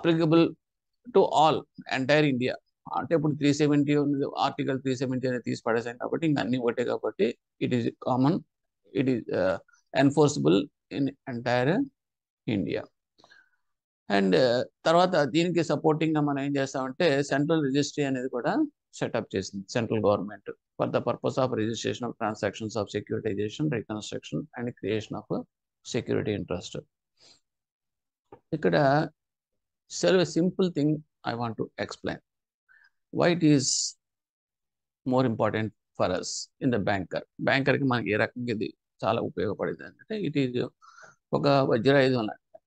Applicable to all entire India. అంటే ఇప్పుడు 370 ఉంది, ఆర్టికల్ 370 అనేది తీసి పడేసాం కాబట్టి ఇంకా అన్ని ఒకటే కాబట్టి it is common, it is enforceable in entire India. And తర్వాత దీనికి సపోర్టింగ్గా మనం ఏం చేస్తామంటే సెంట్రల్ రిజిస్ట్రీ అనేది కూడా సెటప్ చేసింది central government for the purpose of registration of transactions of securitization, reconstruction and creation of security interest. ఇక్కడ simple thing I want to explain why it is more important for us in the బ్యాంకర్కి మనకి ఏ రకంగా ఇది చాలా ఉపయోగపడేది అంటే it is ఒక వజ్రాయుధం లాంటిది.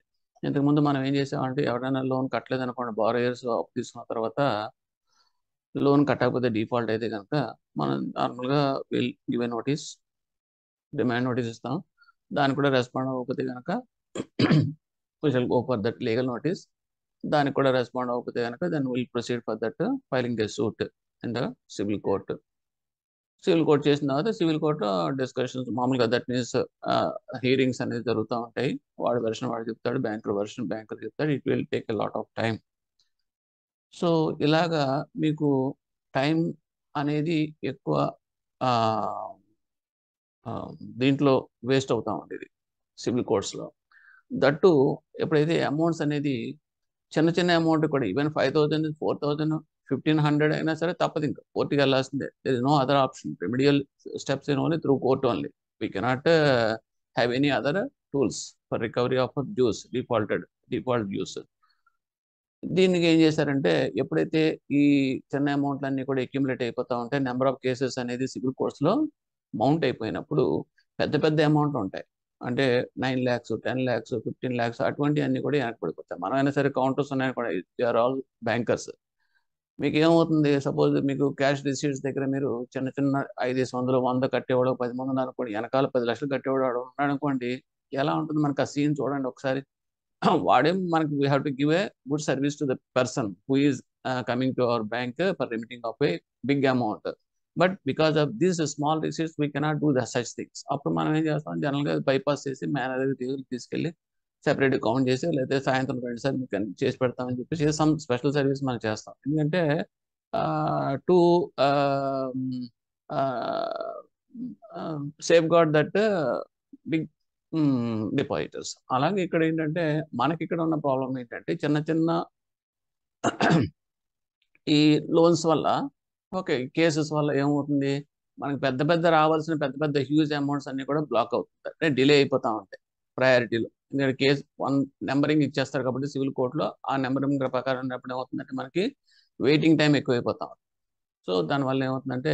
ఇంతకుముందు మనం ఏం చేసామంటే ఎవరైనా లోన్ కట్టలేదు అనుకోండి, బారోయర్స్ అప్పు తీసుకున్న తర్వాత లోన్ కట్టకపోతే డిఫాల్ట్ అయితే కనుక మనం నార్మల్గా will give a notice, demand notice ఇస్తాం. దానికి కూడా రెస్పాండ్ అవ్వకపోతే కనుక we shall go for that legal notice. దానికి కూడా రెస్పాండ్ అవ్వకపోతే కనుక then will proceed for that filing the suit in the civil court. Civil court చేసిన తర్వాత సివిల్ కోర్టులో డిస్కషన్స్ మామూలుగా దట్ మీన్స్ హియరింగ్స్ అనేది జరుగుతూ ఉంటాయి. వాడి వెర్షన్ వాడు చెప్తాడు, బ్యాంకర్ వెర్షన్ బ్యాంకర్ చెప్తాడు. It will take a lot of time. So ఇలాగా మీకు టైం అనేది ఎక్కువ దీంట్లో వేస్ట్ అవుతా ఉండేది సివిల్ కోర్ట్స్లో. దట్టు ఎప్పుడైతే అమౌంట్స్ అనేది చిన్న చిన్న అమౌంట్ కూడా ఈవెన్ 5,000, 4,000, 1,500 అయినా సరే తప్పదు, ఇంకా కోర్టుకి వెళ్ళాల్సిందే. There is no other option. Remedial steps in only through court only. We cannot have any other tools for recovery of dues, default dues. దీనికి ఏం చేశారంటే ఎప్పుడైతే ఈ చిన్న అమౌంట్లన్నీ కూడా అక్యుములేట్ అయిపోతూ ఉంటాయి, నెంబర్ ఆఫ్ కేసెస్ అనేది సివిల్ కోర్ట్స్లో మౌంట్ అయిపోయినప్పుడు పెద్ద పెద్ద అమౌంట్లు ఉంటాయి. అంటే 9 lakhs, 10 lakhs, 15 lakhs అటువంటి అన్ని కూడా వెనక్కి పడిపోతాయి. మనమైనా సరే కౌంటర్స్ ఉన్నాయి కూడా, దే ఆర్ ఆల్ బ్యాంకర్స్. మీకు ఏమవుతుంది, సపోజ్ మీకు క్యాష్ రిసీట్స్ దగ్గర మీరు చిన్న చిన్న 500, 100 కట్టేవాడు 10 మంది ఉన్నారు అనుకోండి, వెనకాల 10 లక్షలు కట్టేవాడు ఉన్నాడు అనుకోండి, ఎలా ఉంటుంది మనకు ఆ సీన్ చూడండి ఒకసారి. వాడేం మనకి we have to give a good service to the person who is coming to our bank for remitting of a big amount. But because of these small receipts we cannot do the such things. అప్పుడు మనం ఏం చేస్తాం, జనరల్గా bypass చేసి manager తీసుకెళ్ళి separate count చేసి, లేకపోతే సాయంత్రం 2 సార్లు మీకు చేసి పెడతామని చెప్పేసి సమ్ స్పెషల్ సర్వీస్ మనం చేస్తాం. ఎందుకంటే to safeguard that big depositors. అలాగే ఇక్కడ ఏంటంటే మనకి ఇక్కడ ఉన్న ప్రాబ్లం ఏంటంటే చిన్న చిన్న ఈ లోన్స్ వల్ల, ఓకే, కేసెస్ వల్ల ఏమవుతుంది, మనకి పెద్ద పెద్ద రావాల్సిన పెద్ద పెద్ద హ్యూజ్ అమౌంట్స్ అన్ని కూడా బ్లాక్ అవుతుంటాయి, అంటే డిలే అయిపోతూ ఉంటాయి ప్రయారిటీలో. ఎందుకంటే కేసు 1 నెంబరింగ్ ఇచ్చేస్తారు కాబట్టి సివిల్ కోర్టులో ఆ నెంబరింగ్ ప్రకారం ఉన్నప్పుడు ఏమవుతుందంటే మనకి వెయిటింగ్ టైం ఎక్కువైపోతా ఉంటుంది. సో దానివల్ల ఏమవుతుందంటే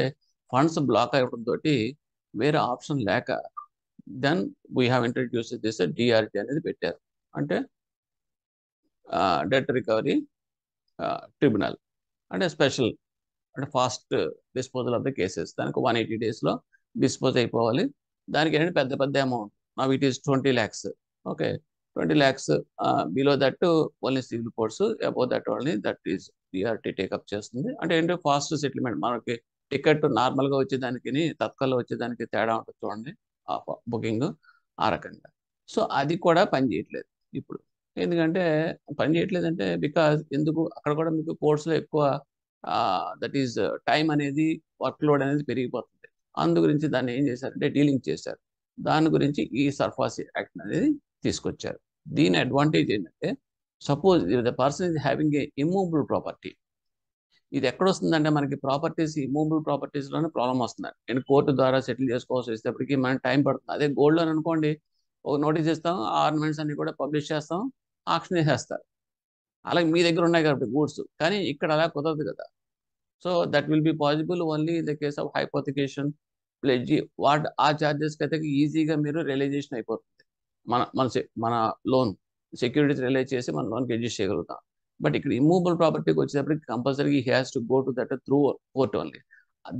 ఫండ్స్ బ్లాక్ అవ్వడంతో వేరే ఆప్షన్ లేక then we have introduce this DRT అనేది పెట్టారు. అంటే డెట్ రికవరీ ట్రిబ్యునల్, అంటే స్పెషల్, అంటే fast disposal of the cases. దానికి 180 daysలో డిస్పోజ్ అయిపోవాలి. దానికి ఏంటంటే పెద్ద పెద్ద amount, now it is 20 lakhs. Okay, 20 lakhs below that only civil courts, above that only that is DRT take up చేస్తుంది. అంటే ఏంటంటే ఫాస్ట్ సెటిల్మెంట్. మనకి టికెట్ నార్మల్గా వచ్చేదానికి తత్కాల్లో వచ్చేదానికి తేడా ఉంటుంది చూడండి, బుకింగ్ ఆ రకంగా. సో అది కూడా పని చేయట్లేదు ఇప్పుడు. ఎందుకంటే పని చేయట్లేదంటే బికాజ్ ఎందుకు, అక్కడ కూడా మీకు కోర్ట్స్లో ఎక్కువ దట్ ఈస్ టైం అనేది, వర్క్ లోడ్ అనేది పెరిగిపోతుంది. అందు గురించి దాన్ని ఏం చేశారంటే డీలింగ్ చేశారు. దాని గురించి ఈ సర్ఫాసీ యాక్ట్ అనేది తీసుకొచ్చారు. దీని అడ్వాంటేజ్ ఏంటంటే suppose the person is having a immovable property. ఇది ఎక్కడ వస్తుందంటే మనకి ప్రాపర్టీస్, ఇమ్మూవబుల్ ప్రాపర్టీస్లోనే ప్రాబ్లం వస్తుంది. నేను కోర్టు ద్వారా సెటిల్ చేసుకోవాల్సి వచ్చేటప్పటికి మనకి టైం పడుతుంది. అదే గోల్డ్ లోన్ అనుకోండి, ఒక నోటీస్ ఇస్తాం, ఆర్నమెంట్స్ అన్ని కూడా పబ్లిష్ చేస్తాం, ఆక్షన్ చేసేస్తారు. అలాగే మీ దగ్గర ఉన్నాయి కాబట్టి గూడ్స్, కానీ ఇక్కడ అలా కుదరదు కదా. So that will be possible only in the case of hypothecation, pledge, ఆ ఛార్జెస్కి అయితే ఈజీగా మీరు రియలైజేషన్ అయిపోతుంది. మన లోన్ సెక్యూరిటీస్ రియలైజ్ చేసి మన లోన్కి అడ్జస్ట్ చేయగలుగుతాం. బట్ ఇక్కడ ఇమ్మూవబుల్ ప్రాపర్టీకి వచ్చేటప్పటికి compulsory he has to go to that through court only.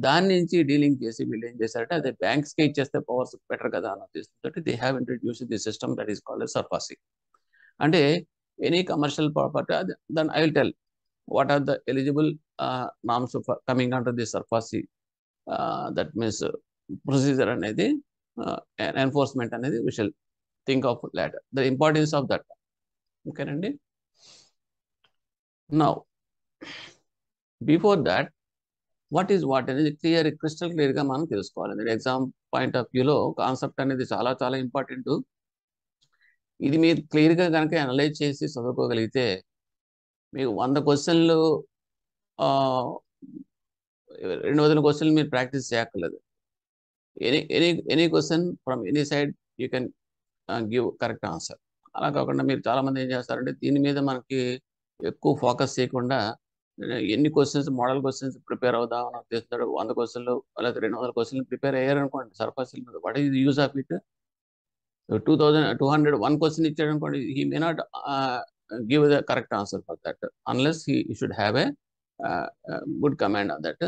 దాని నుంచి డీలింగ్ చేసి వీళ్ళు ఏం చేశారంటే అదే బ్యాంక్స్కే ఇచ్చేస్తే పవర్స్ బెటర్ కదా అని ఉద్దేశంతో they have introduce the system that is called SARFAESI. అంటే any commercial property, then I will tell what are the eligible norms of coming under the SARFASI, that means procedure అనేది enforcement అనేది we shall think of later, the importance of that. ఓకేనండి. Now before that what అనేది crystal క్లియర్గా మనం తెలుసుకోవాలి. Exam point of వ్యూలో concept అనేది చాలా చాలా ఇంపార్టెంట్. ఇది మీరు క్లియర్గా కనుక అనలైజ్ చేసి చదువుకోగలిగితే మీకు 100 క్వశ్చన్లు 200 క్వశ్చన్లు మీరు ప్రాక్టీస్ చేయక్కర్లేదు. Any question from any side you can give correct answer. అలా కాకుండా మీరు చాలామంది ఏం చేస్తారంటే దీని మీద మనకి ఎక్కువ ఫోకస్ చేయకుండా ఎన్ని క్వశ్చన్స్ మోడల్ క్వశ్చన్స్ ప్రిపేర్ అవుదాం అని చేస్తాడు. 100 క్వశ్చన్లు లేదా 200 క్వశ్చన్లు ప్రిపేర్ అయ్యారనుకోండి సర్ఫస్ మీద, what is use of it? 2200 1 question ఇచ్చాడు అనుకోండి, he may not give the correct answer for that unless he should have a good command on that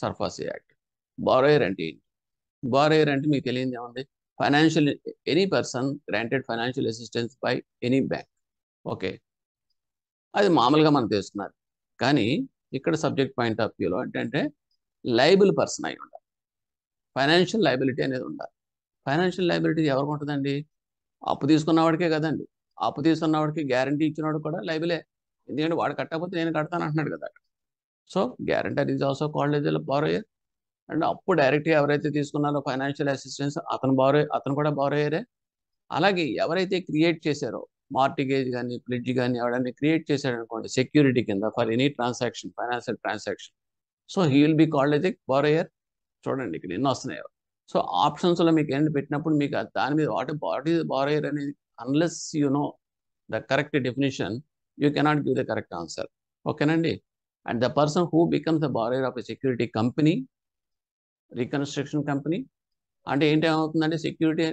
SARFAESI act. Borrower అంటే ఏంటి? బారోయర్ అంటే మీకు తెలియదు ఏముంది? Financial any person granted financial assistance by any bank. Okay, అది మామూలుగా మనం తెలుస్తున్నారు. కానీ ఇక్కడ సబ్జెక్ట్ పాయింట్ ఆఫ్ వ్యూలో ఏంటంటే లయబుల్ పర్సన్ అయి ఉండాలి, ఫైనాన్షియల్ లయబిలిటీ అనేది ఉండాలి. ఫైనాన్షియల్ లయబిలిటీ ఎవరికి ఉంటుందండి? అప్పు తీసుకున్నవాడికే కదండి. అప్పు తీసుకున్నవాడికి గ్యారంటీ ఇచ్చినవాడు కూడా లయబులే, ఎందుకంటే వాడు కట్టకపోతే నేను కడతాను అంటున్నాడు కదా. So guarantor is also called as a borrower. And అప్పు డైరెక్ట్గా ఎవరైతే తీసుకున్నారో ఫైనాన్షియల్ అసిస్టెన్స్ అతను కూడా బారోయరే. అలాగే ఎవరైతే క్రియేట్ చేశారో మార్టిగేజ్ కానీ ప్లిడ్జ్ కానీ ఎవరైనా క్రియేట్ చేశాడు అనుకోండి సెక్యూరిటీ కింద for any transaction, financial transaction, so he will be called as a borrower. చూడండి ఇక్కడ ఎన్నో వస్తున్నాయి. సో ఆప్షన్స్లో మీకు ఏంటి పెట్టినప్పుడు మీకు దాని మీద వాట్ ఈస్ బారోయర్ అనేది unless you know the correct definition you cannot give the correct answer. ఓకేనండి. And the person who becomes the borrower of a security company, reconstruction company అంటే ఏంటేమవుతుందంటే సెక్యూరిటీ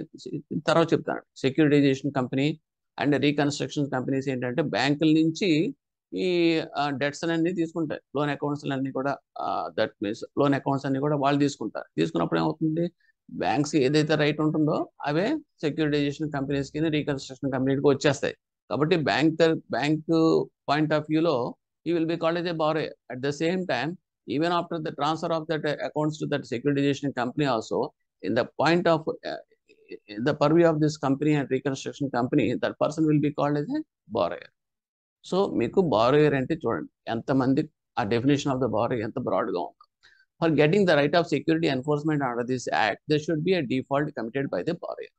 తర్వాత చెప్తాను. Securitization company and reconstruction companies ఏంటంటే బ్యాంకుల నుంచి ఈ debts అన్ని తీసుకుంటాయి, లోన్ అకౌంట్స్ అన్ని కూడా. దట్ మీన్స్ లోన్ అకౌంట్స్ అన్ని కూడా వాళ్ళు తీసుకుంటారు. తీసుకున్నప్పుడు ఏమవుతుంది, బ్యాంక్స్ ఏదైతే రైట్ ఉంటుందో అవే సెక్యూరిటైజేషన్ కంపెనీస్కి రీకన్స్ట్రక్షన్ కంపెనీకి వచ్చేస్తాయి. కాబట్టి బ్యాంక్ పాయింట్ ఆఫ్ వ్యూలో ఈ will be called yes A borrower. At the same time even after the transfer of that accounts to that securitization company also, in the point of in the purview of this company and reconstruction company, that person will be called as a borrower. So మీకు borrower అంటే చూడండి ఎంతమంది ఆ definition of the borrower ఎంత బ్రాడ్గా ఉందో. For getting the right of security enforcement under this act there should be a default committed by the borrower.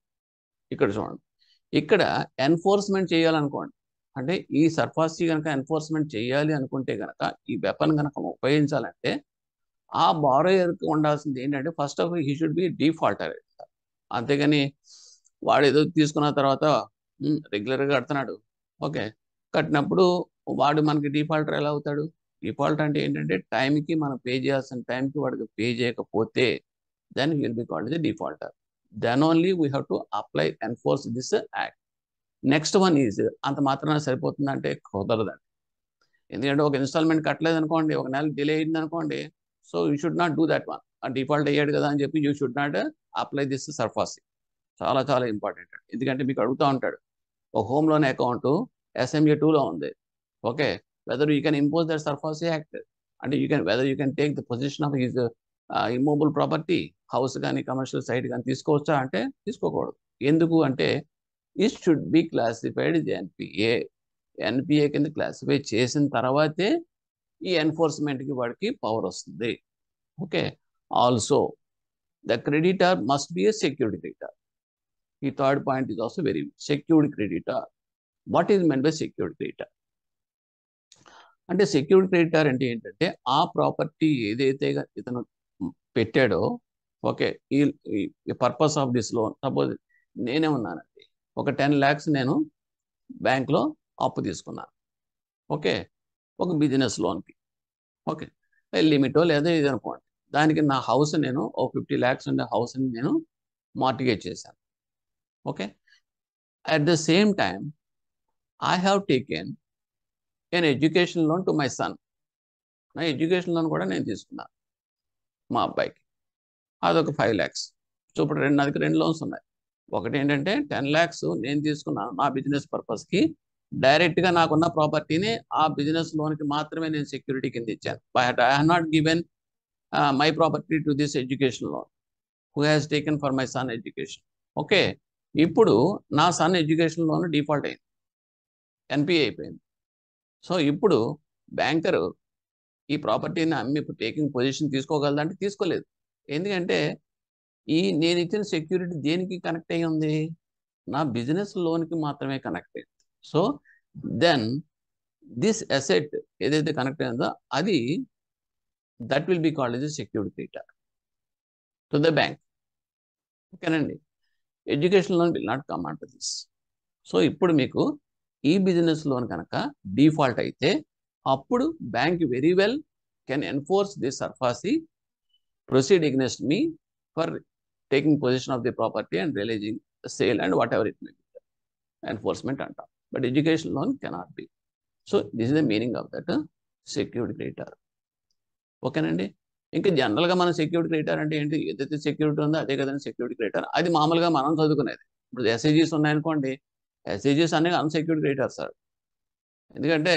ఇక్కడ చూడండి, ఇక్కడ ఎన్ఫోర్స్మెంట్ చేయాలనుకోండి, అంటే ఈ సర్ఫాసీ కనుక ఎన్ఫోర్స్మెంట్ చేయాలి అనుకుంటే కనుక ఈ వెపన్ కనుక ఉపయోగించాలంటే ఆ బారోయర్కి ఉండాల్సింది ఏంటంటే first of he should be defaulter. అంతేగాని వాడు ఏదో తీసుకున్న తర్వాత రెగ్యులర్గా కడుతున్నాడు, ఓకే, కట్టినప్పుడు వాడు మనకి డిఫాల్టర్ ఎలా అవుతాడు? డిఫాల్ట్ అంటే ఏంటంటే టైంకి మనం పే చేయాల్సిన టైంకి వాడికి పే చేయకపోతే then he will be called the defaulter. Then only we have to apply enforce this act. Next one is అంత మాత్రమే సరిపోతుందంటే కుదరదండి. ఎందుకంటే ఒక ఇన్స్టాల్మెంట్ కట్టలేదు అనుకోండి, ఒక నెల డిలే అయింది అనుకోండి, so you should not do that one. Default అయ్యాడు కదా అని చెప్పి you should not apply this SARFAESI. చాలా చాలా ఇంపార్టెంట్. ఎందుకంటే మీకు అడుగుతూ ఉంటాడు, ఒక హోమ్ లోన్ అకౌంట్ SMA 2లో ఉంది, okay, whether you can impose that SARFAESI act, అంటే whether you can take the position of his immovable property, house కానీ కమర్షియల్ సైట్ కానీ తీసుకోవచ్చా అంటే తీసుకోకూడదు. ఎందుకు అంటే it should be classified is NPA కింద క్లాసిఫై చేసిన తర్వాతే ఈ ఎన్ఫోర్స్మెంట్కి వాడికి పవర్ వస్తుంది. Okay, also the creditor must be a secured creditor. ఈ third point is also very secured creditor. What is meant by secured creditor? అంటే సెక్యూర్డ్ క్రెడిటర్ అంటే ఏంటంటే ఆ ప్రాపర్టీ ఏదైతే ఇతను పెట్టాడో, ఓకే, ఈ purpose of this loan, suppose నేనే ఉన్నానండి, ఒక 10 lakhs నేను బ్యాంక్లో అప్పు తీసుకున్నాను, ఓకే, ఒక బిజినెస్ లోన్కి, ఓకే, లిమిటో లేదా ఇది అనుకోండి. దానికి నా హౌస్ నేను ఒక 50 lakhs ఉండే హౌస్ని నేను మార్టిగేజ్ చేశాను, okay. At the same time I have taken an education loan to my son. నా ఎడ్యుకేషన్ లోన్ కూడా నేను తీసుకున్నాను మా అబ్బాయికి, అదొక 5 lakhs. సో ఇప్పుడు నాది 2 లోన్స్ ఉన్నాయి. ఒకటి ఏంటంటే 10 lakhs నేను తీసుకున్నాను నా బిజినెస్ పర్పస్కి, డైరెక్ట్గా నాకున్న ప్రాపర్టీని ఆ బిజినెస్ లోన్కి మాత్రమే నేను సెక్యూరిటీ కింద ఇచ్చాను. But I have not given my property to this education loan who has taken for my son education. Okay, ఇప్పుడు నా సన్ ఎడ్యుకేషన్ లోన్ డిఫాల్ట్ అయింది, NPA అయిపోయింది. సో ఇప్పుడు బ్యాంకరు ఈ ప్రాపర్టీని అమ్మి టేకింగ్ పొజిషన్ తీసుకోగలదంటే తీసుకోలేదు. ఎందుకంటే నేను ఇచ్చిన సెక్యూరిటీ దేనికి కనెక్ట్ అయ్యి ఉంది? నా బిజినెస్ లోన్కి మాత్రమే కనెక్ట్ అయ్యింది. సో దెన్ దిస్ అసెట్ ఏదైతే కనెక్ట్ అయిందో అది that will be called as secured creditor to the bank. ఓకేనండి. Education loan will not come under this. So ఇప్పుడు మీకు ఈ బిజినెస్ లోన్ కనుక డిఫాల్ట్ అయితే అప్పుడు bank very well can enforce the SARFAESI proceed against me for taking possession of the property and realizing the sale and whatever it may be. Enforcement on top. But education loan cannot be. So this is the meaning of that secured creditor. ఓకేనండి. ఇంకా జనరల్గా మనం secured creditor అంటే ఏంటి? ఏదైతే security ఉందో అదే కదండి సెక్యూర్డ్ క్రెడిటార్. అది మామూలుగా మనం చదువుకునేది. ఇప్పుడు ఎస్ఐజీస్ ఉన్నాయనుకోండి, ఎస్ఐజీస్ అనేవి అన్సెక్యూర్డ్ క్రెడిటార్ సార్. ఎందుకంటే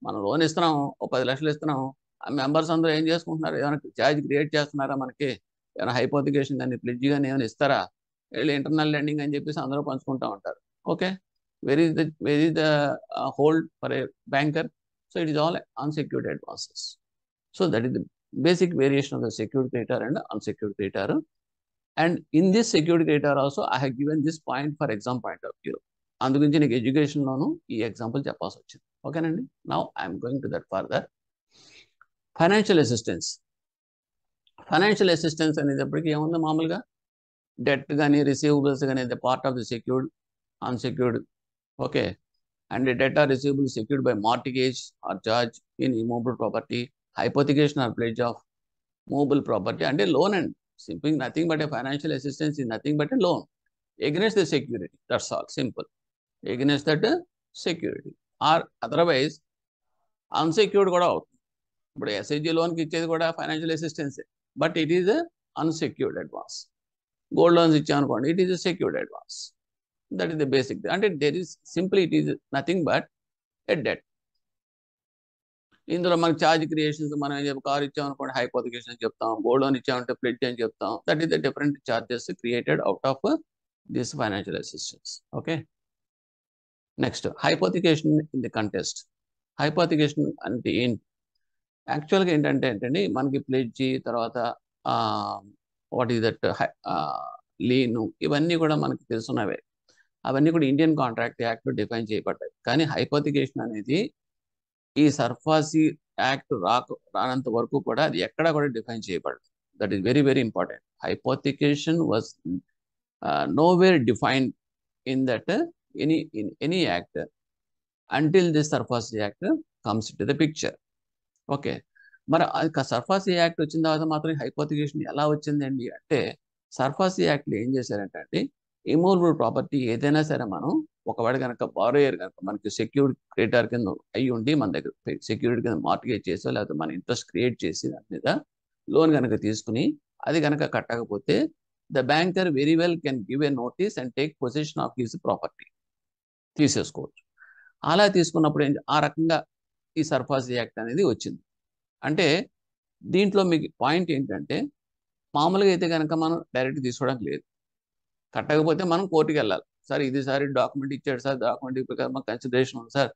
మనం లోన్ ఇస్తున్నాం, ఓ 10 లక్షలు ఇస్తున్నాం, ఆ మెంబర్స్ అందరూ ఏం చేసుకుంటున్నారు? ఏమైనా ఛార్జ్ క్రియేట్ చేస్తున్నారా? మనకి ఏమైనా హైపోతికేషన్ కానీ ప్లెడ్జ్ కానీ ఏమైనా ఇస్తారా? వీళ్ళు ఇంటర్నల్ లెండింగ్ అని చెప్పేసి అందరూ పంచుకుంటూ ఉంటారు. Okay, where is the hold for a banker? So it is all unsecured advances. So that is the basic variation of the secured creditor and unsecured creditor. And in this secured creditor also, I have given this point for exam point of view. అందుగురించి నీకు ఎడ్యుకేషన్లోను ఈ example చెప్పాల్సి వచ్చింది. ఓకేనండి. Now I'm going to that further. Financial assistance. Financial assistance అనేటప్పటికి ఏముంది? మామూలుగా debt కానీ రిసీవబుల్స్ కానీ part of the secured, unsecured. Okay, and debt or receivable secured by mortgage or charge in immovable property, hypothecation or pledge of movable property, and a loan, and simply nothing but a financial assistance is nothing but a loan against the security. That's all, simple. Against that security, or otherwise unsecured kuda avutundi. But SIG loan ki ichedi kuda financial assistance, but it is a unsecured advance. Gold loans ichanukondi, it is a secured advance. That is the basic. And there is simply, it is nothing but a debt. ఇందులో మనకి charge creations, మనం car ఇచ్చామనుకోండి hypothecation అని చెప్తాం, gold loan ఇచ్చామంటే pledge అని చెప్తాం. That is the different charges created out of this financial assistance. Okay, next hypothecation in the contest. Hypothecation అంటే ఏంటి? యాక్చువల్గా ఏంటంటే మనకి ప్లెడ్జ్ తర్వాత వాట్ ఈస్ దట్ లీను, ఇవన్నీ కూడా మనకి తెలుసున్నవే. అవన్నీ కూడా ఇండియన్ కాంట్రాక్ట్ యాక్ట్ డిఫైన్ చేయబడ్డాయి. కానీ హైపోతికేషన్ అనేది ఈ సర్ఫాసీ యాక్ట్ రానంత వరకు కూడా అది ఎక్కడా కూడా డిఫైన్ చేయబడదు. That is very very important. Hypothecation was nowhere defined in that any act until this SARFAESI act comes to the picture. Okay, మరి సర్ఫాసీ యాక్ట్ వచ్చిన తర్వాత మాత్రం హైపోతికేషన్ ఎలా వచ్చిందండి అంటే, సర్ఫాసీ యాక్ట్లో ఏం చేశారంటే ఇమూవబుల్ ప్రాపర్టీ ఏదైనా సరే మనం ఒకవేళ కనుక బారోయర్ కనుక మనకి సెక్యూర్డ్ క్రెడిటార్ కింద అయ్యి ఉండి మన దగ్గర సెక్యూరిటీ కింద మార్టిగేజ్ చేసో లేకపోతే మన ఇంట్రెస్ట్ క్రియేట్ చేసి దాని మీద లోన్ కనుక తీసుకుని అది కనుక కట్టకపోతే the banker very well can give a notice and take possession of his property, తీసేసుకోవచ్చు. అలా తీసుకున్నప్పుడు ఆ రకంగా ఈ సర్ఫాసీ యాక్ట్ అనేది వచ్చింది. అంటే దీంట్లో మీకు పాయింట్ ఏంటంటే, మామూలుగా అయితే కనుక మనం డైరెక్ట్ తీసుకోవడానికి లేదు. కట్టకపోతే మనం కోర్టుకి వెళ్ళాలి. సార్ ఇది సార్ డాక్యుమెంట్ ఇచ్చాడు సార్, డాక్యుమెంట్ ప్రకారం మాకు కన్సిడరేషన్ ఉంది సార్,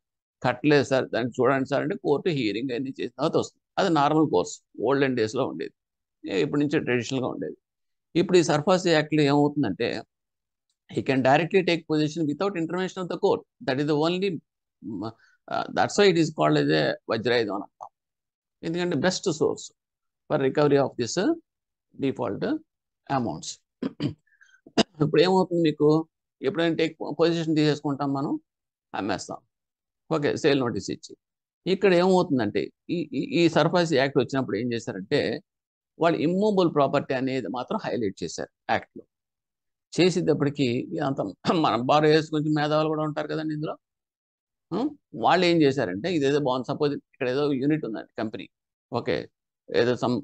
కట్టలేదు సార్, దాన్ని చూడండి సార్ అంటే కోర్టు హీరింగ్ అన్ని చేసిన తర్వాత వస్తుంది. అది నార్మల్ కోర్స్, ఓల్డెన్ డేస్లో ఉండేది, ఇప్పటి నుంచి ట్రెడిషనల్గా ఉండేది. ఇప్పుడు ఈ సర్ఫాసీ యాక్ట్లో ఏమవుతుందంటే, he can directly take position without intervention of the court. That is the only, that's why it is called as a Vajrayadhan. ఎందుకంటే best source for recovery of this default amounts. ఇప్పుడు ఏమవుతుంది మీకు, ఎప్పుడైనా టేక్ పొజిషన్ తీసేసుకుంటాం, మనం అమ్మేస్తాం. Okay, sale notice ఇచ్చి. ఇక్కడ ఏమవుతుందంటే ఈ సర్ఫాసీ యాక్ట్ వచ్చినప్పుడు ఏం చేశారంటే, వాళ్ళు ఇమ్మూవబుల్ ప్రాపర్టీ అనేది మాత్రం హైలైట్ చేశారు యాక్ట్లో. చేసేటప్పటికి అంత మన బారోయర్స్ కొంచెం మేధావులు కూడా ఉంటారు కదండి ఇందులో. వాళ్ళు ఏం చేశారంటే, ఇదేదో బాగుంది, సపోజ్ ఇక్కడ ఏదో యూనిట్ ఉందండి కంపెనీ, ఓకే, ఏదో సమ్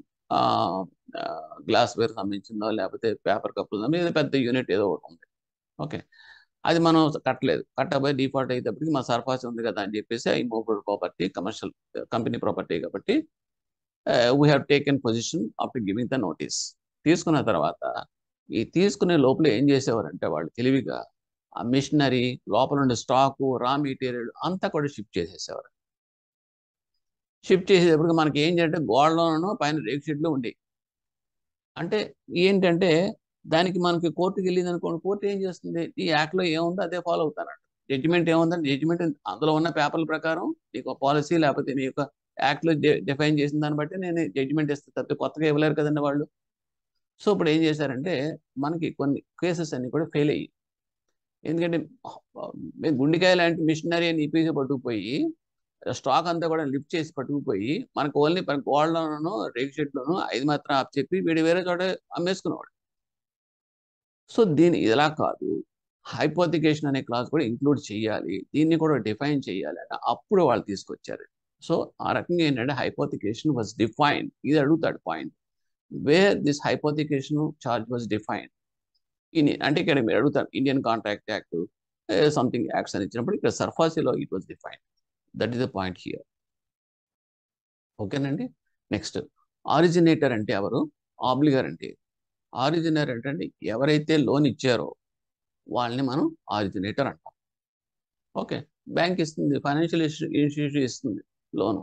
గ్లాస్ వేర్ సంబంధించిందో లేకపోతే పేపర్ కప్పులు ఏదో పెద్ద యూనిట్ ఏదో ఒకటి ఉంది. ఓకే, అది మనం కట్టలేదు, కట్టబోయి డిఫాల్ట్ అయ్యేటప్పటికి మా సర్ఫాసీ ఉంది కదా అని చెప్పేసి immovable property commercial company property కాబట్టి we have taken position after giving the notice. తీసుకున్న తర్వాత ఈ తీసుకునే లోపల ఏం చేసేవారంటే వాళ్ళు తెలివిగా ఆ మిషనరీ లోపల ఉండే స్టాకు, రా మెటీరియల్ అంతా కూడా షిఫ్ట్ చేసేసేవారు. షిఫ్ట్ చేసేటప్పటికి మనకి ఏంటంటే గోడలోనూ పైన రేకు షెడ్లు ఉండేవి. అంటే ఏంటంటే దానికి మనకి కోర్టుకి వెళ్ళింది అనుకోండి, కోర్టు ఏం చేస్తుంది, ఈ యాక్ట్లో ఏముందో అదే ఫాలో అవుతానంట. జడ్జిమెంట్ ఏముందంటే జడ్జిమెంట్ అందులో ఉన్న పేపర్ల ప్రకారం మీకు పాలసీ లేకపోతే మీ యొక్క యాక్ట్లో డిఫైన్ చేసిన దాన్ని బట్టి నేను జడ్జిమెంట్ ఇస్తాను తప్పితే కొత్తగా ఇవ్వలేరు కదండి వాళ్ళు. సో ఇప్పుడు ఏం చేశారంటే మనకి కొన్ని కేసెస్ అన్ని కూడా ఫెయిల్ అయ్యి, ఎందుకంటే మేము గుండెకాయ లాంటి మిషనరీ అని ఈపీసీ పట్టుకుపోయి స్టాక్ అంతా కూడా లిఫ్ట్ చేసి పట్టుకుపోయి మనకు ఓన్లీ గోడలోనూ రేక్ షెడ్లోనూ 5 మాత్రం ఆప్ చెప్పి వీడు వేరే చోట అమ్మేసుకునేవాడు. సో దీని ఇలా కాదు, హైపోథికేషన్ అనే క్లాస్ కూడా ఇంక్లూడ్ చేయాలి, దీన్ని కూడా డిఫైన్ చేయాలి అంటే అప్పుడు వాళ్ళు తీసుకొచ్చారు. సో ఆ రకంగా ఏంటంటే హైపోథికేషన్ వాజ్ డిఫైన్డ్, ఇది అడుగుతాడు point, where this hypothecation charge was defined in, అంటే ఇక్కడ మీరు అడుగుతారు Indian contract act something acts అని ఇచ్చినప్పుడు ఇక్కడ సర్ఫాసీలో it was defined. That is the point here. ఓకేనండి. నెక్స్ట్, ఆరిజినేటర్ అంటే ఎవరు, ఆబ్లిగర్ అంటే, ఆరిజినేటర్ అంటే ఎవరైతే లోన్ ఇచ్చారో వాళ్ళని మనం ఆరిజినేటర్ అంటాం. ఓకే, బ్యాంక్ ఇస్తుంది, ఫైనాన్షియల్ ఇన్స్టిట్యూషన్ ఇస్తుంది loan,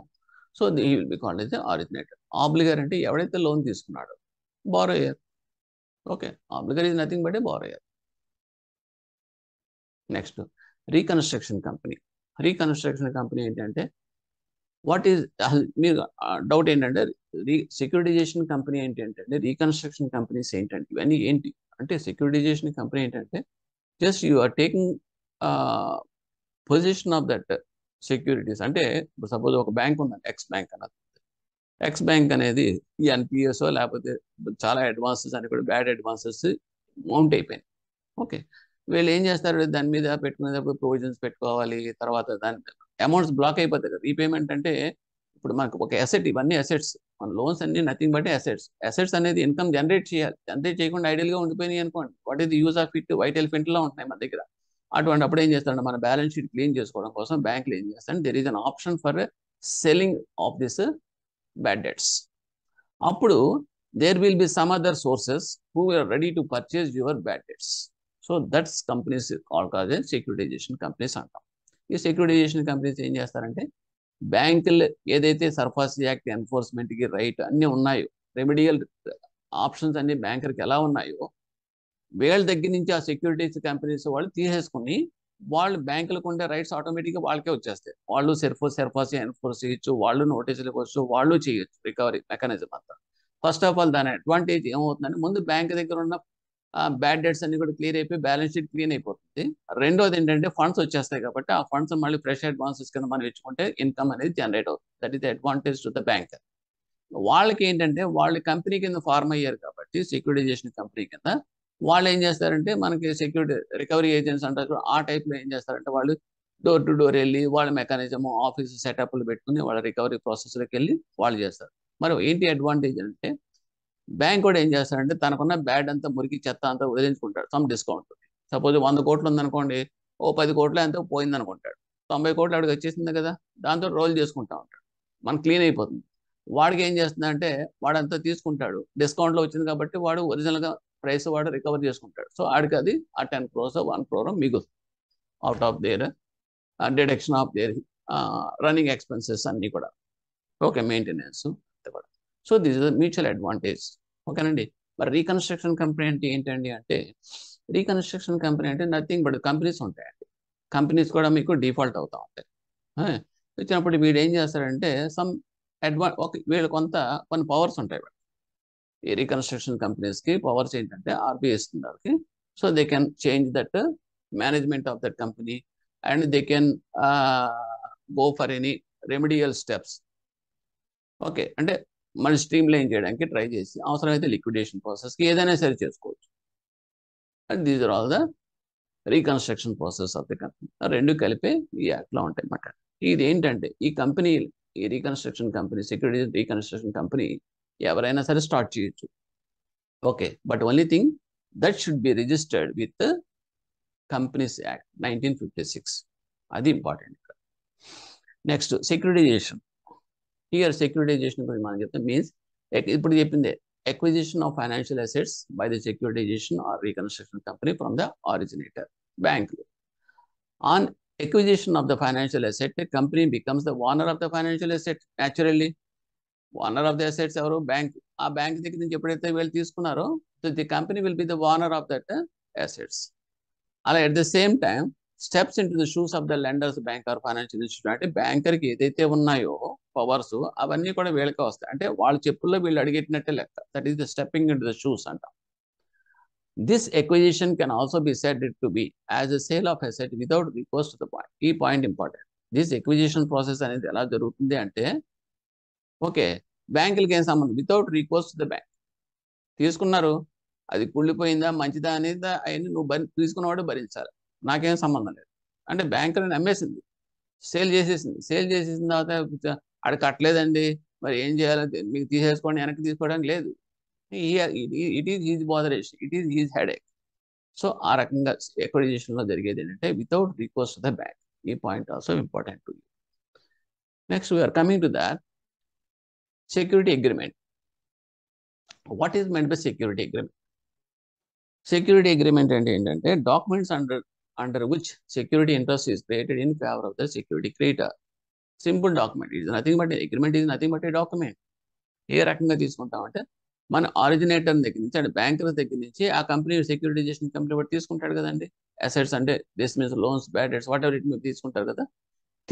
so the will be called as originator. Obligor అంటే ఎవడైతే లోన్ తీసుకున్నాడో, borrower. Okay, obligor is nothing but a borrower. Next, reconstruction company. Reconstruction company ఏంటంటే వాట్ ఈజ్, మీరు డౌట్ ఏంటంటే securitization company ఏంటంటే reconstruction companies ఏంటంటే ఇవన్నీ ఏంటి అంటే, సెక్యూరిటైజేషన్ కంపెనీ ఏంటంటే just you are taking position of that securities. అంటే ఇప్పుడు సపోజ్ ఒక బ్యాంక్ ఉందండి, ఎక్స్ బ్యాంక్ అన్నది. ఎక్స్ బ్యాంక్ అనేది ఈ ఎన్పిఎస్ఓ లేకపోతే చాలా అడ్వాన్సెస్ అని కూడా బ్యాడ్ అడ్వాన్సెస్ మౌంట్ అయిపోయింది. ఓకే, వీళ్ళు ఏం చేస్తారు, దాని మీద పెట్టుకునేటప్పుడు ప్రొవిజన్స్ పెట్టుకోవాలి, తర్వాత దాని అమౌంట్స్ బ్లాక్ అయిపోతాయి కదా. రీపేమెంట్ అంటే ఇప్పుడు మనకు ఒక అసెట్, ఇవన్నీ అసెట్స్, మన లోన్స్ అన్ని నథింగ్ బట్ అసెట్స్. అసెట్స్ అనేది ఇన్కమ్ జనరేట్ చేయాలి, జనరేట్ చేయకుండా ఐడియల్గా ఉండిపోయినాయి అనుకోండి, what is the use of it, white ఎలిఫెంట్లో ఉంటున్నాయి మన దగ్గర. అటువంటి అప్పుడు ఏం చేస్తారంటే మన బ్యాలెన్స్ షీట్ క్లీన్ చేసుకోవడం కోసం బ్యాంకులు ఏం చేస్తారంటే there is an option for selling of this bad debts. అప్పుడు there will be some other sources who are ready to purchase your bad debts. So that's companies all కాజ్ securitization companies అంటాం. ఈ securitisation companies ఏం చేస్తారంటే బ్యాంకులు ఏదైతే సర్ఫాసీ act ఎన్ఫోర్స్మెంట్కి right అన్నీ ఉన్నాయో, రెమెడియల్ ఆప్షన్స్ అన్ని బ్యాంకర్కి ఎలా ఉన్నాయో, వీళ్ళ దగ్గర నుంచి ఆ సెక్యూరిటీస్ కంపెనీస్ వాళ్ళు తీసేసుకుని వాళ్ళు బ్యాంకులకు ఉండే రైట్స్ ఆటోమేటిక్గా వాళ్ళకే వచ్చేస్తాయి. వాళ్ళు సర్ఫాసీ ఎన్ఫోర్స్ చేయొచ్చు, వాళ్ళు నోటీసులు ఇవ్వచ్చు, వాళ్ళు చేయొచ్చు రికవరీ మెకానిజం అంతా. ఫస్ట్ ఆఫ్ ఆల్ దాని అడ్వాంటేజ్ ఏమవుతుందంటే ముందు బ్యాంక్ దగ్గర ఉన్న బ్యాడ్ డెట్స్ అన్ని కూడా క్లియర్ అయిపోయి బ్యాలెన్స్ షీట్ క్లీన్ అయిపోతుంది. రెండోది ఏంటంటే ఫండ్స్ వచ్చేస్తాయి కాబట్టి ఆ ఫండ్స్ మళ్ళీ ఫ్రెష్ అడ్వాన్సెస్ కింద మనం ఇచ్చుకుంటే ఇన్కమ్ అనేది జనరేట్ అవుతుంది. That is the advantage to the bank. వాళ్ళకి ఏంటంటే వాళ్ళు కంపెనీ కింద ఫార్మ్ అయ్యారు కాబట్టి సెక్యూరిటైజేషన్ కంపెనీ కింద వాళ్ళు ఏం చేస్తారంటే మనకి సెక్యూరిటీ రికవరీ ఏజెంట్స్ అంటారు, ఆ టైప్లో ఏం చేస్తారంటే వాళ్ళు డోర్ టు డోర్ వెళ్ళి వాళ్ళ మెకానిజం ఆఫీస్ సెటప్లు పెట్టుకుని వాళ్ళ రికవరీ ప్రాసెస్లోకి వెళ్ళి వాళ్ళు చేస్తారు. మరి ఏంటి అడ్వాంటేజ్ అంటే బ్యాంక్ కూడా ఏం చేస్తాడంటే తనకున్న బ్యాడ్ అంతా మురికి చెత్త అంతా వదిలించుకుంటాడు సమ్ డిస్కౌంట్. సపోజ్ 100 కోట్లు ఉందనుకోండి, ఓ 10 కోట్లు ఎంతో పోయింది అనుకుంటాడు, 90 కోట్లు అడిగి వచ్చేసింది కదా, దాంతో రోల్ చేసుకుంటా ఉంటాడు, మన క్లీన్ అయిపోతుంది. వాడికి ఏం చేస్తుందంటే వాడంతా తీసుకుంటాడు, డిస్కౌంట్లో వచ్చింది కాబట్టి వాడు ఒరిజినల్గా ప్రైస్ వాడు రికవర్ చేసుకుంటాడు. సో ఆడికి అది ఆ 10 crores 1 crore మిగులుతుంది out of their deduction of their running expenses అన్నీ కూడా. ఓకే, మెయింటెనెన్స్ కూడా. So this is mutual advantage. ఓకేనండి. మరి రీకన్స్ట్రక్షన్ కంపెనీ అంటే ఏంటండి అంటే, రీకన్స్ట్రక్షన్ కంపెనీ అంటే నథింగ్ బట్ కంపెనీస్ ఉంటాయండి, కంపెనీస్ కూడా మీకు డిఫాల్ట్ అవుతూ ఉంటాయి. వచ్చినప్పుడు వీడు ఏం చేస్తారంటే సమ్ వీళ్ళు కొన్ని పవర్స్ ఉంటాయి. ఈ రీకన్స్ట్రక్షన్ కంపెనీస్కి పవర్స్ ఏంటంటే ఆర్బీఐ ఇస్తుంది వాళ్ళకి. So they can change that management of that company and they can go for any remedial steps. Okay, అంటే మళ్ళీ స్ట్రీమ్ లైన్ చేయడానికి ట్రై చేసి అవసరమైతే లిక్విడేషన్ ప్రాసెస్కి ఏదైనా సరే చేసుకోవచ్చు. And these are all the reconstruction process of the company. రెండు కలిపే ఈ యాక్ట్లో ఉంటాయి అన్నమాట. ఇది ఏంటంటే ఈ కంపెనీ, ఈ reconstruction company, security reconstruction company ఎవరైనా సరే స్టార్ట్ చేయొచ్చు. Okay, but only thing that should be registered with companies act 1956. అది important. Next, securitisation. Here securitisation గురించి మనం చెప్తాం మీన్స్ ఇప్పుడు చెప్పిందే acquisition of financial assets by the securitization or reconstruction company from the originator, bank, on acquisition of the financial asset, a company becomes the owner of the financial asset naturally. Owner of the assets ఎవరు? Bank. ఆ bank దగ్గర నుంచి ఎప్పుడైతే వీళ్ళు తీసుకున్నారో the company will be the owner of that assets. అలా at the same time steps in to the shoes of the lenders bank or financial institute. అంటే బ్యాంకర్కి ఏదైతే ఉన్నాయో పవర్స్ అవన్నీ కూడా వీళ్ళకే వస్తాయి. అంటే వాళ్ళ చెప్పుల్లో వీళ్ళు అడిగెట్టినట్టే లెక్క. That is the stepping in to the shoes అంటాం. This acquisition can also be said to be as a sale of asset without recourse to the point. ఈ point important. This acquisition process అనేది ఎలా జరుగుతుంది అంటే, okay, బ్యాంకులకి ఏం సంబంధం? Without recourse to the bank. తీసుకున్నారు, అది కుళ్ళిపోయిందా మంచిదా అనేది అవన్నీ నువ్వు తీసుకున్నవాడు భరించాలి, నాకేం సంబంధం లేదు. అంటే బ్యాంకులను అమ్మేసింది, సేల్ చేసేసింది. సేల్ చేసేసిన తర్వాత ఆడ కట్టలేదండి, మరి ఏం చేయాలి, మీకు తీసేసుకోండి, వెనక్కి తీసుకోవడానికి లేదు. It is is botheration, it is is headache. So ఆ రకంగా ఎక్విజిషన్లో జరిగేది ఏంటంటే without recourse to the bank. ఈ point also important to you. Next we are coming to that security agreement. What is meant by security agreement? Security agreement అంటే ఏంటంటే documents under which security interest is created in favour of the security creditor. Simple document. ఇది nothing but agreement, is nothing but a document. ఏ రకంగా తీసుకుంటామంటే మన originator దగ్గర నుంచి అంటే బ్యాంకర్ దగ్గర నుంచి ఆ కంపెనీ సెక్యూరిటైజేషన్ కంపెనీ బట్టి తీసుకుంటాడు కదండి. అసెట్స్ అంటే this means loans, bad debts, whatever it మీరు తీసుకుంటారు కదా.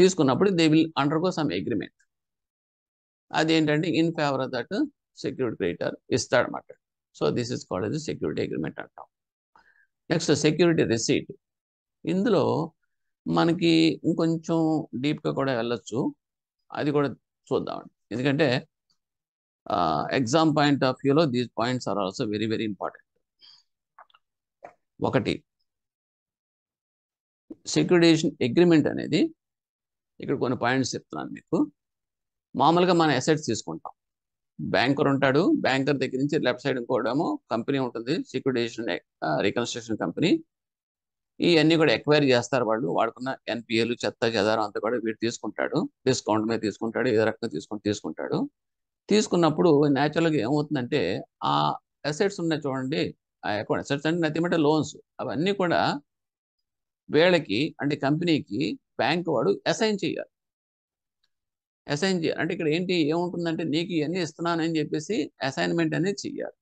తీసుకున్నప్పుడు they will undergo some agreement. అదేంటంటే in favour of that security creditor ఇస్తాడనమాట. So this is called as security agreement అంటాం. Next security receipt. ఇందులో మనకి ఇంకొంచెం డీప్గా కూడా వెళ్ళొచ్చు, అది కూడా చూద్దామండి. ఎందుకంటే ఎగ్జామ్ పాయింట్ ఆఫ్ వ్యూలో these points are also very very important. ఒకటి, సెక్యూరిటైజేషన్ అగ్రిమెంట్ అనేది ఇక్కడ కొన్ని పాయింట్స్ చెప్తున్నాను మీకు. మామూలుగా మన అసెట్స్ తీసుకుంటాం, బ్యాంకర్ ఉంటాడు, బ్యాంకర్ దగ్గర నుంచి లెఫ్ట్ సైడ్ ఇంకోటేమో కంపెనీ ఉంటుంది, సెక్యూరిటైజేషన్ రీకన్స్ట్రక్షన్ కంపెనీ. ఇవన్నీ కూడా ఎక్వైర్ చేస్తారు వాళ్ళు, వాడుకున్న ఎన్పిఏలు చెత్త చెదారం అంతా కూడా వీడు తీసుకుంటాడు, డిస్కౌంట్ మీద తీసుకుంటాడు, ఏ రకంగా తీసుకుంటాడు. తీసుకున్నప్పుడు న్యాచురల్గా ఏమవుతుందంటే ఆ అసెట్స్ ఉన్నాయి చూడండి, ఆ అకౌంట్ అసెట్స్ అంటే నథింగ్ బట్ లోన్స్, అవన్నీ కూడా వీళ్ళకి అంటే కంపెనీకి బ్యాంక్ వాడు అసైన్ చేయాలి. అంటే ఇక్కడ ఏంటి ఏముంటుందంటే నీకు ఇవన్నీ ఇస్తున్నానని చెప్పేసి అసైన్మెంట్ అనేది చెయ్యాలి.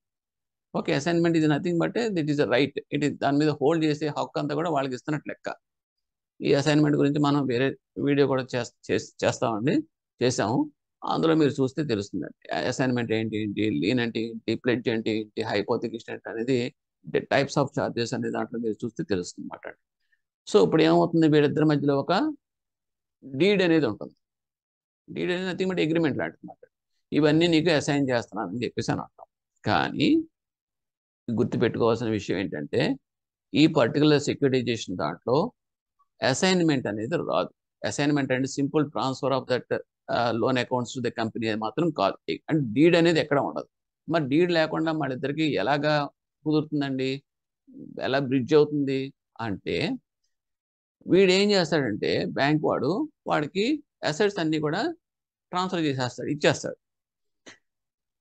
ఓకే, అసైన్మెంట్ ఇది nothing but that is a right. It is దాని మీద హోల్డ్ చేసే హక్కు అంతా కూడా వాళ్ళకి ఇస్తున్నట్టు లెక్క. ఈ అసైన్మెంట్ గురించి మనం వేరే వీడియో కూడా చేసాము, అందులో మీరు చూస్తే తెలుస్తుంది. అసైన్మెంట్ ఏంటి, లీన్ అంటే ఏంటి, ప్లెడ్జ్ అంటే ఏంటి, హైపోథికేషన్ ఏంటి అనేది టైప్స్ ఆఫ్ చార్జెస్ అనే దాంట్లో మీరు చూస్తే తెలుస్తుంది అన్నమాట. సో ఇప్పుడు ఏమవుతుంది, వీళ్ళిద్దరి మధ్యలో ఒక డీడ్ అనేది ఉంటుంది. డీడ్ అనేది నథింగ్ బట్ అగ్రిమెంట్ లాంటిది. ఇవన్నీ నీకు అసైన్ చేస్తున్నానని చెప్పేసి అని అంటాం. కానీ గుర్తుపెట్టుకోవాల్సిన విషయం ఏంటంటే ఈ పర్టికులర్ సెక్యూరిటైజేషన్ దాంట్లో అసైన్మెంట్ అనేది రాదు. అసైన్మెంట్ అంటే simple transfer of that loan accounts to the company అది మాత్రం కాదు. అంటే డీడ్ అనేది ఎక్కడ ఉండదు. మరి డీడ్ లేకుండా వాళ్ళిద్దరికి ఎలాగా కుదురుతుందండి, ఎలా బ్రిడ్జ్ అవుతుంది అంటే వీడు ఏం చేస్తాడంటే బ్యాంక్ వాడు వాడికి అసెట్స్ అన్నీ కూడా ట్రాన్స్ఫర్ చేసేస్తాడు, ఇచ్చేస్తాడు.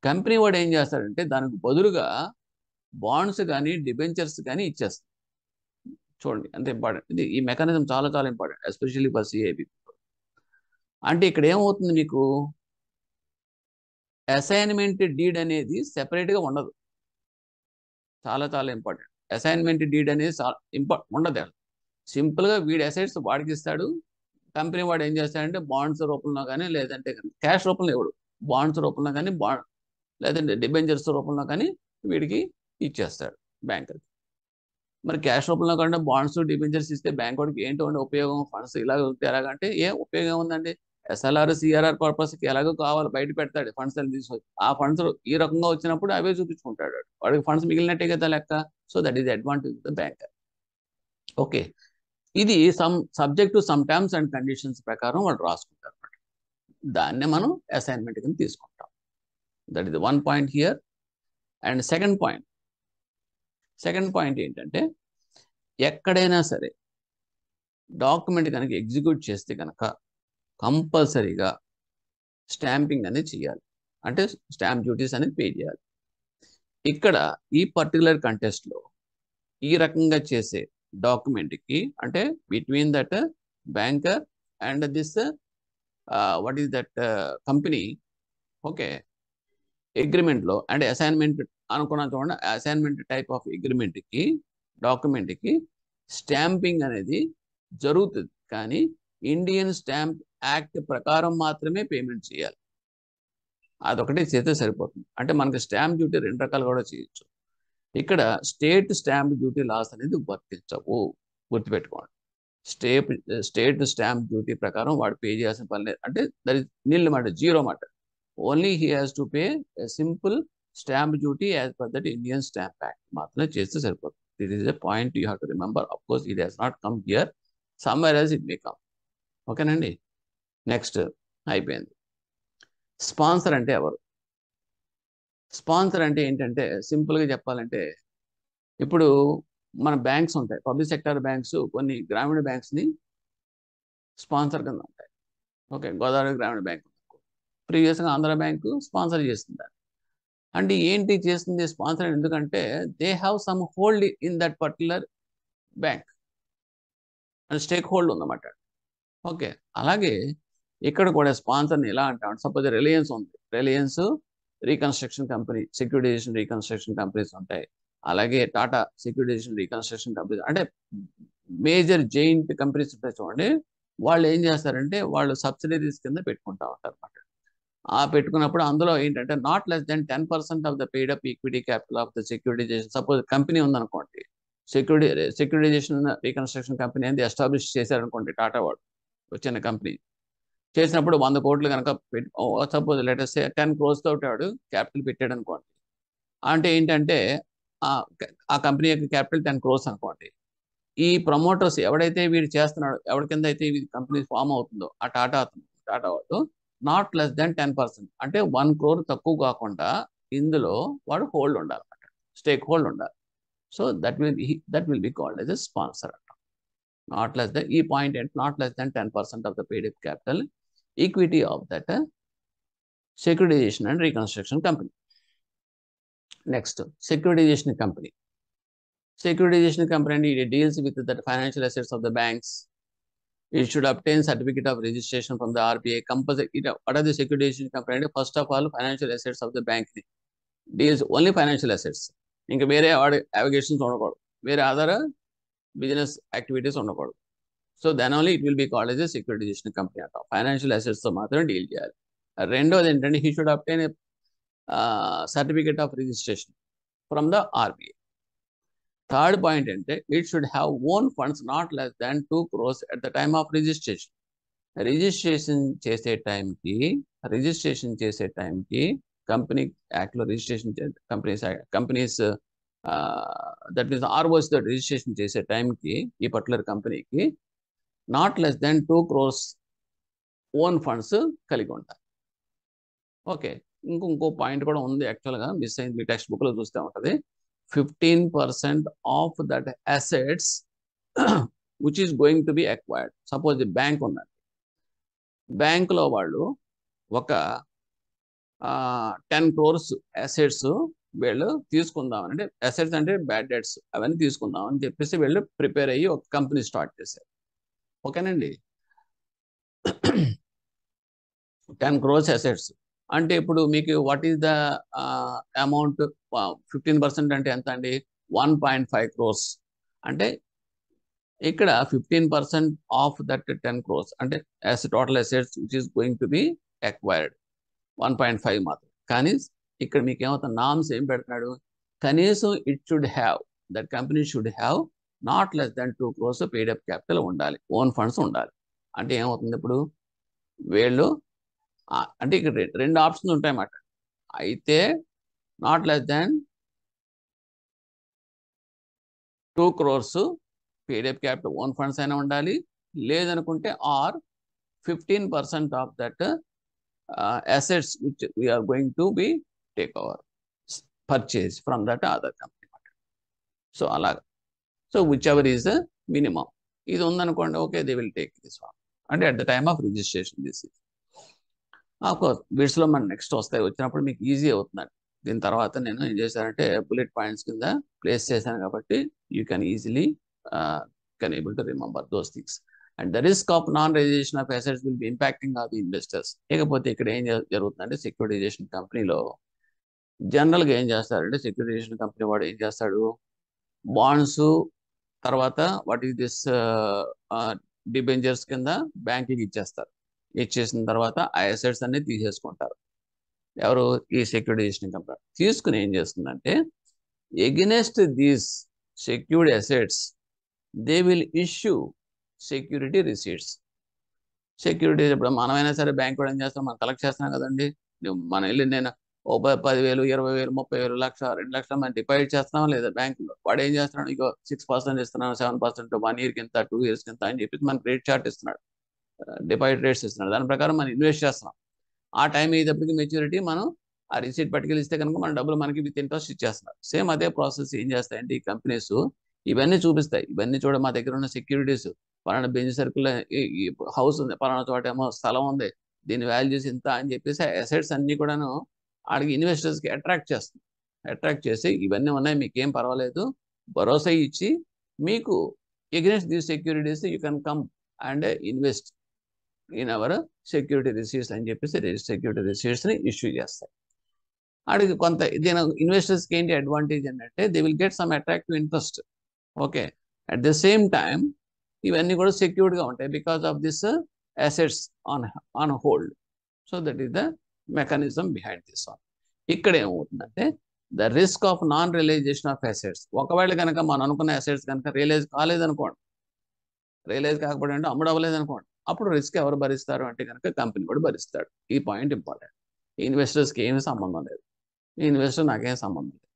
కంపెనీ వాడు ఏం చేస్తాడంటే దానికి బదులుగా బాండ్స్ కానీ డిబెంచర్స్ కానీ ఇచ్చేస్తాడు. చూడండి ఎంత ఇంపార్టెంట్ ఇది. ఈ మెకానిజం చాలా చాలా ఇంపార్టెంట్, ఎస్పెషల్లీ ఫర్ సిఐబి. అంటే ఇక్కడ ఏమవుతుంది, మీకు అసైన్మెంట్ డీడ్ అనేది సెపరేట్గా ఉండదు. చాలా చాలా ఇంపార్టెంట్. అసైన్మెంట్ డీడ్ అనేది ఉండదు. సింపుల్గా వీడి అసెట్స్ వాడికి ఇస్తాడు, కంపెనీ వాడు ఏం చేస్తాడంటే బాండ్స్ రూపంలో కానీ లేదంటే క్యాష్ రూపంలో ఇవ్వడు, బాండ్స్ రూపంలో కానీ లేదంటే డిబెంచర్స్ రూపంలో కానీ వీడికి ఇచ్చేస్తాడు బ్యాంకర్కి. మరి క్యాష్ రూపంలో కాకుండా బాండ్స్ డిబెంచర్స్ ఇస్తే బ్యాంక్ వాడికి ఏంటో ఉపయోగం, ఫండ్స్ ఇలాగ ఎలాగంటే ఏ ఉపయోగం ఉందండి, ఎస్ఎల్ఆర్ సిఆర్ఆర్ పర్పస్కి ఎలాగో కావాలి బయట పెడతాడు ఫండ్స్ అని తీసుకొచ్చి, ఆ ఫండ్స్ ఈ రకంగా వచ్చినప్పుడు అవే చూపించుకుంటాడు, వాడికి ఫండ్స్ మిగిలినట్టే కదా లెక్క. So that is advantage of the banker. Okay, ఇది subject to some terms and conditions ప్రకారం వాళ్ళు రాసుకుంటారు అన్నమాట. దాన్నే మనం అసైన్మెంట్ కింద తీసుకుంటాం. That is one point here. And second point ఏంటంటే ఎక్కడైనా సరే డాక్యుమెంట్ కనుక ఎగ్జిక్యూట్ చేస్తే కనుక కంపల్సరీగా స్టాంపింగ్ అనేది చేయాలి, అంటే స్టాంప్ డ్యూటీస్ అనేది పే చేయాలి. ఇక్కడ ఈ పర్టికులర్ కంటెస్ట్లో ఈ రకంగా చేసే డాక్యుమెంట్కి అంటే between that banker and this what is that company, okay, agreement లో అంటే అసైన్మెంట్ అనుకున్నాం చూడండి, అసైన్మెంట్ టైప్ ఆఫ్ అగ్రిమెంట్కి డాక్యుమెంట్కి స్టాంపింగ్ అనేది జరుగుతుంది, కానీ ఇండియన్ స్టాంప్ యాక్ట్ ప్రకారం మాత్రమే పేమెంట్ చేయాలి. అదొకటి చేస్తే సరిపోతుంది. అంటే మనకి స్టాంప్ డ్యూటీ రెండు రకాలు కూడా చేయొచ్చు. ఇక్కడ స్టేట్ స్టాంప్ డ్యూటీ లాస్ అనేది వర్తించవు, గుర్తుపెట్టుకోండి. స్టేట్ స్టాంప్ డ్యూటీ ప్రకారం వాడు పే చేయాల్సిన పని లేదు. అంటే దట్ ఇస్ నిల్ మాట, జీరో మాట. Only he has to pay a simple stamp duty as per that Indian stamp act మాత్రమే చేస్తే సరిపోతుంది. This is a point you have to remember. Of course it has not come here, somewhere else it may come. ఓకేనండి. Next అయిపోయింది. Sponsor అంటే ఎవరు? Sponsor అంటే ఏంటంటే సింపుల్గా చెప్పాలంటే, ఇప్పుడు మన బ్యాంక్స్ ఉంటాయి, పబ్లిక్ సెక్టర్ బ్యాంక్స్ కొన్ని గ్రామీణ బ్యాంక్స్ని స్పాన్సర్ కింద ఉంటాయి. ఓకే, గోదావరి గ్రామీణ బ్యాంక్ ప్రీవియస్గా ఆంధ్ర బ్యాంకు స్పాన్సర్ చేస్తుంది. అంటే ఏంటి చేస్తుంది స్పాన్సర్? ఎందుకంటే they have some hold in that particular bank and stake hold ఉందన్నమాట. ఓకే, అలాగే ఇక్కడ కూడా స్పాన్సర్ని ఎలా అంటాం, సపోజ్ రిలయన్స్ ఉంది, Reliance reconstruction company, securitisation reconstruction companies ఉంటాయి. అలాగే టాటా సెక్యూరిటైజేషన్ రీకన్స్ట్రక్షన్ కంపెనీస్, అంటే మేజర్ జైంట్ కంపెనీస్ ఉంటాయి చూడండి. వాళ్ళు ఏం చేస్తారంటే వాళ్ళు సబ్సిడరీస్ కింద పెట్టుకుంటా ఉంటారు అన్నమాట. ఆ పెట్టుకున్నప్పుడు అందులో ఏంటంటే not less than 10% of the paid up equity capital of the securitisation. Suppose company ఉందనుకోండి, సెక్యూరిటైజేషన్ రీకన్స్ట్రక్షన్ కంపెనీ అనేది ఎస్టాబ్లిష్ చేశారనుకోండి, టాటా వాడు వచ్చిన కంపెనీ చేసినప్పుడు 100 కోట్లు కనుక పెట్టి, సపోజ్ లెటర్స్ 10 crores తోటి వాడు క్యాపిటల్ పెట్టాడు అనుకోండి. అంటే ఏంటంటే ఆ కంపెనీ యొక్క క్యాపిటల్ 10 crores అనుకోండి. ఈ ప్రమోటర్స్ ఎవడైతే వీడు చేస్తున్నాడో, ఎవరి కింద అయితే ఈ కంపెనీ ఫామ్ అవుతుందో, ఆ టాటా వాడు నాట్ లెస్ దెన్ 10%, అంటే 1 crore తక్కువ కాకుండా ఇందులో వాడు హోల్డ్ ఉండాలన్నమాట, స్టేక్ హోల్డ్ ఉండాలి. So that will be called as a sponsor అంట. నాట్ లెస్ దెన్, ఈ పాయింట్ ఏంటి, not less than 10% of the paid up capital equity of that securitisation and reconstruction company. Next securitisation company. Securitization company, it deals with the financial assets of the banks. It should obtain certificate of registration from the RBI. What are the securitization company? First of all, financial assets of the bank deals only financial assets. ఇంకా వేరే avocations ఉండకూడదు, వేరే other business activities ఉండకూడదు. So then only it will be called as a securitization company అంటాం. Financial అసెట్స్తో మాత్రం deal చేయాలి. రెండోది ఏంటంటే he should obtain a certificate of registration from the RBI. Third point అంటే it should have own funds not less than 2 crores at the time of registration. Registration చేసే టైంకి company యాక్ట్లో registration companies that means ROC registration చేసే టైంకి ఈ particular కంపెనీకి not less than 2 crores own funds కలిగి ఉంటాయి. ఓకే, ఇంకో పాయింట్ కూడా ఉంది, యాక్చువల్గా మిస్ అయింది, మీ టెక్స్ట్ బుక్లో చూస్తే ఉంటుంది. 15% of that assets which is going to be acquired. Suppose the bank ఉన్నది, బ్యాంకులో వాళ్ళు ఒక 10 crores అసెట్స్ వీళ్ళు తీసుకుందామని, అంటే అసెట్స్ అంటే బ్యాడ్ డెట్స్ అవన్నీ తీసుకుందామని చెప్పేసి వీళ్ళు ప్రిపేర్ అయ్యి ఒక కంపెనీ స్టార్ట్ చేశారు. ఓకేనండి. 10 crores అసెట్స్ అంటే ఇప్పుడు మీకు వాట్ ఈస్ ద అమౌంట్? 15% అంటే ఎంత అండి? 1.5 crores. అంటే ఇక్కడ 15% ఆఫ్ దట్ 10 crores అంటే as total assets which is going to B acquired 1.5 మాత్రం. కానీ ఇక్కడ మీకు ఏమవుతుంది, నామ్స్ ఏం పెడుతున్నాడు, కనీసం it should have, that company should have not less than 2 crores paid up capital ఉండాలి, ఓన్ ఫండ్స్ ఉండాలి. అంటే ఏమవుతుంది ఇప్పుడు వీళ్ళు అంటే ఇక్కడ రెండు ఆప్షన్స్ ఉంటాయన్నమాట. అయితే not less than 2 crores paid up capital own funds అయినా ఉండాలి, లేదనుకుంటే or 15% of that assets which we're going to be take over purchase from that other company. So అలాగా, so whichever is the minimum. ఇది ఉందనుకోండి, okay, they will take this one, అంటే at the time of registration this is. Of course బిట్స్లో మన next వస్తాయి, వచ్చినప్పుడు మీకు easy అవుతుందండి. దీని తర్వాత నేను ఏం చేశానంటే బుల్లెట్ పాయింట్స్ కింద ప్లేస్ చేశాను కాబట్టి you can easily can able to remember those things. And the risk of non realization of assets will be impacting of the investors. ఇకపోతే ఇక్కడ ఏం జరుగుతుందంటే సెక్యూరిటైజేషన్ కంపెనీలో జనరల్గా ఏం చేస్తారంటే సెక్యూరిటైజేషన్ కంపెనీ వాడు ఏం చేస్తాడు, బాండ్స్ తర్వాత వాట్ ఈస్ దిస్ డిబెంచర్స్ కింద బ్యాంకుకి ఇచ్చేస్తారు. ఇచ్చేసిన తర్వాత ఆ అసెట్స్ అన్ని తీసేసుకుంటారు. ఎవరు? ఈ సెక్యూరిటైజేషన్ కంపెనీ తీసుకుని ఏం చేస్తుందంటే against these secured assets they will issue security receipts. Security ఇప్పుడు మనమైనా సరే బ్యాంక్ కూడా ఏం చేస్తాం, మనం కలెక్ట్ చేస్తున్నాం కదండి. మన వెళ్ళి నేను ఓ 10,000, 20,000, 30,000, 1,00,000, 2,00,000 మనం డిపాజిట్ చేస్తున్నాం లేదా బ్యాంకులో. వాడు ఏం చేస్తున్నాడు, ఇగో 6% ఇస్తున్నాను, 7%, 1 year కింద, 2 years కింద అని చెప్పి మనకి రేట్ చార్ట్ ఇస్తున్నాడు, డిపాజిట్ రేట్స్ ఇస్తున్నాడు. దాని ప్రకారం మనం ఇన్వెస్ట్ చేస్తున్నాం. ఆ టైం అయ్యేటప్పటికి మెచ్యూరిటీ మనం ఆ రిసీట్ పట్టుకెళ్ళిస్తే కనుక మన డబ్బులు మనకి విత్ ఇంట్రెస్ట్ ఇచ్చేస్తున్నారు. సేమ్ అదే ప్రాసెస్ ఏం చేస్తాయంటే ఈ కంపెనీస్ ఇవన్నీ చూపిస్తాయి. ఇవన్నీ చూడ మా దగ్గర ఉన్న సెక్యూరిటీస్, పలానా బెంచ్ సర్కిల్ ఈ హౌస్ ఉంది, పలానా చోట ఏమో స్థలం ఉంది, దీని వాల్యూస్ ఇంత అని చెప్పేసి అసెట్స్ అన్ని కూడాను ఆడికి ఇన్వెస్టర్స్కి అట్రాక్ట్ చేస్తుంది. అట్రాక్ట్ చేసి ఇవన్నీ ఉన్నాయి, మీకు ఏం పర్వాలేదు, భరోసా ఇచ్చి మీకు against these securities you can come and invest in our security receipts అని చెప్పేసి సెక్యూరిటీ రిసీట్స్ని ఇష్యూ చేస్తాయి. అడిగి కొంత దీని ఇన్వెస్టర్స్కి ఏంటి అడ్వాంటేజ్ అంటే they will get some attractive interest. Okay, at the same time ఇవన్నీ కూడా సెక్యూర్డ్గా ఉంటాయి because of this assets on hold. So that is the mechanism behind this one. ఇక్కడ ఏమవుతుందంటే the risk of non realization of assets. ఒకవేళ కనుక మనం అనుకున్న అసెట్స్ కనుక రియలైజ్ కాలేదనుకోండి, రియలైజ్ కాకపోతే అంటే అమ్ముడు అవ్వలేదు అనుకోండి, అప్పుడు రిస్క్ ఎవరు భరిస్తారు అంటే కనుక కంపెనీ కూడా భరిస్తాడు. ఈ పాయింట్ ఇంపార్టెంట్. ఇన్వెస్టర్స్కి ఏమీ సంబంధం లేదు, ఈ ఇన్వెస్టర్ నాకేం సంబంధం లేదు,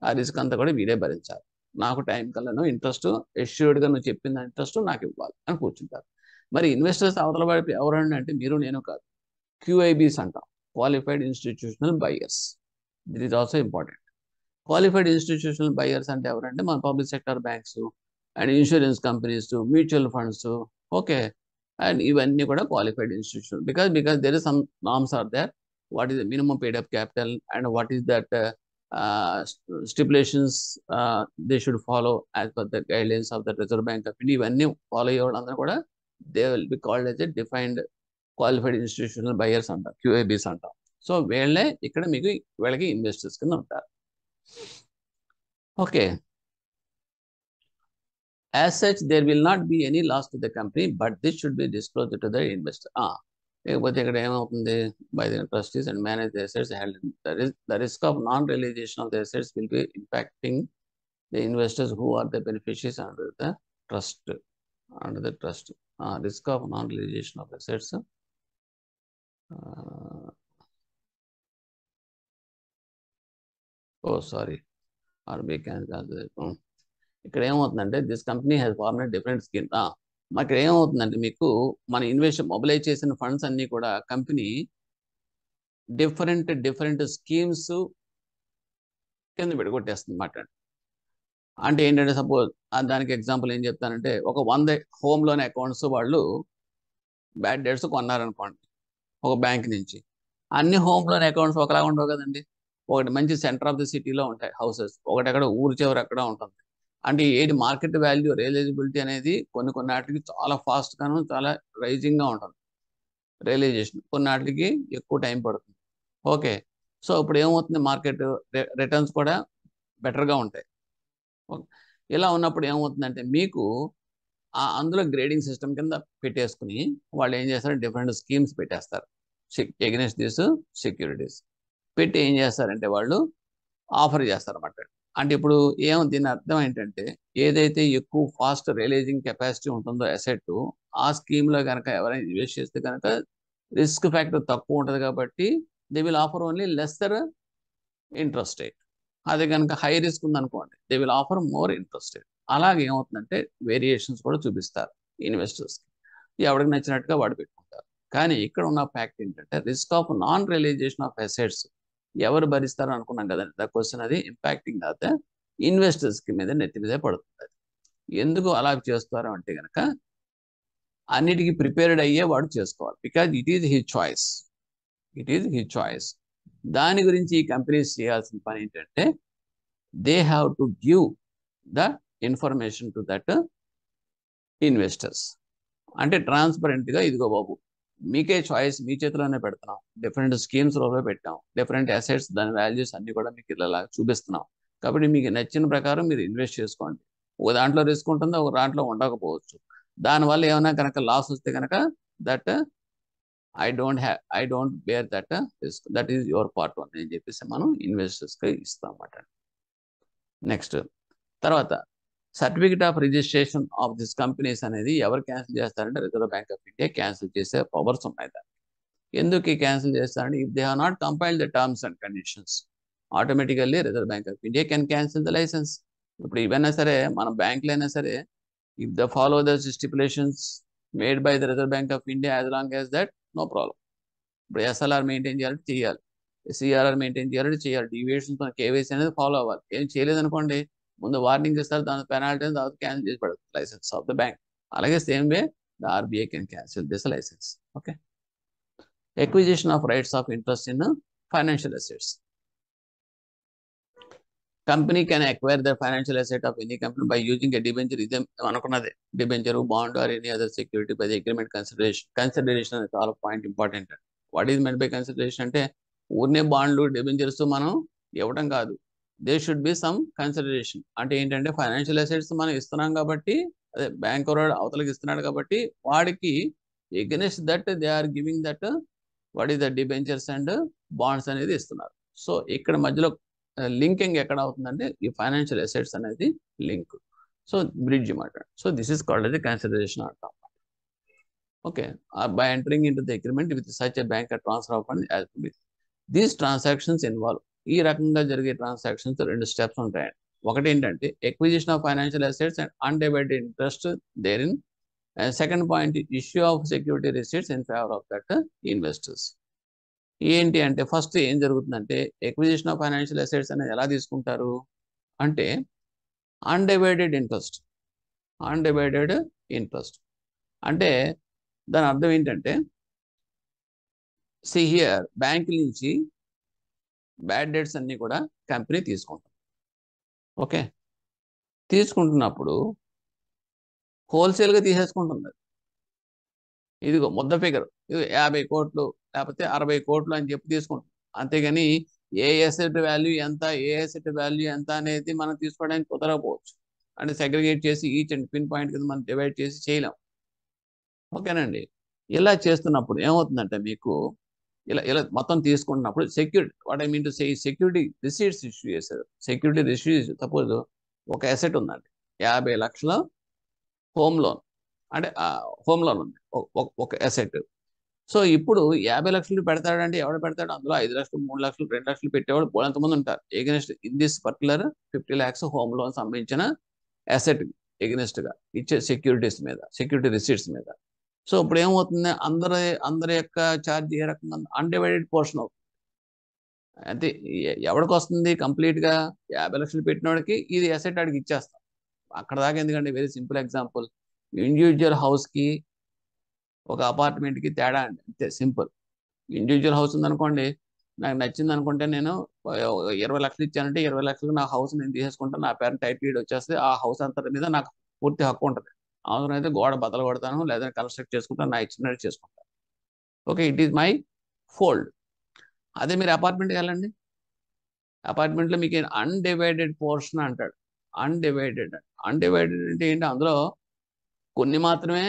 ఆ రిస్క్ అంతా కూడా వీడే భరించాలి. నాకు టైం కల్లా ఇంట్రెస్ట్ ఎష్యూర్డ్గా నువ్వు చెప్పిన ఇంట్రెస్ట్ నాకు ఇవ్వాలి అని కూర్చుంటారు. మరి ఇన్వెస్టర్స్ అవతల వైపు ఎవరండి అంటే మీరు నేను కాదు, QIBs అంటాం, qualified institutional buyers. That is also important. Qualified institutional buyers అంటే ఎవరంటే మన public sector banks and insurance companies, mutual funds. Okay, and ఇవన్నీ కూడా qualified institution because there is some norms are there. What is the minimum paid up capital and what is that stipulations they should follow as per the guidelines of the Reserve Bank of India. ఇవన్నీ follow అయ్యేవాళ్ళందరూ కూడా they will be called as a defined qualified institutional buyers అంటాం, QIBs అంటాం. So వీళ్ళే ఇక్కడ మీకు వీళ్ళకి investors కింద ఉంటారు. Okay, as such there will not be any loss to the company but this should be disclosed to the investor. లేకపోతే ఇక్కడ ఏమవుతుంది, by the trustees and manage the assets held. The risk of non realization of the assets will be impacting the investors who are the beneficiaries under the trust. Risk of non realization of assets. Sorry, RBI can. ఇక్కడ ఏమవుతుందంటే this company has formed different scheme. మాకు ఏమవుతుందంటే మీకు మన invest mobilise చేసిన funds అన్నీ కూడా company different schemes కింద విడగొట్టేస్తుంది అన్నమాట. అంటే ఏంటంటే సపోజ్ దానికి ఎగ్జాంపుల్ ఏం చెప్తానంటే ఒక 100 హోమ్ లోన్ అకౌంట్స్ వాళ్ళు బ్యాడ్ డెట్స్ కొన్నారనుకోండి ఒక బ్యాంక్ నుంచి. అన్ని హోమ్ లోన్ అకౌంట్స్ ఒకలాగా ఉండవు కదండి. ఒకటి మంచి సెంటర్ ఆఫ్ ది సిటీలో ఉంటాయి హౌసెస్, ఒకటి అక్కడ ఊరు చివరి అక్కడ ఉంటుంది. అంటే ఏది మార్కెట్ వాల్యూ రియలైజబిలిటీ అనేది కొన్ని వాటికి చాలా ఫాస్ట్గాను చాలా రైజింగ్గా ఉంటుంది రియలైజేషన్, కొన్ని వాటికి ఎక్కువ టైం పడుతుంది. ఓకే, సో ఇప్పుడు ఏమవుతుంది, మార్కెట్ రిటర్న్స్ కూడా బెటర్గా ఉంటాయి. ఇలా ఉన్నప్పుడు ఏమవుతుందంటే మీకు అందులో గ్రేడింగ్ సిస్టమ్ కింద పెట్టేసుకుని వాళ్ళు ఏం చేస్తారు, డిఫరెంట్ స్కీమ్స్ పెట్టేస్తారు ఎగెన్స్ట్ దిస్ సెక్యూరిటీస్. పెట్టి ఏం చేస్తారంటే వాళ్ళు ఆఫర్ చేస్తారన్నమాట. అంటే ఇప్పుడు దీని అర్థం ఏంటంటే ఏదైతే ఎక్కువ ఫాస్ట్ రియలైజింగ్ కెపాసిటీ ఉంటుందో అసెట్, ఆ స్కీమ్లో కనుక ఎవరైనా ఇన్వెస్ట్ చేస్తే కనుక రిస్క్ ఫ్యాక్టర్ తక్కువ ఉంటుంది కాబట్టి they will offer only lesser interest rate. అదే కనుక హై రిస్క్ ఉందనుకోండి they will offer more interest rate. అలాగే ఏమవుతుందంటే వేరియేషన్స్ కూడా చూపిస్తారు ఇన్వెస్టర్స్కి, ఎవరికి నచ్చినట్టుగా వాడు పెట్టుకుంటారు. కానీ ఇక్కడ ఉన్న ఫ్యాక్ట్ ఏంటంటే risk of non realization of assets ఎవరు భరిస్తారు అనుకున్నాం కదండి. ద క్వశ్చన్ అది ఇంపాక్టింగ్ అయితే ఇన్వెస్టర్స్కి మీద నెత్తి మీదే పడుతుంది. ఎందుకు అలా చేస్తారు అంటే కనుక అన్నిటికీ ప్రిపేర్డ్ అయ్యే వాడు చేసుకోవాలి, because it is his choice. దాని గురించి ఈ కంపెనీస్ చేయాల్సిన పని ఏంటంటే they have to give the information to that investors. అంటే ట్రాన్స్పరెంట్గా ఇదిగో బాబు మీకే చాయిస్ మీ చేతిలోనే పెడుతున్నాం, డిఫరెంట్ స్కీమ్స్ లోపల పెట్టాం, డిఫరెంట్ అసెట్స్ దాని వాల్యూస్ అన్ని కూడా మీకు ఇలా చూపిస్తున్నాం, కాబట్టి మీకు నచ్చిన ప్రకారం మీరు ఇన్వెస్ట్ చేసుకోండి. ఒక దాంట్లో రిస్క్ ఉంటుంది, ఒక దాంట్లో ఉండకపోవచ్చు. దానివల్ల ఏమైనా కనుక లాస్ వస్తే కనుక that I don't bear that risk, that is your part one అని చెప్పేసి మనం ఇన్వెస్టర్స్కి ఇస్తాం అన్నమాట. నెక్స్ట్ తర్వాత certificate of registration of this companies అనేది ఎవరు క్యాన్సిల్ చేస్తారంటే reserve bank of India cancel చేసే పవర్స్ ఉన్నాయి దానికి. ఎందుకు క్యాన్సిల్ చేస్తారంటే if they have not compiled the terms and conditions automatically reserve bank of India can cancel the license. ఇప్పుడు ఇవైనా సరే మన బ్యాంకులు అయినా సరే if the follow the stipulations made by the reserve bank of India as long as that no problem. ఇప్పుడు SLR maintain చేయాలంటే చేయాలి, సిఆర్ఆర్ మెయింటైన్ చేయాలంటే చేయాలి, డీవియేషన్తో కేవైసీ అనేది ఫాలో అవ్వాలి. ఏం చేయలేదనుకోండి ముందు వార్నింగ్ ఇస్తారు, దాని పెనాల్టీ తర్వాత క్యాన్సిల్ చేసి పడుతుంది లైసెన్స్ ఆఫ్ ద బ్యాంక్. అలాగే same way the RBI can cancel this license. Okay. Acquisition of rights of interest in financial assets. Company can acquire the financial asset of any company by using a debenture. ఇదే అనుకున్నదే debenture, bond or any other security by the agreement consideration అనేది చాలా point important. What is meant by consideration అంటే ఊరినే బాండ్లు debentures మనం ఇవ్వడం కాదు, they should be some consideration. అంటే ఏంటంటే ఫైనాన్షియల్ అసెట్స్ మనం ఇస్తున్నాం కాబట్టి, అదే బ్యాంక్ అవతలకి ఇస్తున్నాడు కాబట్టి వాడికి against that they are giving that what is the debentures and bonds అనేది ఇస్తున్నారు. సో ఇక్కడ మధ్యలో లింకింగ్ ఎక్కడ అవుతుందంటే ఈ ఫైనాన్షియల్ అసెట్స్ అనేది లింక్. సో బ్రిడ్జ్ మాట. So this is called as a consideration అంటాం. Okay. By entering in to the agreement with such a bank transfer of fund as these transactions involve. ఈ రకంగా జరిగే transactions రెండు steps ఉంటాయండి. ఒకటి ఏంటంటే acquisition of financial assets and undivided interest there in. Second point issue of security receipts in favour of that investors. ఏంటి అంటే first ఏం జరుగుతుందంటే ఎక్విజిషన్ ఆఫ్ ఫైనాన్షియల్ అసెట్స్ అనేది ఎలా తీసుకుంటారు అంటే అన్డివైడెడ్ ఇంట్రెస్ట్. అన్డివైడెడ్ ఇంట్రెస్ట్ అంటే దాని అర్థం ఏంటంటే సి హియర్ బ్యాంకుల నుంచి బ్యాడ్ డెట్స్ అన్ని కూడా కంపెనీ తీసుకుంటుంది. ఓకే. తీసుకుంటున్నప్పుడు హోల్సేల్గా తీసేసుకుంటుంది. ఇదిగో ముద్ద ఫిగర్, ఇది 50 కోట్లు లేకపోతే 60 కోట్లు అని చెప్పి తీసుకుంటాం. అంతేగాని ఏ అసెట్ వాల్యూ ఎంత, ఏ అసెట్ వాల్యూ ఎంత అనేది మనం తీసుకోవడానికి కుదరకపోవచ్చు. అంటే సెగ్రిగేట్ చేసి ఈచ్ అండ్ పిన్ పాయింట్ కింద మనం డివైడ్ చేసి చేయలేం. ఓకేనండి. ఇలా చేస్తున్నప్పుడు ఏమవుతుందంటే మీకు ఇలా ఇలా మొత్తం తీసుకుంటున్నప్పుడు security, what I mean to say security receipts issue చేశారు. సెక్యూరిటీ రిసీట్స్ సపోజ్ ఒక అసెట్ ఉందండి, 50 లక్షల హోమ్ లోన్, అంటే హోమ్ లోన్ ఉంది ఒక అసెట్. సో ఇప్పుడు 50 లక్షలు పెడతాడంటే ఎవడు పెడతాడు, అందులో 5 లక్షలు 3 లక్షలు 2 లక్షలు పెట్టేవాడు ఎంతమంది ఉంటారు. Against in this particular 50 lakhs home loan సంబంధించిన అసెట్ ఎగెనిస్ట్ గా ఇచ్చే సెక్యూరిటీస్ మీద, సెక్యూరిటీ రిసీట్స్ మీద. సో ఇప్పుడు ఏమవుతుంది, అందరి యొక్క ఛార్జ్ ఏ రకంగా అన్డివైడెడ్ పోర్షన్ అవుతుంది. అంటే ఎవరికి వస్తుంది కంప్లీట్ గా 50 లక్షలు పెట్టినోడికి ఇది అసెట్ ఆడికి ఇచ్చేస్తాం. అక్కడ దాకా ఎందుకంటే very simple example, individual house కి ఒక అపార్ట్మెంట్ కి తేడా అండి, అంతే సింపుల్. ఇండివిజువల్ హౌస్ ఉందనుకోండి, నాకు నచ్చింది అనుకుంటే నేను 20 లక్షలు ఇచ్చానంటే 20 లక్షలు నా హౌస్ నేను తీసేసుకుంటాను, నా పేరు టైటిల్ డీడ్ వచ్చేస్తే ఆ హౌస్ అంతటి మీద నాకు పూర్తి హక్కు ఉంటుంది. అవసరం అయితే గోడ బద్దలు కొడతాను, లేదా కన్స్ట్రక్ట్ చేసుకుంటాను, నా ఇచ్చినట్టు చేసుకుంటాను. Okay, it is my fold. అదే మీరు అపార్ట్మెంట్కి వెళ్ళండి, అపార్ట్మెంట్లో మీకు అన్డివైడెడ్ పోర్షన్ అంటాడు. అన్డివైడెడ్ అన్డివైడెడ్ అంటే ఏంటి, అందులో కొన్ని మాత్రమే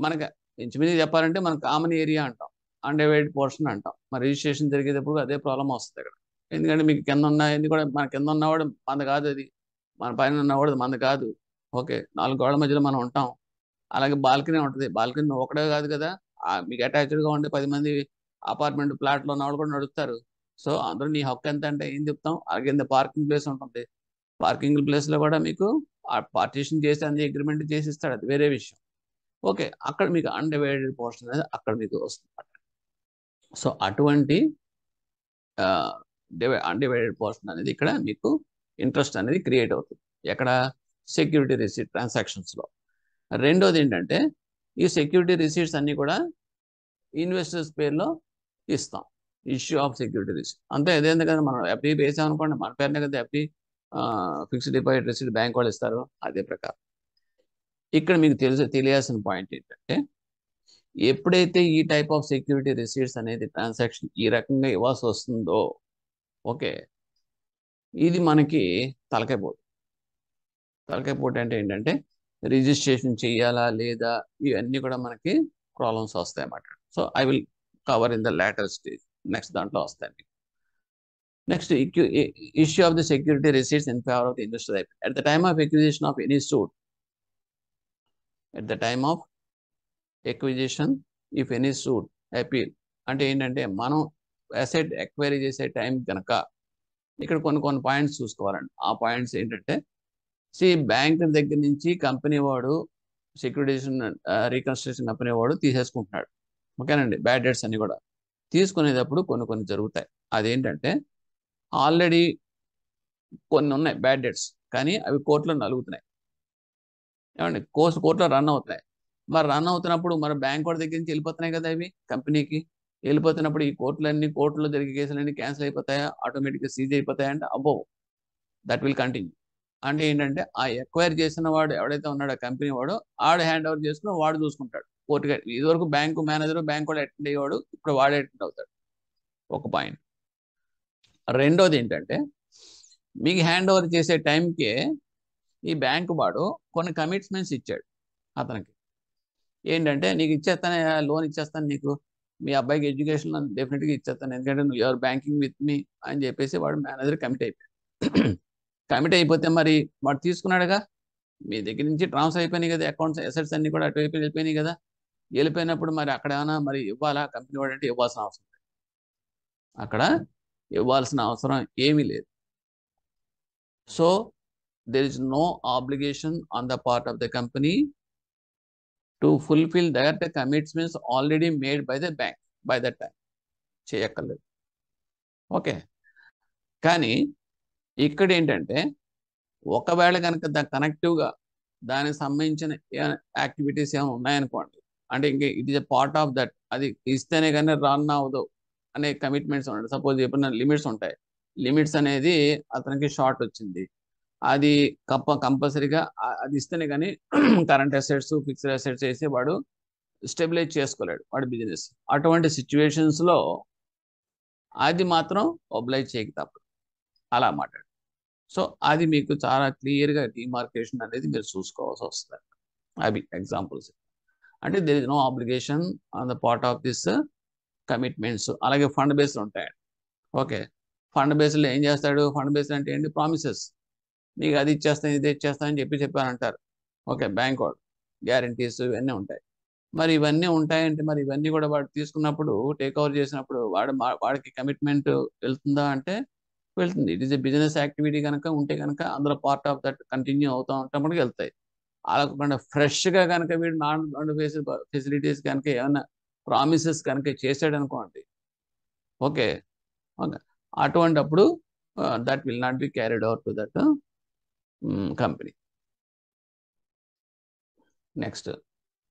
మనకి ఇంచుమించు చెప్పాలంటే మన కామన్ ఏరియా అంటాం, అన్డివైడెడ్ పోర్షన్ అంటాం. మరి రిజిస్ట్రేషన్ జరిగేటప్పుడు అదే ప్రాబ్లం వస్తుంది అక్కడ. ఎందుకంటే మీకు కింద ఉన్నాయని కూడా, మన కింద ఉన్నవాడు మంద కాదు, అది మన పైన ఉన్నవాడు మంద కాదు. ఓకే, 4 గోడల మధ్యలో మనం ఉంటాం. అలాగే బాల్కనీ ఉంటుంది, బాల్కనీ ఒకటే కాదు కదా, మీకు అటాచ్డ్గా ఉండే 10 మంది అపార్ట్మెంట్ ఫ్లాట్లో ఉన్నవాళ్ళు కూడా నడుస్తారు. సో అందరూ నీ హక్కు ఎంత అంటే ఏం చెప్తాం. అలాగే పార్కింగ్ ప్లేస్ ఉంటుంది, పార్కింగ్ ప్లేస్లో కూడా మీకు పార్టీషన్ చేసి అన్ని అగ్రిమెంట్ చేసి ఇస్తాడు, అది వేరే విషయం. ఓకే, అక్కడ మీకు అన్డివైడెడ్ పోర్షన్ అనేది అక్కడ మీకు వస్తుంది. సో అటువంటి అన్డివైడెడ్ పోర్షన్ అనేది ఇక్కడ మీకు ఇంట్రెస్ట్ అనేది క్రియేట్ అవుతుంది. ఎక్కడ, సెక్యూరిటీ రిసీట్ ట్రాన్సాక్షన్స్లో. రెండోది ఏంటంటే ఈ సెక్యూరిటీ రిసీట్స్ అన్నీ కూడా ఇన్వెస్టర్స్ పేరులో ఇస్తాం, ఇష్యూ ఆఫ్ సెక్యూరిటీ రిసీట్. అంతే, అదేంది కదా మనం ఎఫ్డీ వేసాం అనుకోండి, మన పేరునే కదా FD, fixed deposit receipt bank వాళ్ళు ఇస్తారు, అదే ప్రకారం. ఇక్కడ మీకు తెలియాల్సిన పాయింట్ ఏంటంటే ఎప్పుడైతే ఈ టైప్ ఆఫ్ సెక్యూరిటీ రిసీట్స్ అనేది ట్రాన్సాక్షన్ ఈ రకంగా ఇవ్వాల్సి వస్తుందో, ఓకే, ఇది మనకి తలకాయ పోటు. తలకాయ పోటు అంటే ఏంటంటే రిజిస్ట్రేషన్ చేయాలా లేదా, ఇవన్నీ కూడా మనకి ప్రాబ్లమ్స్ వస్తాయి అన్నమాట. So I will cover in the later stage, next దాంట్లో వస్తాయి. Next issue of the security receipts in favour of the investor. At the time of acquisition of any suit, at the time of acquisition if any suit appeal, అంటే ఏంటంటే మనం asset enquiry చేసే time కనుక ఇక్కడ కొన్ని points చూసుకోవాలండి. ఆ points ఏంటంటే, బ్యాంక్ దగ్గర నుంచి కంపెనీ వాడు సెక్యూరిటైజేషన్ రీకన్స్ట్రక్షన్ కంపెనీ వాడు తీసేసుకుంటున్నాడు. ఓకేనండి, బ్యాడ్ డెట్స్ అన్ని కూడా తీసుకునేటప్పుడు కొన్ని జరుగుతాయి. అదేంటంటే ఆల్రెడీ కొన్ని ఉన్నాయి బ్యాడ్ డెట్స్, కానీ అవి కోర్టులో నలుగుతున్నాయి. ఏమండి, కోర్టులో రన్ అవుతున్నాయి. మరి రన్ అవుతున్నప్పుడు మన బ్యాంక్ వాడి దగ్గర నుంచి వెళ్ళిపోతున్నాయి కదా ఇవి కంపెనీకి. వెళ్ళిపోతున్నప్పుడు ఈ కోర్టులో జరిగే కేసులన్నీ క్యాన్సిల్ అయిపోతాయా, ఆటోమేటిక్గా సీజ్ అయిపోతాయా అంటే అబ్బో, దట్ విల్ కంటిన్యూ. అంటే ఏంటంటే ఆ ఎక్వైర్ చేసిన వాడు ఎవడైతే ఉన్నాడో కంపెనీ వాడు, ఆడు హ్యాండ్ ఓవర్ చేసుకుని వాడు చూసుకుంటాడు కోర్టుగా. ఇదివరకు బ్యాంకు మేనేజర్ బ్యాంక్ వాడు అటెండ్ అయ్యేవాడు, ఇప్పుడు వాడే అటెండ్ అవుతాడు. ఒక పాయింట్. రెండోది ఏంటంటే, మీకు హ్యాండ్ ఓవర్ చేసే టైంకే ఈ బ్యాంకు వాడు కొన్ని కమిట్మెంట్స్ ఇచ్చాడు అతనికి. ఏంటంటే నీకు ఇచ్చేస్తాను, లోన్ ఇచ్చేస్తాను నీకు, మీ అబ్బాయికి ఎడ్యుకేషన్ డెఫినెట్గా ఇచ్చేస్తాను, ఎందుకంటే నువ్వు యువర్ బ్యాంకింగ్ విత్ మీ అని చెప్పేసి వాడు మేనేజర్ కమిట్ అయిపోయాడు. కమిట్ అయిపోతే మరి వాడు తీసుకున్నాడుగా, మీ దగ్గర నుంచి ట్రాన్స్ఫర్ అయిపోయినాయి కదా, అకౌంట్స్ అసెట్స్ అన్ని కూడా అటువైపు వెళ్ళిపోయినాయి కదా. వెళ్ళిపోయినప్పుడు మరి అక్కడ ఏమైనా మరి ఇవ్వాలా కంపెనీ వాడు అంటే ఇవ్వాల్సిన అవసరం లేదు. అక్కడ ఇవ్వాల్సిన అవసరం ఏమీ లేదు. So there is no obligation on the part of the company to fulfill that commitments already made by the bank by that time. చేయక్కర్లేదు. ఓకే, కానీ ఇక్కడ ఏంటంటే ఒకవేళ కనుక కనెక్టివ్గా దానికి సంబంధించిన యాక్టివిటీస్ ఏమైనా ఉన్నాయనుకోండి, అంటే ఇంక it is a part of that, అది ఇస్తేనే కానీ రన్ అవ్వదు అనే కమిట్మెంట్స్ ఉన్నాయి. సపోజ్ ఎప్పుడైనా లిమిట్స్ ఉంటాయి, లిమిట్స్ అనేది అతనికి షార్ట్ వచ్చింది, అది కంపల్సరీగా అది ఇస్తేనే కానీ కరెంట్ అసెట్స్ ఫిక్స్డ్ అసెట్స్ వేసి వాడు స్టెబిలైజ్ చేసుకోలేడు వాడి బిజినెస్. అటువంటి సిచ్యువేషన్స్లో అది మాత్రం ఒబ్లైజ్ చేయక తప్పదు, అలా మాట్లాడు. సో అది మీకు చాలా క్లియర్గా డిమార్కేషన్ అనేది మీరు చూసుకోవాల్సి వస్తుంది. అవి ఎగ్జాంపుల్స్. అంటే there is no obligation on the part of this commitments. అలాగే ఫండ్ బేస్డ్ ఉంటాయండి. ఓకే, ఫండ్ బేస్డ్లో ఏం చేస్తాడు, ఫండ్ బేస్డ్ అంటే ఏంటి, ప్రామిసెస్, నీకు అది ఇచ్చేస్తాను ఇది ఇచ్చేస్తాను అని చెప్పారంటారు. ఓకే, బ్యాంక్ వాడు గ్యారంటీస్ ఇవన్నీ ఉంటాయి. మరి ఇవన్నీ ఉంటాయంటే మరి ఇవన్నీ కూడా వాడు తీసుకున్నప్పుడు టేక్ ఓవర్ చేసినప్పుడు వాడికి కమిట్మెంట్ వెళ్తుందా అంటే వెళ్తుంది. It is a business activity కనుక ఉంటే కనుక అందులో పార్ట్ ఆఫ్ దట్ కంటిన్యూ అవుతూ ఉంటే వెళ్తాయి. అలా కాకుండా ఫ్రెష్గా కనుక వీడు నాన్ ఫెసిలిటీస్ కనుక ఏమైనా ప్రామిసెస్ కనుక చేసాడు అనుకోండి, ఓకే, ఓకే, అటువంటిప్పుడు that will not be carried out to that company. Next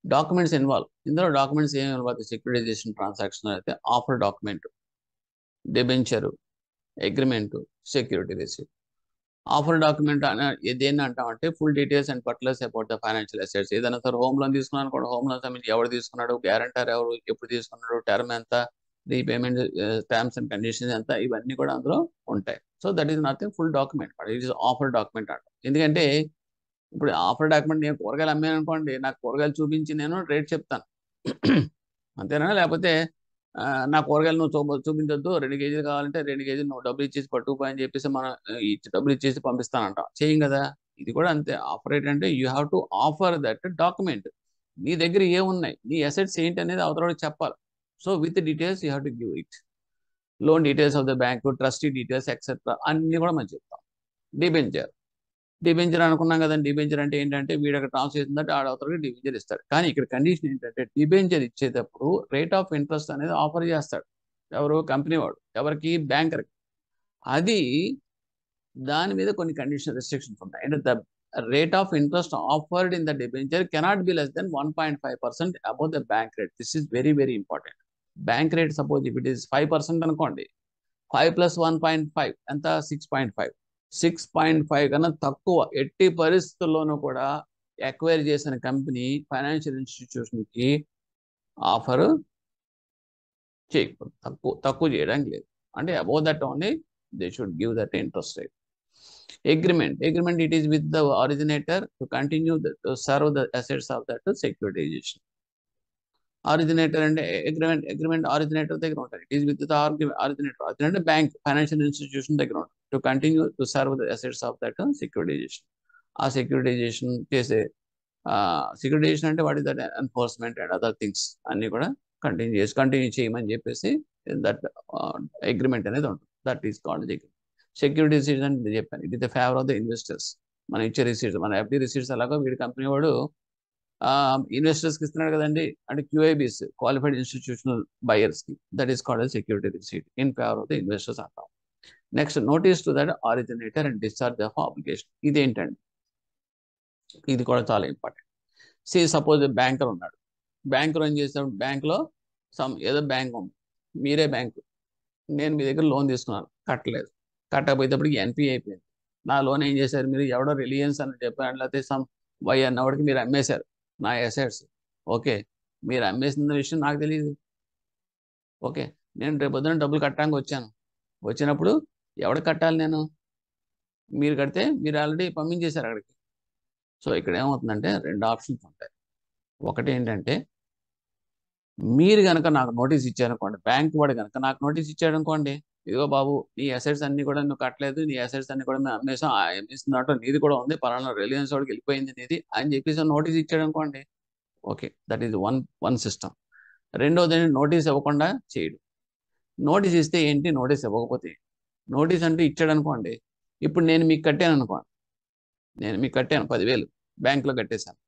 documents involve. ఇందులో డాక్యుమెంట్స్ ఏమి ఇన్వాల్వ్ అవుతాయి సెక్యూరిటైజేషన్ ట్రాన్సాక్షన్ అయితే, offer document, debenture, agreement, security receipt. Offer document దేన్ని అంటామంటే full details and particulars about the financial assets. ఏదైనా sir home loan తీసుకున్నాను కూడా, home loan సంబంధించి ఎవరు తీసుకున్నాడు, గ్యారంటర్ ఎవరు, ఎప్పుడు తీసుకున్నాడు, టర్మ్ ఎంత, రీపేమెంట్ టర్మ్స్ అండ్ కండిషన్స్ ఎంత, ఇవన్నీ కూడా అందులో ఉంటాయి. So that is nothing full document, it is offer document అంటాం. ఎందుకంటే ఇప్పుడు ఆఫర్ డాక్యుమెంట్, నేను కూరగాయలు అమ్మాను అనుకోండి, నాకు కూరగాయలు చూపించి నేను రేట్ చెప్తాను అంతేనా, లేకపోతే నా కూరగాయలు నువ్వు చూపించొద్దు, 2 కేజీలు కావాలంటే 2 కేజీలు నువ్వు డబ్బులు ఇచ్చేసి పట్టుకుపోయి అని చెప్పేసి మనం డబ్బులు ఇచ్చేసి పంపిస్తానంటాం, చేయం కదా. ఇది కూడా అంతే. ఆఫర్ ఏంటంటే you have to offer that document. నీ దగ్గర ఏమున్నాయి, నీ అసెట్స్ ఏంటి అనేది అవతలకి చెప్పాలి. So with details you have to give it. Loan details of the bank, trustee details etcetera అన్ని కూడా మనం చెప్తాం. డిబెంచర్, డిబెంచర్ అనుకున్నాం కదండి. డిబెంచర్ అంటే ఏంటంటే వీడు అక్కడ ట్రాన్స్ఫర్ చేస్తుందంటే ఆడవతలకి డిబెంచర్ ఇస్తాడు. కానీ ఇక్కడ కండిషన్ ఏంటంటే డిబెంచర్ ఇచ్చేటప్పుడు రేట్ ఆఫ్ ఇంట్రెస్ట్ అనేది ఆఫర్ చేస్తాడు. ఎవరు, కంపెనీ వాడు, ఎవరికి, బ్యాంకర్కి. అది దాని మీద కొన్ని కండిషన్ రెస్ట్రిక్షన్స్ ఉంటాయి. అంటే the rate of interest offered in the debenture cannot be less than 1.5% above the bank rate. This is very very important. Bank rate suppose if it is 5% అనుకోండి, 5 + 1.5 ఎంత, 6.5. 6.5 కన్నా తక్కువ ఎట్టి పరిస్థితుల్లోనూ కూడా ఎక్వైర్ చేసిన కంపెనీ ఫైనాన్షియల్ ఇన్స్టిట్యూషన్కి ఆఫర్ చేయకూడదు, తక్కువ చేయడానికి లేదు. అంటే above that only they should give that interest rate. Agreement, it is with the originator to continue to serve the assets of that securitization. Originator and agreement originator దగ్గర ఉంటాయి. It is with the originator bank, financial institution దగ్గర ఉంటాయి to continue to serve the assets of that securitization. ఆ securitization చేసే securitization అంటే what is that enforcement and other things అన్ని కూడా continue చేయమని చెప్పేసి దట్ అగ్రిమెంట్ అనేది ఉంటుంది. That is called security receipts అంటే చెప్పాను. It is the favour of the investors. మనం ఇచ్చే రిసీట్స్, మన ఎఫ్డి రిసీట్స్ అలాగా వీడి కంపెనీ వాడు ఇన్వెస్టర్స్కి ఇస్తున్నాడు కదండి, అంటే క్యూఐబీస్, క్వాలిఫైడ్ ఇన్స్టిట్యూషనల్ బయర్స్కి. That is called security receipt in favour of the investors అంటాం. Next, notice to that originator and discharge of obligation. ఇదేంటండి, ఇది కూడా చాలా ఇంపార్టెంట్. సపోజ్ బ్యాంకర్ ఉన్నాడు. బ్యాంకర్ ఏం చేస్తాడు, బ్యాంక్లో ఏదో బ్యాంక్ ఉంది, మీరే బ్యాంకు, నేను మీ దగ్గర లోన్ తీసుకున్నాను, కట్టలేదు. కట్టకపోయేటప్పటికి ఎన్పిఏ అయిపోయింది. నా లోన్ ఏం చేశారు మీరు, ఎవడో రిలయన్స్ అని చెప్పారు, లేకపోతే వై అన్నవాడికి మీరు అమ్మేశారు నా అసెట్స్. ఓకే, మీరు అమ్మేసిన విషయం నాకు తెలియదు. ఓకే, నేను రేపు పొద్దున డబ్బులు కట్టడానికి వచ్చాను. వచ్చినప్పుడు ఎవడు కట్టాలి, నేను? మీరు కడితే మీరు ఆల్రెడీ పంపించేశారు అక్కడికి. సో ఇక్కడ ఏమవుతుందంటే రెండు ఆప్షన్స్ ఉంటాయి. ఒకటి ఏంటంటే, మీరు కనుక నాకు నోటీస్ ఇచ్చారనుకోండి, బ్యాంక్ వాడు కనుక నాకు నోటీస్ ఇచ్చాడనుకోండి, ఇదిగో బాబు నీ అసెట్స్ అన్ని కూడా నువ్వు కట్టలేదు, నీ అసెట్స్ అన్ని కూడా మేము అమ్మేసాం, అమ్మేసిన దాంట్లో నీది కూడా ఉంది, పలానా రిలయన్స్ వాడికి వెళ్ళిపోయింది నీది అని చెప్పేసి నోటీస్ ఇచ్చాడనుకోండి. Okay, that is one system. రెండోది నోటీస్ ఇవ్వకుండా చేయడు. నోటీస్ ఇస్తే ఏంటి, నోటీస్ ఇవ్వకపోతే. నోటీస్ అంటే ఇచ్చాడు అనుకోండి, ఇప్పుడు నేను మీకు కట్టాను అనుకోండి, నేను మీకు కట్టాను 10,000 బ్యాంకులో కట్టేశాను.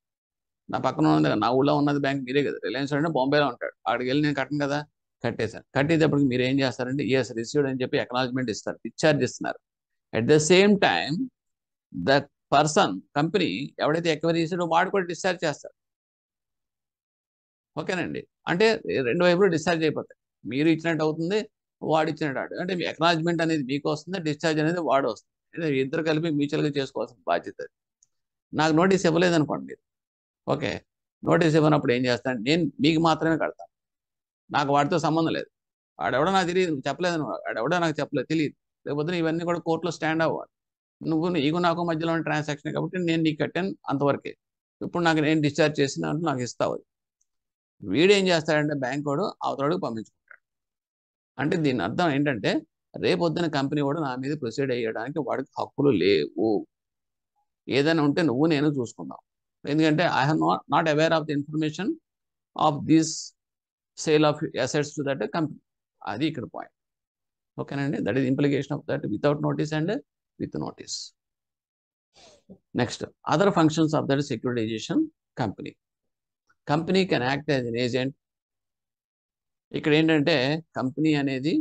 నా పక్కన ఉన్నది, నా ఊళ్ళో ఉన్నది బ్యాంక్ మీరే కదా, రిలయన్స్ అంటే బాంబేలో ఉంటాడు, ఆడికి వెళ్ళి నేను కట్టను కదా, కట్టేశాను. కట్టేటప్పటికి మీరు ఏం చేస్తారంటే ఎస్ రిసీవ్డ్ అని చెప్పి అక్నాలజ్మెంట్ ఇస్తారు, డిశ్చార్జ్ ఇస్తున్నారు. At the same time the person, company ఎవడైతే ఎక్వైరీ చేసాడో వాడు కూడా డిశ్చార్జ్ చేస్తారు. ఓకేనండి, అంటే రెండు వైపులు డిశ్చార్జ్ అయిపోతాయి. మీరు ఇచ్చినట్టు అవుతుంది, వాడు ఇచ్చినట్టు. అంటే మీ అక్నాలజ్మెంట్ అనేది మీకు వస్తుంది, డిశ్చార్జ్ అనేది వాడు వస్తుంది. ఇద్దరు కలిపి మ్యూచువల్గా చేసుకోవాల్సిన బాధ్యత. నాకు నోటీస్ ఇవ్వలేదు అనుకోండి మీరు, ఓకే, నోటీస్ ఇవ్వనప్పుడు ఏం చేస్తాను, నేను మీకు మాత్రమే కడతాను, నాకు వాడితో సంబంధం లేదు. వాడెవడో నాకు తెలియదు, చెప్పలేదు, వాడెవడో నాకు చెప్పలేదు, తెలియదు. లేకపోతే ఇవన్నీ కూడా కోర్టులో స్టాండ్ అవ్వాలి. నీకు నాకు మధ్యలో ట్రాన్సాక్షన్ కాబట్టి నేను నీకు కట్టాను అంతవరకే. ఇప్పుడు నాకు నేను డిశ్చార్జ్ చేసిన నాకు ఇస్తావు. వీడేం చేస్తాడంటే బ్యాంక్ వాడు అవతలకి పంపించుకుంటాడు. అంటే దీని అర్థం ఏంటంటే, రేపొద్దున కంపెనీ వాడు నా మీద ప్రొసీడ్ అయ్యడానికి వాడికి హక్కులు లేవు. ఏదైనా ఉంటే నువ్వు నేను చూసుకుందాం. ఎందుకంటే I have not aware of the information of this sale of assets to that company. అది ఇక్కడ పాయింట్. ఓకేనండి, that is implication of that without notice and with notice. Next, other functions of that securitisation company. Company can act as an agent. ఇక్కడ ఏంటంటే company అనేది,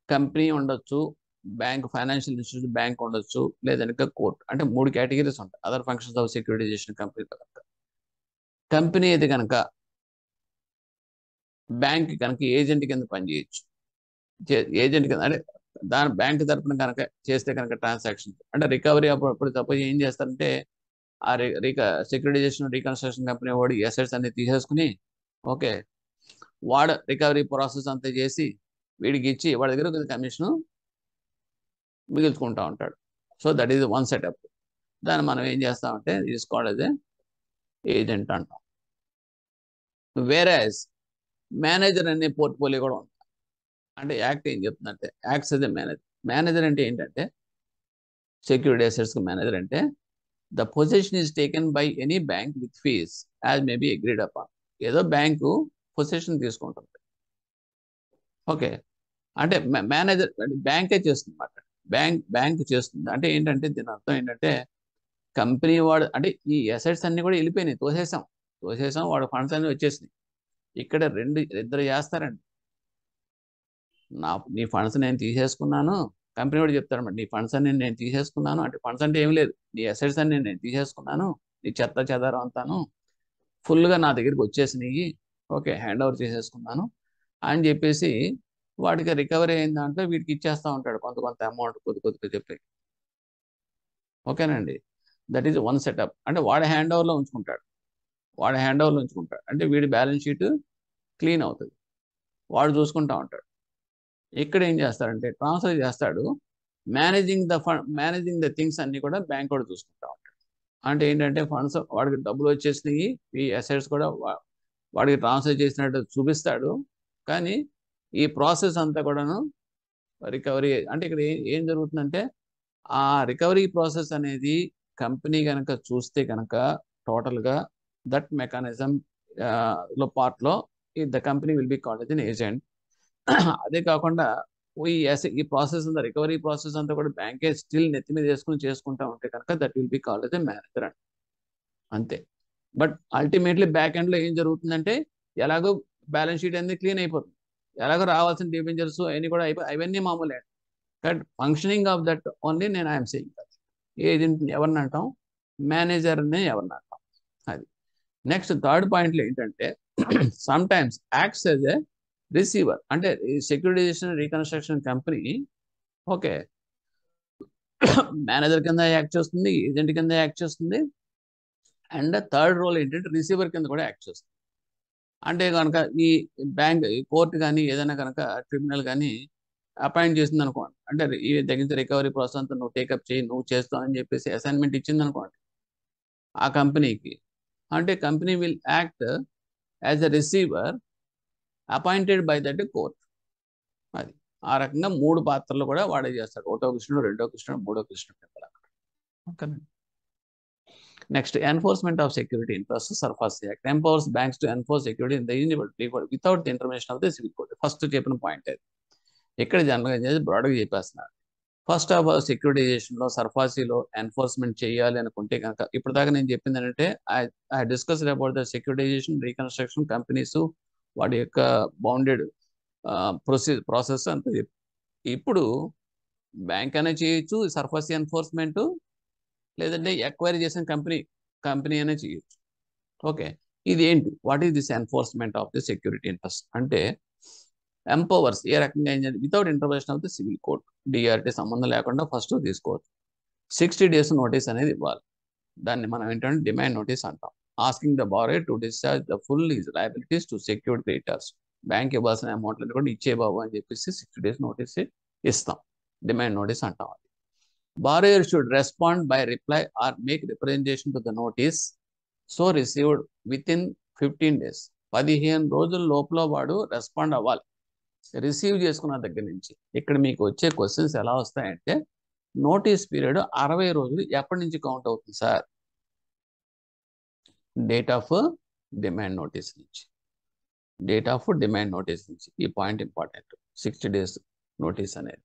company ఉండొచ్చు, bank, financial institution bank ఉండొచ్చు, లేదంటే court. అంటే 3 categories ఉంటాయి other functions of securitisation company. Company అయితే కనుక బ్యాంక్ కనుక ఏజెంట్ కింద పనిచేయచ్చు. ఏజెంట్ కింద అంటే దాని బ్యాంక్ తరఫున కనుక చేస్తే కనుక ట్రాన్సాక్షన్, అంటే రికవరీ అప్పుడు సపోజ్ ఏం చేస్తారంటే, ఆ సెక్యూరిటైజేషన్ రీకన్స్ట్రక్షన్ కంపెనీ వాడు అసెట్స్ అన్ని తీసేసుకుని, ఓకే, వాడు రికవరీ ప్రాసెస్ అంతా చేసి వీడికి ఇచ్చి వాడి దగ్గర కమిషన్ మిగుల్చుకుంటూ ఉంటాడు. So that is one setup. దాన్ని మనం ఏం చేస్తామంటే తీసుకోవాలి ఏజెంట్ అంటాం. వేరేస్ మేనేజర్ అనే పోర్ట్ఫోలియో కూడా ఉంది. అంటే యాక్ట్ ఏం చెప్తుందంటే, acts as a manager. Manager అంటే ఏంటంటే, సెక్యూరిటీ అసెట్స్ మేనేజర్ అంటే the position is taken by any bank with fees as may be agreed upon. ఏదో బ్యాంకు పొజిషన్ తీసుకుంటుంది. ఓకే, అంటే మేనేజర్ బ్యాంకే చేస్తుంది అన్నమాట. బ్యాంక్ చేస్తుంది అంటే ఏంటంటే, దీని అర్థం ఏంటంటే, కంపెనీ వాడు అంటే ఈ అసెట్స్ అన్ని కూడా వెళ్ళిపోయినాయి, తోసేసాం, వాడు ఫండ్స్ అన్ని వచ్చేసినాయి. ఇక్కడ ఇద్దరు చేస్తారండి. నీ ఫండ్స్ నేను తీసేసుకున్నాను, కంపెనీ వాడు చెప్తాడు, నీ ఫండ్స్ అన్ని నేను తీసేసుకున్నాను. అంటే ఫండ్స్ అంటే ఏం లేదు, నీ అసెట్స్ అన్ని నేను తీసేసుకున్నాను, నీ చెత్త చెదారం అంతాను ఫుల్గా నా దగ్గరికి వచ్చేసినాయి, ఓకే, హ్యాండ్ ఓవర్ చేసేసుకున్నాను అని చెప్పేసి వాడికి రికవరీ అయిన దాంట్లో వీడికి ఇచ్చేస్తూ ఉంటాడు కొంత అమౌంట్ కొద్దిగా చెప్పి. ఓకేనండి, దట్ ఈజ్ వన్ సెటప్. అంటే వాడు హ్యాండ్ ఓవర్లో ఉంచుకుంటాడు. వాడు హ్యాండ్ ఓవర్లో ఉంచుకుంటాడు. అంటే వీడి బ్యాలెన్స్ షీట్ క్లీన్ అవుతుంది, వాడు చూసుకుంటా ఉంటాడు. ఇక్కడ ఏం చేస్తాడంటే ట్రాన్స్ఫర్ చేస్తాడు, మేనేజింగ్ ద థింగ్స్ అన్ని కూడా బ్యాంక్ వాడు చూసుకుంటా ఉంటాడు. అంటే ఏంటంటే ఫండ్స్ వాడికి డబ్బులు వచ్చేసినాయి, ఈ అసెట్స్ కూడా వాడికి ట్రాన్స్ఫర్ చేసినట్టు చూపిస్తాడు. కానీ ఈ ప్రాసెస్ అంతా కూడాను రికవరీ అంటే ఇక్కడ ఏం జరుగుతుందంటే ఆ రికవరీ ప్రాసెస్ అనేది కంపెనీ కనుక చూస్తే కనుక టోటల్గా దట్ మెకానిజం లో పార్ట్లో the company will be called S an agent. అదే కాకుండా ఈ ప్రాసెస్ అంతా రికవరీ ప్రాసెస్ అంతా కూడా బ్యాంకే స్టిల్ నెత్తి మీద చేసుకుంటా ఉంటే కనుక that will be called as a manager అండి, అంతే. బట్ అల్టిమేట్లీ బ్యాక్ ఎండ్లో ఏం జరుగుతుందంటే ఎలాగో బ్యాలెన్స్ షీట్ అనేది క్లీన్ అయిపోతుంది, ఎలాగో రావాల్సిన డిబెంచర్స్ అవన్నీ కూడా అవన్నీ మామూలే. But functioning of that only నేను ఐఎమ్ సేయింగ్ దట్ ఏజెంట్ ఎవరిని అంటాం, మేనేజర్ని ఎవరిని అంటాం. అది నెక్స్ట్ థర్డ్ పాయింట్లో ఏంటంటే సమ్ టైమ్స్ యాక్ట్స్ ఎస్ ఎ రిసీవర్. అంటే ఈ securitisation reconstruction company okay manager కింద యాక్ట్ చేస్తుంది, ఏజెంట్ కింద యాక్ట్ చేస్తుంది, అండ్ థర్డ్ రోల్ ఏంటంటే రిసీవర్ కింద కూడా యాక్ట్ చేస్తుంది. అంటే కనుక ఈ బ్యాంక్ కోర్టు కానీ ఏదైనా కనుక ట్రిబ్యునల్ కానీ అపాయింట్ చేసింది అనుకోండి, అంటే ఈ దగ్గర రికవరీ ప్రాసెస్ అంతా నువ్వు టేకప్ చేయి, నువ్వు చేస్తావు అని చెప్పేసి అసైన్మెంట్ ఇచ్చింది అనుకోండి ఆ కంపెనీకి, అంటే company will act as a receiver appointed by that court. అది ఆ రకంగా 3 పాత్రలు కూడా వాడే చేస్తాడు, ఒకటో కృష్ణుడు, రెండో కృష్ణుడు, మూడో కృష్ణుడు. Okay. Next enforcement of security interest SARFAESI act empowers banks to enforce security in the university without the intervention of the civil code. First చెప్పిన పాయింట్ అది. ఇక్కడ జనరల్గా చేసి బ్రాడ్గా చెప్పేస్తున్నారు. ఫస్ట్ ఆఫ్ ఆల్ సెక్యూరిటైజేషన్లో సర్ఫాసీలో ఎన్ఫోర్స్మెంట్ చేయాలి అనుకుంటే కనుక ఇప్పుడు దాకా నేను చెప్పింది ఏంటంటే I discussed about the securitisation reconstruction companies వాటి యొక్క బౌండెడ్ ప్రాసెస్ అంత. ఇప్పుడు బ్యాంక్ అనే చేయొచ్చు సర్ఫాసీ ఎన్ఫోర్స్మెంట్, లేదంటే ఎక్వైరీ చేసిన కంపెనీ అనే చేయొచ్చు. ఓకే, ఇది ఏంటి, what is this enforcement of the security interest అంటే ఎంపవర్స్ ఏ రకంగా ఏంటంటే without intervention of the civil code, DRT సంబంధం లేకుండా ఫస్ట్ తీసుకోవచ్చు. 60 days నోటీస్ అనేది ఇవ్వాలి, దాన్ని మనం ఏంటంటే డిమాండ్ నోటీస్ అంటాం. Asking the borrower to discharge the full his liabilities to secured creditors. Bank ఇవ్వాల్సిన అమౌంట్లను కూడా ఇచ్చే బాబు అని చెప్పేసి 60 days నోటీస్ ఇస్తాం, డిమాండ్ నోటీస్ అంటాం. అది borrower should respond by reply are make representation to the notice so received with in 15 days. 15 రోజుల లోపల వాడు రెస్పాండ్ అవ్వాలి రిసీవ్ చేసుకున్న దగ్గర నుంచి. ఇక్కడ మీకు వచ్చే క్వశ్చన్స్ ఎలా వస్తాయంటే నోటీస్ పీరియడ్ 60 రోజులు ఎప్పటి నుంచి కౌంట్ అవుతుంది sir, date of demand notice నుంచి. డేట్ ఆఫ్ డిమాండ్ నోటీస్ నుంచి ఈ పాయింట్ ఇంపార్టెంట్. 60 days నోటీస్ అనేది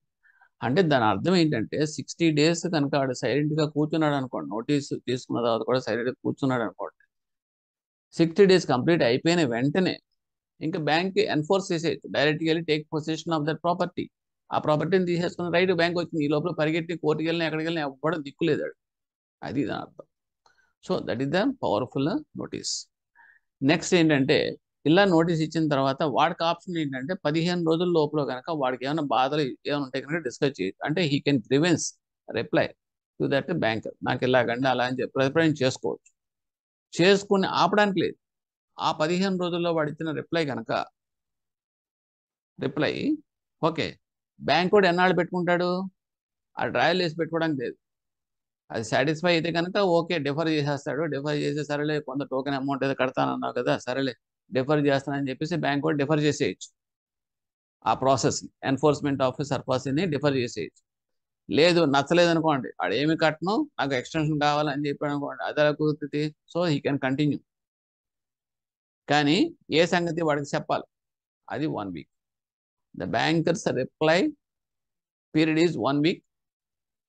అంటే దాని అర్థం ఏంటంటే 60 days కనుక ఆడు సైలెంట్గా కూర్చున్నాడు అనుకోండి, నోటీస్ తీసుకున్న తర్వాత కూడా సైలెంట్గా కూర్చున్నాడు అనుకోండి, 60 days కంప్లీట్ అయిపోయిన వెంటనే ఇంకా బ్యాంక్ ఎన్ఫోర్స్ చేసేయచ్చు, డైరెక్ట్గా వెళ్ళి take possession of that property. ఆ ప్రాపర్టీని తీసేసుకున్న రైట్ బ్యాంక్ వచ్చింది, ఈ లోపల పరిగెట్టి కోర్టుకి వెళ్ళినా ఎక్కడికి వెళ్ళినా ఎవ్వడం దిక్కులేదు, అది దాని అర్థం. So that is the powerful notice. Next ఏంటంటే ఇలా నోటీస్ ఇచ్చిన తర్వాత వాడికి ఆప్షన్ ఏంటంటే 15 రోజుల లోపల కనుక వాడికి ఏమైనా బాధలు ఏమైనా ఉంటే కనుక డిస్కస్ చేయొచ్చు. అంటే he can grievance reply to that bank, నాకు ఇలాగండి అలా అని చెప్పి రిప్రజెంట్ చేసుకోవచ్చు. చేసుకుని ఆపడానికి లేదు. ఆ 15 రోజుల్లో వాడు ఇచ్చిన రిప్లై ఓకే బ్యాంక్ కూడా ఎన్నాళ్ళు పెట్టుకుంటాడు, ఆ డ్రాయల్ వేసి పెట్టుకోవడానికి లేదు. అది సాటిస్ఫై అయితే కనుక ఓకే డిఫర్ చేసేస్తాడు, డిఫర్ చేసే సరేలే కొంత టోకెన్ అమౌంట్ ఏదో కడతానన్నావు కదా సరేలే డిఫర్ చేస్తానని చెప్పేసి బ్యాంక్ కూడా డిఫర్ చేసేయచ్చు, ఆ ప్రాసెస్ ఎన్ఫోర్స్మెంట్ ఆఫ్ సర్ఫాసీని డిఫర్ చేసేయచ్చు. లేదు నచ్చలేదు అనుకోండి, వాడు ఏమి కట్టను నాకు ఎక్స్టెన్షన్ కావాలని చెప్పాడు అనుకోండి, అది ఎలా కుదురుతుంది, సో హీ కెన్ కంటిన్యూ. కానీ ఏ సంగతి వాడికి చెప్పాలి, అది 1 week. The bankers reply period is 1 week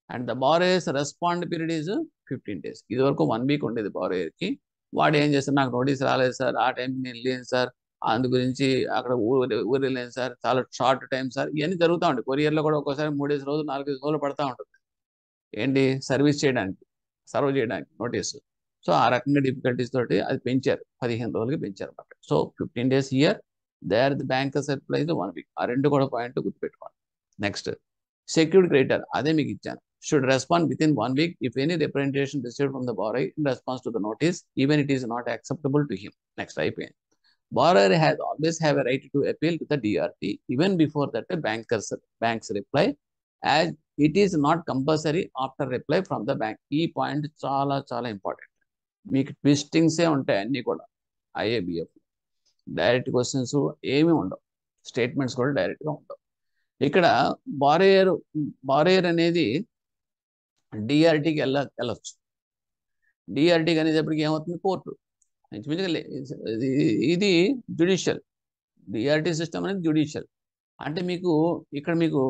and the borrowers respond period is 15 days. ఇది వరకు 1 week ఉండేది బారోయర్కి. వాడు ఏం చేస్తారు, నాకు నోటీస్ రాలేదు సార్, ఆ టైంకి నేను లేను సార్, అందు గురించి అక్కడ ఊరు లేను సార్, చాలా షార్ట్ టైం సార్, ఇవన్నీ జరుగుతూ ఉంటాయి. కొరియర్లో కూడా ఒక్కోసారి 3 రోజులు 4 రోజులు పడతా ఉంటుంది ఏంటి సర్వ్ చేయడానికి నోటీసు. సో ఆ రకంగా డిఫికల్టీస్ తోటి అది పెంచారు, 15 రోజులకి పెంచారు అన్నమాట. So 15 days year, there the bankers reply 1 week. ఆ రెండు కూడా పాయింట్ గుర్తుపెట్టుకోండి. నెక్స్ట్ సెక్యూర్డ్ క్రెడిటర్, అదే మీకు ఇచ్చాను. should respond within 1 week if any representation received from the borrower in response to the notice, even it is not acceptable to him. Next, IPN. Borrower has always have a right to appeal to the DRT even before that bank's reply, as it is not compulsory after reply from the bank. ఈ point చాలా చాలా important. మీకు ట్విస్టింగ్సే ఉంటాయి అన్నీ కూడా. IABF direct questions ఏమీ ఉండవు, statements కూడా డైరెక్ట్గా ఉండవు. ఇక్కడ బారోయర్ అనేది డిఆర్టీకి వెళ్ళొచ్చు. డిఆర్టీకి అనేటప్పటికి ఏమవుతుంది, కోర్టు. ఇది జ్యుడిషియల్, డిఆర్టీ సిస్టమ్ అనేది జ్యుడిషియల్. అంటే ఇక్కడ మీకు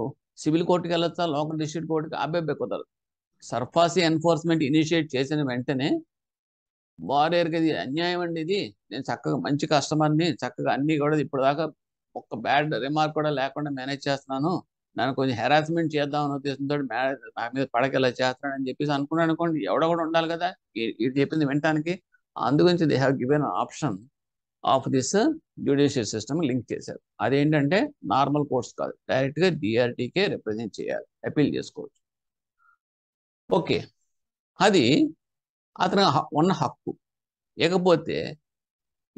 సివిల్ కోర్టుకి వెళ్ళొచ్చా, లోకల్ డిస్ట్రిక్ట్ కోర్టుకి, అబ్బాయి కుదరదు. సర్ఫాసీ ఎన్ఫోర్స్మెంట్ ఇనిషియేట్ చేసిన వెంటనే బారోయర్కి ఇది అన్యాయం అండి, ఇది నేను చక్కగా మంచి కస్టమర్ని, చక్కగా అన్నీ కూడా ఇప్పుడు దాకా ఒక్క బ్యాడ్ రిమార్క్ కూడా లేకుండా మేనేజ్ చేస్తున్నాను, నన్ను కొంచెం హెరాస్మెంట్ చేద్దామని ఉద్దేశంతో నా మీద పడకేలా చేస్తున్నాడని చెప్పేసి అనుకున్నాను అనుకోండి, ఎవడో కూడా ఉండాలి కదా ఇది చెప్పింది వినటానికి. అందుగురించి they have given option of this judicial system link చేశారు. అదేంటంటే నార్మల్ కోర్ట్స్ కాదు, డైరెక్ట్గా డిఆర్టీకే రిప్రజెంట్ చేయాలి, అపీల్ చేసుకోవచ్చు. ఓకే, అది అతను ఉన్న హక్కు. ఇకపోతే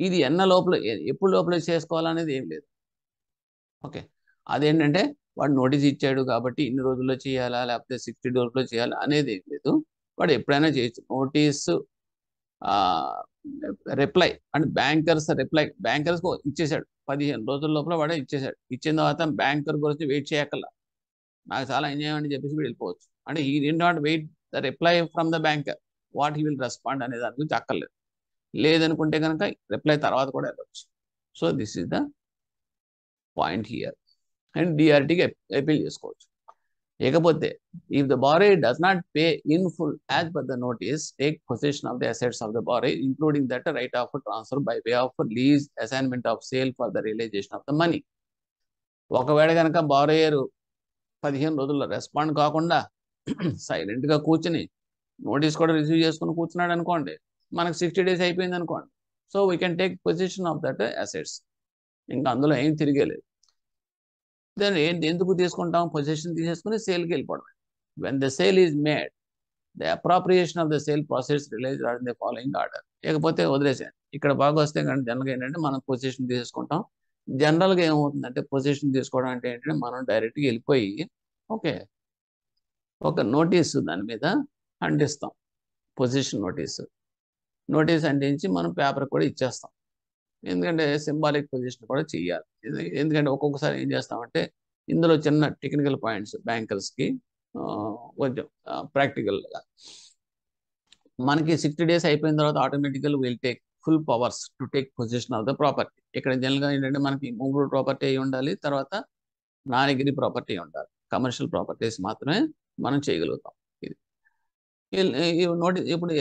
ఇది ఎప్పుడు లోపల చేసుకోవాలనేది ఏం లేదు. ఓకే, అదేంటంటే వాడు నోటీస్ ఇచ్చాడు కాబట్టి ఇన్ని రోజుల్లో చేయాలా లేకపోతే 60 డేస్లో చేయాలా అనేది ఏం లేదు, వాడు ఎప్పుడైనా చేయొచ్చు. నోటీసు రిప్లై అంటే బ్యాంకర్స్ ఇచ్చేసాడు, 15 రోజుల లోపల వాడే ఇచ్చేసాడు. ఇచ్చిన తర్వాత బ్యాంకర్ గురించి వెయిట్ చేయక్కర్లా, నాకు చాలా అన్యాయం అని చెప్పేసి వీడు వెళ్ళిపోవచ్చు. అంటే he did not wait the reply from the banker, what he will respond అనే దాని గురించి అక్కర్లేదు. లేదనుకుంటే కనుక రిప్లై తర్వాత కూడా వెళ్ళవచ్చు. So this is the point here. And డిఆర్టీకి అపీల్ చేసుకోవచ్చు. ఇకపోతే if the borrower does not pay in full as per the notice, take possession of the assets of the borrower including that right of transfer by way of lease, assignment of sale for the realisation of the money. ఒకవేళ కనుక borrower 15 రోజుల్లో respond కాకుండా సైలెంట్గా కూర్చుని notice కూడా receive చేసుకుని కూర్చున్నాడు అనుకోండి, మనకు 60 days అయిపోయింది అనుకోండి, so we can take possession of that assets. ఇంకా అందులో ఏం తిరిగేలేదు. దాన్ని ఎందుకు తీసుకుంటాం, పొజిషన్ తీసేసుకుని సేల్కి వెళ్ళిపోవడం. When the sale is made, the appropriation of the sale process realise are the following order. ఇకపోతే వదిలేసాను. ఇక్కడ బాగా వస్తే కానీ జనరల్గా ఏంటంటే మనం పొజిషన్ తీసుకుంటాం. జనరల్గా ఏమవుతుందంటే పొజిషన్ తీసుకోవడం అంటే ఏంటంటే మనం డైరెక్ట్గా వెళ్ళిపోయి ఒక నోటీసు దాని మీద అంటిస్తాం, పొజిషన్ నోటీస్ అంటించి మనం పేపర్ కూడా ఇచ్చేస్తాం. ఎందుకంటే సింబాలిక్ పొజిషన్ కూడా చేయాలి. ఎందుకంటే ఒక్కొక్కసారి ఏం చేస్తామంటే ఇందులో చిన్న టెక్నికల్ పాయింట్స్ బ్యాంకర్స్కి కొంచెం ప్రాక్టికల్గా, మనకి 60 days అయిపోయిన తర్వాత automatically will take full powers to take possession of the property. ఇక్కడ జనరల్గా ఏంటంటే మనకి మూవ్డ్ ప్రాపర్టీ అయి ఉండాలి, తర్వాత నాన్ అగ్రీ ప్రాపర్టీ ఉండాలి. కమర్షియల్ ప్రాపర్టీస్ మాత్రమే మనం చేయగలుగుతాం. ఇప్పుడు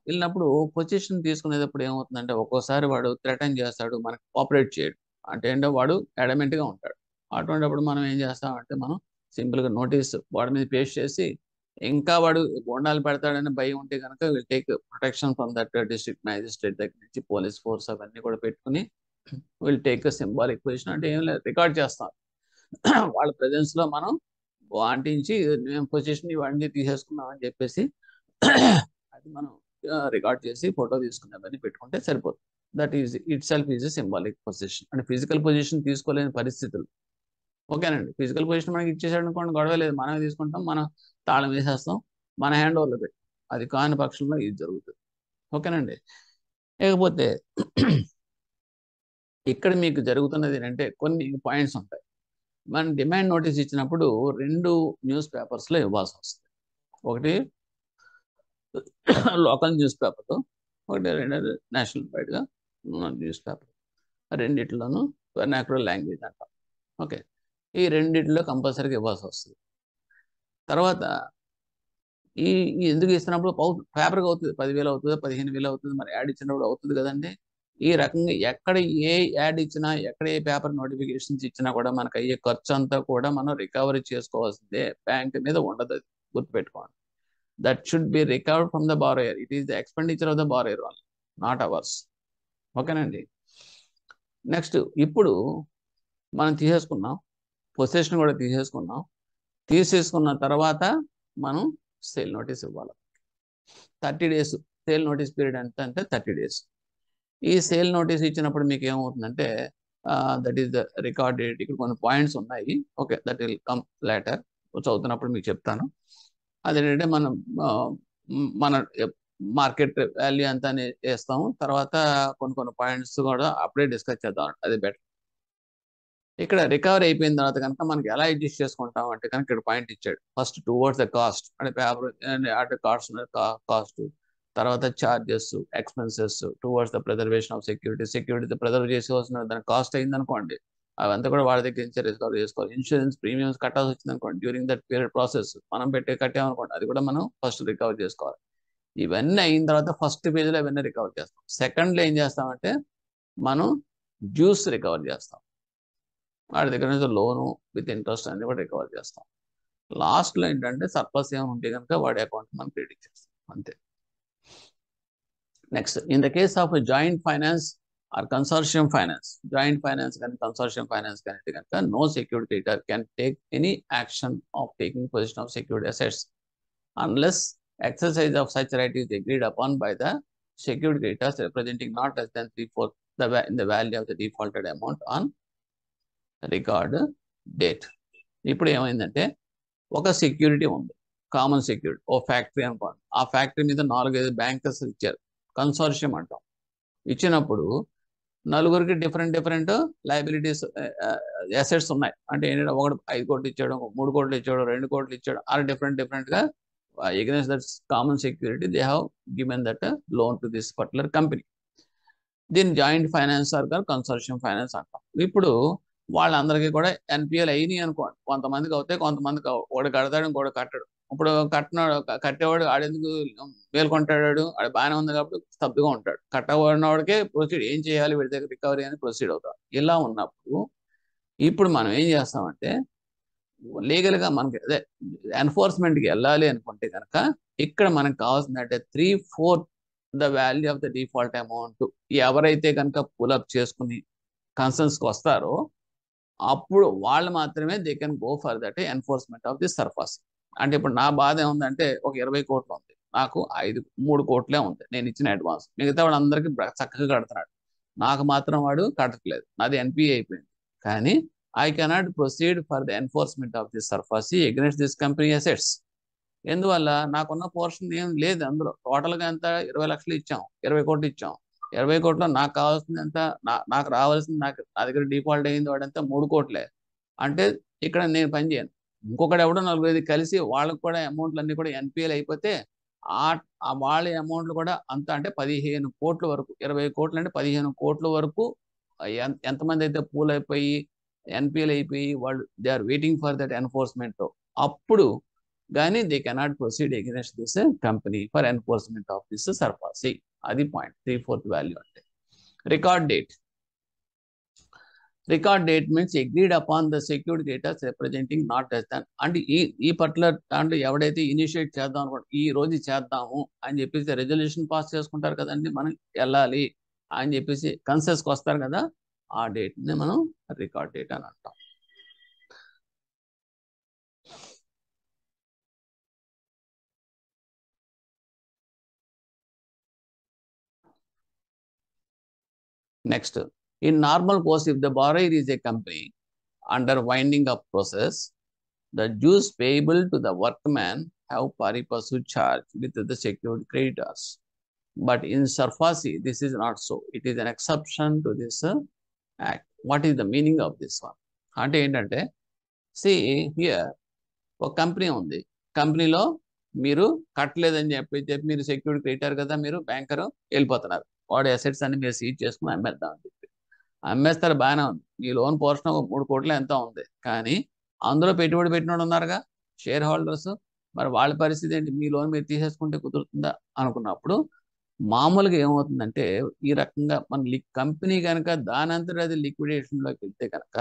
వెళ్ళినప్పుడు పొజిషన్ తీసుకునేటప్పుడు ఏమవుతుందంటే ఒక్కోసారి వాడు థ్రెటన్ చేస్తాడు, మనకు కోఆపరేట్ చేయడు. అంటే వాడు అడమెంట్గా ఉంటాడు. అటువంటిప్పుడు మనం ఏం చేస్తామంటే మనం సింపుల్గా నోటీస్ వాడి మీద పేస్ట్ చేసి, ఇంకా వాడు బోండాలు పెడతాడని భయం ఉంటే కనుక will take protection from that district magistrate దగ్గర నుంచి పోలీస్ ఫోర్స్ అవన్నీ కూడా పెట్టుకుని విల్ టేక్ సింబాలిక్ పొజిషన్. అంటే ఏం లేదు, రికార్డ్ చేస్తాం వాళ్ళ ప్రజెన్స్లో మనం అంటించి మేము పొజిషన్ ఇవన్నీ తీసేసుకున్నాం అని చెప్పేసి అది మనం రికార్డ్ చేసి ఫోటో తీసుకునేవన్నీ పెట్టుకుంటే సరిపోతుంది. That is it self is a symbolic position. అంటే ఫిజికల్ పొజిషన్ తీసుకోలేని పరిస్థితులు. ఓకేనండి, ఫిజికల్ పొజిషన్ మనకి ఇచ్చేసాడు అనుకోండి, గొడవ లేదు, మనమే తీసుకుంటాం, మనం తాళం వేసేస్తాం, మన హ్యాండ్ ఓవర్లో పెట్టి. అది కాని పక్షంలో ఇది జరుగుతుంది. ఓకేనండి. లేకపోతే ఇక్కడ మీకు జరుగుతున్నది ఏంటంటే కొన్ని పాయింట్స్ ఉంటాయి. మనం డిమాండ్ నోటీస్ ఇచ్చినప్పుడు 2 న్యూస్ పేపర్స్లో ఇవ్వాల్సి వస్తుంది. ఒకటి లోకల్ న్యూస్ పేపర్, ఒకటి నేషనల్ వైడ్గా న్యూస్ పేపర్. రెండిట్లోనూ వెర్నాక్యులర్ లాంగ్వేజ్ అంటాం. ఓకే, ఈ రెండిట్లో కంపల్సరీగా ఇవ్వాల్సి వస్తుంది. తర్వాత ఈ ఎందుకు ఇస్తున్నప్పుడు పేపర్గా అవుతుంది, 10,000 అవుతుంది, 15,000 అవుతుంది, మరి యాడ్ ఇచ్చినప్పుడు అవుతుంది కదండి. ఈ రకంగా ఎక్కడ ఏ యాడ్ ఇచ్చినా, ఎక్కడ ఏ పేపర్ నోటిఫికేషన్స్ ఇచ్చినా కూడా మనకు అయ్యే ఖర్చు అంతా కూడా మనం రికవరీ చేసుకోవాల్సిందే, బ్యాంక్ మీద ఉండదు. అది గుర్తుపెట్టుకోండి. That should B recovered from the borrower. It is the expenditure of the borrower one, not hours. ఓకేనండి. నెక్స్ట్, ఇప్పుడు మనం తీసేసుకున్నాం, పొజిషన్ కూడా తీసేసుకున్న తర్వాత మనం సేల్ నోటీస్ ఇవ్వాలి. 30 days సేల్ నోటీస్ పీరియడ్ ఎంత అంటే 30 days. ఈ సేల్ నోటీస్ ఇచ్చినప్పుడు మీకు ఏమవుతుందంటే that is the record date. ఇక్కడ కొన్ని పాయింట్స్ ఉన్నాయి. Okay, that will come later. చదువుతున్నప్పుడు మీకు చెప్తాను. అదేంటంటే మనం మన మార్కెట్ వాల్యూ ఎంత అని వేస్తాము. తర్వాత కొన్ని పాయింట్స్ కూడా అప్పుడే డిస్కస్ చేద్దాం, అది బెటర్. ఇక్కడ రికవరీ అయిపోయిన తర్వాత కనుక మనకి ఎలా అడ్జస్ట్ చేసుకుంటాం అంటే కనుక ఇక్కడ పాయింట్ ఇచ్చాడు. ఫస్ట్ టువర్డ్స్ ద కాస్ట్ అంటే పేపర్ అంటే కాస్ట్, తర్వాత charges, expenses towards the preservation of security preserve చేసుకోవాల్సిన దాని కాస్ట్ అయింది అనుకోండి, అవంతా కూడా వాళ్ళ దగ్గర నుంచి రికవర్ చేసుకోవాలి. ఇన్సూరెన్స్ ప్రీమియమ్స్ కట్టాల్సి వచ్చింది అనుకోండి, డ్యూరింగ్ దట్ పీరియడ్ ప్రాసెస్ మనం కట్టామనుకోండి, అది కూడా మనం ఫస్ట్ రికవర్ చేసుకోవాలి. ఇవన్నీ అయిన తర్వాత ఫస్ట్ పేజ్లో ఇవన్నీ రికవర్ చేస్తాం. సెకండ్లో ఏం చేస్తామంటే మనం డ్యూస్ రికవర్ చేస్తాం. వాడి దగ్గర నుంచి లోను విత్ ఇంట్రెస్ట్ అన్ని కూడా రికవర్ చేస్తాం. లాస్ట్లో ఏంటంటే సర్ప్లస్ ఏమైనా ఉంటే కనుక వాడి అకౌంట్ మనం క్రెడిట్ చేస్తాం, అంతే. Next, in the case of joint finance or consortium finance, joint finance కానీ కన్సార్షియం ఫైనాన్స్ కానీ కనుక no secured creditor can take any action of taking position of secured assets unless exercise of such right is agreed upon by the secured creditors representing not less than 3/4 in the value of the defaulted amount on record date. ఇప్పుడు ఏమైందంటే ఒక security ఉంది, common security, ఓ factory అనుకోండి. ఆ factory మీద 4-5 bankers ఇచ్చారు, consortium అంటాం. ఇచ్చినప్పుడు నలుగురికి డిఫరెంట్ లయబిలిటీస్, అసెట్స్ ఉన్నాయి. అంటే ఏంటంటే ఒకటి 5 కోట్లు ఇచ్చాడు, 3 కోట్లు ఇచ్చాడు, 2 కోట్లు ఇచ్చాడు, అలా డిఫరెంట్గా against that common security they have given that loan to this particular company. దీన్ని joint finance or consortium finance అంటాం. ఇప్పుడు వాళ్ళందరికీ కూడా ఎన్పిఎల్ అయినాయి అనుకోండి. కొంతమందికి అవుతాయి, కొంతమందికి ఒకటి కడతాడు, ఇంకోటి కట్టడు. ఇప్పుడు కట్టేవాడు ఆడెందుకు మేల్కొంటాడు, ఆడు బాగానే ఉంది కాబట్టి స్తబ్దుగా ఉంటాడు. కట్టబడినవాడికే ప్రొసీడ్ ఏం చేయాలి, వీడి దగ్గర రికవరీ అని ప్రొసీడ్ అవుతాం. ఇలా ఉన్నప్పుడు ఇప్పుడు మనం ఏం చేస్తామంటే లీగల్గా మనకి అదే ఎన్ఫోర్స్మెంట్కి వెళ్ళాలి అనుకుంటే కనుక ఇక్కడ మనకు కావాల్సిందంటే 3/4 the value of the default amount. ఎవరైతే కనుక పుల్అప్ చేసుకుని కన్సర్న్స్కి వస్తారో అప్పుడు వాళ్ళు మాత్రమే they can go for that enforcement of the SARFAESI. అంటే ఇప్పుడు నా బాధ ఏముందంటే ఒక 20 కోట్లు ఉంది, నాకు 3 కోట్లే ఉంది నేను ఇచ్చిన అడ్వాన్స్. మిగతా వాళ్ళందరికీ చక్కగా కడుతున్నాడు, నాకు మాత్రం వాడు కట్టట్లేదు, నాది ఎన్పిఏ అయిపోయింది. కానీ I cannot proceed for the enforcement of this SARFAESI against this company assets. ఎందువల్ల నాకున్న పోర్షన్ ఏం లేదు అందులో. టోటల్గా ఎంత 20 లక్షలు ఇచ్చాం, 20 కోట్లు ఇచ్చాం. 20 కోట్లు నాకు కావాల్సింది ఎంత, నాకు రావాల్సింది, నా దగ్గర డిఫాల్ట్ అయింది వాడంతా 3 కోట్లే. అంటే ఇక్కడ నేను పని చేయను, ఇంకొకటి ఎవడో 4-5 కలిసి వాళ్ళకు కూడా అమౌంట్లు అన్నీ కూడా ఎన్పిఎల్ అయిపోతే వాళ్ళ అమౌంట్లు కూడా అంత అంటే 15 కోట్ల వరకు, 20 కోట్లు అంటే 15 కోట్ల వరకు ఎంతమంది అయితే పూల్ అయిపోయి ఎన్పిఎల్ అయిపోయి వాళ్ళు they are waiting for that enforcement, అప్పుడు కానీ they cannot proceed against this company for enforcement of this SARFAESI. అది పాయింట్ 3/4 వాల్యూ అంటే. Record date means agreed upon the secured creditors representing not less than. అంటే ఈ particular అంటే ఎవడైతే initiate చేద్దాం అనుకోండి, ఈ రోజు చేద్దాము అని చెప్పేసి రెజల్యూషన్ పాస్ చేసుకుంటారు కదండి, మనం వెళ్ళాలి అని చెప్పేసి కన్సెస్కి వస్తారు కదా, ఆ డేట్ని మనం రికార్డ్ డేట్ అని అంటాం. Next, in normal course if the borrower is a company under winding up process, the dues payable to the workman have pari passu charge with the secured creditors. But in SARFAESI, this is not so. It is an exception to this act. What is the meaning of this one? అంటే ఏంటంటే, see here, ఒక company ఉంది, కంపెనీలో మీరు కట్టలేదని చెప్పి మీరు secured creditor కదా, మీరు బ్యాంకరు వెళ్ళిపోతున్నారు, వాడి అసెట్స్ అన్ని మీరు సీజ్ చేసుకుని అమ్మేద్దాం అని చెప్పి అమ్మేస్తారు, బాగానే ఉంది. మీ లోన్ పోర్షన్ 3 కోట్ల ఎంత ఉంది, కానీ అందులో పెట్టుబడి పెట్టినోడు ఉన్నారుగా షేర్ హోల్డర్స్, మరి వాళ్ళ పరిస్థితి ఏంటి, మీ లోన్ మీరు తీసేసుకుంటే కుదురుతుందా అనుకున్నప్పుడు మామూలుగా ఏమవుతుందంటే ఈ రకంగా మన కంపెనీ కనుక దానంతటి అది లిక్విడేషన్లోకి వెళ్తే కనుక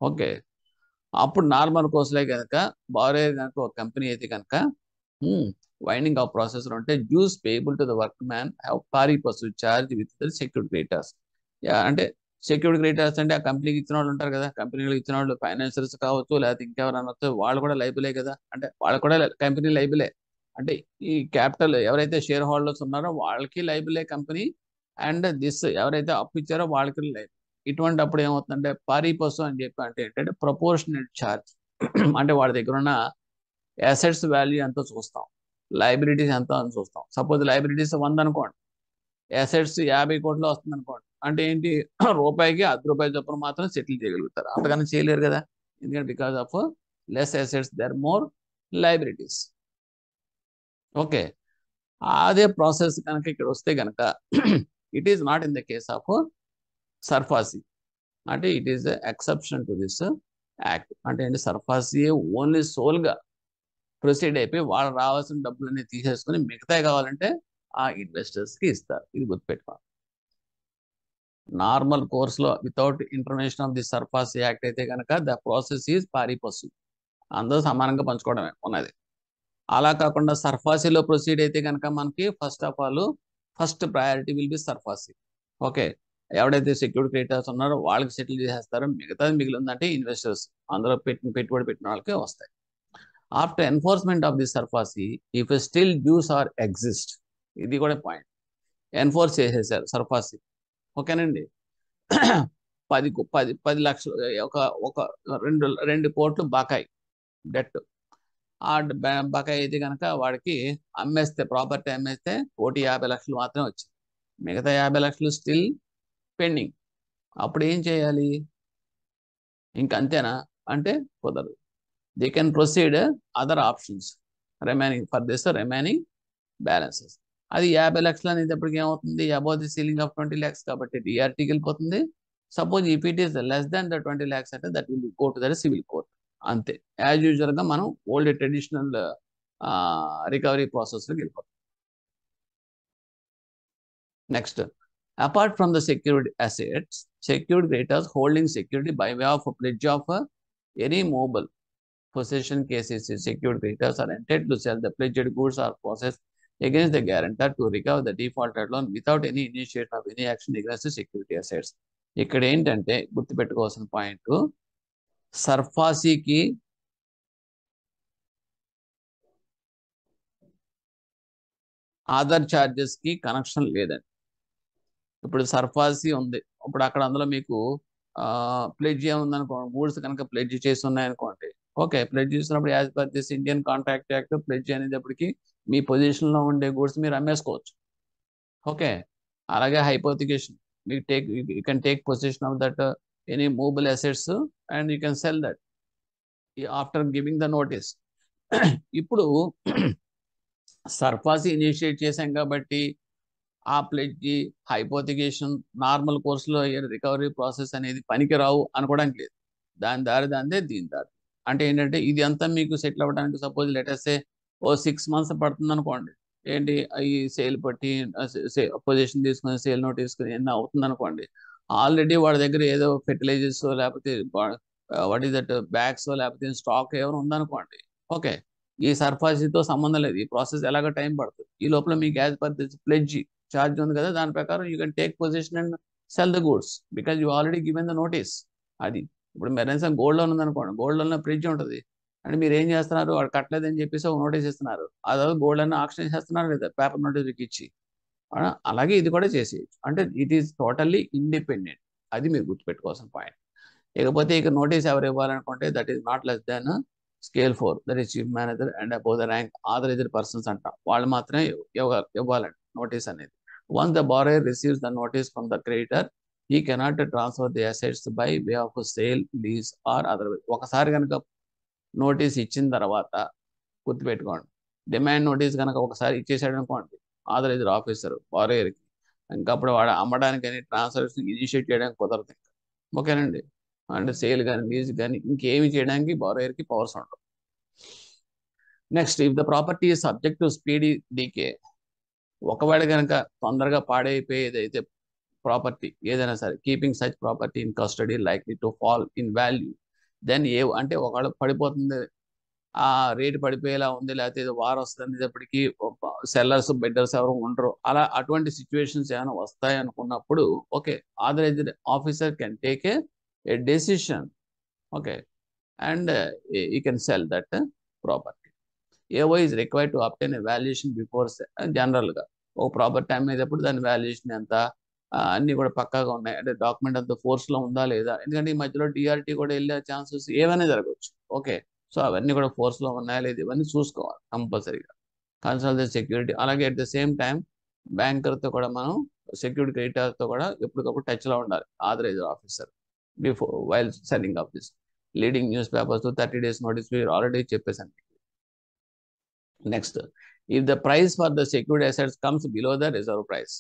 ఓకే, అప్పుడు నార్మల్ కోర్సులే కనుక బారోయర్ కనుక ఒక కంపెనీ అయితే కనుక వైండింగ్ ఆఫ్ ప్రాసెస్ ఉంటే dues payable to the workman have pari passu charge with the secured creditors. అంటే సెక్యూరిటీ క్రెడిటర్స్ అంటే ఆ కంపెనీకి ఇచ్చిన వాళ్ళు ఉంటారు కదా, కంపెనీలకు ఇచ్చిన వాళ్ళు ఫైనాన్షియల్స్ కావచ్చు, లేకపోతే ఇంకెవరైనా వస్తే వాళ్ళు కూడా లైబులే కదా, అంటే వాళ్ళు కూడా కంపెనీ లైబులే. అంటే ఈ క్యాపిటల్ ఎవరైతే షేర్ హోల్డర్స్ ఉన్నారో వాళ్ళకి లైబులే కంపెనీ, అండ్ దిస్ ఎవరైతే అప్పు ఇచ్చారో వాళ్ళకి లైబుల్. ఇటువంటి అప్పుడు ఏమవుతుందంటే పారీపసు అని చెప్పి అంటే ఏంటంటే ప్రపోర్షనల్ ఛార్జ్. అంటే వాడి దగ్గర ఉన్న అసెట్స్ వాల్యూ ఎంతో చూస్తాం, లైబిలిటీస్ ఎంతో అని చూస్తాం. సపోజ్ లైబిలిటీస్ 100 అనుకోండి, అసెట్స్ 50 కోట్లు వస్తుంది అనుకోండి, అంటే ఏంటి, రూపాయికి ₹10 చొప్పున మాత్రం సెటిల్ చేయగలుగుతారు, అంతకన్నా చేయలేరు కదా, ఎందుకంటే because of less assets there more liabilities. Okay, అదే ప్రాసెస్ కనుక ఇక్కడ వస్తే కనుక it is not in the case of SARFAESI, అంటే it is exception to this act. అంటే ఏంటి, సర్ఫాసీ ఓన్లీ సోల్గా ప్రొసీడ్ అయిపోయి వాళ్ళు రావాల్సిన డబ్బులన్నీ తీసేసుకుని మిగతా కావాలంటే ఆ ఇన్వెస్టర్స్కి ఇస్తారు. ఇది గుర్తుపెట్టుకోవాలి. నార్మల్ కోర్సులో వితౌట్ ఇంటర్వేషన్ ఆఫ్ ది సర్ఫాసీ యాక్ట్ అయితే కనుక ద ప్రాసెస్ ఈజ్ పారిపస్సు, అందరూ సమానంగా పంచుకోవడమే ఉన్నది. అలా కాకుండా సర్ఫాసీలో ప్రొసీడ్ అయితే కనుక మనకి first of all first priority will be SARFAESI. Okay, ఎవడైతే సెక్యూరిటీ క్రెడిటర్స్ ఉన్నారో వాళ్ళకి సెటిల్ చేసేస్తారో, మిగతాది మిగిలిందంటే ఇన్వెస్టర్స్ అందులో పెట్టుబడి పెట్టిన వాళ్ళకే వస్తాయి. After enforcement of the SARFAESI if still dues are exist, ఇది కూడా పాయింట్, ఎన్ఫోర్స్ చేసేసారు సర్ఫాసీ, ఓకేనండి. 10 లక్షలు, ఒక ఒక 2 కోట్లు బకాయి డెట్, ఆ బకాయి అయితే కనుక వాడికి అమ్మేస్తే, ప్రాపర్టీ అమ్మేస్తే 1,50,00,000 మాత్రమే వచ్చింది, మిగతా 50 లక్షలు స్టిల్ పెండింగ్. అప్పుడు ఏం చేయాలి, ఇంకంతేనా అంటే కుదరదు. They can proceed other options remaining for this remaining balances. అది 50 లక్షలు అనేది ఎప్పటికి ఏమవుతుంది, above the ceiling of 20 lakhs కాబట్టి డిఆర్టీకి వెళ్ళిపోతుంది. Suppose if it is less than the 20 lakhs అంటే that will go to the civil court. అంతే, యాజ్ యూజువల్గా మనం ఓల్డ్ ట్రెడిషనల్ రికవరీ ప్రాసెస్లోకి వెళ్ళిపోతాం. Next, apart from the secured assets, secured creditors holding security by way of pledge of any movable possession cases, secured creditors are entitled to sell the pledged goods or process against the guarantor to recover the defaulted loan without any initiation of any action against the security assets. ఇక్కడ ఏంటంటే గుర్తుపెట్టుకోవాల్సిన point, సర్ఫాసీకి Aadhaar charges కి connection లేదండి. ఇప్పుడు సర్ఫాసీ ఉంది, ఇప్పుడు అక్కడ అందులో మీకు ప్లెడ్జ్ ఏముంది అనుకోండి, గూడ్స్ కనుక ప్లెడ్జ్ చేసి ఉన్నాయనుకోండి, ఓకే, ప్లెడ్జ్ చేసినప్పుడు as per this Indian contract act pledge అనేటప్పటికి మీ పొజిషన్లో ఉండే గూడ్స్ మీరు అమ్మేసుకోవచ్చు. ఓకే, అలాగే హైపోథికేషన్, మీకు you can take possession of that any movable assets and you can sell that after giving the notice. ఇప్పుడు సర్ఫాసీ ఇనిషియేట్ చేశాం కాబట్టి ఆ ప్లెడ్జ్, హైపోథికేషన్, నార్మల్ కోర్సులో రికవరీ ప్రాసెస్ అనేది పనికిరావు అనుకోవడానికి లేదు. దాని దారి దాందే, దీని దారి. అంటే ఏంటంటే ఇది అంతా మీకు సెటిల్ అవ్వడానికి సపోజ్ లెటర్సే 6 months పడుతుంది అనుకోండి, ఏంటి ఈ సేల్ పట్టి పొజిషన్ తీసుకుని సేల్ నోట్ తీసుకుని ఎన్ని అవుతుంది అనుకోండి, ఆల్రెడీ వాడి దగ్గర ఏదో ఫెర్టిలైజర్స్ లేకపోతే వాట్ ఈస్ దట్ బ్యాగ్స్ లేకపోతే స్టాక్ ఏమైనా ఉందనుకోండి, ఓకే, ఈ సర్ఫాసీతో సంబంధం లేదు, ఈ ప్రాసెస్ ఎలాగో టైం పడుతుంది. ఈ లోపల మీకు as per this pledge charge ఉంది కదా, దాని ప్రకారం you can take position and cell the goods because you already given the notice. అది ఇప్పుడు మెరెన్స్ గోల్డ్ లోన్ ఉందనుకోండి, గోల్డ్ లోన్ ఫ్రిడ్జ్ ఉంటుంది, అంటే మీరు ఏం చేస్తున్నారు, వాడు కట్టలేదని చెప్పేసి ఒక నోటీస్ ఇస్తున్నారు, అதாவது గోల్డ్ అన్న ఆక్షన్ చేస్తున్నారు లేదా పేపర్ నోటీస్ ఇచ్చి, అలాగే ఇది కూడా చేసేయచ్చు. అంటే ఇట్ ఈస్ టోటల్లీ ఇండిపెండెంట్, అది మీరు గుర్తుపెట్టుకోవాల్సిన పాయింట్. ఇకపోతే ఇక నోటీస్ ఎవరు ఇవ్వాలనుకుంటే that is not less than scale 4, that is chief manager and above the rank authorised persons అంట, వాళ్ళు మాత్రమే ఇవ్వాలండి నోటీస్ అనేది. Once the borrower receives the notice from the creditor he cannot transfer the assets by way of sale, lease or otherwise. ఒకసారి కనుక notice ఇచ్చిన తర్వాత గుర్తుపెట్టుకోండి, డిమాండ్ నోటీస్ కనుక ఒకసారి ఇచ్చేసాడు అనుకోండి ఆథరైజ్డ్ ఆఫీసర్ బారోయర్కి, ఇంకా అప్పుడు వాడు అమ్మడానికి కానీ ట్రాన్సాక్షన్ ఇనిషియేట్ చేయడానికి కుదరదు ఇంకా, ఓకేనండి. అంటే సేల్ కానీ లీజ్ కానీ ఇంకేమి చేయడానికి బారోయర్కి పవర్స్ ఉండవు. Next, if the property is subject to speedy decay, ఒకవేళ కనుక తొందరగా పాడైపోయేది అయితే ప్రాపర్టీ ఏదైనా సరే, keeping such property in custody likely to fall in value, then అంటే ఒకవేళ పడిపోతుంది ఆ రేటు పడిపోయేలా ఉంది, లేకపోతే ఏదో వార్ వస్తుంది అనేటప్పటికీ సెల్లర్స్ బిడ్డర్స్ ఎవరు ఉండరు, అలా అటువంటి సిచ్యువేషన్స్ ఏమైనా వస్తాయి అనుకున్నప్పుడు okay, authorised officer can take a decision. Okay, and he can sell that property. AO is required to obtain a valuation before జనరల్గా ఒక ప్రాపర్టీ అమ్మేటప్పుడు దాని వాల్యుయేషన్ ఎంత, అన్నీ కూడా పక్కాగా ఉన్నాయి అంటే డాక్యుమెంట్ అంత ఫోర్స్లో ఉందా లేదా, ఎందుకంటే ఈ మధ్యలో డిఆర్టీ కూడా వెళ్ళే ఛాన్సెస్ ఏమైనా జరగవచ్చు. ఓకే, సో అవన్నీ కూడా ఫోర్స్లో ఉన్నాయా లేదు ఇవన్నీ చూసుకోవాలి కంపల్సరీగా. కన్సల్ట్ ద సెక్యూరిటీ, అలాగే అట్ ద సేమ్ టైం బ్యాంకర్తో కూడా మనం సెక్యూరిటీ క్రెడిటర్తో కూడా ఎప్పటికప్పుడు టచ్లో ఉండాలి authorised officer before while selling of this. Leading news papers 30 days notice period already చెప్పేసాను. Next, if the price for the secured assets comes below the reserve price.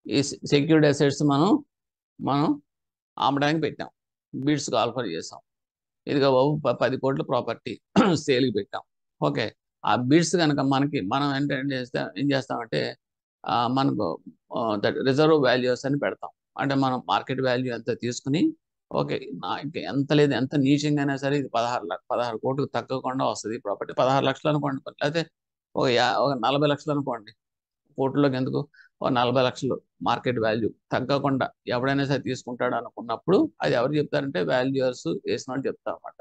ఈ సెక్యూర్డ్ అసెట్స్ మనం అమ్మడానికి పెట్టాం, బిడ్స్కి ఆఫర్ చేసాం. ఇదిగో బాబు 10 కోట్ల ప్రాపర్టీ సేల్కి పెట్టాం. ఓకే, ఆ బిడ్స్ కనుక మనం ఏంటంటే ఏం చేస్తామంటే మనకు రిజర్వ్ వాల్యూస్ అని పెడతాం. అంటే మనం మార్కెట్ వాల్యూ ఎంత తీసుకుని ఓకే, ఇంకా ఎంత లేదు ఎంత నీచంగా అయినా సరే ఇది 16 కోట్లకు తగ్గకుండా వస్తుంది ప్రాపర్టీ. 16 లక్షలు అనుకోండి, లేకపోతే ఒక 40 లక్షలు అనుకోండి, కోట్లలోకి ఎందుకు, ఒక 40 లక్షలు మార్కెట్ వాల్యూ తగ్గకుండా ఎవడైనా సరే తీసుకుంటాడు అనుకున్నప్పుడు అది ఎవరు చెప్తారంటే వాల్యూయర్స్ వేసిన వాళ్ళు చెప్తారు అన్నమాట,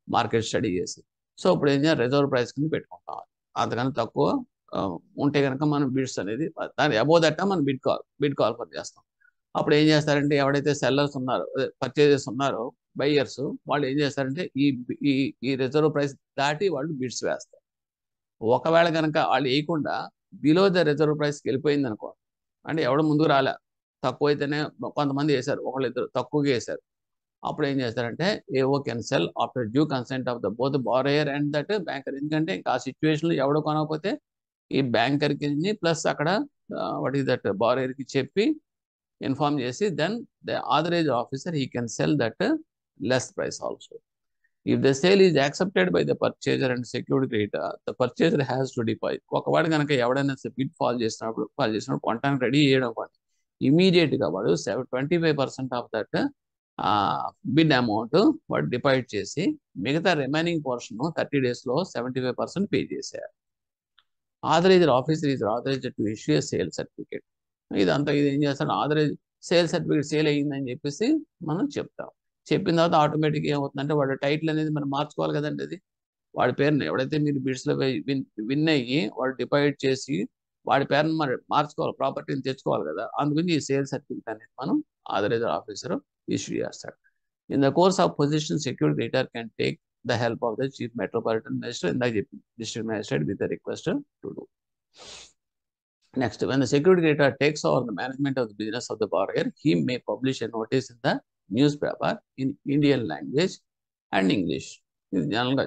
మార్కెట్ స్టడీ చేసి. సో ఇప్పుడు ఏం చేయాలి, రిజర్వ్ ప్రైస్ కింద పెట్టుకుంటాం. అంతకన్నా తక్కువ ఉంటే కనుక మనం బిడ్స్ అనేది దాని అబోవ్ దట్ మనం బిడ్ కాల్ఫర్ చేస్తాం. అప్పుడు ఏం చేస్తారంటే ఎవడైతే సెల్లర్స్ ఉన్నారో పర్చేజెస్ ఉన్నారో బయ్యర్స్ వాళ్ళు ఏం చేస్తారంటే ఈ ఈ రిజర్వ్ ప్రైస్ దాటి వాళ్ళు బిడ్స్ వేస్తారు. ఒకవేళ కనుక వాళ్ళు వేయకుండా బిలో ద రిజర్వ్ ప్రైస్కి వెళ్ళిపోయింది అనుకో, అంటే ఎవడ ముందుకు రాలే, తక్కువ అయితేనే కొంతమంది వేశారు, ఒకళ్ళు ఇద్దరు తక్కువగా వేశారు, అప్పుడు ఏం చేస్తారంటే AO can sell after due consent of the both borrower and that banker. ఎందుకంటే ఇంకా ఆ సిచ్యువేషన్లో ఎవడో కొనకపోతే ఈ బ్యాంకర్కి ప్లస్ అక్కడ వాట్ ఈస్ దట్ బారోయర్కి చెప్పి ఇన్ఫార్మ్ చేసి then the authorised officer he can sell that less price also. If the sale is accepted by the purchaser and secured creditor, the purchaser has to deposit. ఒకవేళ కనుక ఎవడైనా bid fall చేసినప్పుడు కొనడానికి ready చేయడం ఇమీడియట్గా వాడు 25% of that bid amount వాడు deposit చేసి మిగతా రిమైనింగ్ పోర్షన్ 30 daysలో 75% పే చేశారు. Authorised officer is authorised to issue a sale certificate. ఇది ఏం చేస్తాడు, ఆథరైజ్ సేల్ సర్టిఫికేట్ సేల్ అయ్యిందని చెప్పేసి మనం చెప్తాం. చెప్పిన తర్వాత ఆటోమేటిక్గా ఏమవుతుందంటే వాడు టైటిల్ అనేది మనం మార్చుకోవాలి కదండి. అది వాడి పేరుని ఎవడైతే మీరు బిడ్స్లో విన్ అయ్యి వాడు డిపాజిట్ చేసి వాడి పేరుని మార్చుకోవాలి, ప్రాపర్టీని తెచ్చుకోవాలి కదా. అందుకని ఈ సేల్ సర్టిఫికేట్ అనేది మనం ఆథరైజ్డ్ ఆఫీసర్ ఇష్యూ చేస్తాడు. In the course of position security creditor can take the help of the chief metropolitan magistrate, ఇందాక చెప్పింది district magistrate with the request to do. Next, when the security creditor takes over the management of the business of the borrower, he may publish a notice in the newspaper in Indian language and English. ఇది జనరల్గా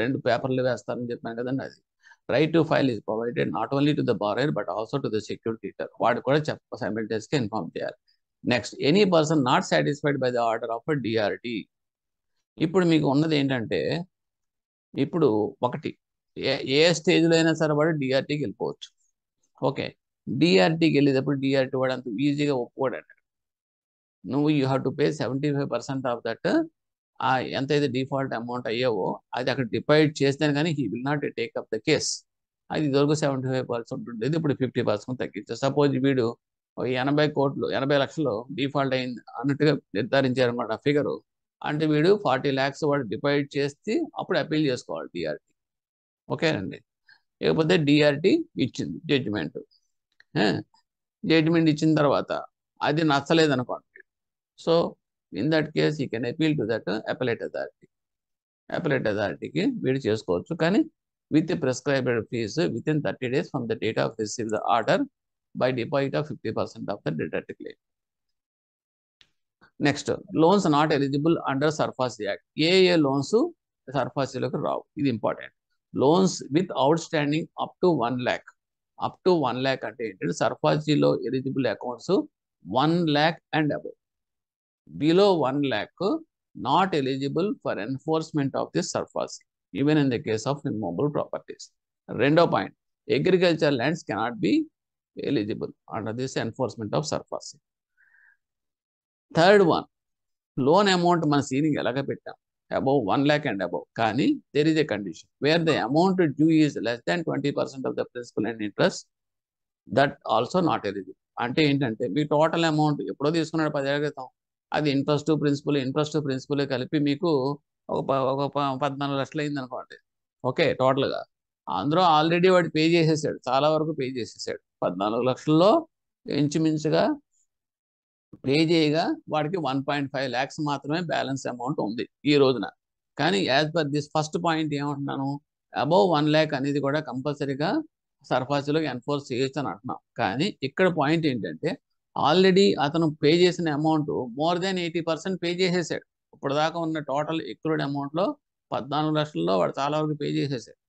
రెండు పేపర్లు వేస్తారని చెప్పాను కదండి. అది right to file is provided not only to the borrower but also to the security creditor. వాడు కూడా సైమల్టేనియస్గా ఇన్ఫార్మ్ చేయాలి. Next, any person not satisfied by the order of DRT. ఇప్పుడు మీకు ఉన్నది ఏంటంటే, ఇప్పుడు ఒకటి ఏ స్టేజ్లో అయినా సరే వాడు డిఆర్టీకి వెళ్ళిపోవచ్చు. ఓకే, డిఆర్టీకి వెళ్ళేటప్పుడు డిఆర్టీ వాడు అంత ఈజీగా ఒప్పుకోడండి. నువ్వు you have to pay 75% of that ఎంతైతే డిఫాల్ట్ అమౌంట్ అయ్యావో అది అక్కడ డిపాజిట్ చేస్తేనే కానీ he will not take up the case. అది ఇదివరకు 75% ఉండేది, ఇప్పుడు 50% తగ్గించారు. సపోజ్ వీడు 80 లక్షలు డిఫాల్ట్ అయింది అన్నట్టుగా నిర్ధారించారనమాట ఫిగరు. అంటే వీడు 40 lakhs వాడు డిపాజిట్ చేసి అప్పుడు అపీల్ చేసుకోవాలి డిఆర్టీ. ఓకేనండి, లేకపోతే డిఆర్టీ ఇచ్చింది జడ్జిమెంట్ ఇచ్చిన తర్వాత అది నచ్చలేదు అనుకోండి. So in that case you can appeal to that appellate అథారిటీకి వీడు చేసుకోవచ్చు, కానీ with prescribed fees within 30 days from the date of receive the order by deposit of 50% of the deduct claim. Next, loans not eligible under SARFAESI act. ఏ loans సర్ఫాసీలోకి రావు, ఇది important. Loans with outstanding up to 1 lakh. Up to 1 lakh అంటే ఏంటంటే సర్ఫాసీలో eligible accounts 1 lakh and above. Below 1 lakh not eligible for enforcement of this SARFAESI even in the case of immovable properties. రెండో point, agriculture lands cannot be eligible under this enforcement of SARFAESI. 3rd one, loan amount మన ceiling ఎలాగ పెట్టాం, above 1 lakh and above. కానీ there is a condition where the amount due is less than 20% of the principal and interest, that also not eligible. అంటే ఏంటంటే మీ total amount ఎప్పుడో తీసుకున్నాడు 10 ఏళ్ల క్రితం, అది ఇంట్రెస్ట్ ప్రిన్సిపల్ కలిపి మీకు ఒక 14 లక్షలు అయింది అనుకోండి. ఓకే, టోటల్గా అందులో ఆల్రెడీ వాడు పే చేసేసాడు, చాలా వరకు పే చేసేసాడు. 14 లక్షల్లో ఇంచుమించుగా పే చేయగా వాడికి 1.5 lakhs మాత్రమే బ్యాలెన్స్ అమౌంట్ ఉంది ఈ రోజున. కానీ as per this first point ఏమంటున్నాను, అబౌవ్ 1 lakh అనేది కూడా కంపల్సరీగా సర్ఫాసీలోకి ఎన్ఫోర్స్ చేయొచ్చు అని అంటున్నాం. కానీ ఇక్కడ పాయింట్ ఏంటంటే ఆల్రెడీ అతను పే చేసిన అమౌంట్ మోర్ దెన్ 80% పే చేసేసాడు. ఇప్పుడు దాకా ఉన్న టోటల్ ఎక్రూడ్ అమౌంట్లో 14 లక్షల్లో వాడు చాలా వరకు పే చేసేసాడు.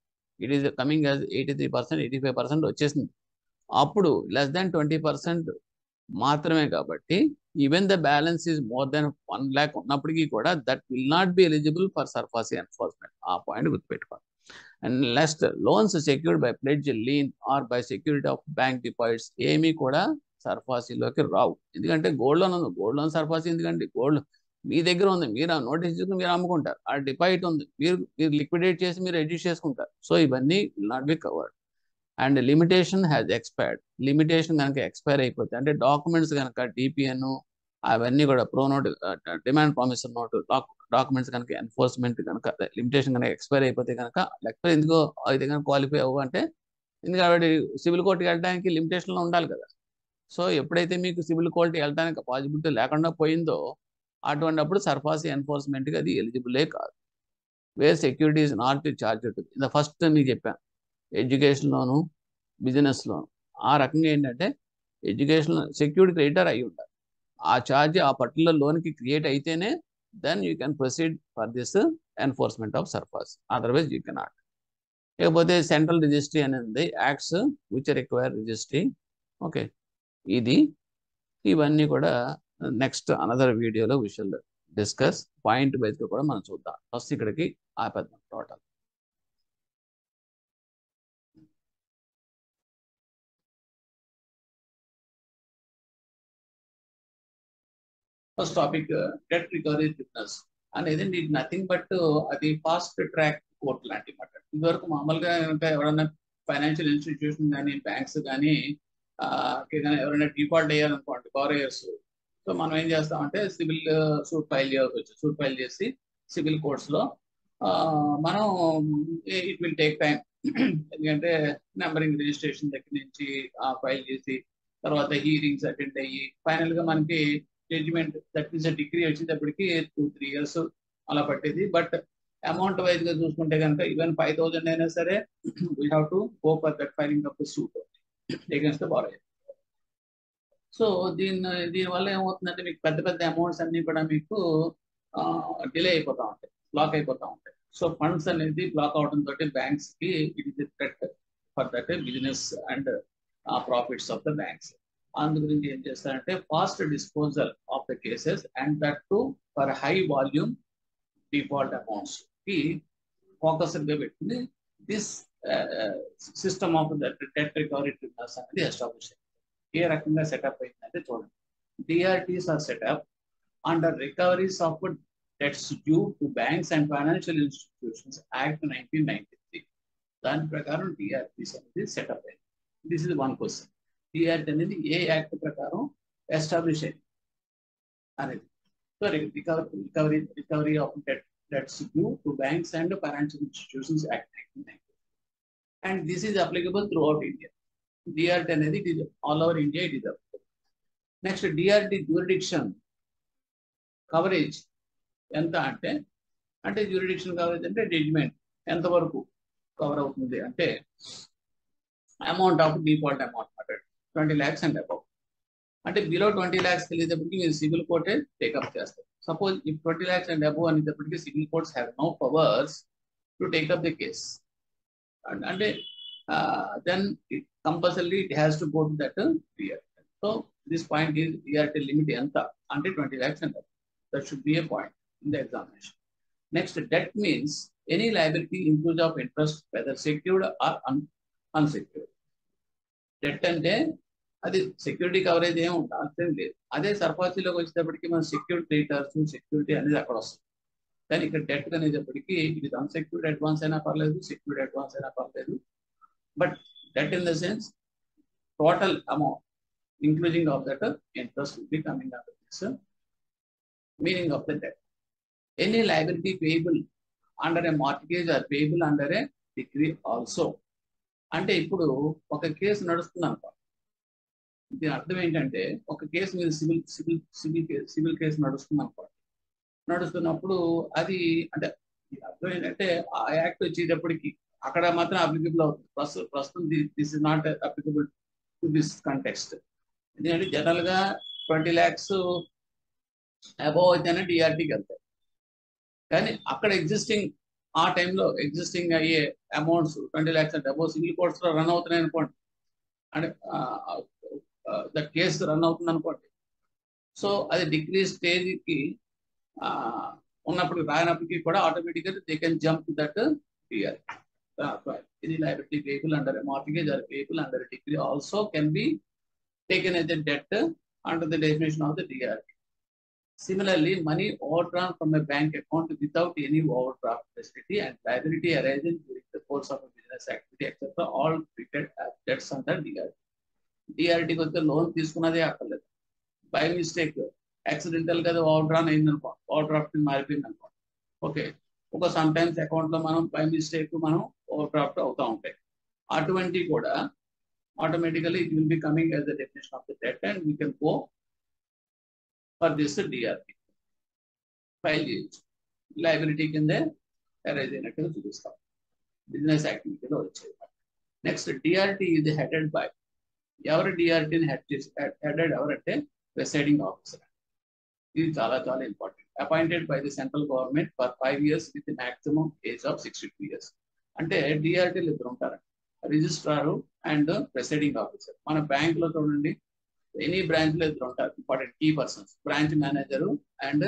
ఇట్ ఈస్ కమింగ్ యాజ్ 83%, 85% వచ్చేసింది. అప్పుడు లెస్ దాన్ 20% మాత్రమే కాబట్టి even the balance is more than 1 lakh ఉన్నప్పటికీ కూడా that will not be eligible for SARFAESI enforcement. ఆ పాయింట్ గుర్తుపెట్టుకోండి. And next, loans secured by pledge, lien or by security of bank deposits ఏమీ కూడా సర్ఫాసీలోకి రావు. ఎందుకంటే గోల్డ్ లోన్ ఉంది, గోల్డ్ లోన్ సర్ఫాసీ ఎందుకంటే గోల్డ్ మీ దగ్గర ఉంది, మీరు నోటీస్ ఇచ్చుకుని మీరు అమ్ముకుంటారు. ఆ డిపాజిట్ ఉంది, మీరు లిక్విడేట్ చేసి మీరు అడ్జస్ట్ చేసుకుంటారు. సో ఇవన్నీ will not be covered. And limitation has expired. Limitation కనుక ఎక్స్పైర్ అయిపోతే అంటే డాక్యుమెంట్స్ కనుక డిపిఎన్ అవన్నీ కూడా pro note, demand promissory note documents కనుక ఎన్ఫోర్స్మెంట్ కనుక లిమిటేషన్ కనుక ఎక్స్పైర్ అయిపోతే కనుక, లేకపోతే ఎందుకో అయితే కనుక క్వాలిఫై అవ్వ అంటే ఎందుకంటే సివిల్ కోర్టుకి వెళ్ళడానికి లిమిటేషన్లో ఉండాలి కదా. సో ఎప్పుడైతే మీకు సివిల్ కోర్టు వెళ్ళడానికి పాసిబిలిటీ లేకుండా పోయిందో అటువంటిప్పుడు సర్ఫాసీ ఎన్ఫోర్స్మెంట్కి అది ఎలిజిబులే కాదు. Where security is not charged. ఇది ఫస్ట్ నీకు చెప్పాను, ఎడ్యుకేషన్ లోను, బిజినెస్ లోను. ఆ రకంగా ఏంటంటే ఎడ్యుకేషన్ సెక్యూర్డ్ క్రెడిటర్ అయి ఉండాలి. ఆ ఛార్జ్ ఆ పర్టికులర్ లోన్కి క్రియేట్ అయితేనే then you can proceed for this enforcement of SARFAESI, otherwise you cannot. లేకపోతే సెంట్రల్ రిజిస్ట్రీ అనేది acts which require registry. Okay, ఇది ఇవన్నీ కూడా నెక్స్ట్ అనదర్ వీడియోలో వి షల్ డిస్కస్. పాయింట్ వైజ్గా కూడా మనం చూద్దాం. ఫస్ట్ ఇక్కడికి ఆపేద్దాం total. First topic debt recovery tribunals అనేది నీకు నథింగ్ బట్ అది ఫాస్ట్ ట్రాక్ కోర్ట్ లాంటి మాట. ఇదివరకు మామూలుగా ఎవరైనా ఫైనాన్షియల్ ఇన్స్టిట్యూషన్ కానీ బ్యాంక్స్ కానీ ఎవరైనా డిఫాల్ట్ అయ్యారనుకోండి బారోయర్స్, సో మనం ఏం చేస్తామంటే సివిల్ సూట్ ఫైల్ చేయాల్సి వచ్చింది. సూట్ ఫైల్ చేసి సివిల్ కోర్ట్స్లో మనం ఇట్ విల్ టేక్ టైం. ఎందుకంటే నెంబరింగ్ రిజిస్ట్రేషన్ దగ్గర నుంచి ఫైల్ చేసి తర్వాత హీరింగ్స్ అటెండ్ అయ్యి ఫైనల్గా మనకి జడ్జిమెంట్ దట్ మీన్స్ డిగ్రీ వచ్చేటప్పటికి 2-3 years అలా పట్టేది. బట్ అమౌంట్ వైజ్ గా చూసుకుంటే కనుక ఈవెన్ 5,000 అయినా సరే we have to go for that filing of the suit against the borrower. So దీనివల్ల ఏమవుతుందంటే మీకు పెద్ద పెద్ద అమౌంట్స్ అన్ని కూడా మీకు డిలే అయిపోతూ ఉంటాయి, బ్లాక్ అయిపోతూ ఉంటాయి. సో ఫండ్స్ అనేది బ్లాక్ అవడంతో బ్యాంక్స్ కి it is threat for that business and profits of the banks. అందు గురించి ఏం చేస్తారంటే fast disposal of the cases and that to for high volume default amounts కి ఫోకస్డ్ గా పెట్టుకుని this system of debt recovery tribunals అనేది establish అయింది. ఏ రకంగా సెటప్ అయిందంటే చూడండి, DRTs are set up under recoveries of debts due to banks and financial institutions act 1993. దాని ప్రకారం డిఆర్టీస్ అనేది సెటప్ అయింది. This is one question. DRT అనేది ఏ యాక్ట్ ప్రకారం ఎస్టాబ్లిష్ అయింది అనేది. So recovery of debts due to banks and financial institutions act 1993. And this is applicable throughout India. DRT అనేది it is all over India it is applicable. Next, DRT jurisdiction coverage ఎంత అంటే jurisdiction coverage అంటే judgement ఎంతవరకు cover అవుతుంది అంటే amount of default amount 20 lakhs and above. అంటే below 20 lakhs వెళ్ళేటప్పటికి మీరు సివిల్ కోర్టే టేకప్ చేస్తారు. Suppose if 20 lakhs and above అనేటప్పటికి civil courts have no powers to take up the case. అంటే then compulsory it has to go to that DRT. So this point is DRT limit ఎంత అంటే 20 lakhs and above. That should be a point in the examination. Next, debt means any liability includes of interest whether secured or unsecured. Debt అంటే అది security coverage ఏమి ఉంటుంది లేదు. అదే సర్ఫాసీలోకి వచ్చేటప్పటికి మన సెక్యూరిటీ క్రెడిటర్స్ సెక్యూరిటీ అనేది అక్కడ వస్తుంది. కానీ ఇక్కడ డెట్ అనేటప్పటికీ ఇది అన్సెక్యూర్డ్ అడ్వాన్స్ అయినా పర్లేదు, సెక్యూర్డ్ అడ్వాన్స్ అయినా పర్లేదు. But debt in the sense total amount including of that interest will be coming under this meaning of the debt. Any liability payable under a mortgage or payable under a decree also. అంటే ఇప్పుడు ఒక case నడుస్తుంది అనుకో, దీని అర్థం ఏంటంటే ఒక case మీద సివిల్ కేసు నడుస్తుంది అనుకో, నడుస్తున్నప్పుడు అది అంటే అర్థం ఏంటంటే ఆ యాక్ట్ వచ్చేటప్పటికి అక్కడ మాత్రం అప్లికబుల్ అవుతుంది. ప్రస్తుతం this is not applicable to this context. ఎందుకంటే జనరల్ గా 20 lakhs అబోవ్ అయితేనే డిఆర్టీకి వెళ్తాయి. కానీ అక్కడ ఆ టైంలో ఎగ్జిస్టింగ్ అయ్యే అమౌంట్స్ 20 lakhs అంటే అబోవ్ సివిల్ కోర్ట్స్ లో రన్ అవుతున్నాయి అనుకోండి, అంటే ద కేసు రన్ అవుతుంది అనుకోండి. సో అది డిగ్రీ స్టేజ్కి ఉన్నప్పుడు రానప్పటికీ కూడా ఆటోమేటిక్గా they can jump that DRT. ఇది liability payable under mortgage or payable under degree also can be taken as a debt under the definition of the DRT. Similarly, money overdrawn from a bank account without any overdraft facility and liability arising during the course of a business activity, etc., all treated as debts under DRT. DRT को loan తీసుకున్నదే అక్కర్లేదు. By mistake, accidental గా overdrawn అయిందనుకో, overdraft మారిపోయిందనుకో, okay, ఒక some times account లో మనం by mistake మనం overdraft అవుతా ఉంటాయి. అటువంటి కూడా automatically it will be coming as the definition of the debt and we can go for this DRT. File liability కింద arise అయినట్టుగా చూపిస్తాం బిజినెస్ యాక్టివిటీలో వచ్చేది. నెక్స్ట్ డిఆర్టీ ఇది హెడెడ్ బై, ఎవరు డిఆర్టీని హెడెడ్ ఎవరంటే ప్రిసైడింగ్ ఆఫీసర్. ఇది చాలా చాలా important. Appointed by the central government for 5 years with maximum age of 62 years. అంటే డిఆర్టీలు ఇద్దరు ఉంటారు, రిజిస్ట్రారు అండ్ ప్రిసైడింగ్ ఆఫీసర్. మన బ్యాంక్ లో చూడండి ఎనీ బ్రాంచ్ లో ఇద్దరు ఉంటారు important key persons, branch manager and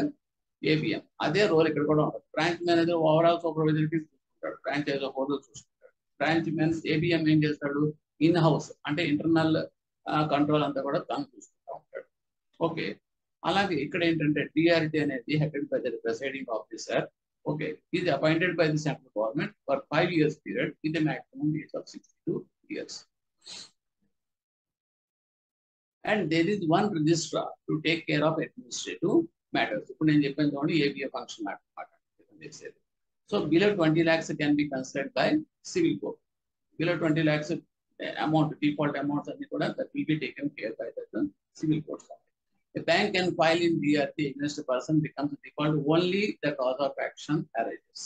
ABM. అదే రోల్ ఇక్కడ కూడా ఉంటుంది. బ్రాంచ్ మేనేజర్ ఓవరాల్ సూపర్వైజర్కి చూసుకుంటాడు, బ్రాంచ్ ఏదో హోదా చూసుకుంటాడు. బ్రాంచ్ ఏబిఎం ఏం చేస్తాడు, ఇన్ హౌస్ అంటే ఇంటర్నల్ కంట్రోల్ అంతా కూడా తను చూసుకుంటూ ఉంటాడు. ఓకే, అలాగే ఇక్కడ ఏంటంటే డిఆర్టీ అనేది headed by the presiding officer. Okay, he is appointed by the central government for 5 years period with a maximum age of 62 years. And there is one registrar to take care of administrative matters. ఇప్పుడు నేను చెప్పాను చూడండి ABA function మాట. So below 20 lakhs can be considered by civil court. Below 20 lakhs amount, default amounts అన్ని కూడా that will be taken care by the civil court. A bank can file in DRT against a person becomes default only the cause of action arises.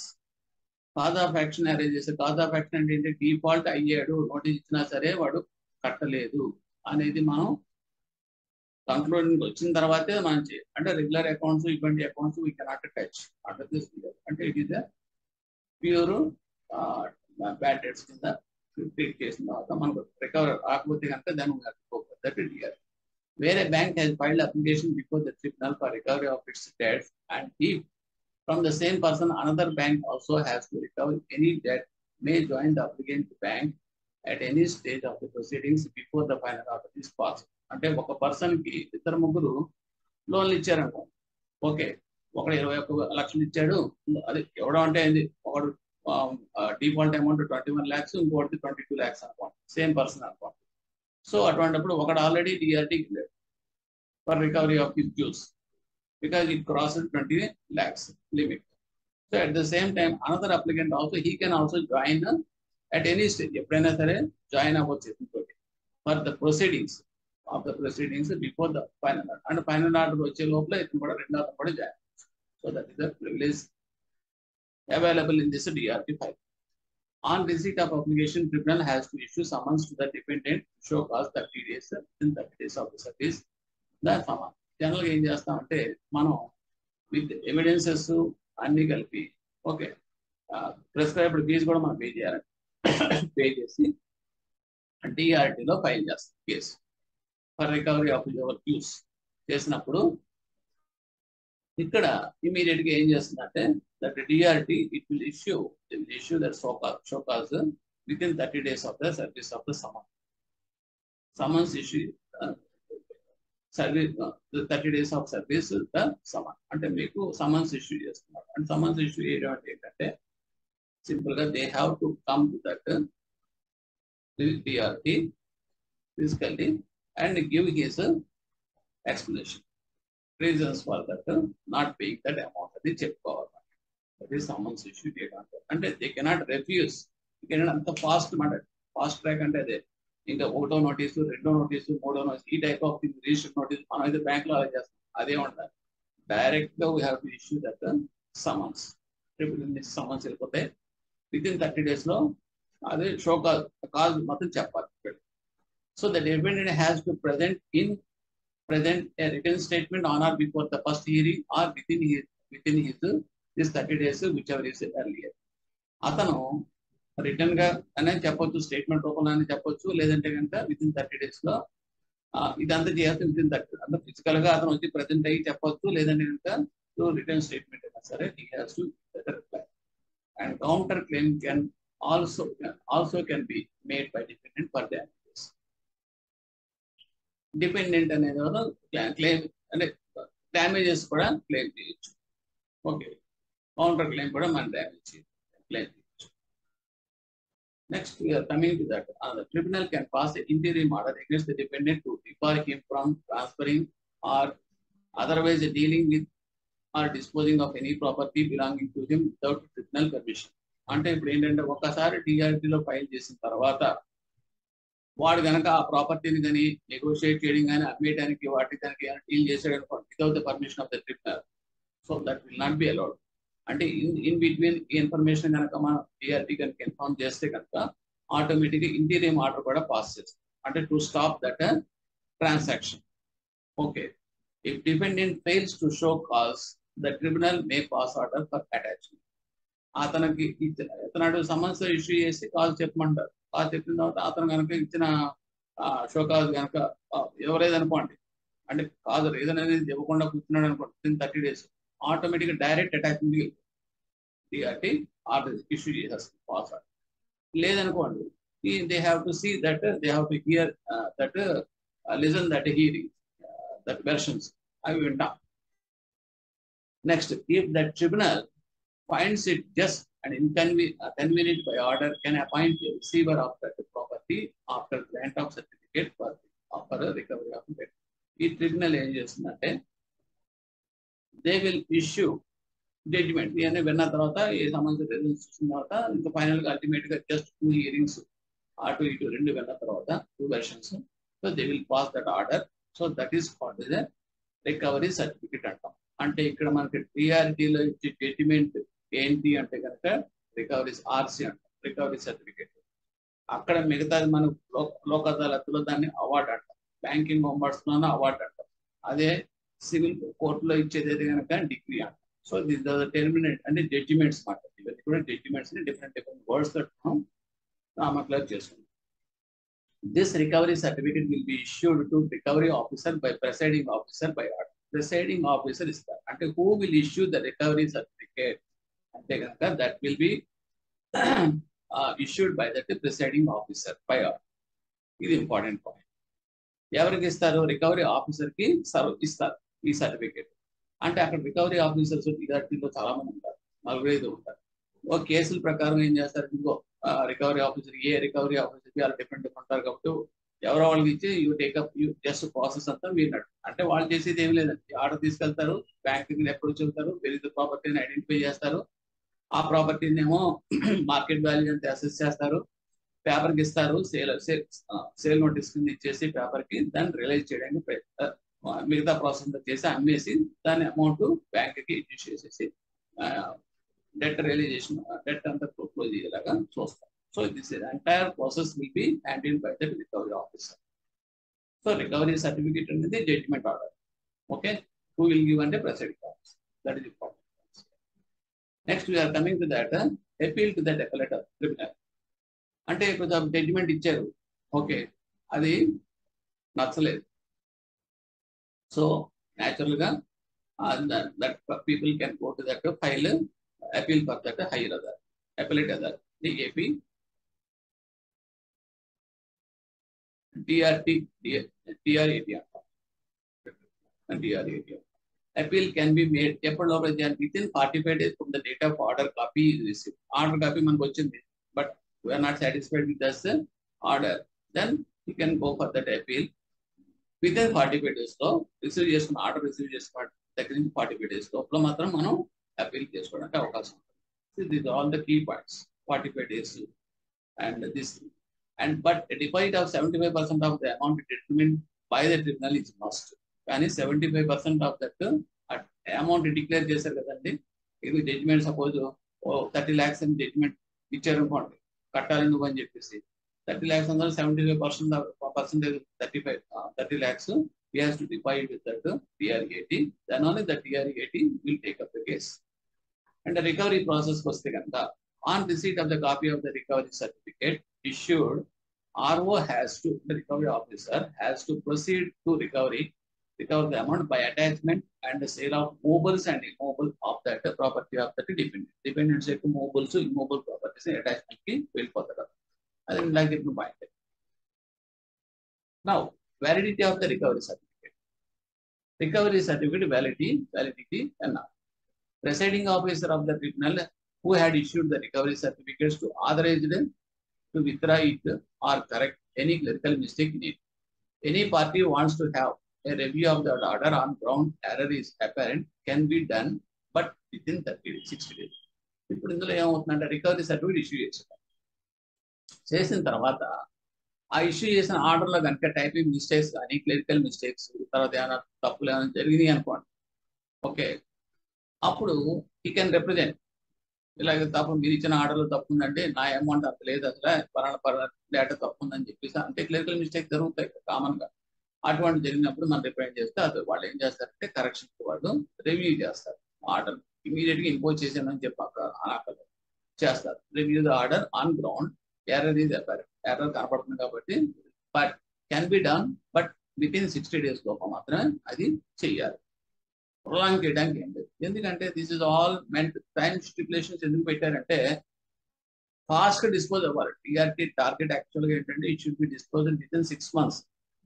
Cause of action arises. Cause of action అంటే default అయ్యాడు, notice ఇచ్చినా సరే వాడు కట్టలేదు అనేది మనం concluding వచ్చిన తర్వాతే మనం చేయాలి. అంటే రెగ్యులర్ అకౌంట్స్ ఇటువంటి accounts we cannot touch under this. అంటే it is pure bad debts కింద ట్రీట్ చేసిన తర్వాత మనకు రికవర్ రాకపోతే కనుక దాన్ని that DRT. Where a bank has filed application before the tribunal for recovery of its debts, and if from the same person another bank also has to recover any debt, may join the applicant bank at any stage of the proceedings before the final order is passed. అంటే ఒక person కి ఇద్దరు ముగ్గురు లోన్లు ఇచ్చారనుకో, okay, ఒకడు 21 లక్షలు ఇచ్చాడు, అది ఎవడో అంటే ఒకడు డిఫాల్ట్ అమౌంట్ 21 lakhs, ఇంకోటి 22 lakhs అనుకోండి, సేమ్ పర్సన్ అనుకోండి. సో అటువంటిప్పుడు ఒకడు ఆల్రెడీ డిఆర్టీకి వెళ్ళాడు for recovery of his dues because it crosses 20 lakhs limit. So at the same time another applicant also he can also join at any stage, ఎప్పుడైనా సరే join అవ్వచ్చు for the proceedings before the final order. And final order వచ్చే లోపల ఇతను కూడా రెండో అతను కూడా join. So that is the privilege available in this DRT file. On receipt of application, tribunal has to issue summons to the defendant to show cause 30 days within 30 days of the service. The summons. జనరల్గా ఏం చేస్తామంటే మనం with evidences అన్ని కలిపి okay prescribed fee కూడా మనం pay చేయాలి. Pay చేసి డిఆర్టీలో ఫైల్ చేస్తాం case for recovery of your dues చేసినప్పుడు ఇక్కడ ఇమీడియట్ గా ఏం చేస్తుందంటే that DRT it will issue that show cause within 30 days of the service of the summons. service, the 30 days of service the summon. అంటే మీకు summons issue చేస్తున్నారు. And summons issue ఏంటంటే simple గా they have to come to that DRT physically and give his explanation. Reasons for that not paying that amount అది చెప్పుకోవాలి. That is summons issue అంటే they cannot refuse. అంత fast మాట fast track అంటే అదే ఇంకా ఒకటో నోటీసు రెండో నోటీసు మూడో నోటీసు ఈ type of thing register notice మనం అయితే బ్యాంక్ లో అలా చేస్తాం అదే ఉంటారు డైరెక్ట్ గా we have to issue that summons summons వెళ్ళిపోతే విత్ ఇన్ 30 days లో అదే షో కాజ్ మొత్తం చెప్పాలి so the dependent has to present a written statement on or before the first hearing or within his this 30 days whichever is earlier అతను return గా అనేది చెప్పొచ్చు statement రూపంలో అని చెప్పొచ్చు లేదంటే కనుక విత్ ఇన్ 30 days లో ఇదంతా చేయాల్సి విత్ ఇన్ 30 అంటే ఫిజికల్ గా అతను వచ్చి ప్రెసెంట్ అయ్యి చెప్పొచ్చు లేదంటే కనుక రిటర్న్ స్టేట్మెంట్ అయినా సరే he has to reply and counter claim can also can be made by dependent for damages. Dependent అనేది క్లెయిమ్ అంటే డ్యామేజెస్ కూడా క్లెయిమ్ చేయొచ్చు ఓకే కౌంటర్ క్లెయిమ్ కూడా మన damage claim. Next, we are coming to that. The tribunal can pass an interim order against the dependent to debar him from transferring or otherwise dealing with or disposing of any property belonging to him without tribunal permission. అంటే ఇప్పుడు ఏంటంటే ఒక్కసారి డిఆర్టీలో file చేసిన తర్వాత వాడు కనుక ఆ ప్రాపర్టీని కానీ నెగోషియేట్ చేయడం కానీ అమ్మేయడానికి వాటి దానికి డీల్ చేసాడు అనుకోండి without the permission of the tribunal so that will not be allowed. అంటే ఇన్ బిట్వీన్ ఈ ఇన్ఫర్మేషన్ కనుక మనం డిఆర్టీ కనుక ఇన్ఫార్మ్ చేస్తే కనుక ఆటోమేటిక్గా ఇంటీరియం ఆర్డర్ కూడా పాస్ చేస్తాం అంటే to stop that transaction. Okay if dependent fails to show cause the tribunal May pass order for attachment. అతనికి ఇతను సమస్య ఇష్యూ చేసి కాల్ చెప్పమంటారు కాల్ చెప్పిన తర్వాత అతను కనుక ఇచ్చిన షో కాజ్ కనుక ఎవరేదనుకోండి అంటే కాదు రీజన్ అనేది ఇవ్వకుండా కూర్చున్నాడు అనుకోండి విత్ ఇన్ 30 days ఆటోమేటిక్గా direct attachment DRT order issue చేసేస్తుంది పాస్ ఆర్డర్. లేదనుకోండి they have to see that they have to hear that listen that hearing that versions అవి వింటాం. Next if that tribunal finds it just and convenient by order can appoint a receiver of that property after grant of certificate for a recovery of debt. ఈ tribunal ఏం చేస్తుందంటే they will issue judgement ఇవన్నీ విన్న తర్వాత ఈ సంబంధించిన results చూసిన తర్వాత ఇంకా ఫైనల్ గా అల్టిమేట్ గా జస్ట్ 2 hearings అటు ఇటు 2 విన్న తర్వాత 2 versions so they will pass that order so that is called yes recovery certificate అంటాం. అంటే ఇక్కడ మనకి టీఆర్టీలో ఇచ్చే జడ్జిమెంట్ ఏంటి అంటే కనుక రికవరీస్ ఆర్సీ అంటాం రికవరీ సర్టిఫికేట్. అక్కడ మిగతాది మనం లోక్ అదాలత్లో దాన్ని అవార్డు అంటాం బ్యాంకింగ్ బొంబార్డ్స్ లోనే అవార్డు అంటాం అదే సివిల్ కోర్టులో ఇచ్చేది అయితే కనుక డిగ్రీ అంటాం. సో దిస్ టెర్మినేట్ అంటే జడ్జిమెంట్స్ మాట ఇవన్నీ కూడా జడ్జిమెంట్స్ డిఫరెంట్ వర్డ్స్ తో నామక్లర్ చేసుకుంటాం. This recovery certificate will be issued to recovery officer by presiding officer by order. Presiding officer ఇస్తారు అంటే who will issue the recovery certificate అంటే కనుక that will B issued by that presiding officer by order. ఇది important point. ఎవరికి ఇస్తారు recovery officer కి ఇస్తారు ఈ సర్టిఫికేట్. అంటే అక్కడ రికవరీ ఆఫీసర్స్ డిఆర్టీలో చాలా మంది ఉంటారు 4-5 ఉంటారు. ఒక కేసుల ప్రకారం ఏం చేస్తారు ఇంకో రికవరీ ఆఫీసర్ ఏ రికవరీ ఆఫీసర్ వాళ్ళు డిఫరెంట్ ఉంటారు కాబట్టి ఎవరో వాళ్ళకి ఇచ్చి you take up you just process అంతా వీరినట్టు అంటే వాళ్ళు చేసేది ఏం లేదండి ఆర్డర్ తీసుకెళ్తారు బ్యాంకింగ్ అప్రోచ్ అవుతారు వెరీ ప్రాపర్టీని ఐడెంటిఫై చేస్తారు ఆ ప్రాపర్టీని ఏమో మార్కెట్ వాల్యూ అంటే అసెస్ చేస్తారు పేపర్కి ఇస్తారు సేల్ నోటీస్ కింద ఇచ్చేసి పేపర్కి దాన్ని రిలైజ్ చేయడానికి మిగతా ప్రాసెస్ చేసి అమ్మేసి దాని అమౌంట్ బ్యాంక్కి ఇష్యూ చేసేసి డెట్ రియలైజేషన్ డెట్ అంతా క్లోజ్ అయ్యేలాగా చూస్తారు. So this entire process will be handled by the recovery officer. So recovery certificate అనేది judgement order. Okay who will give అంటే president officer that is important. Next we are coming to that appeal to that appellate tribunal. అంటే ఇప్పుడు judgement ఇచ్చారు okay అది నచ్చలేదు so natural గా that people can go to that file appeal for that higher authority appellate authority AP TRAT అంటాం DRAT. Appeal can be made within 45 days from the date of order copy is received. Order copy మనకు వచ్చింది, but we are not satisfied with this order. Then you can go for that appeal. Within 45 days లో receive చేసుకున్న order receive చేసుకున్న దగ్గర నుంచి 45 days లోపల మాత్రం మనం అపీల్ చేసుకోవడానికి అవకాశం ఉంటుంది. These are all the key points. 45 days and this, and but a deposit of 75% of the amount determined by the tribunal is must. కానీ 75% ఆఫ్ దట్ అమౌంట్ డిక్లేర్ చేశారు కదండి. ఇది జడ్జిమెంట్ సపోజ్ 30 lakhs అని judgement ఇచ్చారు అనుకోండి, కట్టాలి నువ్వు అని చెప్పేసి 30 lakhs అందులో 75% 30 lakhs he has to deposit with that DRAT. Then only the DRAT will take up the case. And the recovery process వస్తే కనుక on receipt of the copy of the recovery certificate issued, RO has to, the recovery officer has to proceed to recover the amount by attachment and the sale of mobiles and immobile of that property of that dependent. Dependents యొక్క mobiles, immobile properties attachment కి వెళ్ళిపోతారు. అది like it point. Now, validity of the recovery certificate. Recovery certificate validity and now. Presiding officer of the tribunal who had issued the recovery certificates to authorize them to withdraw it or correct any clerical mistake in it. Any party wants to have a review of the order on ground error is apparent can be done, but within 60 days. ఇప్పుడు ఇందులో ఏమవుతుందంటే recovery certificate issue చేసిన తర్వాత ఆ issue చేసిన ఆర్డర్లో కనుక typing mistakes కానీ క్లరికల్ మిస్టేక్స్ తర్వాత ఏమైనా తప్పులు ఏమైనా జరిగినాయి అనుకోండి, ఓకే, అప్పుడు ఈ కెన్ రిప్రజెంట్ ఇలాగ తప్పు మీరు ఇచ్చిన ఆర్డర్లో తప్పు ఉందంటే నా అమౌంట్ అంత లేదు, అసలు పలానా డేటా తప్పు ఉందని చెప్పేసి అంటే క్లరికల్ మిస్టేక్ జరుగుతాయి కామన్గా. అటువంటి జరిగినప్పుడు మనం రిప్రజెంట్ చేస్తే అది వాళ్ళు ఏం చేస్తారంటే కరెక్షన్ వాళ్ళు రివ్యూ చేస్తారు. ఆర్డర్ ఇమీడియట్గా ఇంపోజ్ చేసానని చెప్పి చేస్తారు. Review the order on ground error is apparent, error కనపడుతుంది కాబట్టి but can be done, but within 60 days లోపల మాత్రమే అది చెయ్యాలి. ప్రొలాంగ్ చేయడానికి ఏం లేదు. ఎందుకంటే this is all meant time stipulations ఎందుకు పెట్టారంటే ఫాస్ట్ గా డిస్పోజ్ అవ్వాలి. టీఆర్టీ టార్గెట్ యాక్చువల్గా ఏంటంటే it should be dispose within 6 months.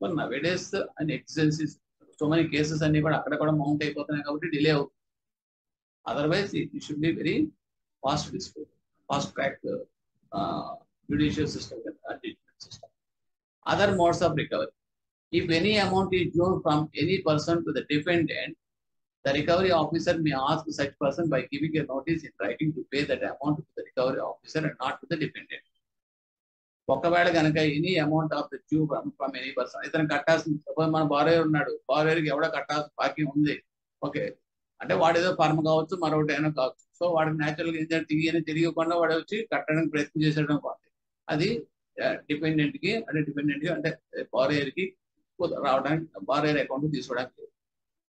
But nowadays and exigencies so many cases అన్ని కూడా అక్కడ కూడా మౌంట్ అయిపోతున్నాయి కాబట్టి డిలే అవుతుంది. Otherwise it should be very fast dispose, fast track judicial system and judicial system. Other modes of recovery. If any amount is due from any person to the defendant, the recovery officer may ask such person by giving a notice in writing to pay that amount to the recovery officer and not to the defendant. ఒకవేళ కనుక any amount of the due from any person, ఇతను కట్టాల్సింది suppose మన borrower ఉన్నాడు, బారోయర్కి ఎవడో కట్టాల్సిన బాకీ ఉంది, okay, అంటే వాడు ఏదో ఫర్మ్ కావచ్చు మరొకటి అయినా కావచ్చు. సో వాడికి న్యాచురల్గా ఏంటంటే తిరిగకుండా వాడు వచ్చి కట్టడానికి ప్రయత్నం చేసేయడం కాదు. అది డిపెండెంట్ కి అంటే బారోయర్ కి రావడానికి బారోయర్ అకౌంట్ తీసుకోవడానికి.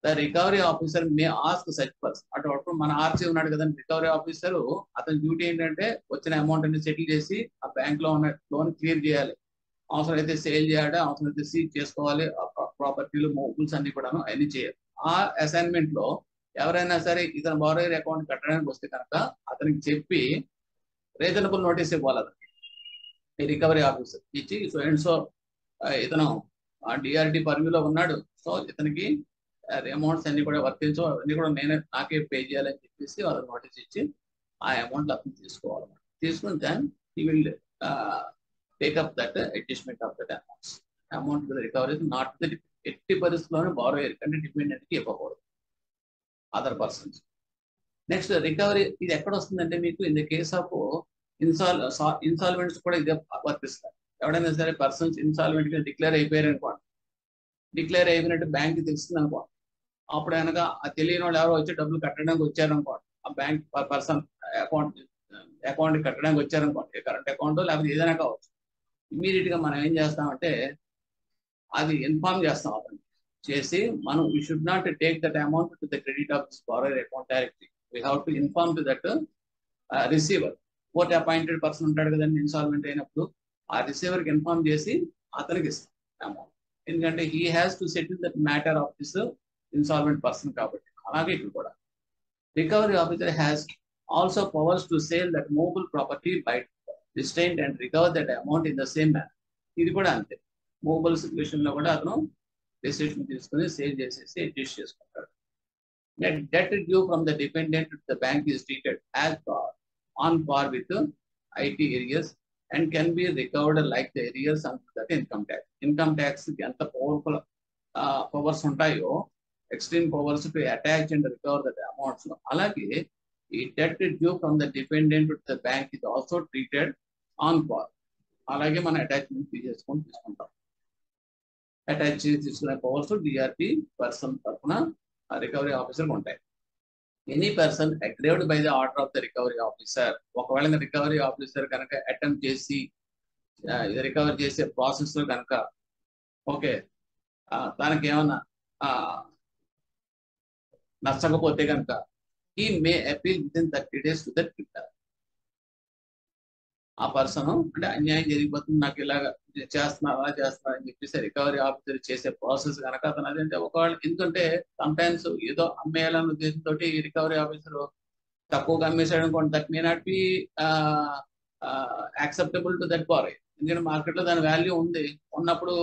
The recovery officer may ask such person, అటు మన ఆర్సీ ఉన్నాడు కదండి రికవరీ ఆఫీసర్, అతని డ్యూటీ ఏంటంటే వచ్చిన అమౌంట్ అన్ని సెటిల్ చేసి ఆ బ్యాంక్ లో ఉన్న లోన్ క్లియర్ చేయాలి. అవసరం అయితే సేల్ చేయాలి, అవసరం అయితే సీజ్ చేసుకోవాలి, ప్రాపర్టీలు మూవ్స్ అన్ని కూడా అన్ని చేయాలి. ఆ అసైన్మెంట్ లో ఎవరైనా సరే ఇతను బారోయర్ అకౌంట్ కట్టడానికి వస్తే కనుక అతనికి చెప్పి రీజనబుల్ నోటీస్ ఇవ్వాలి. అతనికి రికవరీ ఆఫీసర్ ఇచ్చి సో అండ్ సో ఇతను డిఆర్టీ పర్వ్యూలో ఉన్నాడు, సో ఇతనికి అమౌంట్స్ అన్ని కూడా వర్తించో అన్ని కూడా నాకే పే చేయాలని చెప్పేసి వాళ్ళకి నోటీస్ ఇచ్చి ఆ అమౌంట్ అతను తీసుకోవాలన్నమాట. తీసుకుని దాన్ని he will take up that adjustment of that amount recovery not the ఎట్టి పరిస్థితుల్లోనే బారోయర్ కంటే డిపెండెంట్ కి ఇవ్వకూడదు, అదర్ పర్సన్స్. నెక్స్ట్ రికవరీ ఇది ఎక్కడ వస్తుందంటే మీకు ఇన్ ద కేస్ ఆఫ్ ఇన్సాల్వెంట్స్ కూడా ఇదే వర్తిస్తారు. ఎవడైనా సరే పర్సన్స్ ఇన్సాల్వెంట్ గా డిక్లేర్ అయిపోయారు అనుకోండి, డిక్లేర్ అయిపోయినట్టు బ్యాంక్ తెలుస్తుంది అనుకోండి, అప్పుడు కనుక ఆ తెలియని వాళ్ళు ఎవరో వచ్చి డబ్బులు కట్టడానికి వచ్చారనుకోండి, ఆ బ్యాంక్ పర్సన్ అకౌంట్ కట్టడానికి వచ్చారనుకోండి, కరెంట్ అకౌంట్ లేకపోతే ఏదైనా కావచ్చు, ఇమీడియట్ గా మనం ఏం చేస్తామంటే అది ఇన్ఫార్మ్ చేస్తాం అతనికి చేసి మనం we should not take that amount to the credit of this borrower account directly. We have to inform to that receiver. Court appointed person ఉంటాడు కదండి ఇన్సాల్వెంట్ అయినప్పుడు, ఆ రిసీవర్ కి ఇన్ఫార్మ్ చేసి అతనికి ఇస్తాం అమౌంట్. ఎందుకంటే he has to settle that matter of this insolvent person కాబట్టి. అలాగే ఇక్కడ కూడా recovery officer has also powers to sale that movable property by distraint and recover that amount in the same manner. ఇది కూడా అంతే, మూవబుల్స్ విషయంలో కూడా అతను డెసిషన్ తీసుకుని సేవ్ చేసేసి అడ్జస్ట్ చేసుకుంటాడు. Debt due from the dependent to the bank is treated as on par with IT arrears and can be recovered like the arrears under that income tax. Income tax ఎంత powerful powers ఉంటాయో, extreme powers to attach and recover that amounts, అలాగే ఈ debt due from the dependent to the bank is also treated on par. అలాగే మనం attachment చేసుకొని తీసుకుంటాం. Attach చేసి తీసుకునే పవర్స్ డిఆర్టీ పర్సన్ తరఫున రికవరీ ఆఫీసర్ ఉంటాయి. Any person aggrieved by the order of the recovery officer, ఒకవేళ రికవరీ ఆఫీసర్ కనుక అటెంప్ట్ చేసి రికవర్ చేసే ప్రాసెస్ లో కనుక ఓకే తనకి ఏమన్నా నచ్చకపోతే కనుక he may appeal within 30 days to the tribunal. ఆ పర్సన్ అంటే అన్యాయం జరిగిపోతుంది, నాకు ఇలాగ చేస్తున్నా అలా చేస్తున్నా అని చెప్పేసి రికవరీ ఆఫీసర్ చేసే ప్రాసెస్ కనుక అతను అదంటే ఒకవేళ, ఎందుకంటే సమ్టైమ్స్ ఏదో అమ్మేయాలన్న ఉద్దేశంతో రికవరీ ఆఫీసర్ తక్కువగా అమ్మేసాడు అనుకోండి, that may not be acceptable to that bar. ఎందుకంటే మార్కెట్ లో దాని వాల్యూ ఉంది, ఉన్నప్పుడు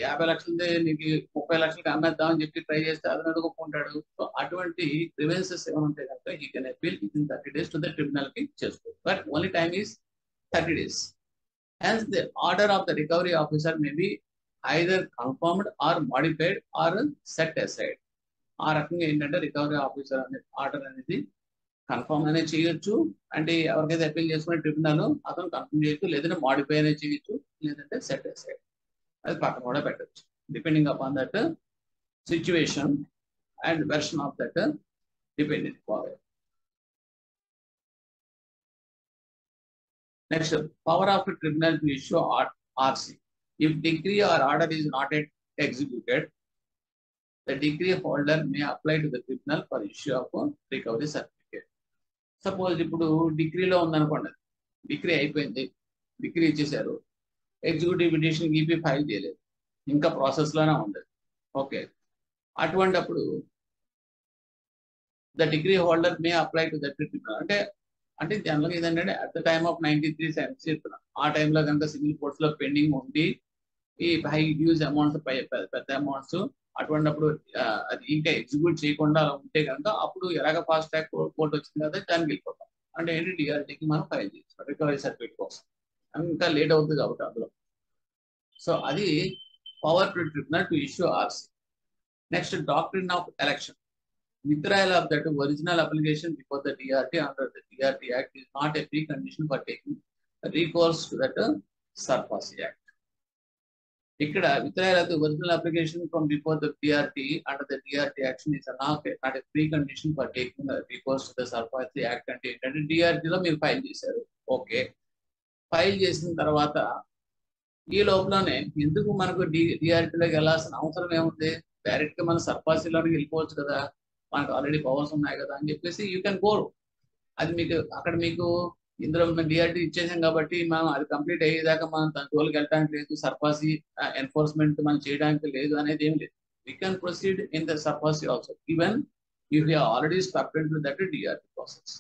50 లక్షలది నీకు 30 లక్షలకి అమ్మేద్దామని చెప్పి ట్రై చేస్తే అతను ఎదుగుకుంటాడు. సో అటువంటి గ్రీవెన్సెస్ ఏమైనా ఉంటాయి కనుక ఈ can appeal within 30 days to the tribunal కి చేసుకోవచ్చు. But only time is 30 days. Hence, the order of the recovery officer may be either confirmed or modified or set aside. ఆ రకంగా ఏంటంటే రికవరీ ఆఫీసర్ అనే order అనేది confirm అనేది చేయొచ్చు, అంటే ఎవరికైతే అపీల్ చేసుకునే ట్రిబ్యునల్ అతను కన్ఫర్మ్ చేయొచ్చు, లేదంటే మాడిఫై అనేది చేయొచ్చు, లేదంటే సెట్ aside. అది పక్కన కూడా పెట్టచ్చు, depending upon that situation and version of that dependent boy. Next, power of the tribunal to issue RC. If decree or order is not yet executed, the decree holder may apply to the tribunal for issue of recovery certificate. Suppose ఇప్పుడు డిగ్రీలో ఉందనుకోండి, degree అయిపోయింది, degree ఇచ్చేసారు, executive petition EP file చేయలేదు, ఇంకా process లోనే ఉంది. Okay, అటువంటిప్పుడు the degree holder May apply to the tribunal. అంటే జనరల్గా ఏంటంటే అట్ ద టైమ్ ఆఫ్ 93 చెప్తున్నాం, ఆ టైంలో కనుక సివిల్ కోర్ట్స్ లో పెండింగ్ ఉండి ఈ హై డ్యూస్ అమౌంట్స్ పెద్ద అమౌంట్స్, అటువంటిప్పుడు అది ఇంకా ఎగ్జిక్యూట్ చేయకుండా ఉంటే కనుక అప్పుడు ఎలాగ ఫాస్ట్ ట్రాక్ కోర్ట్ వచ్చింది కదా దానికి వెళ్ళిపోతాం. అంటే ఏంటి డిఆర్టీకి మనం ఫైల్ చేస్తాం రికవరీ సర్టిఫికేట్ కోసం, ఇంకా లేట్ అవుతుంది కాబట్టి అందులో. సో అది power to tribunal to issue RC. Next, doctrine of election. Withdrawal of that original application before the DRT under the DRT Act is not a precondition for taking recourse to that SARFASI Act. ఇక్కడ withdrawal of the original application from before the DRT under the DRT action is not a precondition for taking recourse to the SARFASI Act. అంటే ఏంటంటే DRT లో మీరు file చేశారు, okay, file చేసిన తర్వాత ఈ లోపలనే ఎందుకు మనకు డిఆర్టీలోకి వెళ్ళాల్సిన అవసరం ఏముంది, డైరెక్ట్ గా మన సర్ఫాసీలోకి వెళ్ళిపోవచ్చు కదా, మనకు ఆల్రెడీ పవర్స్ ఉన్నాయి కదా అని చెప్పేసి యూ కెన్ గో. అది మీకు అక్కడ మీకు ఇందులో మేము డిఆర్టీ ఇచ్చేసాం కాబట్టి మనం అది కంప్లీట్ అయ్యేదాకా మనం తన జోలికి వెళ్ళడానికి లేదు, సర్ఫాసీ ఎన్ఫోర్స్మెంట్ మనం చేయడానికి లేదు అనేది ఏం లేదు. We can proceed in the SARFAESI also even if you already started with that DRT process.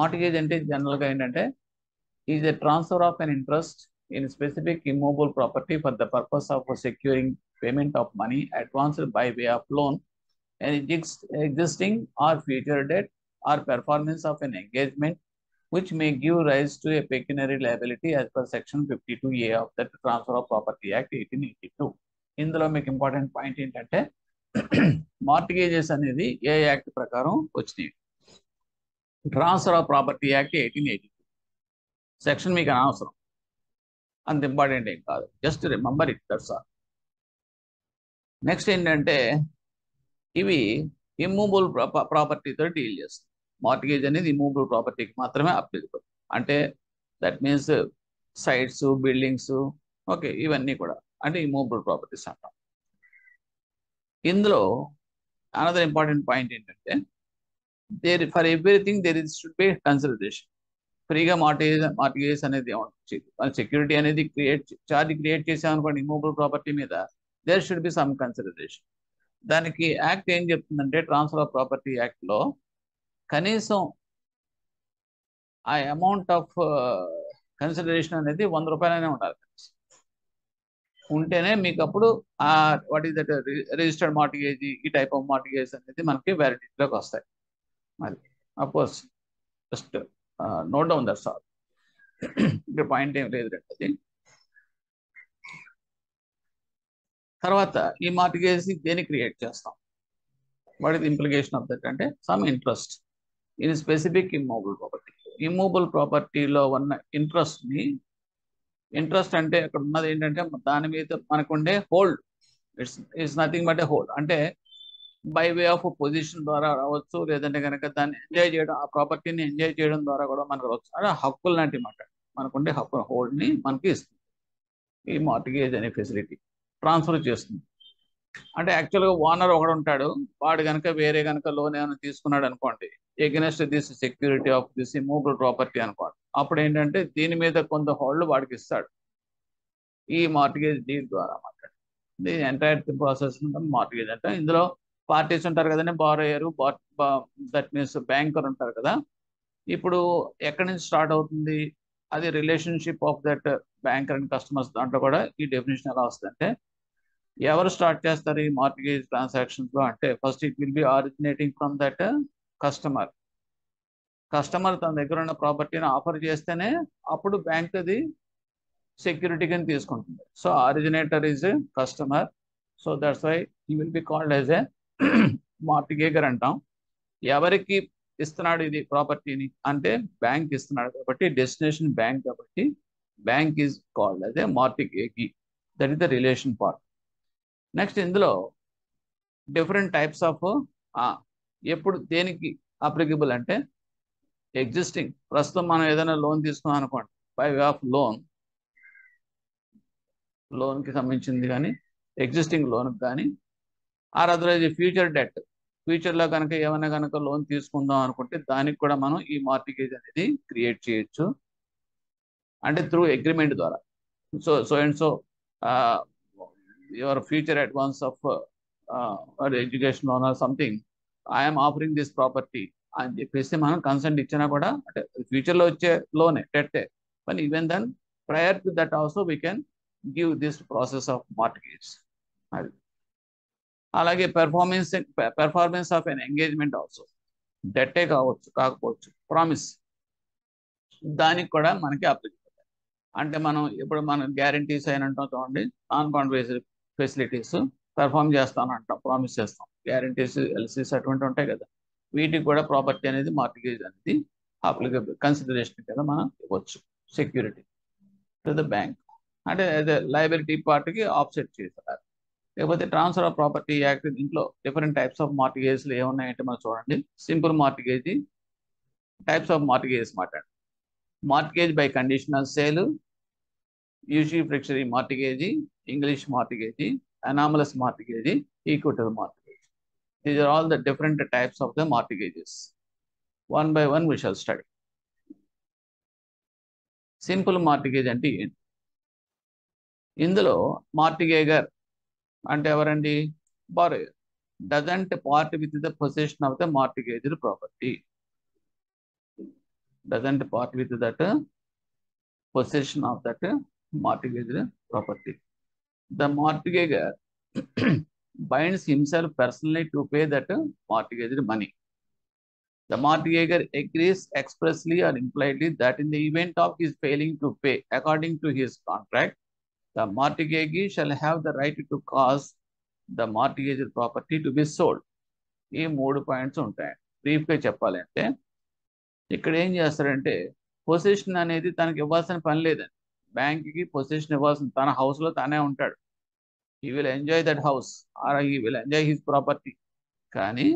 Mortgage అంటే జనరల్గా ఏంటంటే is a transfer of an interest in specific immovable property for the purpose of securing payment of money advanced by way of loan, an existing or future debt or performance of an engagement which may give rise to a pecuniary liability as per section 52A of the Transfer of Property Act 1882. ఇందులో మీకు important point ఏంటంటే mortgages అనేది ఏ act ప్రకారం వచ్చినాయి. Transfer of property act 1882 section మీకు అనవసరం, అంత ఇంపార్టెంట్ ఏం కాదు, just remember it, that's all. Next ఏంటంటే ఇవి ఇమ్మూవబుల్ ప్రాపర్టీతో డీల్ చేస్తాయి. మార్టిగేజ్ అనేది ఇమ్మూవబుల్ ప్రాపర్టీకి మాత్రమే అప్లికబుల్. అంటే that means sites, buildings, okay, ఇవన్నీ కూడా అంటే ఇమ్మూవబుల్ ప్రాపర్టీస్ అంటాం. ఇందులో అనదర్ ఇంపార్టెంట్ పాయింట్ ఏంటంటే for everything there should be consideration. ఫ్రీగా మార్టిగేజ్ అనేది సెక్యూరిటీ అనేది ఛార్జ్ క్రియేట్ చేసామనుకోండి ఇమ్మూవబుల్ ప్రాపర్టీ మీద, there should be some consideration. దానికి యాక్ట్ ఏం చెప్తుందంటే ట్రాన్స్ఫర్ ఆఫ్ ప్రాపర్టీ యాక్ట్ లో కనీసం ఆ అమౌంట్ ఆఫ్ కన్సిడరేషన్ అనేది 100 రూపాయలనే ఉండాలి, ఉంటేనే మీకు అప్పుడు what is that registered mortgage, ఈ టైప్ ఆఫ్ మార్టిగేజ్ అనేది మనకి వ్యాలిడిటీలోకి వస్తాయి. అది of course just note down that's all. ఇక్కడ పాయింట్ ఏం లేదు అది. తర్వాత ఈ మార్టిగేజ్ దేన్ని క్రియేట్ చేస్తాం, what is implication of that అంటే some interest in specific immovable property. Immovable ప్రాపర్టీలో ఉన్న ఇంట్రెస్ట్ అంటే అక్కడ ఉన్నది ఏంటంటే దాని మీద మనకుండే hold, it's nothing but a hold. అంటే బై వే ఆఫ్ పొజిషన్ ద్వారా రావచ్చు, లేదంటే కనుక దాన్ని ఎంజాయ్ చేయడం, ఆ ప్రాపర్టీని ఎంజాయ్ చేయడం ద్వారా కూడా మనకు రావచ్చు. అంటే హక్కులు లాంటి మాట, మనకుండే హక్కు హోల్డ్ని మనకి ఇస్తుంది ఈ మార్టిగేజ్ అనే ఫెసిలిటీ, ట్రాన్స్ఫర్ చేస్తుంది. అంటే యాక్చువల్గా ఓనర్ ఒకడు ఉంటాడు, వాడు కనుక వేరే కనుక లోన్ ఏమైనా తీసుకున్నాడు అనుకోండి, against this security of this immovable property అనుకోండి, అప్పుడు ఏంటంటే దీని మీద కొంత హోల్డ్ వాడికి ఇస్తాడు ఈ మార్టిగేజ్ డీల్ ద్వారా మాట్లాడు. దీని ఎంటైర్ ప్రాసెస్ మార్టిగేజ్ అంటే ఇందులో పార్టీస్ ఉంటారు కదండి, బారోయరు, దట్ మీన్స్ బ్యాంకర్ ఉంటారు కదా. ఇప్పుడు ఎక్కడి నుంచి స్టార్ట్ అవుతుంది అది, relationship of that banker and customers. దాంట్లో కూడా ఈ డెఫినేషన్ ఎలా వస్తుంది అంటే, ఎవరు స్టార్ట్ చేస్తారు ఈ మార్టిగేజ్ ట్రాన్సాక్షన్స్ లో అంటే, first it will B originating from that customer. Customer తన దగ్గర ఉన్న ప్రాపర్టీని ఆఫర్ చేస్తేనే అప్పుడు బ్యాంక్ అది సెక్యూరిటీ కింద తీసుకుంటుంది. So originator is a customer, so that's why he will be called as a mortgager అంటాం. ఎవరికి ఇస్తున్నాడు ఇది ప్రాపర్టీని అంటే బ్యాంక్ ఇస్తున్నాడు కాబట్టి, డెస్టినేషన్ బ్యాంక్ కాబట్టి bank is called as a mortgagee. That is the relation part. Next ఇందులో డిఫరెంట్ టైప్స్ ఆఫ్ ఎప్పుడు దేనికి అప్లికబుల్ అంటే, ఎగ్జిస్టింగ్ ప్రస్తుతం మనం ఏదైనా లోన్ తీసుకున్నాం అనుకోండి, బై వే ఆఫ్ లోన్కి సంబంధించింది కానీ, ఎగ్జిస్టింగ్ లోన్కి కానీ, ఆర్ అదర్వైజ్ ఫ్యూచర్ డెట్, ఫ్యూచర్లో కనుక ఏమైనా కనుక లోన్ తీసుకుందాం అనుకుంటే దానికి కూడా మనం ఈ మార్టిగేజ్ అనేది క్రియేట్ చేయొచ్చు, అంటే త్రూ అగ్రిమెంట్ ద్వారా. So and so your future advance of education loan or something, I'm offering this property అని చెప్పేసి మనం కన్సెంట్ ఇచ్చినా కూడా, అంటే ఫ్యూచర్లో వచ్చే లోనే డెట్టే, కానీ even then prior to that also we can give this process of mortgage. అది అలాగే performance of an engagement also, డెట్టే కాకపోవచ్చు, ప్రామిస్, దానికి కూడా మనకి అప్లికేషన్. అంటే ఇప్పుడు మనం గ్యారంటీస్ అయిన అంటాం చూడండి, నాన్ కాంట్రాక్చువల్ ఫెసిలిటీస్ పెర్ఫార్మ్ చేస్తానంటాం, ప్రామిస్ చేస్తాం, గ్యారంటీస్, ఎల్సీస్ అటువంటి ఉంటాయి కదా, వీటికి కూడా ప్రాపర్టీ అనేది మార్టిగేజ్ అనేది అప్లికబుల్ కన్సిడరేషన్ కదా మనం ఇవ్వచ్చు, సెక్యూరిటీ టు ద బ్యాంక్. అంటే లయబిలిటీ పార్ట్కి ఆఫ్సెట్ చేస్తారు. లేకపోతే ట్రాన్స్ఫర్ ఆఫ్ ప్రాపర్టీ యాక్ట్, ఇంట్లో డిఫరెంట్ టైప్స్ ఆఫ్ మార్టిగేజ్లు ఏమున్నాయంటే మనం చూడండి. Simple mortgage, types of mortgage మాట్లాడండి. Mortgage by conditional sale, usufructuary mortgage, English mortgage, anomalous mortgage, equitable mortgage. These are all the different types of the mortgages. One by one we shall study. Simple mortgage అంటే ఏంటి? ఇందులో mortgager అంటే ఎవరండి? Borrower doesn't part with the position of the mortgaged property, doesn't part with that possession of that mortgaged property. The mortgager binds himself personally to pay that mortgaged money. The mortgager agrees expressly or impliedly that in the event of his failing to pay according to his contract, the mortgagee shall have the right to cause the mortgaged property to be sold. ఈ 3 points ఉంటాయి. బ్రీఫ్గా చెప్పాలంటే ఇక్కడ ఏం చేస్తారంటే, position అనేది తనకి ఇవ్వాల్సిన పని లేదండి, బ్యాంక్కి పొజిషన్ ఇవ్వాల్సిన, తన హౌస్లో తానే ఉంటాడు, he will enjoy that house or he will enjoy his property. కానీ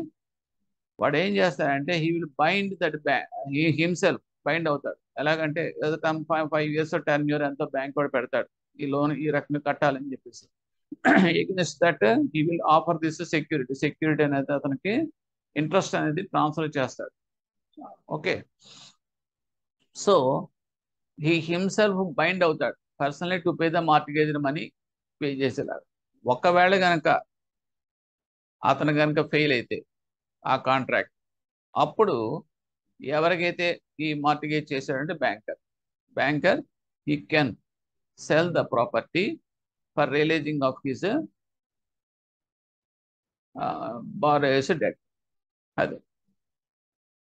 వాడు ఏం చేస్తాడంటే, he will bind that bank, he himself bind అవుతాడు. ఎలాగంటే 5 years టెన్యూర్ ఎంతో బ్యాంక్ వాడు పెడతాడు, ఈ లోన్ ఈ రకంగా కట్టాలని చెప్పేసి. against that he will offer this security అనేది అతనికి ఇంట్రెస్ట్ అనేది ట్రాన్స్ఫర్ చేస్తాడు. Okay, so he himself bind అవుతాడు personally to pay the mortgage money, pay చేసేలాగా. ఒకవేళ కనుక అతను కనుక ఫెయిల్ అయితే ఆ కాంట్రాక్ట్, అప్పుడు ఎవరికైతే ఈ మార్టిగేజ్ చేశాడంటే banker he can sell the property for realizing of his borrower's debt. అదే.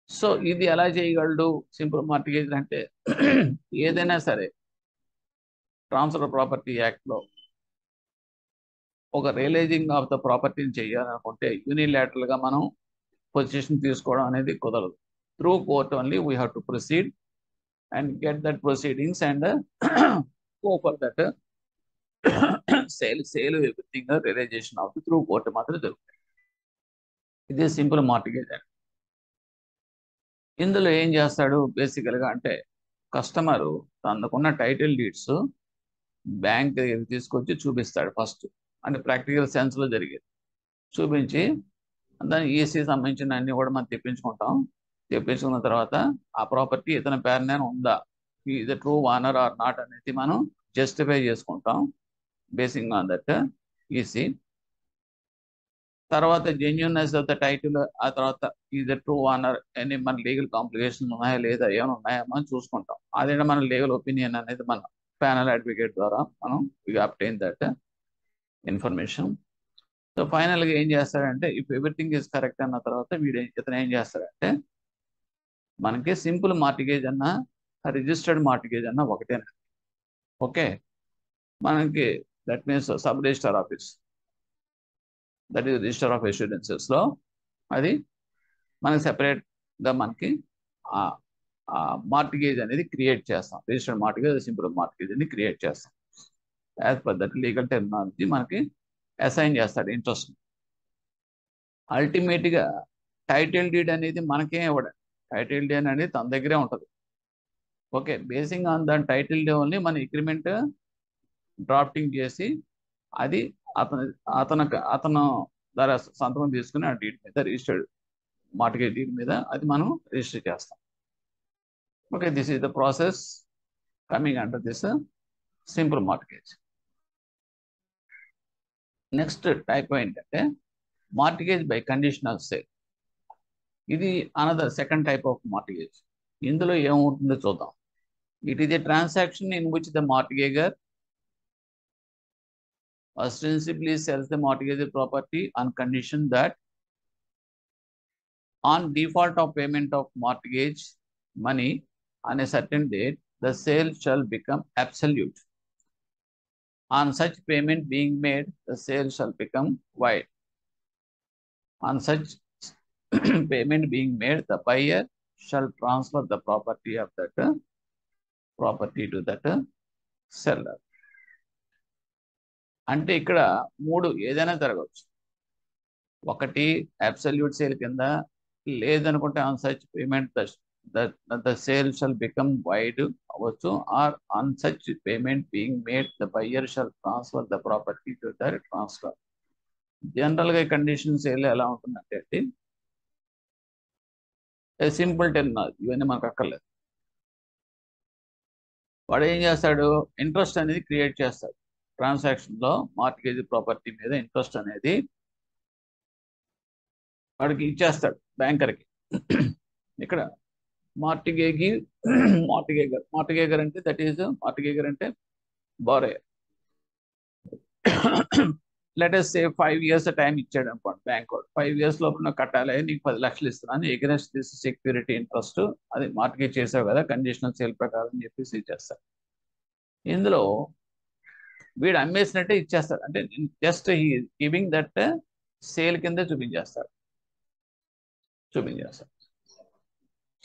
సో ఇది ఎలా చేయగలడు సింపుల్ మార్టిగేజ్ అంటే ఏదైనా సరే ట్రాన్స్ఫర్ ప్రాపర్టీ యాక్ట్లో ఒక రియలైజింగ్ ఆఫ్ ద ప్రాపర్టీని చేయాలనుకుంటే యూనిలాటరల్గా మనం పొజిషన్ తీసుకోవడం అనేది కుదరదు. Through court only we have to proceed and get that proceedings and go for that sale everything realisation of through court మాత్రం జరుగుతుంది. ఇది సింపుల్ మార్టిగేజ్ అండి. ఇందులో ఏం చేస్తాడు బేసికల్గా అంటే కస్టమరు తనకున్న టైటిల్ డీడ్స్ బ్యాంక్ దగ్గరికి తీసుకొచ్చి చూపిస్తాడు ఫస్ట్. అంటే ప్రాక్టికల్ సెన్స్లో జరిగేది చూపించి దాని ఈసీ సంబంధించిన అన్ని కూడా మనం తెప్పించుకుంటాం. తెప్పించుకున్న తర్వాత ఆ ప్రాపర్టీ ఇతని పేరునే ఉందా, is the true owner are not అనేది మనం జస్టిఫై చేసుకుంటాం బేసింగ్ ఆన్ దట్ ఈసీ. తర్వాత జెన్యూన్నెస్ ఆఫ్ ద టైటిల్, ఆ తర్వాత ఈజ్ ద ట్రూ ఓనర్ అని మన లీగల్ కాంప్లికేషన్ ఉన్నాయా లేదా ఏమైనా ఉన్నాయా మనం చూసుకుంటాం. అదేంటే మన లీగల్ ఒపీనియన్ అనేది మన ప్యానల్ అడ్వకేట్ ద్వారా మనం అబ్టైన్ దట్ ఇన్ఫర్మేషన్. సో ఫైనల్గా ఏం చేస్తాడంటే ఇఫ్ ఎవ్రీథింగ్ ఈజ్ కరెక్ట్ అన్న తర్వాత ఇతను ఏం చేస్తాడంటే మనకి సింపుల్ మార్టిగేజ్ అన్న రిజిస్టర్డ్ మార్టిగేజ్ అన్న ఒకటేనా. ఓకే, మనకి that means sub register office, that is register of ఎష్యూరెన్సెస్లో అది మనకి సెపరేట్గా మనకి మార్టిగేజ్ అనేది క్రియేట్ చేస్తాం. రిజిస్టర్డ్ మార్టిగేజ్ సింపుల్ మార్టిగేజ్ అని క్రియేట్ చేస్తాం. As per that legal terminology మనకి అసైన్ చేస్తాడు ఇంట్రెస్ట్. అల్టిమేట్గా టైటిల్ డీడ్ అనేది మనకేం ఇవ్వడం, టైటిల్ డీడ్ అనేది తన దగ్గరే ఉంటుంది. ఓకే, బేసింగ్ ఆన్ దాని టైటిల్ డీ ఓన్లీ మన అగ్రిమెంట్ డ్రాఫ్టింగ్ చేసి అది అతను ద్వారా సంతకం తీసుకుని ఆ డీడ్ మీద రిజిస్టర్డ్ మార్టిగేజ్ డీడ్ మీద అది మనం రిజిస్టర్ చేస్తాం. Okay, this is the process coming under this simple mortgage. Next type ఏంటంటే మార్టిగేజ్ బై కండిషనల్ సేల్. ఇది another second type of mortgage. ఇందులో ఏమవుతుందో చూద్దాం. It is a transaction in which the mortgager ostensibly sells the mortgage property on condition that on default of payment of mortgage money on a certain date, the sale shall become absolute. On such payment being made, the sale shall become void. On such payment being made, the buyer shall transfer the property of that property to that seller. అంటే ఇక్కడ మూడు ఏదైనా జరగవచ్చు. ఒకటి absolute sale కింద, లేదనుకుంటే on such payment the sale shall become void అవ్వచ్చు, or on such payment being made the buyer shall transfer the property to the transfer. జనరల్గా కండిషన్ సేల్ ఎలా ఉంటుందంటే సింపుల్ టెర్మినాలజీ, ఇవన్నీ మనకు అక్కర్లేదు. వాడు ఏం చేస్తాడు, ఇంట్రెస్ట్ అనేది క్రియేట్ చేస్తాడు. ట్రాన్సాక్షన్లో మార్టిగేజ్ ప్రాపర్టీ మీద ఇంట్రెస్ట్ అనేది వాడికి ఇచ్చేస్తాడు బ్యాంకర్కి. ఇక్కడ మార్టిగేజర్ అంటే దట్ ఈజ్ మార్టిగేజర్ అంటే borrower. Let us say 5 years time ఇచ్చాడు అనుకోండి బ్యాంక్ వాడు. 5 years లోపల కట్టాలి, నీకు 10 లక్షలు ఇస్తున్నాను ఎగెన్స్ట్ దిస్ సెక్యూరిటీ ఇంట్రెస్ట్, అది మార్టిగేజ్ చేసావు కదా కండిషనల్ సేల్ ప్రకారం చెప్పేసి ఇచ్చేస్తాడు. ఇందులో వీడు అమ్మేసినట్టే ఇచ్చేస్తాడు, అంటే just he giving that sale కింద చూపించేస్తాడు.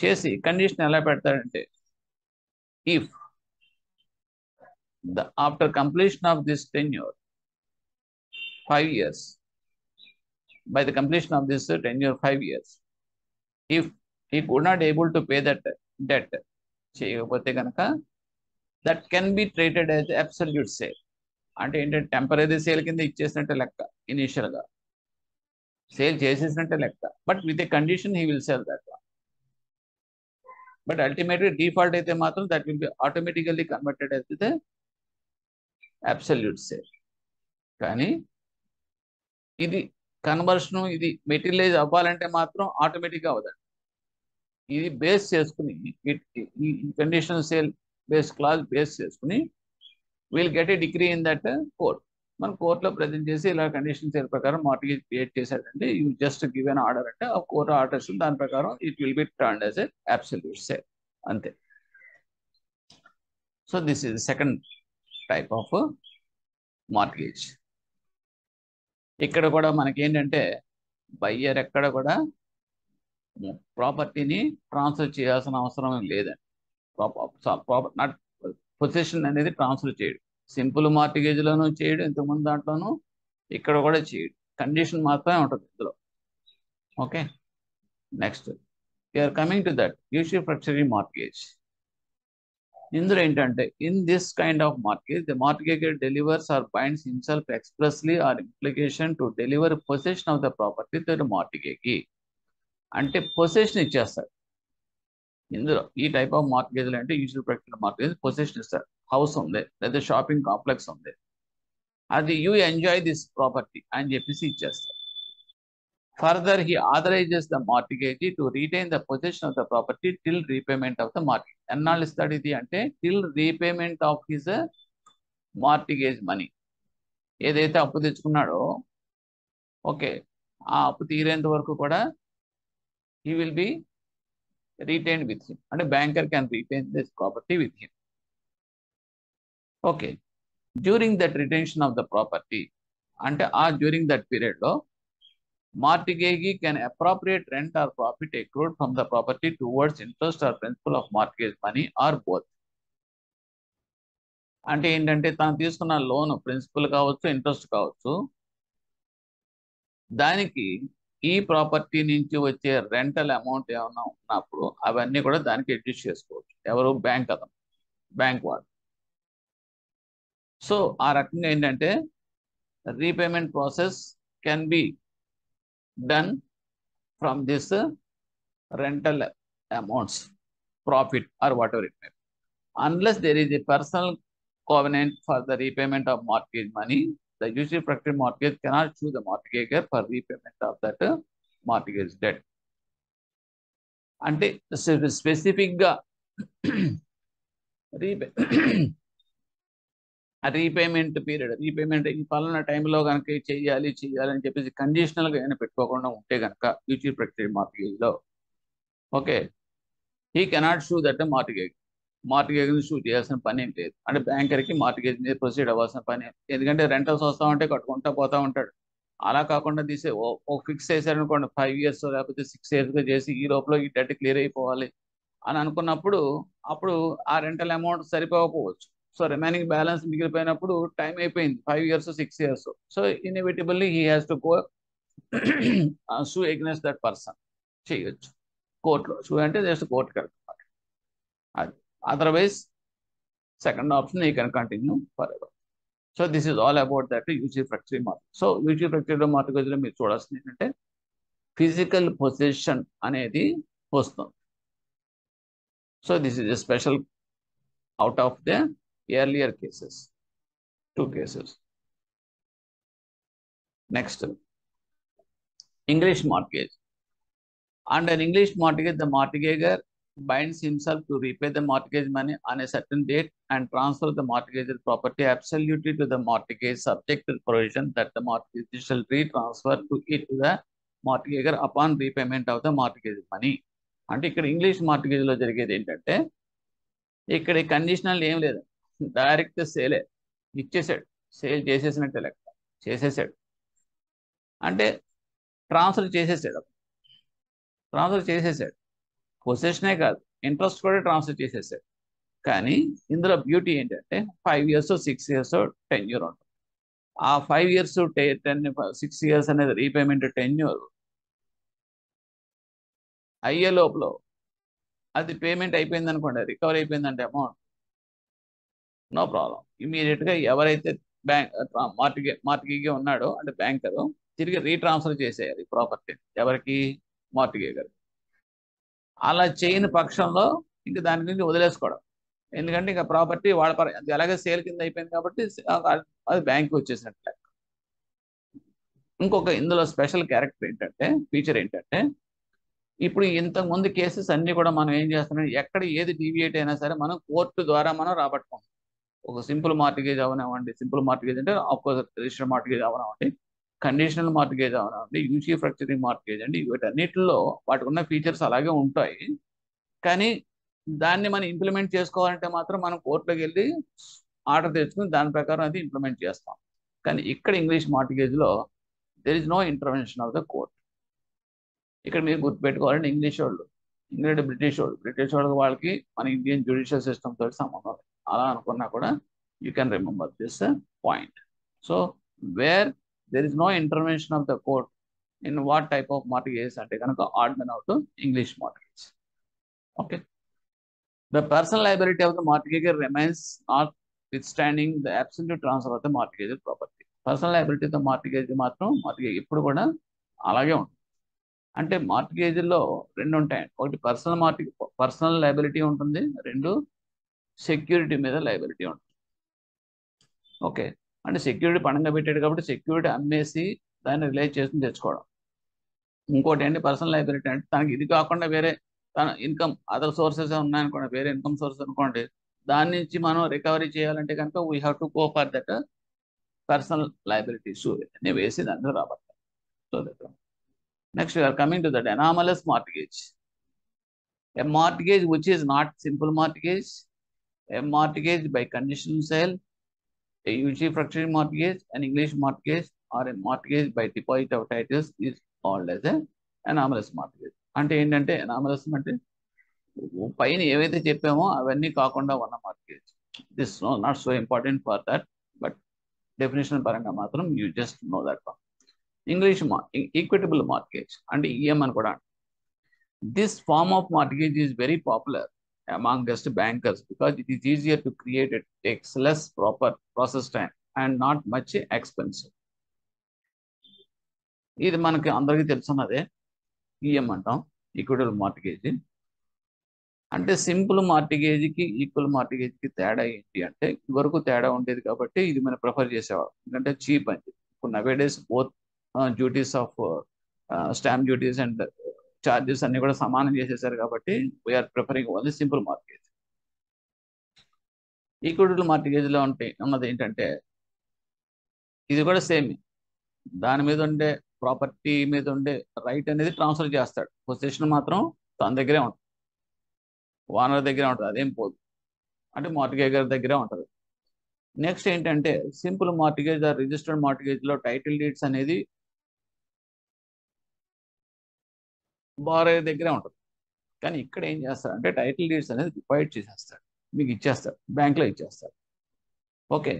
చేసి కండిషన్ ఎలా పెడతాడంటే if after completion of this tenure 5 years, by the completion of this tenure 5 years, if he could not able to pay that debt, చేయకపోతే కనుక that can be treated as absolute sale. అంటే ఏంటంటే temporary sale కింద ఇచ్చేసినట్టే లెక్క, ఇనిషియల్గా sale చేసేసినట్టే లెక్క, but with a condition he will sale that one. But ultimately default అయితే మాత్రం that will B automatically converted as the absolute sale. కానీ ఇది కన్వర్షన్, ఇది మెటీరియలైజ్ అవ్వాలంటే మాత్రం ఆటోమేటిక్గా అవ్వదండి. ఇది బేస్ చేసుకుని ఈ కండిషనల్ సేల్ బేస్ చేసుకుని will get a degree in that court. మన కోర్టులో ప్రజెంట్ చేసి ఇలా కండిషన్స్ ప్రకారం మార్టిగేజ్ క్రియేట్ చేశాడంటే you just give an order అంటే ఆ కోర్టు ఆర్డర్స్ దాని ప్రకారం it will be turned as a absolute sale అంతే. So this is second type of mortgage. ఇక్కడ కూడా మనకి ఏంటంటే బయ్యర్ ఎక్కడ కూడా ప్రాపర్టీని ట్రాన్స్ఫర్ చేయాల్సిన అవసరం లేదండి. నాట్ పొజిషన్ అనేది ట్రాన్స్ఫర్ చేయడు. సింపుల్ మార్టిగేజ్లోనూ చేయడు, ఇంతకుముందు దాంట్లోనూ ఇక్కడ కూడా చేయడు. కండిషన్ మాత్రమే ఉంటుంది ఇందులో. Okay, next you're coming to that usufructuary mortgage. ఇందులో ఏంటంటే in this kind of mortgage the mortgager delivers or binds himself expressly or implication to deliver possession of the property to the mortgagee. అంటే possession ఇచ్చేస్తాడు. ఇందులో ఈ type of మార్టిగేజ్లు అంటే usufructuary mortgage possession ఇస్తారు. House ఉంది లేదా shopping complex ఉంది, అది యూ ఎంజాయ్ దిస్ ప్రాపర్టీ అని చెప్పేసి ఇచ్చేస్తారు. Further he authorises the mortgagee to retain the position of the property till repayment of the mortgage. ఎన్నాళ్ళు ఇస్తాడు ఇది అంటే till repayment of his mortgage money. ఏదైతే అప్పు తెచ్చుకున్నాడో ఓకే, ఆ అప్పు తీరేంత వరకు కూడా he will be retained with him. అంటే banker can retain this property with him. Okay, during that retention of the property అంటే ఆ డ్యూరింగ్ దట్ పీరియడ్లో mortgagee can appropriate rent or profit accrued from the property towards interest or principal of mortgage money or both. అంటే ఏంటంటే తను తీసుకున్న loan principal కావచ్చు, interest కావచ్చు, దానికి ఈ ప్రాపర్టీ నుంచి వచ్చే రెంటల్ అమౌంట్ ఏమైనా ఉన్నప్పుడు అవన్నీ కూడా దానికి అడ్జస్ట్ చేసుకోవచ్చు. ఎవరు? బ్యాంక్ అతను, బ్యాంక్ వాడు. సో ఆ రకంగా ఏంటంటే repayment process can be done from this rental amounts, profit or whatever it may be. Unless there is a personal covenant for the repayment of mortgage money, the usual fracture mortgage cannot sue the mortgager for repayment of that mortgage debt. అంటే స్పెసిఫిక్గా repayment period, repayment ఈ పలానా టైంలో కనుక చేయాలి అని చెప్పేసి కండిషనల్గా ఏమైనా పెట్టుకోకుండా ఉంటే కనుక యూజువల్ ఫ్రక్చరీ మార్టిగేజ్లో okay, he cannot sue that మార్టిగేజ్ని షూ చేయాల్సిన పని ఏం లేదు. అంటే బ్యాంకర్కి మార్టిగేజ్ మీద ప్రొసీడ్ అవ్వాల్సిన పని, ఎందుకంటే రెంటల్స్ వస్తూ ఉంటే కట్టుకుంటా పోతూ ఉంటాడు. అలా కాకుండా తీసే ఓ ఫిక్స్ చేశారనుకోండి 5 years లేకపోతే 6 yearsగా చేసి ఈ లోపల ఈ డెట్ క్లియర్ అయిపోవాలి అని అనుకున్నప్పుడు అప్పుడు ఆ రెంటల్ అమౌంట్ సరిపోకపోవచ్చు. సో రిమైనింగ్ బ్యాలెన్స్ మిగిలిపోయినప్పుడు టైం అయిపోయింది, 5 years 6 years. So inevitably he has to go sue against that person. చేయొచ్చు కోర్టులో. సూ అంటే జస్ట్ కోర్టుకి వెళ్తాం. అది otherwise second option you can continue for ever. So this is all about that usufructuary mortgage. So usufructuary మార్టిగేజ్లో మీరు చూడాల్సింది ఏంటంటే ఫిజికల్ పొజిషన్ అనేది వస్తుంది. So this is a special out of the earlier cases, 2 cases. Next, English mortgage. Under English mortgage, the mortgager binds himself to repay the mortgage money on a certain date and transfer the mortgaged property absolutely to the mortgage, subject to the provision that the mortgage shall retransfer to it to the mortgager upon repayment of the mortgage money. అంటే ఇక్కడ English మార్టిగేజ్లో జరిగేది ఏంటంటే ఇక్కడ conditional ఏం లేదు, direct సేలే, ఇచ్చేసాడు, sale చేసేసినట్టే లెక్క, చేసేసాడు అంటే ట్రాన్స్ఫర్ చేసేసాడు. పొజిషనే కాదు, ఇంట్రెస్ట్ కూడా ట్రాన్స్ఫర్ చేసేసాడు. కానీ ఇందులో బ్యూటీ ఏంటంటే 5 years 6 years 10 years ఉంటుంది. ఆ 5 years 6 years అనేది రీపేమెంట్ టెన్యూర్ అయ్యే లోపల అది పేమెంట్ అయిపోయింది అనుకోండి, రికవర్ అయిపోయిందంటే అమౌంట్, నో ప్రాబ్లం. ఇమీడియట్గా ఎవరైతే మార్టిగేజ్ ఉన్నాడో అంటే బ్యాంకరు తిరిగి రీట్రాన్స్ఫర్ చేసేయాలి ప్రాపర్టీ. ఎవరికి? మార్టిగేజర్. అలా చేయని పక్షంలో ఇంకా దాని గురించి వదిలేసుకోవడం. ఎందుకంటే ఇంకా ప్రాపర్టీ వాళ్ళ అది అలాగే సేల్ కింద అయిపోయింది కాబట్టి అది బ్యాంక్కి వచ్చేసినట్లే. ఇంకొక ఇందులో స్పెషల్ క్యారెక్టర్ ఏంటంటే, ఫీచర్ ఏంటంటే ఇప్పుడు ఇంతకుముందు కేసెస్ అన్ని కూడా మనం ఏం చేస్తున్నాం, ఎక్కడ ఏది డీవియేట్ అయినా సరే మనం కోర్టు ద్వారా మనం రాబట్టుకుంటాం. ఒక సింపుల్ మార్టిగేజ్ అవనివ్వండి, సింపుల్ మార్టిగేజ్ అంటే ఆఫ్కోర్స్ రిజిస్టర్ మార్టిగేజ్ అవనివ్వండి, కండిషనల్ మార్టిగేజ్ అవనివ్వండి, యూసీ ఫ్రక్చరింగ్ మార్టిగేజ్ అండి, వీటన్నిటిలో వాటికి ఉన్న ఫీచర్స్ అలాగే ఉంటాయి. కానీ దాన్ని మనం ఇంప్లిమెంట్ చేసుకోవాలంటే మాత్రం మనం కోర్టులోకి వెళ్ళి ఆర్డర్ తెచ్చుకుని దాని ప్రకారం అది ఇంప్లిమెంట్ చేస్తాం. కానీ ఇక్కడ ఇంగ్లీష్ మార్టిగేజ్లో there is no intervention of the court. ఇక్కడ మీరు గుర్తుపెట్టుకోవాలంటే ఇంగ్లీష్ వాళ్ళు, ఇంగ్లాండ్ బ్రిటిష్ వాళ్ళకి మన ఇండియన్ జ్యుడిషియల్ సిస్టమ్ తోటి సంబంధం లేదు. అలా అనుకున్నా కూడా you can remember this point. So where there is no intervention of the court in what type of mortgage అంటే కనుక ordinal out English mortgage. Okay, the personal liability of the mortgagor remains notwithstanding the absolute transfer of the mortgage property. Personal liability తో mortgage మాత్రం mortgage ఇప్పుడు కూడా అలాగే ఉంటుంది. అంటే మార్టిగేజ్లో రెండు ఉంటాయండి. ఒకటి పర్సనల్ లైబిలిటీ ఉంటుంది, రెండు సెక్యూరిటీ మీద లైబిలిటీ ఉంటుంది. ఓకే, అంటే సెక్యూరిటీ పణంగా పెట్టాడు కాబట్టి సెక్యూరిటీ అమ్మేసి దాన్ని రిలైజ్ చేసుకుని తెచ్చుకోవడం. ఇంకోటి ఏంటి పర్సనల్ లైబిలిటీ అంటే తనకి ఇది కాకుండా వేరే తన ఇన్కమ్ అదర్ సోర్సెస్ ఉన్నాయనుకోండి, వేరే ఇన్కమ్ సోర్స్ అనుకోండి, దాని నుంచి మనం రికవరీ చేయాలంటే కనుక we have to go for that personal liability issue అని వేసి దాంట్లో రాబట్టాలి. So that next we are coming to that anomalous mortgage. A mortgage which is not simple mortgage, a mortgage by conditional sale, a usually fracturing mortgage, an English mortgage, or a mortgage by deposit of titles is called as a anomalous mortgage. అంటే ఏంటంటే anomalous అంటే పైన ఏవైతే చెప్పామో అవన్నీ కాకుండా ఉన్న mortgage. This not so important for that, but definition పరంగా మాత్రం you just know that. English equitable mortgage అంటే ఈఎం అని కూడా. This form of mortgage is very popular amongst bankers because it is easier to create, it takes less proper process time and not much expensive. ఇది మనకి అందరికీ తెలుసున్నదే EM అంటాం, equitable mortgage. అంటే simple మార్టిగేజ్కి equal మార్టిగేజ్కి తేడా ఏంటి అంటే, ఇదివరకు తేడా ఉండేది కాబట్టి ఇది మనం ప్రిఫర్ చేసేవాళ్ళం, ఎందుకంటే చీప్ అని. ఇప్పుడు nowadays both duties of stamp duties and charges అన్ని కూడా సమానం చేసేసారు కాబట్టి we're preferring only simple mortgage. Equitable మార్టిగేజ్లో ఉన్నది ఏంటంటే ఇది కూడా సేమ్, దాని మీద ఉండే ప్రాపర్టీ మీద ఉండే రైట్ అనేది ట్రాన్స్ఫర్ చేస్తాడు, పొజిషన్ మాత్రం తన దగ్గరే ఉంటుంది, ఓనర్ దగ్గరే ఉంటుంది, అదేం పోదు, అంటే మార్టిగేజర్ దగ్గరే ఉంటుంది. నెక్స్ట్ ఏంటంటే సింపుల్ మార్టిగేజ్ ఆర్ రిజిస్టర్డ్ మార్టిగేజ్లో టైటిల్ డీడ్స్ అనేది బారోయర్ దగ్గరే ఉంటుంది. కానీ ఇక్కడ ఏం చేస్తాడంటే టైటిల్ డీడ్స్ అనేది డిపాజిట్ చేసేస్తాడు, మీకు ఇచ్చేస్తాడు, బ్యాంక్లో ఇచ్చేస్తాడు. ఓకే,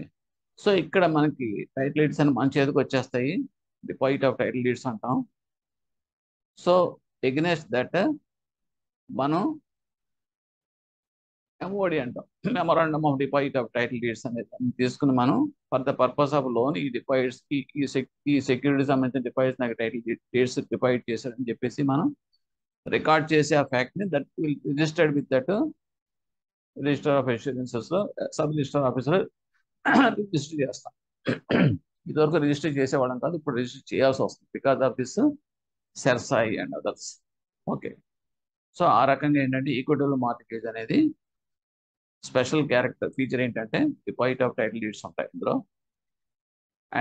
సో ఇక్కడ మనకి టైటిల్ డీడ్స్ అని మన చేతికి వచ్చేస్తాయి, డిపాజిట్ ఆఫ్ టైటిల్ డీడ్స్ అంటాం. సో ఎగ్నెస్ట్ దట్ మనం ఎంఓడి అంటాం, memorandum of deposit of title deeds అనేది తీసుకుని మనం for the purpose of loan ఈ డిపాజిట్స్ ఈ సెక్యూరిటీ సంబంధించిన డిపాజిట్స్ నాకు టైటిల్ డీడ్స్ డిపాజిట్ చేశారని చెప్పేసి మనం రికార్డ్ చేసే ఆ ఫ్యాక్ట్ ని that will registered with that register of insurances లో సబ్ రిజిస్టర్ ఆఫీసర్ రిజిస్టర్ చేస్తాం. ఇదివరకు రిజిస్టర్ చేసేవాళ్ళం కాదు, ఇప్పుడు రిజిస్టర్ చేయాల్సి వస్తుంది because of this CERSAI and others. Okay, so ఆ రకంగా ఏంటంటే ఈక్విటబుల్ మార్టిగేజ్ అనేది స్పెషల్ క్యారెక్టర్ ఫీచర్ ఏంటంటే డిపాజిట్ ఆఫ్ టైటిల్ డీడ్స్ ఉంటాయి ఇందులో,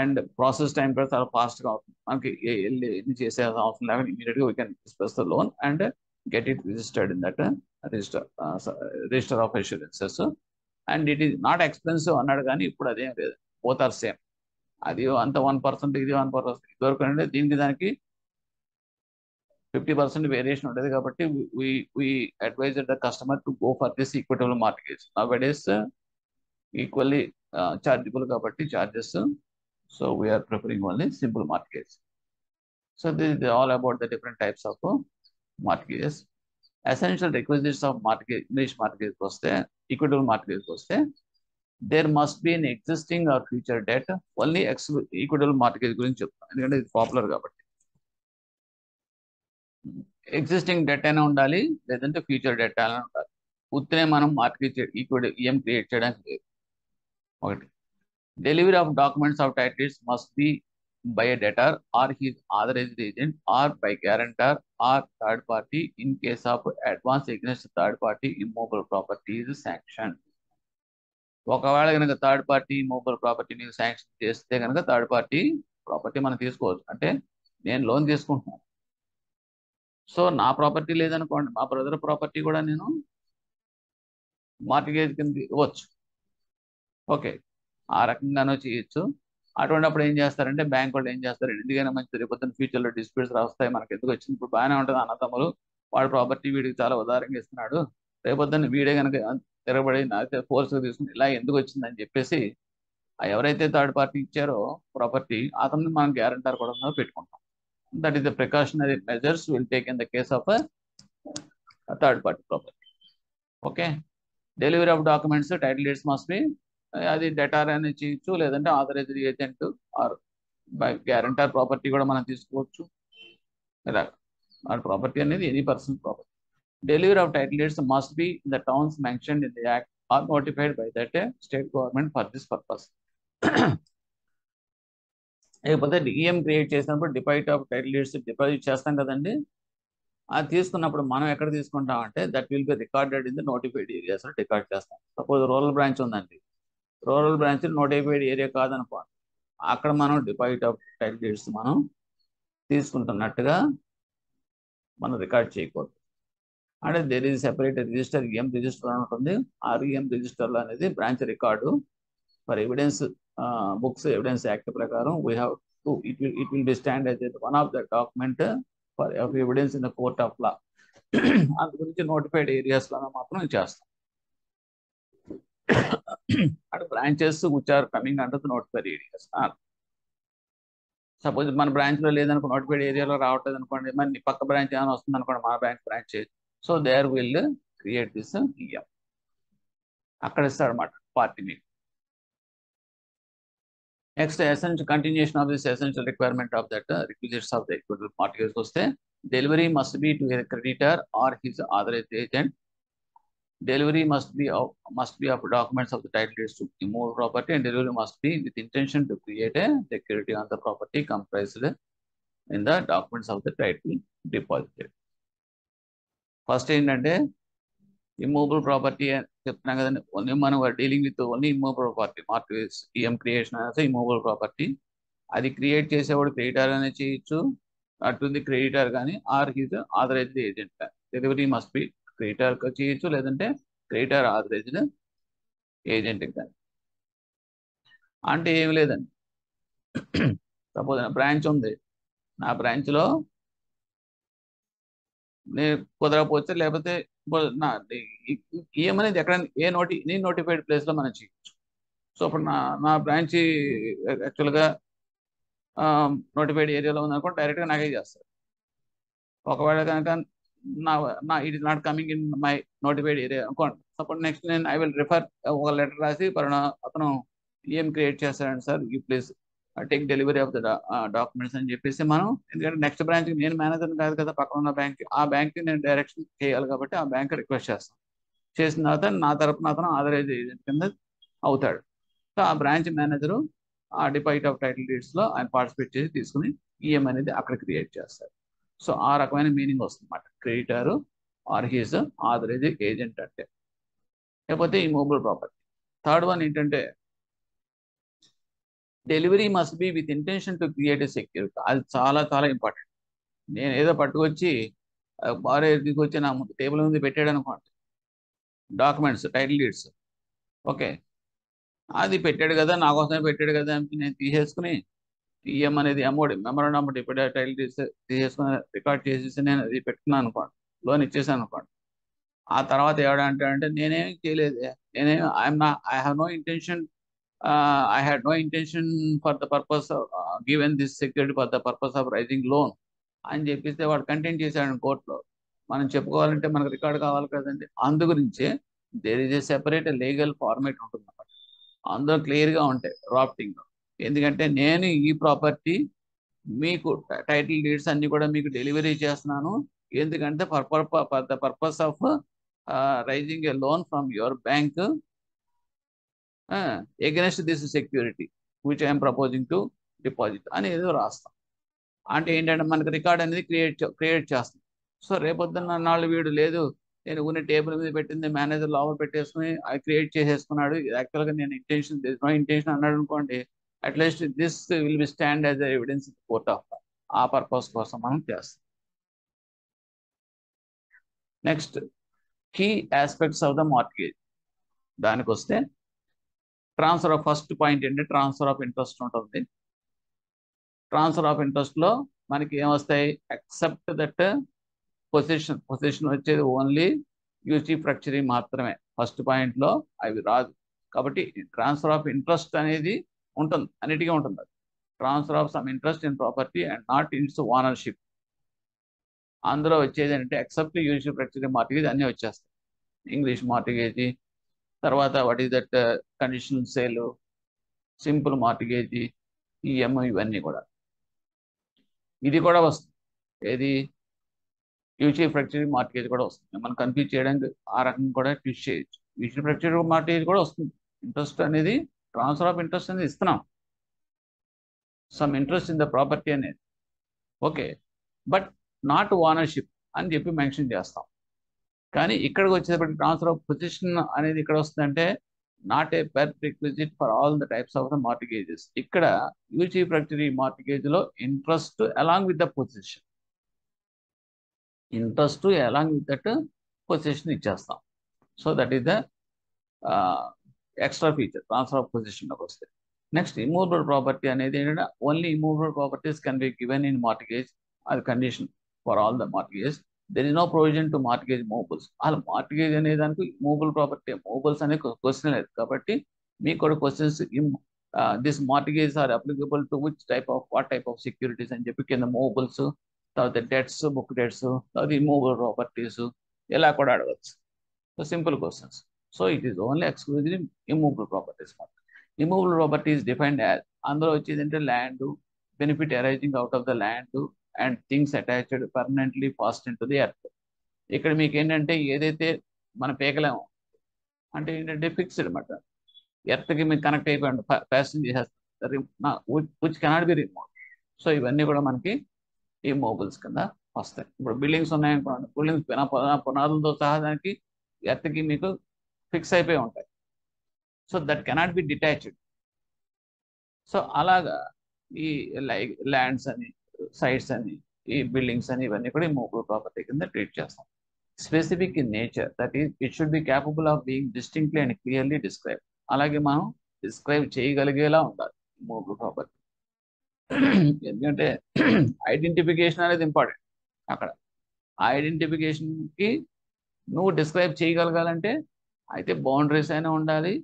అండ్ ప్రాసెస్ టైం కూడా చాలా ఫాస్ట్గా అవుతుంది, మనకి ఎన్ని చేసే అవసరం లేకుండా ఇమీడియట్గా we can disperse the loan and get it registered in that register of insurances. And it is not expensive అన్నాడు, కానీ ఇప్పుడు అదేం లేదు, బోత్ ఆర్ సేమ్. అది అంత 1%, ఇది 1%, ఇదివరకు అంటే దీనికి దానికి 50% వేరియేషన్ ఉండేది కాబట్టి we advise the customer to go for this equitable mortgage. Nowadays equally chargeable కాబట్టి charges, so we are preferring only simple mortgage. So this is all about the different types of mortgages. Essential requisites of mortgage, English mortgage వస్తే, equitable mortgage వస్తే, there must be an existing or future debt. Only equitable mortgage గురించి చెప్తాను ఎందుకంటే ఇది popular కాబట్టి. Existing debt అయినా ఉండాలి, లేదంటే ఫ్యూచర్ డెట్ అయినా ఉండాలి. ఉత్తనే మనం మార్కెట్ ఈక్విటీ ఈఎం క్రియేట్ చేయడానికి లేదు. ఒకటి, delivery of documents of titles must be by a debtor or his authorized agent or by guarantor or third party in case of advance against third party immovable property is sanctioned. ఒకవేళ కనుక third party immovable property నీకు sanction చేస్తే కనుక third party property మనం తీసుకోవచ్చు. అంటే నేను loan తీసుకుంటున్నాను, సో నా ప్రాపర్టీ లేదనుకోండి, మా బ్రదర్ ప్రాపర్టీ కూడా నేను మార్టిగేజ్ కింద ఇవ్వచ్చు. ఓకే, ఆ రకంగానో చేయొచ్చు. అటువంటిప్పుడు ఏం చేస్తారంటే బ్యాంక్ వాళ్ళు ఏం చేస్తారు, ఎందుకైనా మంచి రేపొద్దున ఫ్యూచర్లో డిస్ప్యూట్స్ వస్తాయి, మనకి ఎందుకు వచ్చింది, ఇప్పుడు బాగానే ఉంటుంది అన్నదమ్ములు, వాడు ప్రాపర్టీ వీడికి చాలా ఉదారంగా ఇస్తున్నాడు, రేపొద్దున వీడే కనుక తిరగబడి నాకైతే ఫోర్స్గా తీసుకుని ఇలా ఎందుకు వచ్చిందని చెప్పేసి ఎవరైతే థర్డ్ పార్టీ ఇచ్చారో ప్రాపర్టీ అతన్ని మనం గ్యారంటర్ కూడా పెట్టుకుంటాం. That is the precautionary measures will take in the case of third party property. Okay, delivery of documents title deeds must be, అది డెటార్ అని చేయొచ్చు, లేదంటే authorised agent or by guarantor property కూడా మనం తీసుకోవచ్చు. ఇలా ప్రాపర్టీ అనేది any person property. Delivery of title deeds must be in the towns mentioned in the act or notified by that state government for this purpose. లేకపోతే DM create చేసినప్పుడు deposit of title deeds deposit చేస్తాం కదండి, అది తీసుకున్నప్పుడు మనం ఎక్కడ తీసుకుంటాం అంటే that will be recorded in the notified areas record చేస్తాం. సపోజ్ రూరల్ బ్రాంచ్ ఉందండి, రూరల్ బ్రాంచ్ నోటిఫైడ్ ఏరియా కాదనుకోండి, అక్కడ మనం డిపాజిట్ ఆఫ్ టైటిల్ డీడ్స్ మనం తీసుకుంటున్నట్టుగా మనం రికార్డ్ చేయకూడదు. అంటే there is separate register, EM register అని ఉంటుంది. ఆ ఈఎం రిజిస్టర్లో అనేది branch record for evidence books evidence act ప్రకారం we have to it will be stand as one of the document for evidence in the court of law. అందు గురించి notified ఏరియాస్లో మాత్రం చేస్తాం. అటు branches which are coming under the notified areas. Suppose మన బ్రాంచ్లో లేదనుకో, నోటిఫైడ్ ఏరియాలో రావట్లేదు అనుకోండి, మరి పక్క బ్రాంచ్ ఏమైనా వస్తుంది అనుకోండి, మా branch. So there will create this EM, అక్కడ ఇస్తాడు అనమాట పార్టీ మీకు. Next continuation of this essential requirement of that requisites of the equitable mortgage వస్తే delivery must be to a creditor or his authorised agent. Delivery must be of documents of the title deeds to immovable property, and delivery must be with intention to create a security on the property comprised in the documents of the title deposited. First ఏంటంటే immovable property చెప్తున్నాం కదండి, only మనం dealing with only immovable property. Mortgage EM creation అనేది immovable property, అది create చేసేవాడు creditor అనేది చేయొచ్చు, అటుంది creditor కానీ ఆర్ హిజ్ ఆథరైజ్డ్ ఏజెంట్ కానీ. డెలివరీ మస్ట్ బి క్రెడిటర్ చేయొచ్చు, లేదంటే క్రెడిటర్ ఆథరైజ్డ్ ఏజెంట్ కానీ. అంటే ఏమి లేదండి, సపోజ్ నా బ్రాంచ్ ఉంది, నా బ్రాంచ్లో నేను కుదరకపోతే, లేకపోతే ఈఎం అనేది ఎక్కడ ఏ నోటిఫైడ్ ప్లేస్లో మనం చేయొచ్చు. సో ఇప్పుడు నా బ్రాంచ్ యాక్చువల్గా నోటిఫైడ్ ఏరియాలో ఉందనుకోండి, డైరెక్ట్గా నాకే చేస్తారు. ఒకవేళ కనుక it is not coming in my notified area అనుకోండి, సపోజ్ నెక్స్ట్ నేను ఐ విల్ రిఫర్ ఒక లెటర్ రాసి అతను ఈఎం క్రియేట్ చేస్తాడండి sir, you please take delivery of the documents అని చెప్పేసి మనం, ఎందుకంటే నెక్స్ట్ బ్రాంచ్కి నేను మేనేజర్ కాదు కదా, పక్కన ఉన్న బ్యాంక్, ఆ బ్యాంక్కి నేను డైరెక్షన్ చేయాలి కాబట్టి ఆ బ్యాంక్ రిక్వెస్ట్ చేస్తాను. చేసిన తర్వాత నా తరపున అతను ఆథరైజ్ ఏజెంట్ కింద అవుతాడు. సో ఆ బ్రాంచ్ మేనేజరు ఆ డిపాజిట్ ఆఫ్ టైటిల్ డీడ్స్లో ఆయన పార్టిసిపేట్ చేసి తీసుకుని ఈఎం అనేది అక్కడ క్రియేట్ చేస్తారు. సో ఆ రకమైన మీనింగ్ వస్తుంది అన్నమాట creditor or his authorised agent అంటే. లేకపోతే ఇమ్మూవబుల్ ప్రాపర్టీ. థర్డ్ వన్ ఏంటంటే delivery must be with intention to create a security. అది చాలా చాలా ఇంపార్టెంట్. నేను ఏదో పట్టుకొచ్చి బాగా తీసుకొచ్చి నా ముందు టేబుల్ ముందు పెట్టాడు అనుకోండి డాక్యుమెంట్స్ టైటిల్ డీడ్స్, ఓకే అది పెట్టాడు కదా, నా కోసమే పెట్టాడు కదా అని నేను తీసేసుకుని ఈఎం అనేది amount memorandum of deposit title deeds తీసేసుకుని రికార్డ్ చేసేసి నేను అది పెట్టుకున్నాను అనుకోండి, లోన్ ఇచ్చేసాను అనుకోండి. ఆ తర్వాత ఎవడంటే నేనేం చేయలేదు, I have no intention, I had no intention for the purpose of given this security for the purpose of raising loan అని చెప్పేస్తే వాడు కంటెంట్ చేశాడు కోర్టులో. మనం చెప్పుకోవాలంటే మనకు రికార్డు కావాలి కదండి. అందు గురించి there is a separate legal format ఉంటుంది అన్నమాట, అందులో క్లియర్గా ఉంటాయి డ్రాఫ్టింగ్. ఎందుకంటే నేను ఈ ప్రాపర్టీ మీకు టైటిల్ డీడ్స్ అన్ని కూడా మీకు డెలివరీ చేస్తున్నాను, ఎందుకంటే for the purpose of raising a loan from your bank against this security which I am proposing to deposit అని ఏదో రాస్తాం. అంటే ఏంటంటే మనకి రికార్డ్ అనేది క్రియేట్ చేస్తాం. సో రేపొద్దున్న నాళ్ళు వీడు లేదు, నేను ఉన్న టేబుల్ మీద పెట్టింది మేనేజర్ లోపల పెట్టేసుకుని అది క్రియేట్ చేసేసుకున్నాడు, యాక్చువల్గా నేను ఇంటెన్షన్ అన్నాడు అనుకోండి, at least this will be stand as evidence court of ఆ పర్పస్ కోసం మనం చేస్తాం. Next key aspects of the mortgage. దానికి వస్తే ట్రాన్స్ఫర్ ఆఫ్ ఫస్ట్ పాయింట్ ఏంటంటే ట్రాన్స్ఫర్ ఆఫ్ ఇంట్రెస్ట్ ఉంటుంది. ట్రాన్స్ఫర్ ఆఫ్ ఇంట్రెస్ట్లో మనకి ఏమొస్తాయి, అక్సెప్ట్ దట్ పొజిషన్ వచ్చేది ఓన్లీ యూసీ ఫ్రాక్చరీ మాత్రమే. ఫస్ట్ పాయింట్లో అవి రాదు. కాబట్టి ట్రాన్స్ఫర్ ఆఫ్ ఇంట్రెస్ట్ అనేది ఉంటుంది, అన్నిటికీ ఉంటుంది. Transfer of some interest in property and not ఇన్స్ ఓనర్షిప్. అందులో వచ్చేది ఏంటంటే ఎక్సెప్ట్ యూసీ ఫ్రాక్చరీ మార్టిగేజ్ అన్నీ వచ్చేస్తాయి. ఇంగ్లీష్ మార్టిగేజ్, తర్వాత what is that conditional sale, simple mortgage, EMI, ఇవన్నీ కూడా. ఇది కూడా వస్తుంది, ఏది యూసీ ఫ్రాక్చరీ మార్టిగేజ్ కూడా వస్తుంది. మనం కన్ఫ్యూజ్ చేయడానికి ఆ రకంగా కూడా ట్విస్ట్ చేయొచ్చు. యూసీ ఫ్రాక్చరీ మార్టిగేజ్ కూడా వస్తుంది. ఇంట్రెస్ట్ అనేది, ట్రాన్స్ఫర్ ఆఫ్ ఇంట్రెస్ట్ అనేది ఇస్తున్నాం, some interest in the property అనేది, ఓకే, బట్ నాట్ ఓనర్షిప్ అని చెప్పి మెన్షన్ చేస్తాం. కానీ ఇక్కడికి వచ్చేటప్పటికి ట్రాన్స్ఫర్ ఆఫ్ పొజిషన్ అనేది ఇక్కడ వస్తుందంటే not a prerequisite for all the types of the mortgages. ఇక్కడ యూసీ ఫ్రాక్చరీ మార్టిగేజ్లో interest along with the possession, interest along with that possession ఇచ్చేస్తాం. So that is the extra feature transfer of పొజిషన్లోకి వస్తే. Next immovable property అనేది ఏంటంటే only immovable properties can be given in mortgage, అది condition for all the mortgage. There is no provision to mortgage movables. అలా mortgage అనే దానికి movable property, మూవబుల్స్ అనే question లేదు. కాబట్టి మీకు కూడా questions this mortgage are applicable to which type of what type of securities అని చెప్పి కింద మూవబుల్స్, తర్వాత డెట్స్, బుక్ డెట్స్, తర్వాత ఇమూవబుల్ ప్రాపర్టీస్ ఇలా కూడా అడగచ్చు. So simple questions. So it is only exclusive immovable properties. Immovable properties defined as, అందులో వచ్చేది అంటే land, benefit arising out of the land and things attached permanently fast in to the earth. ఇక్కడ మీకు ఏంటంటే ఏదైతే మన పేకలేమో అంటే ఏంటంటే ఫిక్స్డ్ అనమాట, ఎర్త్కి మీకు కనెక్ట్ అయిపోయింది, ప్యాసింగ్ చేసేస్తారు, which cannot be remove. So ఇవన్నీ కూడా మనకి ఈ మూవబుల్స్ కింద వస్తాయి. ఇప్పుడు బిల్డింగ్స్ ఉన్నాయనుకోండి, బిల్డింగ్స్ పునాదులతో సహా దానికి ఎర్త్కి మీకు ఫిక్స్ అయిపోయి ఉంటాయి. So that cannot be detached. So అలాగా ఈ ల్యాండ్స్ అని, సైట్స్ అని, ఈ బిల్డింగ్స్ అని, ఇవన్నీ కూడా ఈ మూవబుల్ ప్రాపర్టీ కింద ట్రీట్ చేస్తాం. Specific in nature, that is it should B capable of being distinctly and clearly describe. అలాగే మనం డిస్క్రైబ్ చేయగలిగేలా ఉండాలి మూవబుల్ ప్రాపర్టీ. ఎందుకంటే ఐడెంటిఫికేషన్ అనేది ఇంపార్టెంట్. అక్కడ ఐడెంటిఫికేషన్కి నువ్వు డిస్క్రైబ్ చేయగలగాలంటే అయితే బౌండరీస్ అయినా ఉండాలి,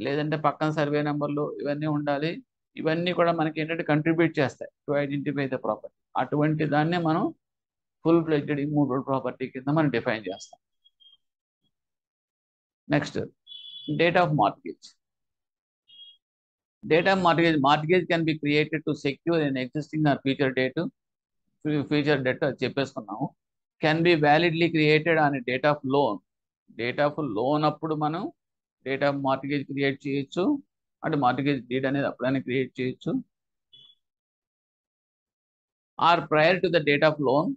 లేదంటే పక్కన సర్వే నెంబర్లు ఇవన్నీ ఉండాలి. ఇవన్నీ కూడా మనకి ఏంటంటే కంట్రిబ్యూట్ చేస్తాయి టు ఐడెంటిఫై ద ప్రాపర్టీ. అటువంటి దాన్నే మనం ఫుల్ ఫ్లెడ్జెడ్ ఇమ్మూవబుల్ ప్రాపర్టీ కింద మనం డిఫైన్ చేస్తాం. Next date of mortgage. Date of mortgage can be created to secure an existing or future debt అది చెప్పేసుకున్నాము. Can be validly created on date of loan. Date of loan అప్పుడు మనం date of mortgage create చేయొచ్చు, అంటే mortgage deed అనేది అప్పుడైనా create చేయొచ్చు. Or prior to the date of loan,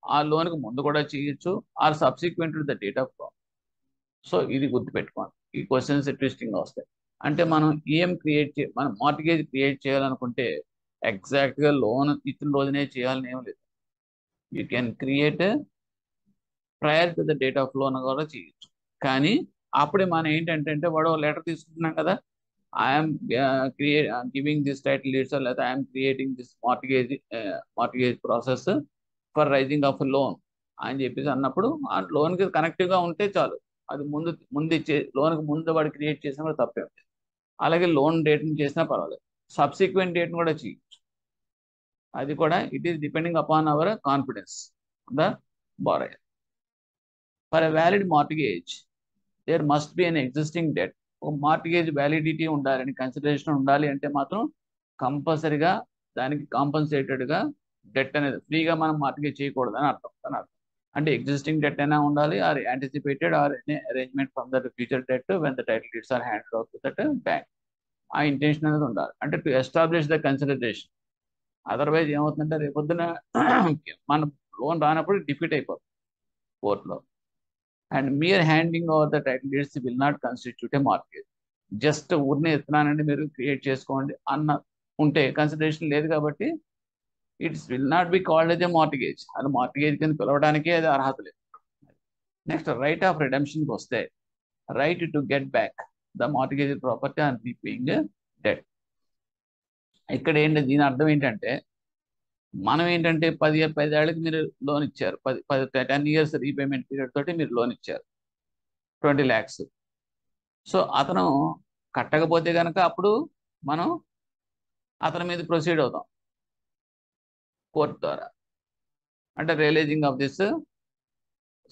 ఆ లోన్కి ముందు కూడా చేయొచ్చు, or subsequent to the date of loan. So ఇది గుర్తుపెట్టుకోండి, ఈ క్వశ్చన్స్ ఇంట్రెస్టింగ్గా వస్తాయి. అంటే మనం మనం మార్టిగేజ్ క్రియేట్ చేయాలనుకుంటే ఎగ్జాక్ట్గా లోన్ ఇచ్చిన రోజునే చేయాలని ఏం లేదు. You can create prior to the date of loan కూడా చేయొచ్చు. కానీ అప్పుడే మనం ఏంటంటే వాడు లెటర్ తీసుకుంటున్నాం కదా, I'm giving this title deeds, లేదా I'm creating this mortgage process for raising of loan అని చెప్పేసి అన్నప్పుడు ఆ లోన్కి కనెక్టివ్గా ఉంటే చాలు. అది ముందు ఇచ్చే లోన్కి ముందు వాడు క్రియేట్ చేసినా కూడా తప్పే ఉంది. అలాగే లోన్ డేట్ని చేసినా పర్వాలేదు, సబ్సిక్వెంట్ డేట్ని కూడా చేయొచ్చు. అది కూడా it is depending upon our confidence the borrower. For a valid mortgage there must be an existing debt. ఒక మార్టిగేజ్ వ్యాలిడిటీ ఉండాలని, కన్సిడరేషన్ ఉండాలి అంటే మాత్రం కంపల్సరీగా దానికి కాంపన్సేటెడ్గా డెట్ అనేది, ఫ్రీగా మనం మార్టిగేజ్ చేయకూడదని అర్థం. అంటే ఎగ్జిస్టింగ్ డెట్ అయినా ఉండాలి, or anticipated or any arrangement from that future debt when the title deeds are handed over to that bank. ఆ ఇంటెన్షన్ అనేది ఉండాలి. అంటే to establish the consideration. Otherwise ఏమవుతుందంటే రేపొద్దున మన లోన్ రానప్పుడు డిఫీట్ అయిపోతుంది కోర్టులో. And mere handing over the title deeds will not constitute a mortgage. Just ఊరిని ఎత్తున్నానండి మీరు క్రియేట్ చేసుకోండి అన్న ఉంటే కన్సిడరేషన్ లేదు కాబట్టి it's will not B called yes A mortgage. అది మార్టిగేజ్ కింద పిలవడానికే అది అర్హత లేదు. నెక్స్ట్ రైట్ ఆఫ్ రిడెంప్షన్కి వస్తే, right to get back the mortgage property on repaying debt. ఇక్కడ ఏంటి దీని అర్థం ఏంటంటే, మనం ఏంటంటే 10 ఏళ్ళకి మీరు లోన్ ఇచ్చారు, 10 years రీపేమెంట్ పీరియడ్ తోటి మీరు లోన్ ఇచ్చారు 20 lakhs. సో అతను కట్టకపోతే కనుక అప్పుడు మనం అతని మీద ప్రొసీడ్ అవుతాం కోర్టు ద్వారా. అంటే realising of this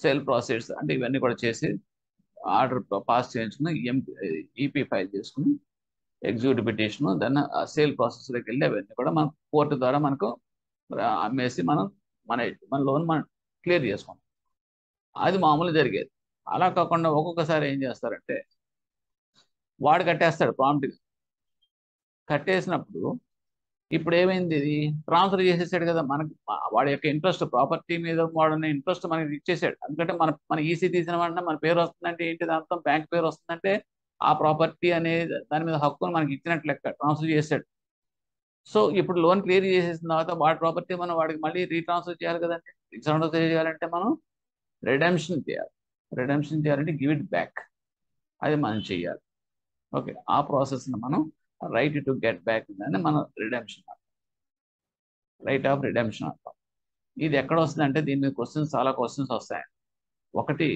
sale process అంటే ఇవన్నీ కూడా చేసి ఆర్డర్ పాస్ చేయించుకుని ఈపీ ఫైల్ చేసుకుని ఎగ్జిక్యూటివ్ పిటిషన్ దెన్ సేల్ ప్రాసెస్లోకి వెళ్ళి అవన్నీ కూడా మనం కోర్టు ద్వారా మనకు అమ్మేసి మనం మన మన లోన్ మనం క్లియర్ చేసుకుంటాం. అది మామూలు జరిగేది. అలా కాకుండా ఒక్కొక్కసారి ఏం చేస్తారంటే వాడు కట్టేస్తాడు ప్రాంప్ట్గా. కట్టేసినప్పుడు ఇప్పుడు ఏమైంది, ఇది ట్రాన్స్ఫర్ చేసేసాడు కదా మనకి. వాడి యొక్క ఇంట్రెస్ట్ ప్రాపర్టీ మీద వాడున్న ఇంట్రెస్ట్ మనకి ఇచ్చేసాడు. ఎందుకంటే మన మన ఈసీ తీసిన వెంటనే మన పేరు వస్తుందంటే ఏంటి, దాంతో బ్యాంక్ పేరు వస్తుందంటే ఆ ప్రాపర్టీ అనే దాని మీద హక్కును మనకి ఇచ్చినట్లు లెక్క, ట్రాన్స్ఫర్ చేసాడు. సో ఇప్పుడు లోన్ క్లియర్ చేసేసిన తర్వాత వాడి ప్రాపర్టీ మనం వాడికి మళ్ళీ రీట్రాన్స్ఫర్ చేయాలి కదండి. రీట్రాన్స్ఫర్ చేయాలంటే మనం రిడెంప్షన్ చేయాలి. రిడెంప్షన్ చేయాలంటే గివ్ ఇట్ బ్యాక్, అది మనం చేయాలి. ఓకే, ఆ ప్రాసెస్ని మనం రైట్ టు గెట్ బ్యాక్ అని మనం రిడెంప్షన్, రైట్ ఆఫ్ రిడెంప్షన్ అంటాం. ఇది ఎక్కడ వస్తుందంటే దీని మీద చాలా క్వశ్చన్స్ వస్తాయి. ఒకటి,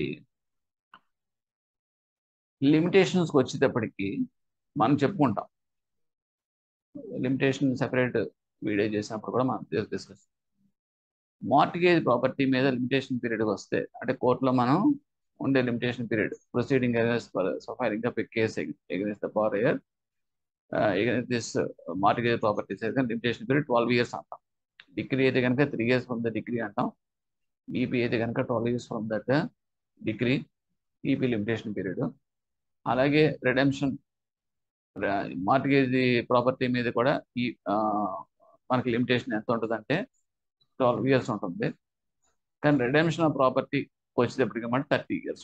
లిమిటేషన్స్కి వచ్చేటప్పటికి మనం చెప్పుకుంటాం. లిమిటేషన్ సెపరేట్ వీడియో చేసినప్పుడు కూడా మనం డిస్కస్. మార్టిగేజ్ ప్రాపర్టీ మీద లిమిటేషన్ పీరియడ్ వస్తే, అంటే కోర్టులో మనం ఉండే limitation period, proceeding against filing of a case against the borrower against this mortgage properties limitation period 12 years అంటాం. డిగ్రీ అయితే కనుక 3 years ఫ్రమ్ ద డిగ్రీ అంటాం. ఈపీ అయితే కనుక 12 years from that decree, EP limitation period. అలాగే redemption mortgage property మీద కూడా ఈ మనకి లిమిటేషన్ ఎంత ఉంటుందంటే 12 years ఉంటుంది. కానీ రిడెంప్షన్ ఆఫ్ ప్రాపర్టీకి వచ్చేటప్పటికి మాట 30 years.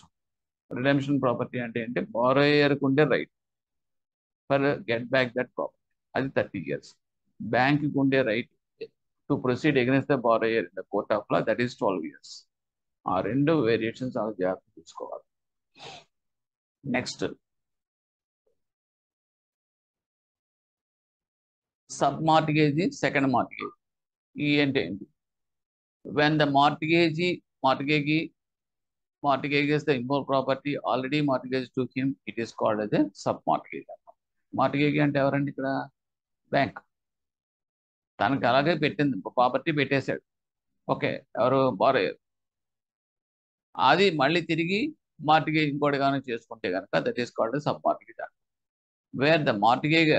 రిడెంప్షన్ ప్రాపర్టీ అంటే ఏంటి, బారోయర్కి ఉండే right for get back that property, అది 30 years. బ్యాంక్కి ఉండే right to proceed against the borrower in the court of law, that is 12 years. ఆ రెండు వేరియేషన్స్ చాలా జాగ్రత్త చూసుకోవాలి. Next, sub mortgage, second mortgage. ఈ అంటే ఏంటి, when the mortgages the involved property already mortgaged to him, it is called as a sub mortgage. Mortgage అంటే ఎవరండి ఇక్కడ, బ్యాంక్. తనకి అలాగే పెట్టింది, ప్రాపర్టీ పెట్టేశాడు, ఓకే, ఎవరు బారోయర్. అది మళ్ళీ తిరిగి మార్టిగేజ్ ఇంకోటి కానీ చేసుకుంటే కనుక that is called sub mortgage. Where the mortgage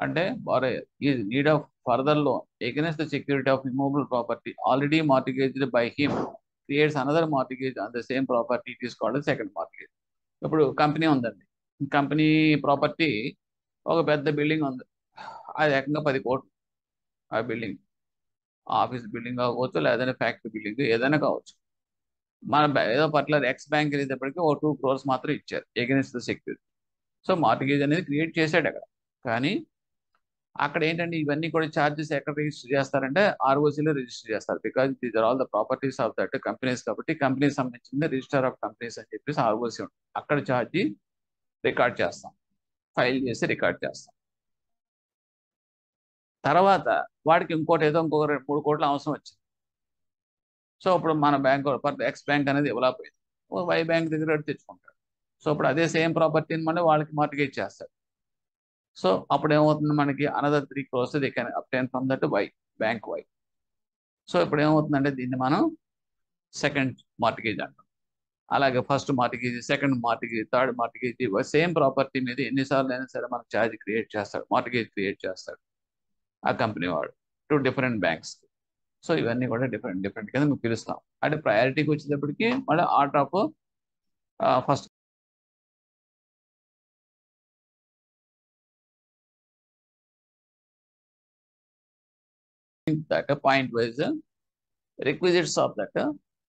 అంటే borrower is need of further loan against the security of immovable property already mortgaged by him creates another mortgage on the same property, it is called second mortgage. ఇప్పుడు company ఉందండి, company property ఒక పెద్ద building ఉంది, అది ఏకంగా 10 కోట్లు. ఆ building office building కావచ్చు, లేదంటే ఫ్యాక్టరీ బిల్డింగ్ ఏదైనా కావచ్చు. మన ఏదో పర్టికులర్ ఎక్స్ బ్యాంక్ వెళ్ళేటప్పటికి 2 crores మాత్రం ఇచ్చారు against the security. So mortgage అనేది క్రియేట్ చేశాడు అక్కడ. కానీ అక్కడ ఏంటంటే ఇవన్నీ కూడా ఛార్జెస్ ఎక్కడ రిజిస్టర్ చేస్తారంటే ఆర్ఓసీలో రిజిస్టర్ చేస్తారు. Because these are all the properties of that companies కాబట్టి కంపెనీకి సంబంధించింది రిజిస్టర్ ఆఫ్ కంపెనీస్ అని చెప్పేసి ఆర్ఓసీ ఉంటుంది. అక్కడ ఛార్జీ రికార్డ్ చేస్తాం, ఫైల్ చేసి రికార్డ్ చేస్తాం. తర్వాత వాడికి ఇంకోటి ఏదో ఇంకొక 3 కోట్ల అవసరం వచ్చింది. సో ఇప్పుడు మన బ్యాంక్ ఎక్స్ బ్యాంక్ అనేది ఇవ్వలేకపోయింది, వై బ్యాంక్ దగ్గర తెచ్చుకుంటాడు. సో ఇప్పుడు అదే సేమ్ ప్రాపర్టీని మళ్ళీ వాళ్ళకి మార్టిగేజ్ చేస్తాడు. సో అప్పుడు ఏమవుతుంది, మనకి another 3 crores they can obtain from that Y, bank Y. So ఇప్పుడు ఏమవుతుందంటే దీన్ని మనం సెకండ్ మార్టిగేజ్ అంటాం. అలాగే first mortgage, second mortgage, third mortgage, same property మీద ఎన్నిసార్లు అయినా సరే మనకు ఛార్జ్ క్రియేట్ చేస్తాడు, మార్టిగేజ్ క్రియేట్ చేస్తాడు ఆ కంపెనీ వాడు 2 different బ్యాంక్స్. సో ఇవన్నీ కూడా డిఫరెంట్ కింద మీకు పిలుస్తాం. అంటే ప్రయారిటీకి వచ్చేటప్పటికి మళ్ళీ order of first that point wise requisites of that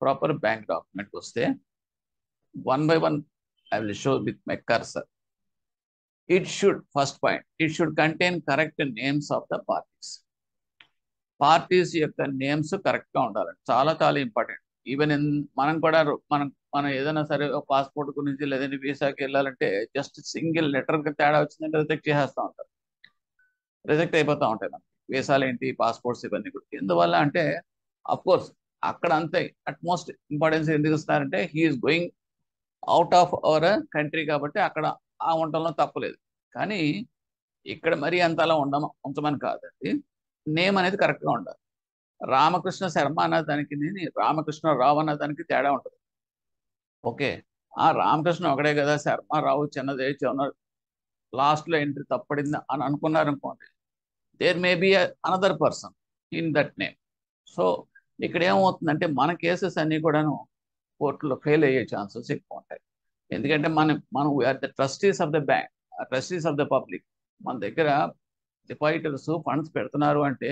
proper bank document వస్తే one by one I will show with my cursor. It should, first point, it should contain correct names of the parties. Parties యొక్క names కరెక్ట్గా ఉండాలి, చాలా చాలా important. Even మనం కూడా మనం ఏదైనా సరే పాస్పోర్ట్ గురించి లేదంటే వీసాకి వెళ్ళాలంటే జస్ట్ సింగిల్ లెటర్కి తేడా వచ్చిందంటే రిజెక్ట్ చేసేస్తూ ఉంటారు, రిజెక్ట్ అయిపోతూ ఉంటాయి మనకి వీసాలు ఏంటి పాస్పోర్ట్స్ ఇవన్నీ కూడా. ఎందువల్ల అంటే కోర్స్ అక్కడ అంతే అట్మోస్ట్ ఇంపార్టెన్స్ ఎందుకు ఇస్తున్నారంటే he is going out of our country కాబట్టి అక్కడ ఆ ఉండడంలో తప్పులేదు. కానీ ఇక్కడ మరీ అంత అలా ఉంచమని కాదండి, నేమ్ అనేది కరెక్ట్గా ఉండాలి. రామకృష్ణ శర్మ అన్న దానికి రామకృష్ణ రావు అన్న దానికి తేడా ఉంటుంది. ఓకే, ఆ రామకృష్ణ ఒకడే కదా, శర్మ రావు చిన్నదే చిన్న లాస్ట్లో ఎంట్రీ తప్పడింది అని అనుకున్నారు అనుకోండి, there may be another person in that name. So ఇక్కడ ఏమవుతుందంటే మన కేసెస్ అన్నీ కూడాను కోర్టులో ఫెయిల్ అయ్యే ఛాన్సెస్ ఎక్కువ ఉంటాయి. ఎందుకంటే మనం we are the trustees of the bank, trustees of the public. మన దగ్గర డిపాజిటర్స్ ఫండ్స్ పెడుతున్నారు అంటే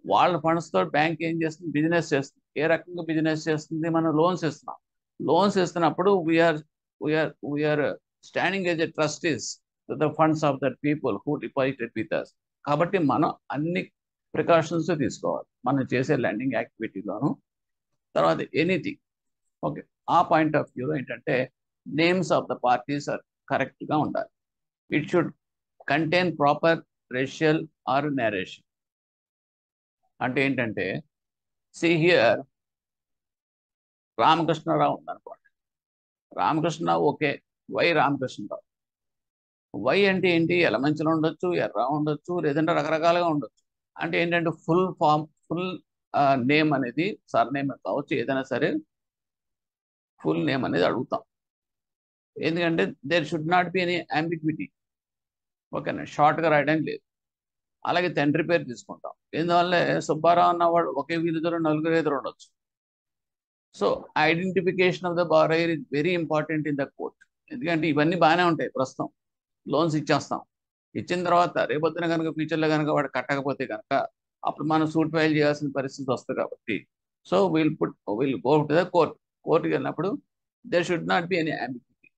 వాళ్ళ ఫండ్స్తో బ్యాంక్ ఏం చేస్తుంది, బిజినెస్ చేస్తుంది. ఏ రకంగా బిజినెస్ చేస్తుంది, మనం లోన్స్ ఇస్తున్నాం. లోన్స్ ఇస్తున్నప్పుడు we are standing as a trustees the funds of that people who deposited with us. కాబట్టి మనం అన్ని ప్రికాషన్స్ తీసుకోవాలి మనం చేసే లెండింగ్ యాక్టివిటీలోను. తర్వాత ఎనీథింగ్ ఓకే, ఆ పాయింట్ ఆఫ్ వ్యూలో ఏంటంటే names of the parties are కరెక్ట్గా ఉండాలి. It should contain proper racial or narration. అంటే ఏంటంటే సి హియర్ రామకృష్ణరావు ఉందనుకోండి, Ramakrishnarao okay, Y Ramakrishnarao. Y అంటే ఏంటి, ఎలమంచిలో ఉండొచ్చు, ఎర్ర ఉండొచ్చు, లేదంటే రకరకాలుగా ఉండొచ్చు. అంటే ఏంటంటే ఫుల్ నేమ్ అనేది సర్నేమ్ కావచ్చు, ఏదైనా సరే ఫుల్ నేమ్ అనేది అడుగుతాం. ఎందుకంటే there should not be any ambiguity. ఓకేనా, షార్ట్గా రాయడానికి లేదు. అలాగే తండ్రి పేరు తీసుకుంటాం, ఎందువల్ల సుబ్బారావు అన్నవాడు ఒకే వీధిలో నలుగురు ఎదురు ఉండొచ్చు. So identification of the borrower is very important in the court. ఎందుకంటే ఇవన్నీ బాగానే ఉంటాయి, ప్రస్తుతం లోన్స్ ఇచ్చేస్తాం, ఇచ్చిన తర్వాత రేపొద్దున కనుక ఫ్యూచర్లో కనుక వాడు కట్టకపోతే కనుక అప్పుడు మనం సూట్ ఫైల్ చేయాల్సిన పరిస్థితి వస్తుంది. కాబట్టి so will go to the కోర్టుకి వెళ్ళినప్పుడు there should not be any ambiguity.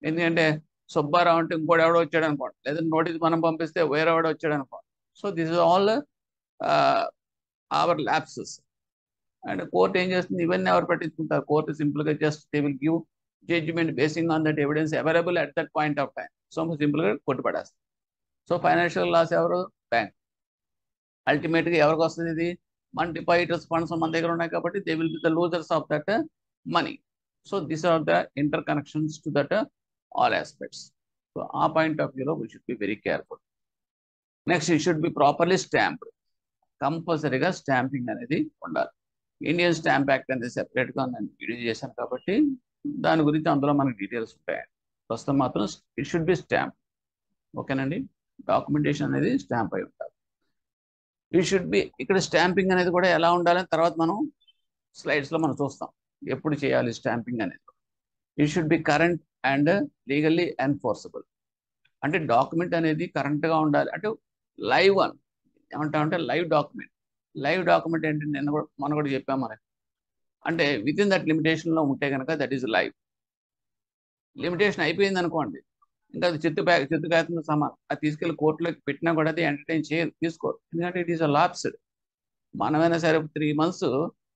ఎందుకంటే సుబ్బారావు అంటే ఇంకోటి ఎవడో వచ్చాడు అనుకోండి, లేదంటే నోటీస్ మనం పంపిస్తే వేరేవాడు వచ్చాడు అనుకోండి. So this is all our lapses. And court ఏం చేస్తుంది, ఇవన్నీ ఎవరు పట్టించుకుంటారు? కోర్టు సింపుల్గా just they will give judgment basing on that evidence available at that point of time. So సింపుల్గా కొట్టుపడేస్తారు. సో ఫైనాన్షియల్ లాస్ ఎవరు? బ్యాంక్. అల్టిమేట్గా ఎవరికి వస్తుంది ఇది? మన డిపాజిటర్స్ ఫండ్స్ మన దగ్గర ఉన్నాయి కాబట్టి they will be the losers of that money. So these are the inter connections to that all aspects. So ఆ పాయింట్ ఆఫ్ వ్యూలో we should be very careful. Next it should be properly stamped. కంపల్సరీగా stamping అనేది ఉండాలి. Indian stamp act అనేది సెపరేట్గా నేను video చేశాను కాబట్టి దాని గురించి అందులో మనకు డీటెయిల్స్ ఉంటాయి. ప్రస్తుతం మాత్రం ఇట్ షుడ్ బి స్టాంప్. ఓకేనండి, డాక్యుమెంటేషన్ అనేది స్టాంప్ అయి ఉండాలి. ఇట్ షుడ్ బి, ఇక్కడ స్టాంపింగ్ అనేది కూడా ఎలా ఉండాలని తర్వాత మనం స్లైడ్స్లో మనం చూస్తాం ఎప్పుడు చేయాలి స్టాంపింగ్ అనేది. It should be current and legally enforceable. అంటే డాక్యుమెంట్ అనేది కరెంట్గా ఉండాలి. అంటే లైవ్ వన్ ఏమంటామంటే లైవ్ డాక్యుమెంట్. లైవ్ డాక్యుమెంట్ ఏంటంటే మనం కూడా చెప్పాం మనకి. అంటే విత్ ఇన్ దట్ లిమిటేషన్లో ఉంటే కనుక దట్ ఈస్ లైవ్. లిమిటేషన్ అయిపోయింది అనుకోండి, ఇంకా అది చిత్తు కాగితంతో సమానం. అది తీసుకెళ్లి కోర్టులోకి పెట్టినా కూడా అది ఎంటర్టైన్ తీసుకోరు. ఎందుకంటే ఇట్ ఈస్ అ లాప్స్డ్. మనమైనా సరే 3 months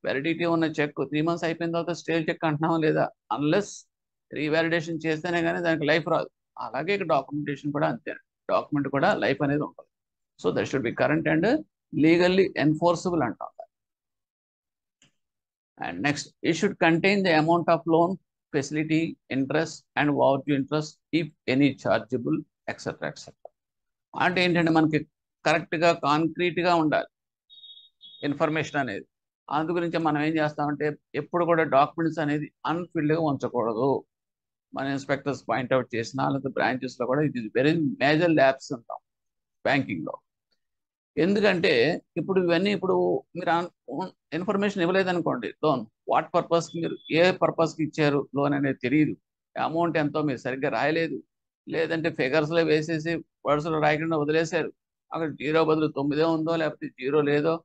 వ్యాలిడిటీ ఉన్న చెక్ 3 months అయిపోయిన తర్వాత స్టేల్ చెక్ అంటున్నామా లేదా? అన్లెస్ రీవాలిడేషన్ చేస్తేనే కానీ దానికి లైఫ్ రాదు. అలాగే ఇక్కడ డాక్యుమెంటేషన్ కూడా అంతే, డాక్యుమెంట్ కూడా లైఫ్ అనేది ఉంటుంది. So that should be current and legally enforceable అంటాం. And next it should contain the amount of loan, facility, interest and value interest if any chargeable etcetera etcetera. అంటే ఏంటంటే మనకి కరెక్ట్గా కాంక్రీట్గా ఉండాలి ఇన్ఫర్మేషన్ అనేది. అందు గురించి మనం ఏం చేస్తామంటే ఎప్పుడు కూడా డాక్యుమెంట్స్ అనేది అన్ఫిల్డ్గా ఉంచకూడదు. మన ఇన్స్పెక్టర్స్ పాయింట్అవుట్ చేసిన లేదా బ్రాంచెస్లో కూడా it is very major labs ఉంటాం బ్యాంకింగ్లో. ఎందుకంటే ఇప్పుడు ఇవన్నీ ఇప్పుడు మీరు ఇన్ఫర్మేషన్ ఇవ్వలేదనుకోండి, లోన్ వాట్ పర్పస్కి మీరు ఏ పర్పస్కి ఇచ్చారు లోన్ అనేది తెలియదు, అమౌంట్ ఎంతో మీరు సరిగ్గా రాయలేదు, లేదంటే ఫిగర్స్లో వేసేసి వర్డ్స్లో రాయకుండా వదిలేశారు, అక్కడ 0 బదులు 9 ఉందో లేకపోతే 0 లేదో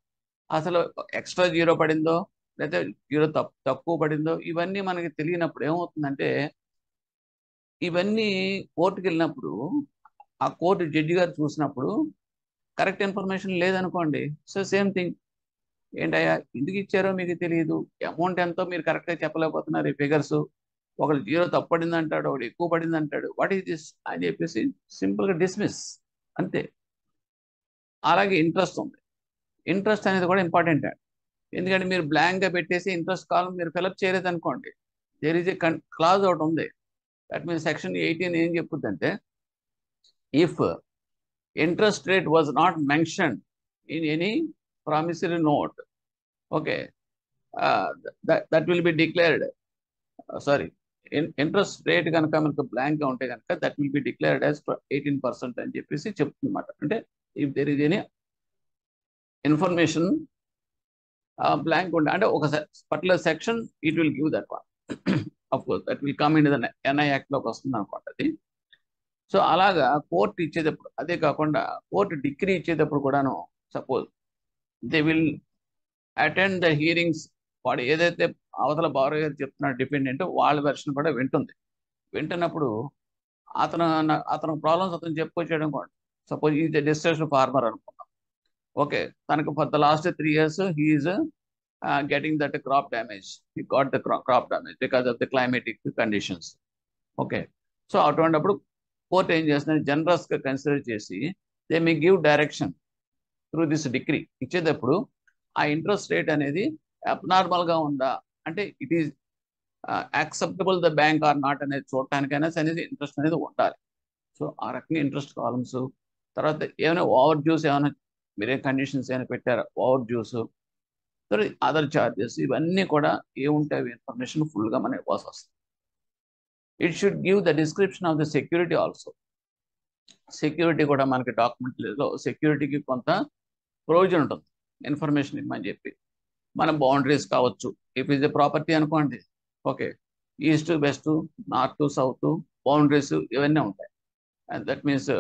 అసలు ఎక్స్ట్రా జీరో పడిందో లేకపోతే జీరో తక్కువ పడిందో ఇవన్నీ మనకి తెలియనప్పుడు ఏమవుతుందంటే, ఇవన్నీ కోర్టుకి వెళ్ళినప్పుడు ఆ కోర్టు జడ్జి గారు చూసినప్పుడు కరెక్ట్ ఇన్ఫర్మేషన్ లేదనుకోండి, సో సేమ్ థింగ్, ఏంటయ్యా ఎందుకు ఇచ్చారో మీకు తెలియదు, అమౌంట్ ఎంతో మీరు కరెక్ట్గా చెప్పలేకపోతున్నారు, ఈ ఫిగర్స్ ఒకడు జీరో తప్పు పడింది అంటాడు, ఒకడు ఎక్కువ పడింది అంటాడు, వాట్ ఈస్ దిస్ అని చెప్పేసి సింపుల్గా డిస్మిస్ అంతే. అలాగే ఇంట్రెస్ట్ ఉంది. ఇంట్రెస్ట్ అనేది కూడా ఇంపార్టెంట్ అండి. ఎందుకంటే మీరు బ్లాంక్గా పెట్టేసి ఇంట్రెస్ట్ కాలం మీరు ఫిలప్ చేయలేదు అనుకోండి, దేర్ ఈజ్ ఏ క్లాజ్ ఒకటి ఉంది. దట్ మీన్స్ సెక్షన్ 18 ఏం చెప్పుద్దంటే, if interest rate was not mention in any promissory note, okay, that will be declared, sorry, interest rate కనుక మనకు బ్లాంక్గా ఉంటే కనుక that will be declared as 18% అని చెప్పేసి చెప్తుందన్నమాట. అంటే if there is any information blank ఉండే అంటే ఒక particular section, it will give that one. Of course that will come in the NI యాక్ట్లోకి వస్తుంది అనుకోండి అది. సో అలాగా కోర్టు ఇచ్చేటప్పుడు, అదే కాకుండా కోర్టు డిగ్రీ ఇచ్చేటప్పుడు కూడాను, suppose they will attend the hearings, వాడు ఏదైతే అవతల బారో గారు చెప్తున్నాడు డిపెండెంట్, వాళ్ళ వెర్షన్ కూడా వింటుంది. వింటున్నప్పుడు అతను ప్రాబ్లమ్స్ అతను చెప్పుకొచ్చాడు అనుకోండి. Suppose is the distressed farmer అనుకున్నాం, ఓకే, తనకు for the last 3 years he is getting that crop damage. He got the crop damage because of the climatic conditions. Okay, so అటువంటిప్పుడు కోర్ట్ ఏం చేస్తుంది, జనరస్గా కన్సిడర్ చేసి they may give direction through this decree ఇచ్చేటప్పుడు ఆ interest rate అనేది అబ్నార్మల్గా ఉందా, అంటే it is acceptable the bank or not అనేది చూడటానికైనా అనేది ఇంట్రెస్ట్ అనేది ఉండాలి. సో ఆ రకంగా ఇంట్రెస్ట్ కాలమ్స్, తర్వాత ఏమైనా ఓవర్ డ్యూస్, ఏమైనా మీరే కండిషన్స్ ఏమైనా పెట్టారా, ఓవర్ డ్యూస్, అదర్ చార్జెస్, ఇవన్నీ కూడా ఏముంటాయి ఇన్ఫర్మేషన్ ఫుల్గా మన ఇవ్వాల్సి వస్తుంది. It should give the description of the security also. Security కూడా మనకి డాక్యుమెంట్లో సెక్యూరిటీకి కొంత ప్రొవిజన్ ఉంటుంది, ఇన్ఫర్మేషన్ ఇవ్వమని చెప్పి. మన బౌండరీస్ కావచ్చు, ఇఫ్ ఈజ్ ఎ ప్రాపర్టీ అనుకోండి, okay, east west north south boundaries ఇవన్నీ ఉంటాయి. And that means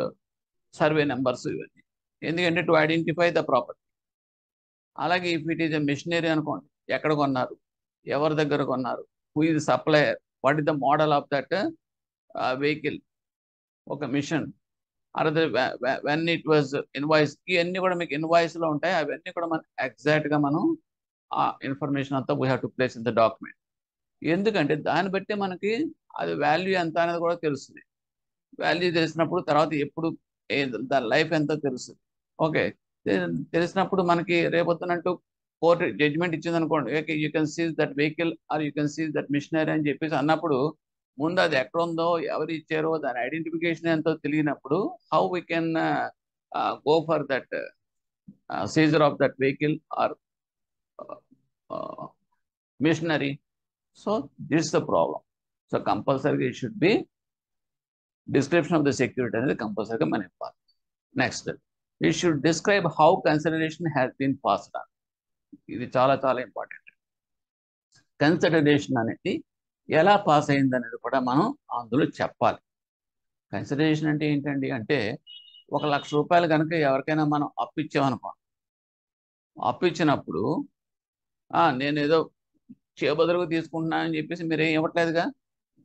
survey numbers ఇవన్నీ, ఎందుకంటే టు ఐడెంటిఫై ద ప్రాపర్టీ. అలాగే if it is a machinery అనుకోండి, ఎక్కడ కొన్నారు, ఎవరి దగ్గర కొన్నారు, who is supplier, what is the model of that vehicle, ఒక మిషన్, అదే వెన్ ఇట్ వాజ్ ఇన్వాయిస్, ఇవన్నీ కూడా మీకు ఇన్వాయిస్లో ఉంటాయి. అవన్నీ కూడా మనం ఎగ్జాక్ట్గా మనం ఆ ఇన్ఫర్మేషన్ అంతా we have to place in the document. ఎందుకంటే దాన్ని బట్టి మనకి అది వాల్యూ ఎంత అనేది కూడా తెలుస్తుంది. వాల్యూ తెలిసినప్పుడు తర్వాత ఎప్పుడు దాని లైఫ్ ఎంతో తెలుస్తుంది. ఓకే, తెలిసినప్పుడు మనకి రేపొద్దునంటూ కోర్టు జడ్జిమెంట్ ఇచ్చింది అనుకోండి, okay, you can seize that vehicle or you can seize that machinery అని చెప్పేసి అన్నప్పుడు, ముందు అది ఎక్కడ ఉందో ఎవరు ఇచ్చారో దాని ఐడెంటిఫికేషన్ ఎంతో తెలియనప్పుడు how we can go for that seizure of that vehicle or machinery. So this the problem. So కంపల్సరీగా it should be description of the security అనేది కంపల్సరీగా మనం ఇవ్వాలి. Next, it should describe how consideration has been passed on. ఇది చాలా చాలా important. Consideration అనేది ఎలా పాస్ అయింది అనేది కూడా మనం అందులో చెప్పాలి. కన్సిడరేషన్ అంటే ఏంటండి అంటే, 1,00,000 రూపాయలు కనుక ఎవరికైనా మనం అప్పు ఇచ్చామనుకో, అప్పు ఇచ్చినప్పుడు నేనేదో చేబదులుగా తీసుకుంటున్నాను అని చెప్పేసి మీరు ఏం ఇవ్వట్లేదుగా.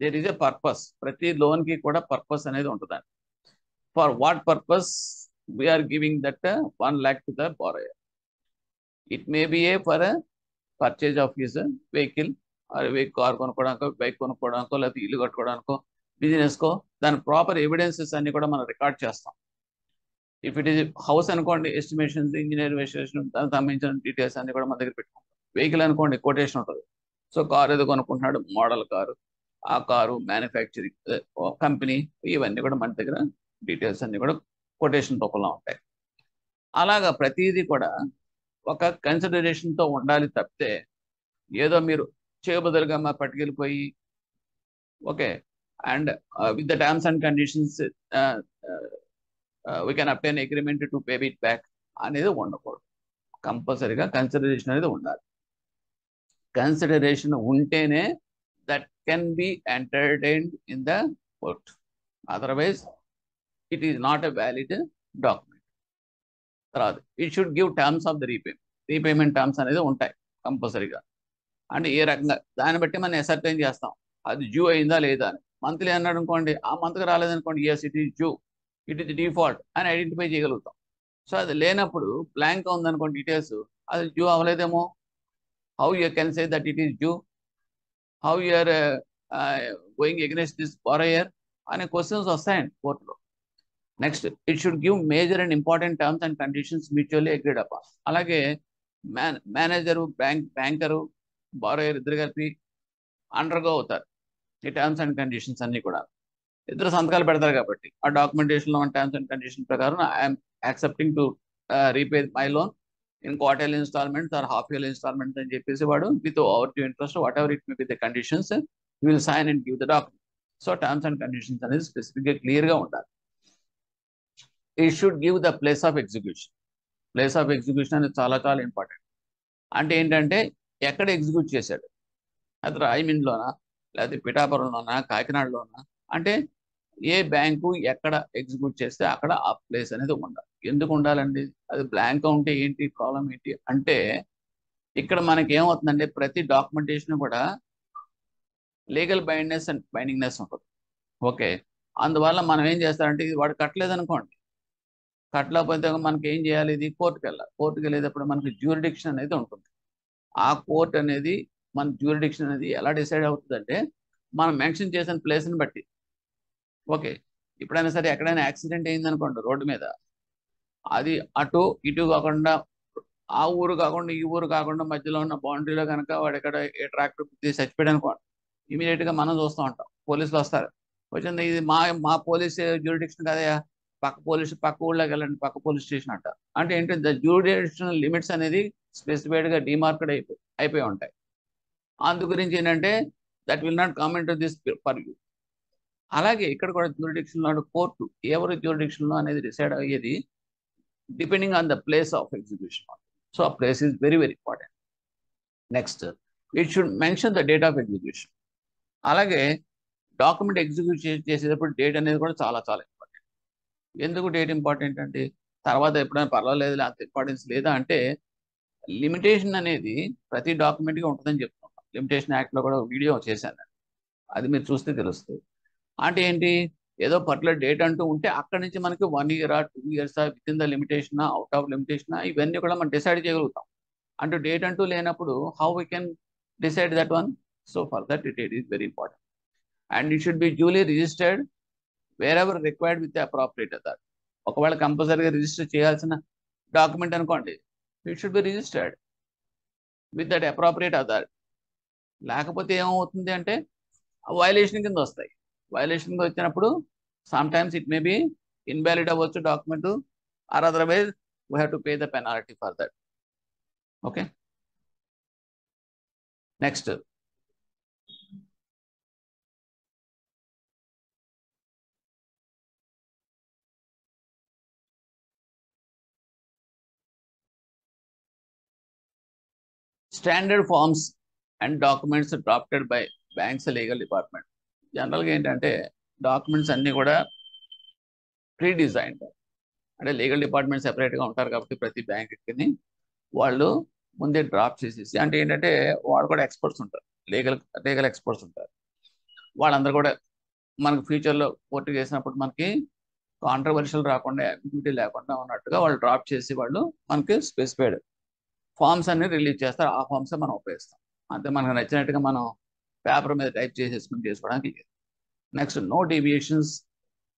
There is a purpose. ప్రతి లోన్కి కూడా పర్పస్ అనేది ఉంటుందండి. For what purpose we are giving that 1 lakh to the borrower. It may be a for purchase of his vehicle, car కొనుక్కోవడానికో, బైక్ కొనుక్కోవడానికో, లేకపోతే ఇల్లు కట్టుకోవడానికో, బిజినెస్కో, దాని ప్రాపర్ ఎవిడెన్సెస్ అన్ని కూడా మనం రికార్డ్ చేస్తాం. ఇఫ్ ఇట్ ఈస్ హౌస్ అనుకోండి, ఎస్టిమేషన్స్, ఇంజనీర్ ఎస్టిమేషన్, దానికి సంబంధించిన డీటెయిల్స్ అన్ని కూడా మన దగ్గర పెట్టుకుంటాం. వెహికల్ అనుకోండి, కొటేషన్ ఉంటుంది. సో కారు ఏదో కొనుక్కుంటున్నాడు, మోడల్ కారు, ఆ కారు మ్యానుఫ్యాక్చరింగ్ కంపెనీ, ఇవన్నీ కూడా మన దగ్గర డీటెయిల్స్ అన్ని కూడా కొటేషన్ రూపంలో ఉంటాయి. అలాగా ప్రతిదీ కూడా ఒక కన్సిడరేషన్తో ఉండాలి తప్పితే, ఏదో మీరు చేయబదులుగా మా పట్టుకెళ్ళిపోయి, okay, and with the terms and conditions we can obtain agreement to pay it back అనేది ఉండకూడదు. కంపల్సరీగా కన్సిడరేషన్ అనేది ఉండాలి. కన్సిడరేషన్ ఉంటేనే that can be entertained in the court, otherwise it is not a valid document. తర్వాత it should give terms of the repayment. Repayment terms అనేది ఉంటాయి కంపల్సరీగా. అంటే ఏ రకంగా దాన్ని బట్టి మనం ఎసర్టైన్ చేస్తాం అది డ్యూ అయిందా లేదా అని. మంత్లీ అన్నాడు అనుకోండి, ఆ మంత్కి రాలేదనుకోండి, yes it is due, it is default అని ఐడెంటిఫై చేయగలుగుతాం. సో అది లేనప్పుడు బ్లాంక్ ఉందనుకోండి డీటెయిల్స్, అది డ్యూ అవ్వలేదేమో, how you can say that it is due, how you are going against this borrower అనే క్వశ్చన్స్ వస్తాయండి కోర్టులో. Next, it should give major and important terms and conditions mutually agreed upon. అలాగే manager banker borrower ఇద్దరు కలిపి undergo అవుతారు ఈ terms and conditions అన్ని కూడా. ఇద్దరు సంతకాలు పెడతారు కాబట్టి ఆ డాక్యుమెంటేషన్లో ఉన్న టర్మ్స్ అండ్ కండిషన్ ప్రకారం I'm accepting to repay my loan in quarter installments or half year installments అని చెప్పేసి వాడు with over due interest whatever it may be the conditions you will sign and give the document. So terms and conditions అనేది స్పెసిఫిక్గా క్లియర్గా ఉండాలి. It should give the place of execution. Place of execution అనేది చాలా చాలా important. అంటే ఏంటంటే ఎక్కడ ఎగ్జిక్యూట్ చేశాడు, అది రాయమండ్రిలోనా లేకపోతే పిఠాపురంలోనా కాకినాడలోనా, అంటే ఏ బ్యాంకు ఎక్కడ ఎగ్జిక్యూట్ చేస్తే అక్కడ ఆ ప్లేస్ అనేది ఉండాలి. ఎందుకు ఉండాలండి, అది బ్లాంక్ ఉంటే ఏంటి ప్రాబ్లం ఏంటి అంటే, ఇక్కడ మనకి ఏమవుతుందంటే ప్రతి డాక్యుమెంటేషన్ కూడా లీగల్ బైండ్నెస్ అండ్ బైండింగ్నెస్ ఉంటుంది. ఓకే, అందువల్ల మనం ఏం చేస్తారంటే ఇది వాడు కట్టలేదనుకోండి, కట్టలేకపోతే మనకి ఏం చేయాలి, ఇది కోర్టుకు వెళ్ళాలి. కోర్టుకు వెళ్ళేటప్పుడు మనకి జ్యూరిడిక్షన్ అనేది ఉంటుంది. ఆ కోర్ట్ అనేది మన జ్యూరిడిక్షన్ అనేది ఎలా డిసైడ్ అవుతుందంటే మనం మెన్షన్ చేసిన ప్లేస్ని బట్టి. ఓకే, ఎప్పుడైనా సరే ఎక్కడైనా యాక్సిడెంట్ అయిందనుకోండి రోడ్డు మీద, అది అటు ఇటు కాకుండా ఆ ఊరు కాకుండా ఈ ఊరు కాకుండా మధ్యలో ఉన్న బౌండరీలో కనుక వాడు ఎక్కడ ఏ ట్రాక్టర్ తీసి చచ్చిపోయాడు అనుకోండి, ఇమీడియట్గా మనం చూస్తూ ఉంటాం, పోలీసులు వస్తారు, వచ్చింది ఇది మా మా పోలీస్ జ్యూరిడిక్షన్ కదయా, పక్క ఊళ్ళోకి వెళ్ళండి, పక్క పోలీస్ స్టేషన్ అంట. అంటే ఏంటి, ద జ్యూరిడిక్షనల్ లిమిట్స్ అనేది స్పెసిఫైడ్గా డిమార్కెడ్ అయిపోయి ఉంటాయి. అందు గురించి ఏంటంటే that will not come in to this for you. అలాగే ఇక్కడ కూడా జ్యూరిడిక్షన్లో కోర్టు ఎవరు జ్యూరిడిక్షన్లో అనేది డిసైడ్ అయ్యేది depending on the place of execution. So ఆ place is very very important. Next, it should mention the date of execution. అలాగే document execute చేసేటప్పుడు date అనేది కూడా చాలా చాలా ఇంపార్టెంట్. ఎందుకు డేట్ ఇంపార్టెంట్ అంటే, తర్వాత ఎప్పుడైనా పర్వాలేదు అంత ఇంపార్టెన్స్ లేదా అంటే, లిమిటేషన్ అనేది ప్రతి డాక్యుమెంట్గా ఉంటుందని చెప్తున్నాం. లిమిటేషన్ యాక్ట్లో కూడా వీడియో చేశాను, అది మీరు చూస్తే తెలుస్తుంది. అంటే ఏంటి, ఏదో పర్టికులర్ డేట్ అంటూ ఉంటే అక్కడి నుంచి మనకి 1 year 2 years with in the limitation out of limitation ఇవన్నీ కూడా మనం డిసైడ్ చేయగలుగుతాం. అంటూ డేట్ అంటూ లేనప్పుడు how we can decide that one. So for that it is very important. And it should B duly registered wear ever required with appropriate authority. ఒకవేళ కంపల్సరీగా register చేయాల్సిన డాక్యుమెంట్ అనుకోండి, it should be registered with that appropriate authority. లేకపోతే ఏమవుతుంది అంటే violation కింద వస్తాయి. Violation కింద వచ్చినప్పుడు some times it may be invalid అవ్వచ్చు document, or otherwise we have to pay the penalty for that. Okay, next, standard forms and documents drafted by banks legal department. జనరల్గా ఏంటంటే డాక్యుమెంట్స్ అన్నీ కూడా pre designed, అంటే legal department సెపరేట్గా ఉంటారు కాబట్టి ప్రతి బ్యాంక్కి వాళ్ళు ముందే డ్రాఫ్ట్ చేసేసి, అంటే ఏంటంటే వాళ్ళు కూడా ఎక్స్పర్ట్స్ ఉంటారు, లీగల్ ఎక్స్పర్ట్స్ ఉంటారు. వాళ్ళందరూ కూడా మనకు ఫ్యూచర్లో కోర్టు చేసినప్పుడు మనకి కాంట్రవర్షియల్ రాకుండా, అంబిగ్యూటీ లేకుండా ఉన్నట్టుగా వాళ్ళు డ్రాఫ్ట్ చేసి వాళ్ళు మనకి స్పెసిఫైడ్ ఫామ్స్ అన్ని రిలీజ్ చేస్తారు. ఆ ఫామ్స్ మనం ఉపయోగిస్తాం. అంతే, మనకు నచ్చినట్టుగా మనం పేపర్ మీద టైప్ చేసేసుకుని చేసుకోవడానికి లేదు. Next, no deviations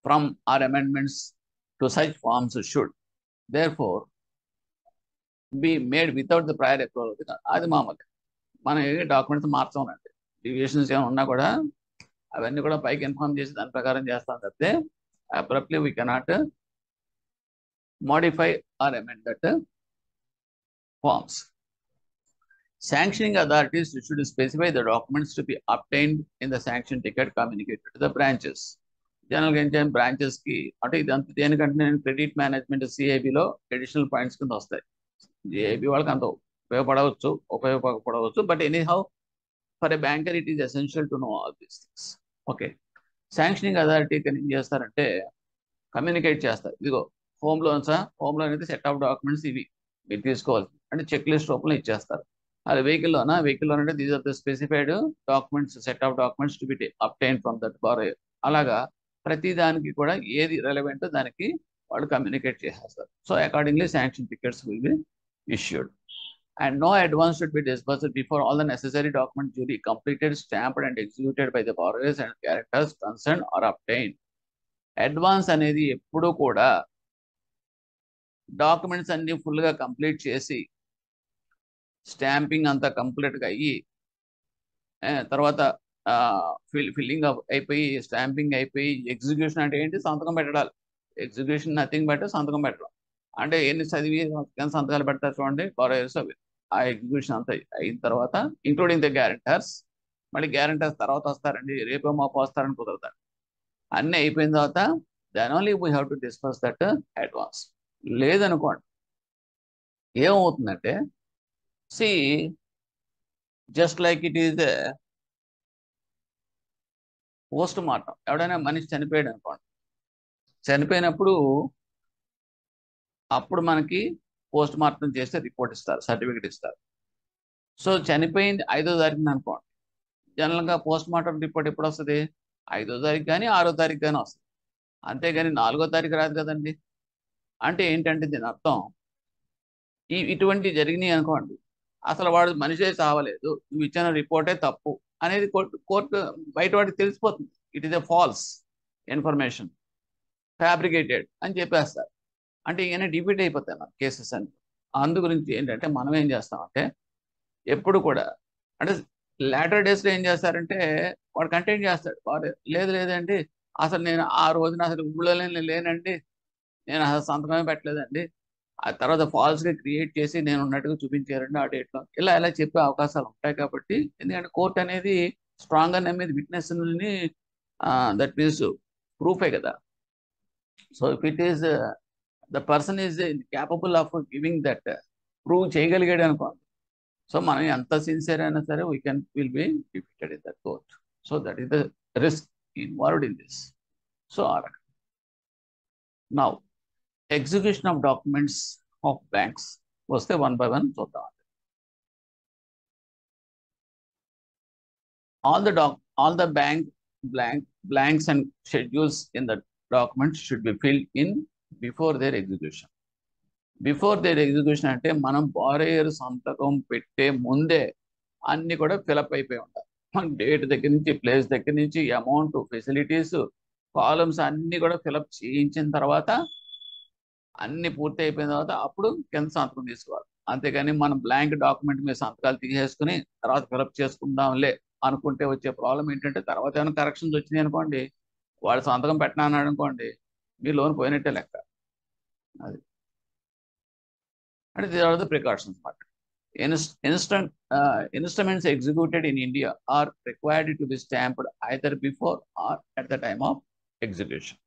from or amendments to such forms should therefore be made without the prior approval. అది మామూలు, మనం ఏ డాక్యుమెంట్స్ మార్చామనండి, డీవియేషన్స్ ఏమైనా ఉన్నా కూడా అవన్నీ కూడా పైకి ఇన్ఫార్మ్ చేసి దాని ప్రకారం చేస్తాం తప్పితే abruptly we cannot modify or amend that forms. Sanctioning authorities should specify the documents to be obtained in the sanction ticket communicated to the branches. జనరల్గా ఏంటంటే బ్రాంచెస్కి అంటే ఇదంతా దేనికంటే నేను క్రెడిట్ మేనేజ్మెంట్ సిఐబిలో అడిషనల్ పాయింట్స్ కింద వస్తాయి. సిఐబి వాళ్ళకి అంత ఉపయోగపడవచ్చు, but anyhow for a banker it is essential to know all these things. Okay, sanctioning అథారిటీకి ఏం చేస్తారంటే కమ్యూనికేట్ చేస్తారు. ఇదిగో హోమ్ లోన్ అయితే సెట్ ఆఫ్ డాక్యుమెంట్స్ ఇవి మీరు తీసుకోవాలి, అంటే చెక్ లిస్ట్ రూపంలో ఇచ్చేస్తారు. అది వెహికల్లో అంటే these are the specified documents, set of documents to be obtain from that borrower. అలాగా ప్రతి దానికి కూడా ఏది రెలవెంట్ దానికి వాళ్ళు కమ్యూనికేట్ చేసేస్తారు. So accordingly sanction tickets will be issued. And no advance should be disbursed before all the necessary documents duly completed, stamped and executed by the borrowers and guarantors concerned are obtained. Advance అనేది ఎప్పుడూ కూడా documents అన్ని ఫుల్గా complete చేసి stamping అంతా కంప్లీట్గా అయ్యి తర్వాత ఫిల్లింగ్ అయిపోయి స్టాంపింగ్ అయిపోయి ఎగ్జిక్యూషన్ అంటే ఏంటి, సంతకం పెట్టడాలి. ఎగ్జిక్యూషన్ నథింగ్ బట్ సంతకం పెట్టడం. అంటే ఎన్ని చదివి సంతకాలు పెడతారు చూడండి బారోయర్స్, అవి ఆ ఎగ్జిక్యూషన్ అంతా అయిన తర్వాత ఇంక్లూడింగ్ ద గ్యారెంటర్స్. మళ్ళీ గ్యారెంటర్స్ తర్వాత వస్తారండి, రేపో మాపో వస్తారని కుదరదు. అన్నీ అయిపోయిన తర్వాత then only we have to discuss that advance. లేదనుకోండి ఏమవుతుందంటే, see just like it is post mortem. ఎవడైనా మనిషి చనిపోయాడు అనుకోండి, చనిపోయినప్పుడు అప్పుడు మనకి పోస్ట్ మార్టం చేస్తే రిపోర్ట్ ఇస్తారు, సర్టిఫికెట్ ఇస్తారు. సో చనిపోయింది 5వ తారీఖున అనుకోండి, జనరల్గా పోస్ట్ మార్టం రిపోర్ట్ ఎప్పుడు వస్తుంది, 5వ తారీఖు కానీ 6వ తారీఖు కానీ వస్తుంది. అంతేగాని 4వ తారీఖు రాదు కదండి. అంటే ఏంటంటే దీని అర్థం, ఇటువంటి జరిగినాయి అనుకోండి, అసలు వాడు మనిషే చావలేదు, నువ్వు ఇచ్చిన రిపోర్టే తప్పు అనేది కోర్టు బయట వాడికి తెలిసిపోతుంది. It is a false information, fabricated అని చెప్పేస్తారు. అంటే ఈయన డిఫీట్ అయిపోతాయి మన కేసెస్ అని. అందు గురించి ఏంటంటే మనం ఏం చేస్తామంటే ఎప్పుడు కూడా అంటే లేటర్ డేస్లో ఏం చేస్తారంటే వాడు కంటైన్ చేస్తాడు. వాడు లేదండి అసలు నేను ఆ రోజున అసలు ఊళ్ళోనే లేనండి, నేను అసలు సంతకమే పెట్టలేదండి, ఆ తర్వాత ఫాల్స్గా క్రియేట్ చేసి నేను ఉన్నట్టుగా చూపించారండి ఆ డేట్లో, ఇలా చెప్పే అవకాశాలు ఉంటాయి. కాబట్టి ఎందుకంటే కోర్ట్ అనేది స్ట్రాంగ్గా నమ్మేది విట్నెస్ని, దట్ మీన్స్ ప్రూఫే కదా. So if it is the person is capable of giving that, prove చేయగలిగాడు అనుకోండి, సో మనం ఎంత సిన్సియర్ అయినా సరే will be defeated in that court. So that is the risk involved in this. So now execution of documents of banks వస్తే one by one చూద్దాం. all the blanks and schedules in the documents should be filled in before their execution. Before their execution అంటే మనం borrower సంతకం పెట్టే ముందే అన్ని కూడా fill up అయిపోయి ఉంటాయి. డేట్ దగ్గర నుంచి, ప్లేస్ దగ్గర నుంచి, అమౌంట్, ఫెసిలిటీస్, కాలమ్స్ అన్ని కూడా ఫిలప్ చేయించిన తర్వాత, అన్ని పూర్తి అయిపోయిన తర్వాత అప్పుడు కింద సంతకం తీసుకోవాలి. అంతేగాని మనం బ్లాంక్ డాక్యుమెంట్ మీద సంతకాలు తీసేసుకుని తర్వాత ఫిలప్ చేసుకుందాంలే అనుకుంటే వచ్చే ప్రాబ్లం ఏంటంటే, తర్వాత ఏమైనా కరెక్షన్స్ వచ్చినాయి అనుకోండి, వాడు సంతకం పెట్టినా అన్నాడు అనుకోండి, మీ లోన్ పోయినట్టే లెక్క. అది అంటే దీస్ ఆర్ ద ప్రికాషన్స్ అన్నమాట. Instruments executed in India are required to be stamped either before or at the time of execution.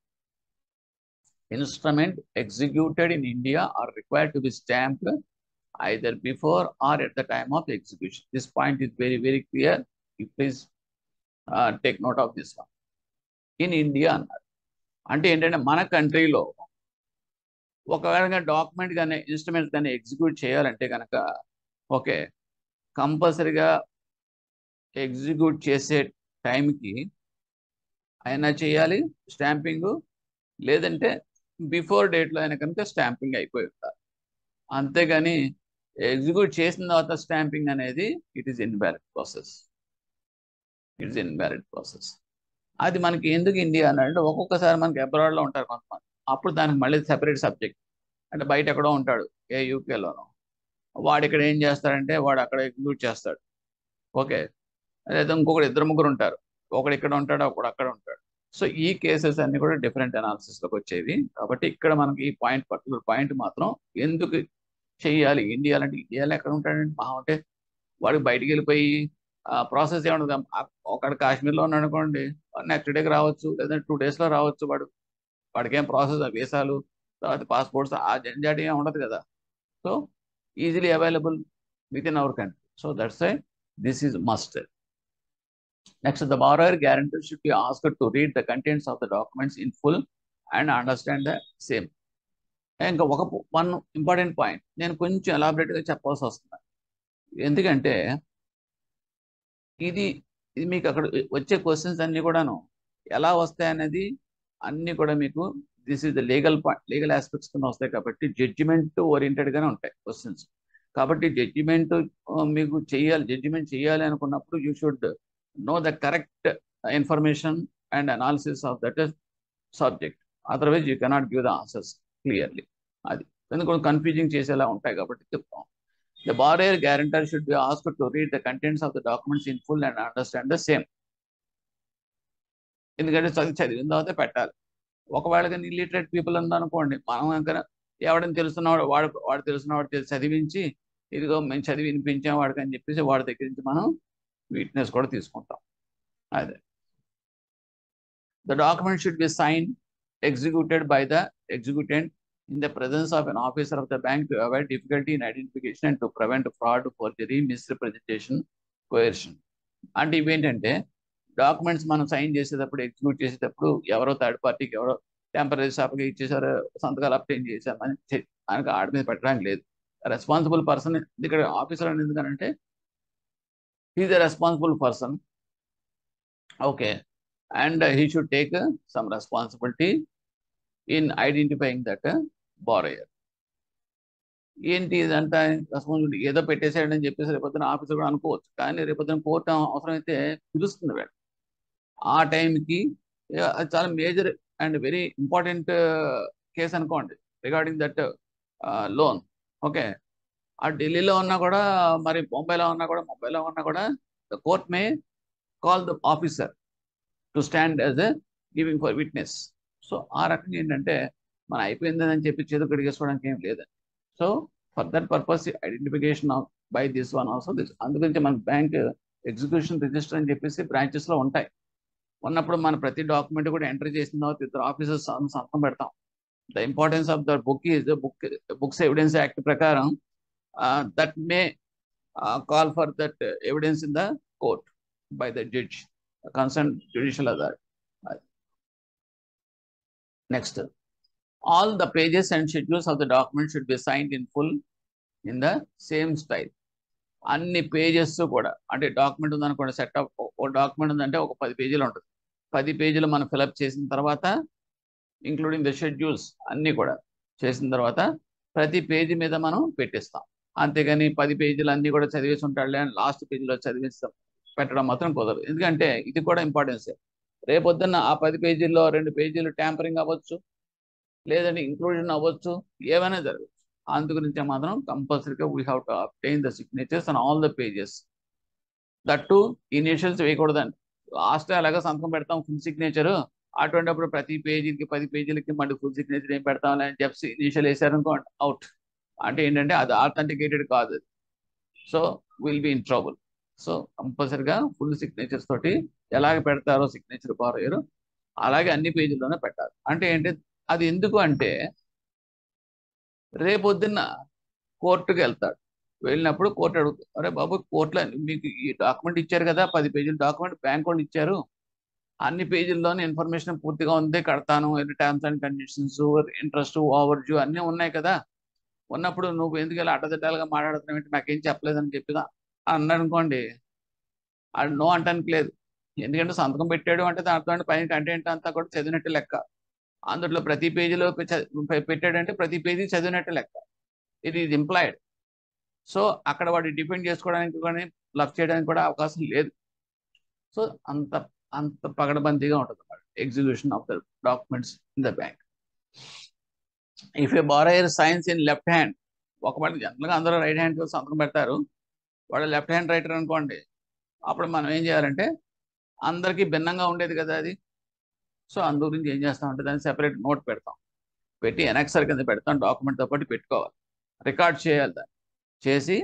Instrument executed in India are required to be stamped either before or at the time of execution. This point is very, very clear. You please take note of this one. In India అన్నారు అంటే ఏంటంటే, మన కంట్రీలో ఒకవేళ document కానీ instrument కానీ execute చేయాలంటే కనుక, ఓకే, కంపల్సరీగా ఎగ్జిక్యూట్ చేసే టైంకి అయినా చేయాలి స్టాంపింగ్, లేదంటే బిఫోర్ డేట్లో అయినా కనుక స్టాంపింగ్ అయిపోయి ఉంటారు. అంతేగాని ఎగ్జిక్యూట్ చేసిన తర్వాత స్టాంపింగ్ అనేది ఇట్ ఈస్ ఇన్వాలిడ్ ప్రాసెస్. అది మనకి ఎందుకు ఇండియా అంటే, ఒక్కొక్కసారి మనకి అబ్రాడ్లో ఉంటారు కొంతమంది, అప్పుడు దానికి మళ్ళీ సెపరేట్ సబ్జెక్ట్. అంటే బయట ఎక్కడో ఉంటాడు, యూకేలోనో, వాడు ఇక్కడ ఏం చేస్తాడంటే వాడు అక్కడ ఎగ్జిక్యూట్ చేస్తాడు. ఓకే, లేదా ఇంకొకటి 2-3 ఉంటారు, ఒకడు ఇక్కడ ఉంటాడు, ఒకడు అక్కడ ఉంటాడు. సో ఈ కేసెస్ అన్ని కూడా డిఫరెంట్ అనాలిసిస్లోకి వచ్చేవి. కాబట్టి ఇక్కడ మనకి ఈ పర్టికులర్ పాయింట్ మాత్రం ఎందుకు చెయ్యాలి ఇండియాలో అంటే, ఇండియాలో ఎక్కడ ఉంటాడంటే మహా అంటే వాడికి బయటికి వెళ్ళిపోయి ప్రాసెస్ ఏమన్నా, ఒకడు కాశ్మీర్లో ఉన్నాడు అనుకోండి, నెక్స్ట్ డేకి రావచ్చు, లేదా 2 డేస్లో రావచ్చు. వాడికి ఏం ప్రాసెస్, వీసాలు, తర్వాత పాస్పోర్ట్స్, ఆ జంజాటి ఏమి ఉండదు కదా. So easily available within our country. So that's why this is must. Next, the borrower guarantor should be asked to read the contents of the documents in full and understand the same. ఇంకా one important point నేను కొంచెం ఎలాబరేట్గా చెప్పాల్సి వస్తుంది. ఎందుకంటే ఇది ఇది మీకు అక్కడ వచ్చే క్వశ్చన్స్ అన్నీ కూడాను ఎలా వస్తాయనేది అన్నీ కూడా మీకు this is the legal aspects కింద వస్తాయి కాబట్టి జడ్జిమెంట్ ఓరియంటెడ్గానే ఉంటాయి క్వశ్చన్స్. కాబట్టి మీకు జడ్జిమెంట్ చేయాలి అనుకున్నప్పుడు you should know the correct information and analysis of that subject. Otherwise you cannot give the answers clearly. అది ఎందుకంటే కన్ఫ్యూజింగ్ చేసేలా ఉంటాయి కాబట్టి చెప్తాం. The borrower guarantor should be asked to read the contents of the documents in full and understand the same. ఎందుకంటే చదివిన తర్వాత పెట్టాలి. ఒకవేళ కానీ ఇల్లిటరేట్ పీపుల్ ఉందనుకోండి, మనం కనుక ఎవడని తెలుసున్నవాడు వాడు తెలుసున్నవాడు చదివించి ఇదిగో మేము చదివి వినిపించాం వాడికి అని చెప్పేసి వాడి దగ్గర నుంచి మనం విట్నెస్ కూడా తీసుకుంటాం. అదే the document should be signed, executed by the executant in the presence of an officer of the bank to avoid difficulty in identification and to prevent fraud, forgery, misrepresentation, coercion. అంటే ఇవేంటంటే documents మనం sign చేసేటప్పుడు execute చేసేటప్పుడు ఎవరో third పార్టీకి ఎవరో temporary షాప్కి ఇచ్చేసారో సంతకాలు అప్టైన్ చేశామని ఆయనకు ఆడి మీద పెట్టడానికి లేదు. రెస్పాన్సిబుల్ పర్సన్ ఇక్కడ ఆఫీసర్ అని ఎందుకనంటే he is a responsible person. Okay, and he should take some responsibility in identifying that borrower. ఏంటి ఇదంతా రెస్పాన్సిబిలిటీ ఏదో పెట్టేసాడని చెప్పేసి రేపొద్దున ఆఫీసర్ కూడా అనుకోవచ్చు. కానీ రేపొద్దున కోర్టు అవసరమైతే పిలుస్తుంది వీళ్ళు ఆ టైంకి. అది చాలా major and very important case అనుకోండి రిగార్డింగ్ దట్ లోన్. ఓకే, ఆ ఢిల్లీలో ఉన్నా కూడా మరి ముంబైలో ఉన్నా కూడా the court may call the officer to stand as a giving for witness. So ఆ రకంగా ఏంటంటే మనం అయిపోయిందని చెప్పి చేతులు కడిగేసుకోవడానికి ఏం లేదండి. So for that purpose identification by this one also this. అందుగురించి మన బ్యాంక్ ఎగ్జిక్యూషన్ రిజిస్టర్ అని చెప్పేసి బ్రాంచెస్లో ఉంటాయి. ఉన్నప్పుడు మన ప్రతి డాక్యుమెంట్ కూడా ఎంటర్ చేసిన తర్వాత ఇద్దరు ఆఫీసర్స్ సంతకం పెడతాం. The importance of the book is books evidence act ప్రకారం that may call for that evidence in the court by the judge concerned judicial authority. Next, all the pages and schedules of the document should be signed in full in the same style. అన్ని pages కూడా అంటే document ఉందనుకోండి, set of oh document ఉందంటే ఒక 10 పేజీలు ఉంటుంది. 10 పేజీలు మనం ఫిలప్ చేసిన తర్వాత ఇంక్లూడింగ్ ద షెడ్యూల్స్ అన్నీ కూడా చేసిన తర్వాత ప్రతి పేజీ మీద మనం పెట్టిస్తాం. అంతేగాని 10 పేజీలు అన్నీ కూడా చదివేసి ఉంటాడులే అని లాస్ట్ పేజీలో చదివిస్తాం పెట్టడం మాత్రం కుదరదు. ఎందుకంటే ఇది కూడా ఇంపార్టెన్స్. రేపొద్దున్న ఆ 10 పేజీల్లో 2 పేజీలు ట్యాంపరింగ్ అవ్వచ్చు, లేదంటే ఇంక్లూజన్ అవ్వచ్చు, ఏమైనా జరగచ్చు. అందుగురించే మాత్రం కంపల్సరీగా we have to obtain the signatures on all the pages. That initials వేయకూడదండి. లాస్ట్ అలాగా సంతకం పెడతాం ఫుల్ సిగ్నేచర్. అటువంటిప్పుడు ప్రతి పేజీకి 10 పేజీలకి మళ్ళీ ఫుల్ సిగ్నేచర్ ఏం పెడతాం అని చెప్పి ఇనిషియల్ వేసారనుకోండి అవుట్. అంటే ఏంటంటే అది ఆథెంటికేటెడ్ కాదు. So will be in trouble. So కంపల్సరిగా ఫుల్ సిగ్నేచర్స్ తోటి ఎలాగ పెడతారో సిగ్నేచర్ బారోయర్ అలాగే అన్ని పేజీల్లోనే పెట్టాలి. అంటే ఏంటి అది ఎందుకు అంటే రేపొద్దున్న కోర్టుకు వెళ్తాడు. వెళ్ళినప్పుడు కోర్టు అడుగుతుంది, అరే బాబు కోర్టులో మీకు ఈ డాక్యుమెంట్ ఇచ్చారు కదా, 10 పేజీల డాక్యుమెంట్ బ్యాంక్ వాళ్ళు ఇచ్చారు, అన్ని పేజీల్లోనే ఇన్ఫర్మేషన్ పూర్తిగా ఉంది, కడతాను, terms and conditions, interest, over due అన్నీ ఉన్నాయి కదా, ఉన్నప్పుడు నువ్వు ఎందుకు ఇలా అడ్డదిడ్డాలుగా మాట్లాడుతున్నావు ఏంటి, నాకేం చెప్పలేదని చెప్పి అన్నాడు అనుకోండి, అది నో అంటానికి లేదు. ఎందుకంటే సంతకం పెట్టాడు అంటే దాంట్లో పైన కంటెంట్ అంతా కూడా చదివినట్టు లెక్క. అందులో ప్రతి పేజీలో పెట్టాడంటే ప్రతి పేజీ చదివినట్టు లెక్క. ఇది ఇంప్లాయిడ్. సో అక్కడ వాడు డిపెండ్ చేసుకోవడానికి కానీ లఫ్ చేయడానికి కూడా అవకాశం లేదు. సో అంత అంత పగడబందీగా ఉంటుంది execution of the documents in the bank. If A borrower science in left hand, ఒకవేళ జనరల్గా అందరూ రైట్ హ్యాండ్ సంతకం పెడతారు, వాడు లెఫ్ట్ హ్యాండ్ రైటర్ అనుకోండి, అప్పుడు మనం ఏం చేయాలంటే అందరికీ భిన్నంగా ఉండేది కదా అది. సో అందు గురించి ఏం చేస్తామంటే దాన్ని సెపరేట్ నోట్ పెడతాం, పెట్టి ఎనెక్సర్ కింద పెడతాం, డాక్యుమెంట్తో పాటు పెట్టుకోవాలి, రికార్డ్ చేయాలి. దాన్ని చేసి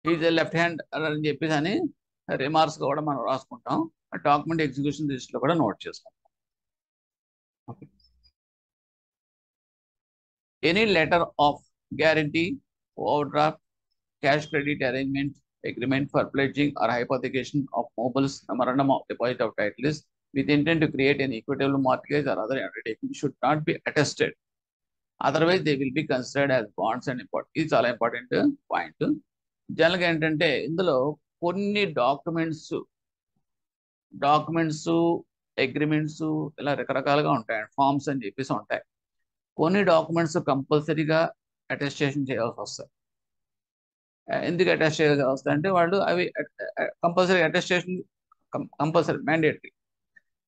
ఈజ్ ఏ లెఫ్ట్ హ్యాండ్ అని చెప్పేసి అని రిమార్క్స్ కూడా మనం రాసుకుంటాం. డాక్యుమెంట్ ఎగ్జిక్యూషన్ లిస్ట్లో కూడా నోట్ చేసుకుంటాం. Any letter of guarantee, overdraft, cash credit arrangement, agreement for pledging or hypothecation of mobiles, memorandum of deposit of title is with intent to create an equitable mortgage or other undertaking should not be attested otherwise they will be considered as bonds and important. ఇది చాలా important point. జనరల్గా ఏంటంటే ఇందులో కొన్ని documents agreements ఇలా రకరకాలుగా ఉంటాయి, forms అని చెప్పేసి ఉంటాయి. కొన్ని డాక్యుమెంట్స్ కంపల్సరీగా అటెస్టేషన్ చేయాల్సి వస్తాయి. ఎందుకు అటెస్ట్ చేయాల్సి వస్తాయి అంటే వాళ్ళు అవి కంపల్సరీ అటెస్టేషన్ కంపల్సరీ మ్యాండేటరీ.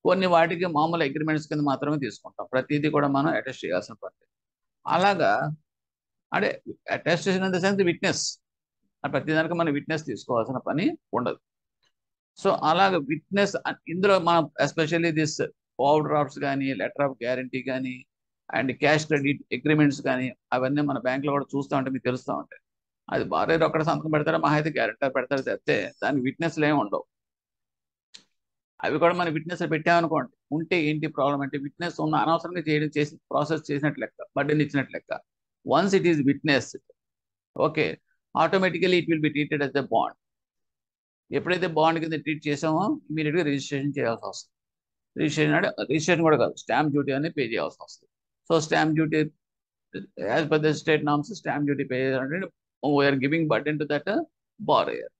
కొన్ని వాటికి మామూలు అగ్రిమెంట్స్ కింద మాత్రమే తీసుకుంటాం, ప్రతిదీ కూడా మనం అటెస్ట్ చేయాల్సిన పని. అలాగా అంటే attestation in the sense witness, ప్రతిదానికి మనం విట్నెస్ తీసుకోవాల్సిన పని ఉండదు. సో అలాగ విట్నెస్ ఇందులో మనం ఎస్పెషల్లీ దిస్ ఓవర్ డ్రాఫ్ట్స్ కానీ, లెటర్ ఆఫ్ గ్యారంటీ కానీ, అండ్ క్యాష్ క్రెడిట్ అగ్రిమెంట్స్ కానీ, అవన్నీ మన బ్యాంకులో కూడా చూస్తూ ఉంటే మీకు తెలుస్తూ ఉంటాయి. అది భార్య ఒక్కడ సంతకం పెడతారా, మహా అయితే గ్యారెంటర్ పెడతారు తప్పితే దానికి విట్నెస్లు ఏమి ఉండవు. అవి కూడా మనం విట్నెస్ పెట్టామనుకోండి, ఉంటే ఏంటి ప్రాబ్లం అంటే విట్నెస్ ఉన్న అనవసరంగా చేసి ప్రాసెస్ చేసినట్టు లెక్క, బర్డెన్ ఇచ్చినట్టు లెక్క. Once it is witness, okay, automatically it will be treated as a bond. ఎప్పుడైతే బాండ్ కింద ట్రీట్ చేసామో ఇమీడియట్గా రిజిస్ట్రేషన్ చేయాల్సి వస్తుంది. రిజిస్ట్రేషన్ కూడా కాదు, స్టాంప్ డ్యూటీ అనేది పే చేయాల్సి వస్తుంది. So stamp duty as per the state norms, stamp duty pay చేయాలంటే we are giving burden to that borrower.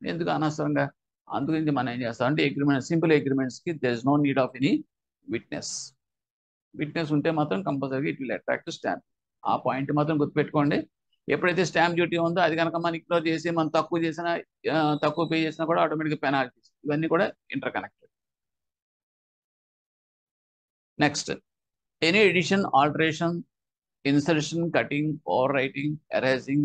ఎందుకు అనవసరంగా? అందుగురించి మనం ఏం చేస్తాం అంటే సింపుల్ అగ్రిమెంట్స్కి there is no need of any witness. Witness ఉంటే మాత్రం కంపల్సరీగా ఇట్ విల్ అట్రాక్ట్ స్టాంప్. ఆ పాయింట్ మాత్రం గుర్తుపెట్టుకోండి. ఎప్పుడైతే స్టాంప్ డ్యూటీ ఉందో అది కనుక మనం ఇగ్నోర్ చేసి మనం తక్కువ పే చేసినా కూడా ఆటోమేటిక్గా పెనాల్టీస్, ఇవన్నీ కూడా inter connected. Next, any addition, alteration, insertion, cutting, overwriting, erasing,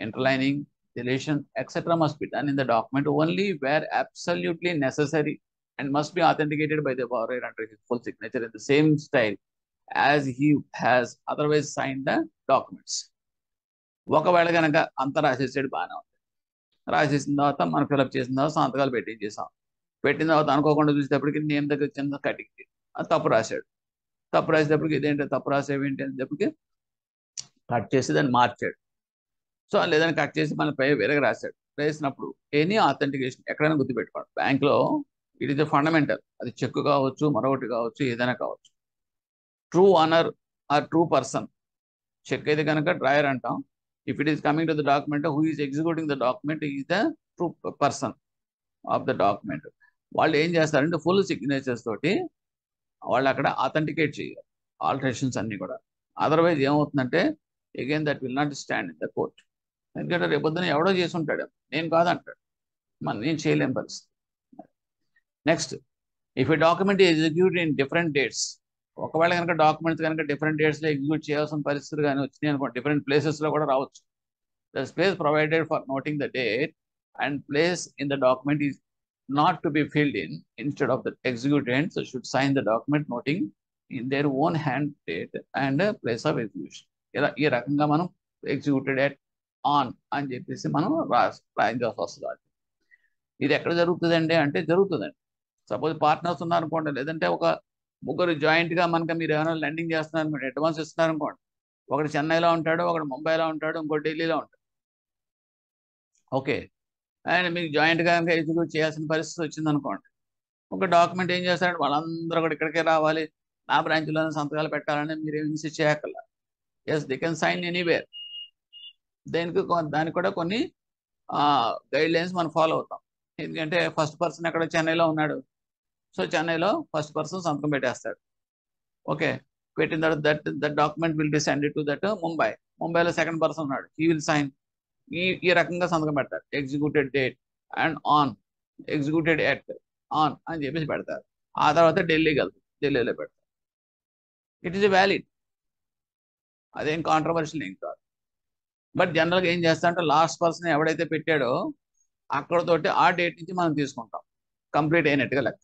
interlining, deletion, etc. must be done in the document only where absolutely necessary and must be authenticated by the borrower under his full signature in the same style as he has otherwise signed the documents. ఒకవేళ కనుక అంతా రాసేసాడు, బాగానే ఉంది. రాసేసిన తర్వాత మనం fill up చేసిన తర్వాత సంతకాలు పెట్టించేసాం. పెట్టిన తర్వాత అనుకోకుండా చూసేటప్పటికి నేమ్ దగ్గర చిన్న కటింగ్ తప్పు రాశాడు. తప్పు రాసేటప్పటికి ఇదేంటి తప్పు రాసేవేంటి అనేటప్పటికి కట్ చేసి దాన్ని మార్చాడు. సో లేదని కట్ చేసి మన పై వేరేగా రాశాడు. రాసినప్పుడు ఎనీ ఆథెంటికేషన్ ఎక్కడైనా గుర్తుపెట్టుకోండి, బ్యాంక్లో ఇట్ ఈస్ ఫండమెంటల్. అది చెక్ కావచ్చు, మరొకటి కావచ్చు, ఏదైనా కావచ్చు. True honour or true person, cheque అయితే కనుక డ్రాయర్ అంటాం. If it is coming to the document, who is executing the document is the true person of the document. వాళ్ళు ఏం చేస్తారంటే ఫుల్ సిగ్నేచర్స్ తోటి వాళ్ళు అక్కడ ఆథెంటికేట్ చేయాలి ఆల్టరేషన్స్ అన్ని కూడా. అదర్వైజ్ ఏమవుతుందంటే again that will not stand in the court. ఎందుకంటే రేపొద్దున ఎవడో చేసి ఉంటాడు, నేను కాదంటాడు, నేను చేయలేని పరిస్థితి. Next, if A document execute in different dates, ఒకవేళ కనుక డాక్యుమెంట్స్ కనుక డిఫరెంట్ డేట్స్లో ఎగ్జిక్యూట్ చేయాల్సిన పరిస్థితులు కానీ వచ్చినాయి అనుకోండి, డిఫరెంట్ ప్లేసెస్లో కూడా రావచ్చు. The space provided for noting the date and place in the document is not to be filled in. Instead of the executants should sign the document noting in their own hand date and place of execution. ఇలా ఈ రకంగా మనం executed at on అని చెప్పేసి మనం రాయించాల్సి వస్తుంది. ఇది ఎక్కడ జరుగుతుందండి అంటే జరుగుతుందండి. సపోజ్ పార్ట్నర్స్ ఉన్నారనుకోండి, లేదంటే ఒక ముగ్గురు జాయింట్గా మనకి మీరు ఏమైనా లెండింగ్ చేస్తున్నారు, అడ్వాన్స్ ఇస్తున్నారు అనుకోండి, ఒకటి చెన్నైలో ఉంటాడు, ఒకటి ముంబైలో ఉంటాడు, ఇంకోటి ఢిల్లీలో ఉంటాడు. ఓకే, అండ్ మీకు జాయింట్గా కనుక ఎగ్జిక్యూట్ చేయాల్సిన పరిస్థితి వచ్చింది అనుకోండి, ఒక డాక్యుమెంట్ ఏం చేస్తారంటే వాళ్ళందరూ కూడా ఇక్కడికే రావాలి, నా బ్రాంచ్లోనే సంతకాలు పెట్టాలని మీరు ఏం ఇన్సిస్ట్ చేయక్కర్లా. Yes, they can sign anywhere. దానికి కూడా కొన్ని గైడ్ లైన్స్ మనం ఫాలో అవుతాం. ఎందుకంటే ఫస్ట్ పర్సన్ ఎక్కడ చెన్నైలో ఉన్నాడు, సో చెన్నైలో ఫస్ట్ పర్సన్ సంతకం పెట్టేస్తాడు. ఓకే, పెట్టిన తర్వాత that document will be send to that ముంబైలో సెకండ్ పర్సన్ ఉన్నాడు, హీ విల్ సైన్. ఈ రకంగా సంతకం పెడతారు. Executed date and on, executed at on అని చెప్పేసి పెడతారు. ఆ తర్వాత ఢిల్లీకి వెళ్తారు, ఢిల్లీలో పెడతారు. ఇట్ ఈస్ వ్యాలిడ్, అదేం కాంట్రవర్షియల్ ఏం కాదు. బట్ జనరల్గా ఏం చేస్తారంటే లాస్ట్ పర్సన్ ఎవడైతే పెట్టాడో అక్కడతోటి ఆ డేట్ నుంచి మనం తీసుకుంటాం, కంప్లీట్ అయినట్టుగా లెక్క.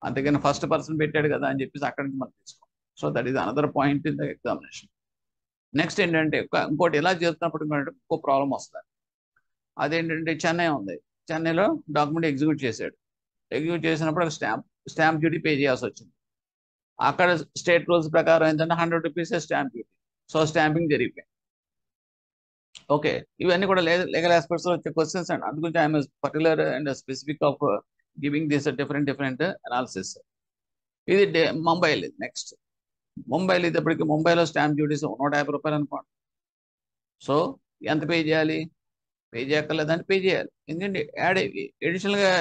అంతేగాని ఫస్ట్ పర్సన్ పెట్టాడు కదా అని చెప్పేసి అక్కడి నుంచి మనం తీసుకోం. So that is another point in the examination. Next ఏంటంటే ఇంకోటి ఇలా చేస్తున్నప్పుడు ఇంకో ప్రాబ్లం వస్తుంది. అదేంటంటే చెన్నై ఉంది, చెన్నైలో డాక్యుమెంట్ ఎగ్జిక్యూట్ చేశాడు. ఎగ్జిక్యూట్ చేసినప్పుడు స్టాంప్ డ్యూటీ పే చేయాల్సి వచ్చింది. అక్కడ స్టేట్ రూల్స్ ప్రకారం ఏంటంటే 100 rupees stamp duty. So stamping జరిగిపోయింది. ఓకే, ఇవన్నీ కూడా లీగల్ ఆస్పెక్ట్స్ వచ్చే క్వశ్చన్స్ అండి. అందుగురించి I'm particular and specific of giving this different analysis. ఇది ముంబై. నెక్స్ట్, ముంబైలో ఇప్పటికి ముంబైలో స్టాంప్ డ్యూటీస్ 150 రూపాయలు అనుకోండి. సో ఎంత పే చేయాలి? పే చేయక్కర్లేదంటే పే చేయాలి. ఎందుకంటే ఎడిషనల్గా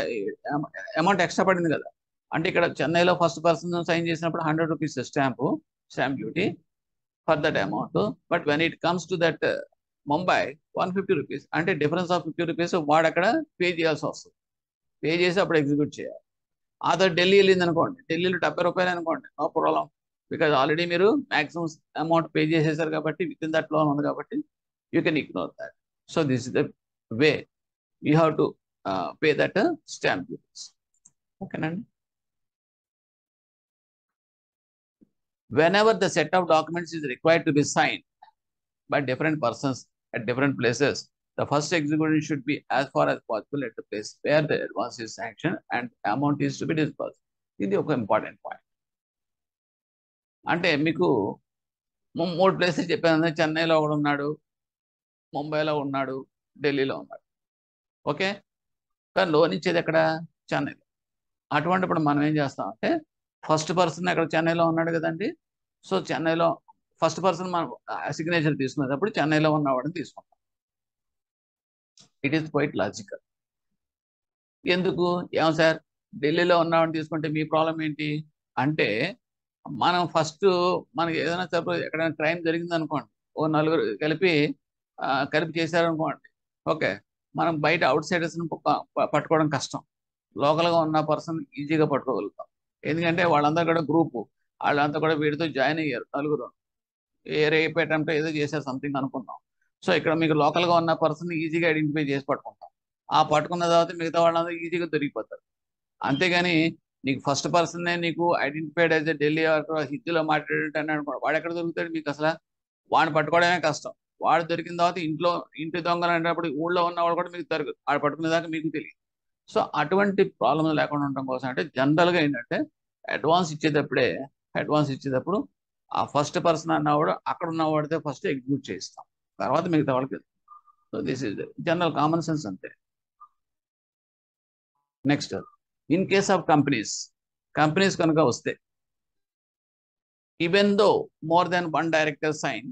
అమౌంట్ ఎక్స్ట్రా పడింది కదా. అంటే ఇక్కడ చెన్నైలో ఫస్ట్ పర్సన్ సైన్ చేసినప్పుడు 100 rupees stamp duty for that amount. But when it comes to that Mumbai 150 rupees, అంటే డిఫరెన్స్ ఆఫ్ 50 రూపీస్ వాడు అక్కడ పే చేయాల్సి వస్తుంది. పే చేసి అప్పుడు ఎగ్జిక్యూట్ చేయాలి. అదే ఢిల్లీ వెళ్ళింది అనుకోండి, ఢిల్లీలో 70 రూపాయలు అనుకోండి, నో ప్రాబ్లం. బికాజ్ ఆల్రెడీ మీరు మాక్సిమం అమౌంట్ పే చేసేసారు కాబట్టి, విత్ ఇన్ దట్ లోన్ ఉంది కాబట్టి you can ignore that. So this is the way you have to pay that stamp duties. ఓకేనండి. Whenever the set of documents is required to be signed by different persons at different places, the first execution should be as far as possible at the place where the advance is sanctioned and amount is to be disbursed. ఇది ఒక important point. అంటే మీకు 3 places చెప్పాను. చెన్నైలో ఒకడు ఉన్నాడు, ముంబైలో ఉన్నాడు, ఢిల్లీలో ఉన్నాడు. ఓకే, కానీ లోన్ ఇచ్చేది ఎక్కడ? చెన్నైలో. అటువంటిప్పుడు మనం ఏం చేస్తాం అంటే, ఫస్ట్ పర్సన్ అక్కడ చెన్నైలో ఉన్నాడు కదండి. సో చెన్నైలో ఫస్ట్ పర్సన్ మనం సిగ్నేచర్ తీసుకునేటప్పుడు చెన్నైలో ఉన్నవాడిని తీసుకుంటాం. It is quite logical. ఎందుకు? ఏమో సార్, ఢిల్లీలో ఉన్నవాడిని తీసుకుంటే మీ ప్రాబ్లం ఏంటి అంటే, మనం ఫస్ట్ మనకి ఏదైనా సపోజ్ ఎక్కడైనా క్రైమ్ జరిగింది అనుకోండి, ఓ నలుగురు కలిపి చేశారనుకోండి. ఓకే, మనం బయట అవుట్ సైడర్స్ని పట్టుకోవడం కష్టం. లోకల్గా ఉన్న పర్సన్ ఈజీగా పట్టుకోగలుగుతాం. ఎందుకంటే వాళ్ళందరూ కూడా గ్రూపు, వాళ్ళంతా కూడా వీడితో జాయిన్ అయ్యారు నలుగురు. రేప్ అటెంప్ట్ ఏదో చేశారు సంథింగ్ అనుకుందాం. సో ఇక్కడ మీకు లోకల్గా ఉన్న పర్సన్ ఈజీగా ఐడెంటిఫై చేసి పట్టుకుంటాం. ఆ పట్టుకున్న తర్వాత మిగతా వాళ్ళందరూ ఈజీగా దొరికిపోతారు. అంతేగాని నీకు ఫస్ట్ పర్సన్నే నీకు ఐడెంటిఫైడ్ అయితే ఢిల్లీ హిందీలో మాట్లాడేటని అనుకోండి, వాడు ఎక్కడ దొరుకుతాడు మీకు? అసలు వాడిని పట్టుకోవడమే కష్టం. వాడు దొరికిన తర్వాత ఇంటి దొంగలు అనేటప్పుడు ఊళ్ళో ఉన్నవాడు కూడా మీకు దొరకదు, వాడు పట్టుకునేదాకా మీకు తెలియదు. సో అటువంటి ప్రాబ్లమ్ లేకుండా ఉండడం కోసం అంటే జనరల్గా ఏంటంటే, అడ్వాన్స్ ఇచ్చేటప్పుడు ఆ ఫస్ట్ పర్సన్ అన్నవాడు అక్కడ ఉన్నవాడితే ఫస్ట్ ఎగ్జిక్యూట్ చేయిస్తాం, తర్వాత మిగతా వాళ్ళకి. So this is general common sense అంతే. Next, in case of companies కనుక వస్తే, even though more than one director sign,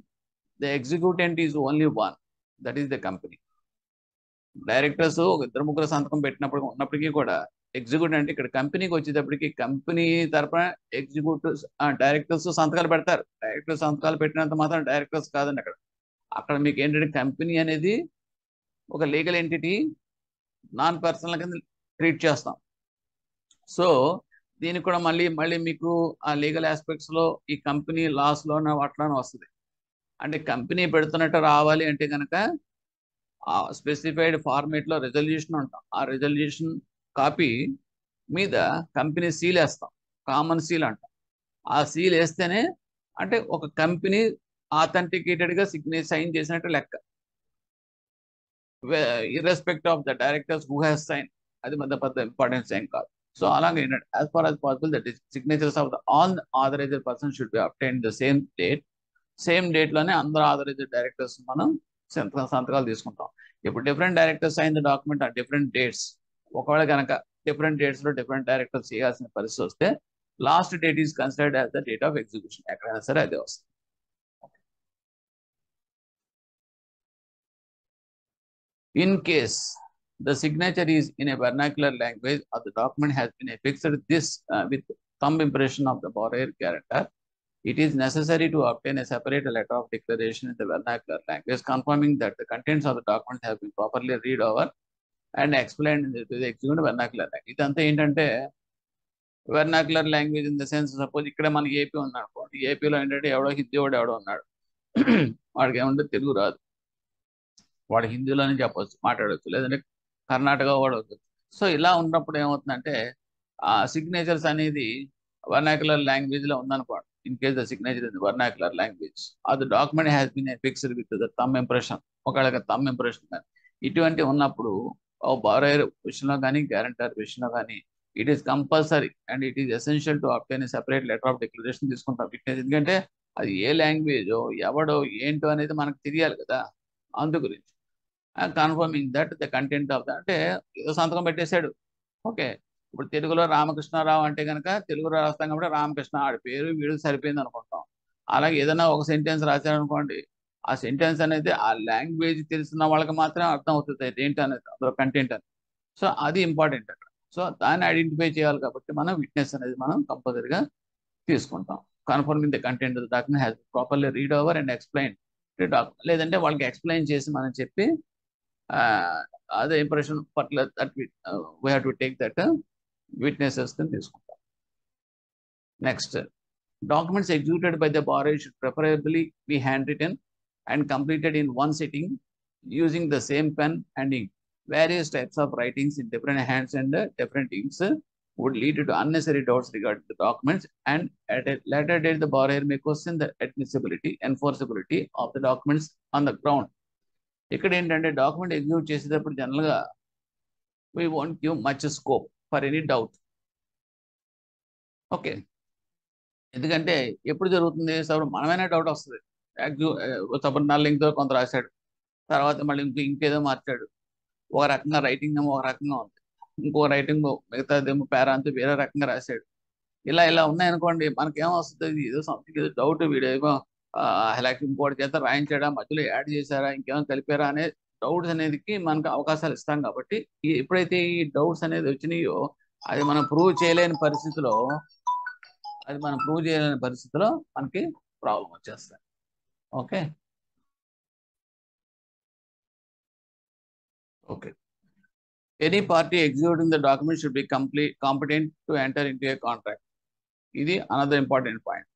the executant is only one, that is the company. Directors ఒక 2-3 సంతకం పెట్టినప్పుడు ఉన్నప్పటికీ కూడా ఎగ్జిక్యూటివ్ అంటే ఇక్కడ కంపెనీకి వచ్చేటప్పటికి కంపెనీ తరఫున ఎగ్జిక్యూటివ్స్ డైరెక్టర్స్ సంతకాలు పెడతారు. డైరెక్టర్స్ సంతకాలు పెట్టినంత మాత్రం డైరెక్టర్స్ కాదండి. అక్కడ మీకు ఏంటంటే కంపెనీ అనేది ఒక లీగల్ ఎంటిటీ, నాన్ పర్సనల్ కింద ట్రీట్ చేస్తాం. సో దీనికి కూడా మళ్ళీ మీకు ఆ లీగల్ ఆస్పెక్ట్స్లో ఈ కంపెనీ లాస్లోనే వాటిలోనే వస్తుంది. అంటే కంపెనీ పెడుతున్నట్టు రావాలి అంటే కనుక ఆ స్పెసిఫైడ్ ఫార్మేట్లో రెజల్యూషన్ ఉంటాం. ఆ రెజల్యూషన్ కాపీ మీద కంపెనీ సీల్ వేస్తాం, కామన్ సీల్ అంటాం. ఆ సీల్ వేస్తేనే అంటే ఒక కంపెనీ ఆథెంటికేటెడ్గా సైన్ చేసినట్టు లెక్క, irrespective of the directors who has sign. అది పెద్ద ఇంపార్టెంట్ సైన్ కాదు. సో అలాగే ఏంటంటే, as far as possible that signatures of the all authorised person should be obtain the same డేట్లోనే అందరూ ఆథరైజ్డ్ డైరెక్టర్స్ మనం సంతకాలు తీసుకుంటాం. ఇప్పుడు డిఫరెంట్ డైరెక్టర్స్ అయిన డాక్యుమెంట్ ఆ డిఫరెంట్ డేట్స్, ఒకవేళ కనుక డిఫరెంట్ డేట్స్లో డిఫరెంట్ డైరెక్టర్స్ చేయాల్సిన పరిస్థితి వస్తే, last date is considered as the date of execution. ఎక్కడైనా సరే అదే వస్తుంది. In case the signature is in a vernacular language or the document has been affixed with thumb impression of the borrower guarantor, it is necessary to obtain a separate letter of declaration in the vernacular language confirming that the contents of the document have been properly read over and explained to the executive vernacular language. ఇదంతా ఏంటంటే vernacular language in the sense, suppose ఇక్కడ మన AP ఉంది అనుకోండి. ఏపీలో ఏంటంటే ఎవడో హిందీ వాడు ఎవడో ఉన్నాడు, వాడికి ఏమంటే తెలుగు రాదు, వాడు హిందీలోనే చెప్పవచ్చు, మాట్లాడవచ్చు, లేదంటే కర్ణాటక వాడు వచ్చు. సో ఇలా ఉన్నప్పుడు ఏమవుతుందంటే, ఆ సిగ్నేచర్స్ అనేది వర్నాక్యులర్ లాంగ్వేజ్లో ఉందనుకోండి. In case the signature in vernacular language or the document has been fixed with the thumb impression, ఒకవేళ థంబ్ ఇంప్రెషన్ కానీ ఇటువంటి ఉన్నప్పుడు బారోయర్ విషయంలో కానీ గ్యారంటర్ విషయంలో కానీ it is compulsory and it is essential to obtain separate letter of declaration తీసుకుంటాం. ఎందుకంటే అది ఏ లాంగ్వేజో ఎవడో ఏంటో అనేది మనకు తెలియాలి కదా, అందు గురించి. Confirming that the content of the, అంటే ఏదో సంతకం పెట్టేశాడు. ఓకే, ఇప్పుడు తెలుగులో రామకృష్ణారావు అంటే కనుక తెలుగులో రాస్తాం కాబట్టి రామకృష్ణ, ఆడి పేరు వీడు సరిపోయింది అనుకుంటాం. అలాగే ఏదైనా ఒక సెంటెన్స్ రాశారనుకోండి, ఆ సెంటెన్స్ అనేది ఆ లాంగ్వేజ్ తెలిసిన వాళ్ళకి మాత్రమే అర్థం అవుతుంది ఏంటి అనేది, అందులో కంటెంట్ అని. సో అది ఇంపార్టెంట్ అక్కడ. సో దాన్ని ఐడెంటిఫై చేయాలి కాబట్టి మనం విట్నెస్ అనేది మనం కంపల్సరీగా తీసుకుంటాం. Confirming the content document has properly read over and explain to document. లేదంటే వాళ్ళకి ఎక్స్ప్లెయిన్ చేసి మనం చెప్పి అదే impression particular that we have to take that witnesses తీసుకుంటాం. Next, documents executed by the borrower should preferably be handwritten and completed in one sitting using the same pen and ink. Various types of writings in different hands and different inks would lead to unnecessary doubts regarding the documents, and at a later date the borrower may question the admissibility, enforceability of the documents on the ground. ఇక్కడ ఏంటంటే document execute చేసేటప్పుడు జనరల్గా we won't give much scope for any doubt. Okay, ఎందుకంటే ఎప్పుడు జరుగుతుంది, suppose మనమైనా doubt వస్తుంది. Suppose నల్లింగ్తో కొంత రాశాడు, తర్వాత మళ్ళీ ఇంకేదో మార్చాడు, ఒక రకంగా రైటింగ్ ఏమో ఒక రకంగా ఉంది, ఇంకో రైటింగ్ మిగతాదేమో పేరా అంతా వేరే రకంగా రాశాడు. ఇలా ఉన్నాయనుకోండి, మనకేమొస్తుంది, ఏదో సంథింగ్ ఏదో డౌట్, వీడేమో ఇంకోటి చేత రాయించాడా, మధ్యలో యాడ్ చేశారా, ఇంకేమో కలిపారా అనే డౌట్స్ అనేదికి మనకు అవకాశాలు ఇస్తాం. కాబట్టి ఎప్పుడైతే ఈ డౌట్స్ అనేది వచ్చినాయో అది మనం ప్రూవ్ చేయలేని పరిస్థితిలో మనకి ప్రాబ్లం వచ్చేస్తాయి. Okay okay any party executing the document should be competent to enter into A contract. ఇది అనదర్ ఇంపార్టెంట్ పాయింట్.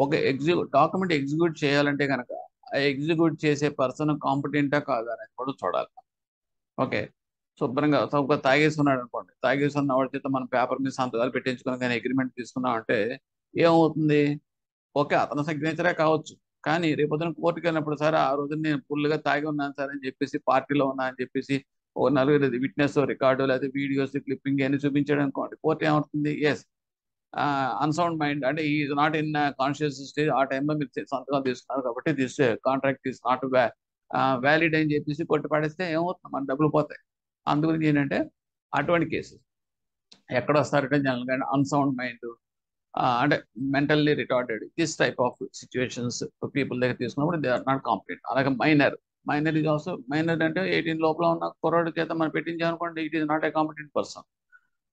ఒక డాక్యుమెంట్ ఎగ్జిక్యూట్ చేయాలంటే కనుక ఆ ఎగ్జిక్యూట్ చేసే పర్సన్ కాంపిటెంటా కాదా అనేది కూడా చూడాలి. ఓకే, శుభ్రంగా తాగేసుకున్నాడు అనుకోండి, తాగేసుకున్న వాడి చేత మనం పేపర్ మీద సంతకాలు పెట్టించుకుని కానీ అగ్రిమెంట్ తీసుకున్నాం అంటే ఏమవుతుంది, ఓకే అతని సిగ్నేచరే కావచ్చు, కానీ రేపొద్దున కోర్టుకి వెళ్ళినప్పుడు సార్ ఆ రోజు నేను ఫుల్గా తాగి ఉన్నాను సార్ అని చెప్పేసి, పార్టీలో ఉన్నా అని చెప్పేసి ఓ నలుగురు విట్నెస్ రికార్డు లేదా వీడియోస్ క్లిప్పింగ్ అని చూపించాడు అనుకోండి, కోర్టు ఏమవుతుంది, ఎస్ అన్సౌండ్ మైండ్, అంటే is not in conscious stage, ఆ టైంలో మీరు సంతకాలు తీసుకున్నారు కాబట్టి this contract is not valid అని చెప్పేసి కొట్టి పడేస్తే ఏమవుతుంది, మన డబ్బులు పోతాయి. అందుగురించి ఏంటంటే అటువంటి కేసెస్ ఎక్కడ వస్తారంటే జనరల్గా అన్సౌండ్ మైండ్, అంటే mentally retarded, this type of situations people దగ్గర తీసుకున్నప్పుడు దే ఆర్ నాట్ కాంపిటెంట్. అలాగే మైనర్ ఇది ఆల్సో, మైనర్ అంటే 18 లోపల ఉన్న కుర్రాడి చేత మనం పెట్టించామనుకోండి, it is not a competent person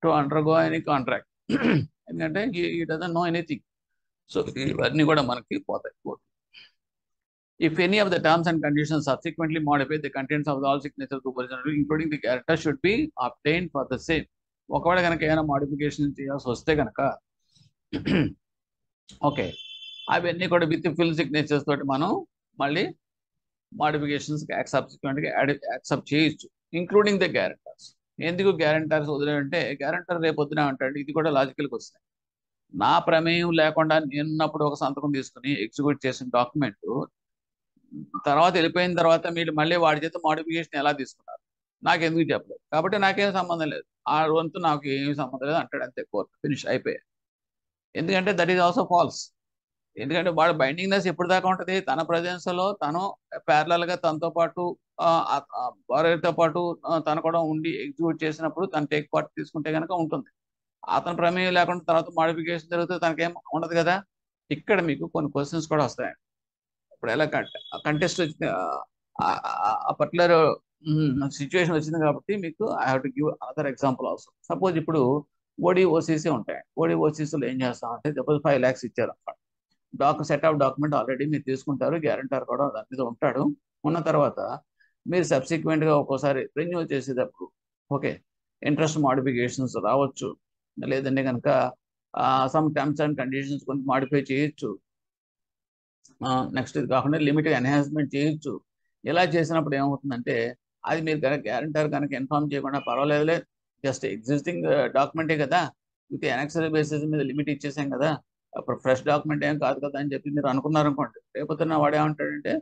to undergo any contract, ఎందుకంటే ఈ డజంట్ నో ఎనీథింగ్. సో ఇవన్నీ కూడా మనకి పోతాయి. If any of the terms and conditions subsequently modify the contents of all signatures to original, including the guarantor, should be obtained for the same. ఒకవేళ కనుక ఏమైనా modification చేయాల్సి వస్తే కనుక ఓకే, అవన్నీ కూడా విత్ ఫుల్ సిగ్నేచర్స్ తోటి మనం మళ్ళీ మోడిఫికేషన్స్ సబ్సిక్వెంట్గా యాక్సెప్ట్ చేయొచ్చు, ఇంక్లూడింగ్ ద గ్యారెంటర్స్. ఎందుకు గ్యారెంటర్స్ వదిలేంటే, గ్యారెంటర్ రేపు వద్దునే ఉంటాడు. ఇది కూడా లాజికల్గా వస్తుంది. నా ప్రమేయం లేకుండా నేనున్నప్పుడు ఒక సంతకం తీసుకుని ఎగ్జిక్యూట్ చేసిన డాక్యుమెంట్ తర్వాత వెళ్ళిపోయిన తర్వాత మీరు మళ్ళీ వాడి చేత మోడిఫికేషన్ ఎలా తీసుకున్నారు, నాకు ఎందుకు చెప్పలేదు, కాబట్టి నాకేం సంబంధం లేదు, ఆ వంతు నాకు ఏమి సంబంధం లేదు అంటాడు, అంతే, కోర్టు ఫినిష్ అయిపోయాయి. ఎందుకంటే దట్ ఈస్ ఆల్సో ఫాల్స్. ఎందుకంటే వాడు బైండింగ్నెస్ ఎప్పుడు దాకా ఉంటుంది, తన ప్రజెన్స్లో తను ప్యారలల్గా తనతో పాటు భార్యతో పాటు తను కూడా ఉండి ఎగ్జిక్యూట్ చేసినప్పుడు తను టేక్ పార్ట్ తీసుకుంటే కనుక ఉంటుంది. అతని ప్రమేయం లేకుండా తర్వాత మోడిఫికేషన్ జరిగితే తనకేం ఉండదు కదా. ఇక్కడ మీకు కొన్ని క్వశ్చన్స్ కూడా వస్తాయండి. ఇప్పుడు ఎలా కంటెస్ట్ వచ్చింది, ఆ పర్టికులర్ సిచ్యువేషన్ వచ్చింది కాబట్టి మీకు I have to give other example also. Suppose ఇప్పుడు ఓడిఓసీసీ ఉంటాయి. ఓడిఓసీసీలో ఏం చేస్తామంటే సపోజ్ 5 lakhs ఇచ్చారు అనమాట. సెట్ ఆఫ్ డాక్యుమెంట్ ఆల్రెడీ మీరు తీసుకుంటారు, గ్యారెంటర్ కూడా దాని మీద ఉంటాడు. ఉన్న తర్వాత మీరు సబ్సిక్వెంట్గా ఒక్కోసారి రెన్యూ చేసేటప్పుడు ఓకే ఇంట్రెస్ట్ మోడిఫికేషన్స్ రావచ్చు, లేదంటే కనుక సమ్ టర్మ్స్ అండ్ కండిషన్స్ కొంచెం మాడిఫై చేయొచ్చు. నెక్స్ట్ ఇది కాకుండా లిమిట్ ఎన్హాన్స్మెంట్ చేయొచ్చు. ఇలా చేసినప్పుడు ఏమవుతుందంటే అది మీరు కనుక గ్యారెంటర్ కనుక ఇన్ఫార్మ్ చేయకుండా పర్వాలేదులే, జస్ట్ ఎగ్జిస్టింగ్ డాక్యుమెంటే కదా, విత్ ఎనెక్సరీ బేసిస్ మీద లిమిట్ ఇచ్చేసాం కదా, అప్పుడు ఫ్రెష్ డాక్యుమెంట్ ఏం కాదు కదా అని చెప్పి మీరు అనుకున్నారనుకోండి, రేపొద్దున వాడు ఏమంటాడంటే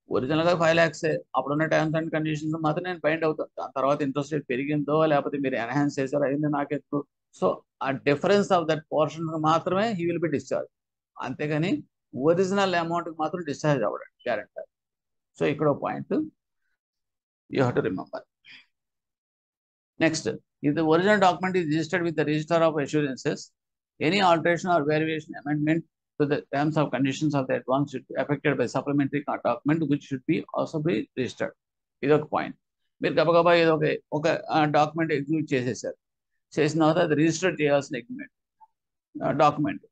ఒరిజినల్గా 5 lakhs, అప్పుడున్న టర్మ్స్ అండ్ కండిషన్స్ మాత్రం నేను బైండ్ అవుతాను, దాని తర్వాత ఇంట్రెస్ట్ రేట్ పెరిగిందో లేకపోతే మీరు ఎన్హాన్స్ చేశారో అయింది నాకెందుకు. సో ఆ డిఫరెన్స్ ఆఫ్ దట్ పోర్షన్ మాత్రమే హీ విల్ బి డిశ్చార్జ్, అంతేగాని ఒరిజినల్ అమౌంట్కి మాత్రం డిశ్చార్జ్ అవ్వడం గ్యారెంటర్. సో ఇక్కడ point you have to remember. Next, if the original document is registered with the register of assurances, any alteration or variation, amendment to the terms of conditions of the advance should be affected by supplementary document which should be also be registered. ఇది ఒక point. మీరు గబగబా ఏదో ఒక document execute చేసేసారు. చేసిన తర్వాత అది రిజిస్టర్ చేయాల్సిన డాక్యుమెంట్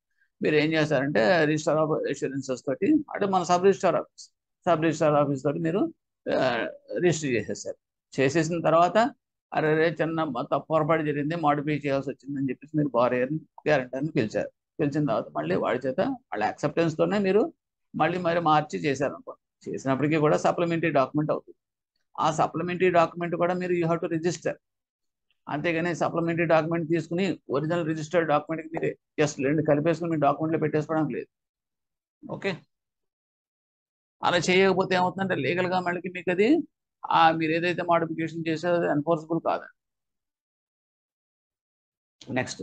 మీరు ఏం చేస్తారంటే రిజిస్టర్ ఆఫ్ అష్యూరెన్సెస్ తోటి అంటే మన సబ్ రిజిస్టర్ ఆఫీస్ తోటి మీరు రిజిస్టర్ చేసేసారు. చేసేసిన తర్వాత అరే చిన్న పొరపాటు జరిగింది, మాడిఫై చేయాల్సి వచ్చిందని చెప్పేసి మీరు గ్యారెంటర్ని పిలిచారు. పిలిచిన తర్వాత మళ్ళీ వాడి చేత వాళ్ళ యాక్సెప్టెన్స్ తోనే మీరు మళ్ళీ మార్చి చేశారు అనుకోండి. చేసినప్పటికీ కూడా సప్లిమెంటరీ డాక్యుమెంట్ అవుతుంది. ఆ సప్లిమెంటరీ డాక్యుమెంట్ కూడా మీరు యూ హ్యావ్ టు రిజిస్టర్. అంతేగాని సప్లిమెంటరీ డాక్యుమెంట్ తీసుకుని ఒరిజినల్ రిజిస్టర్డ్ డాక్యుమెంట్కి మీరు జస్ట్ రెండు కలిపేసుకుని మీ డాక్యుమెంట్లో పెట్టేసుకోవడానికి లేదు. ఓకే, అలా చేయకపోతే ఏమవుతుందంటే లీగల్గా మళ్ళీ మీకు అది మీరు ఏదైతే మోడిఫికేషన్ చేసారో అది ఎన్ఫోర్సబుల్ కాదండి. Next,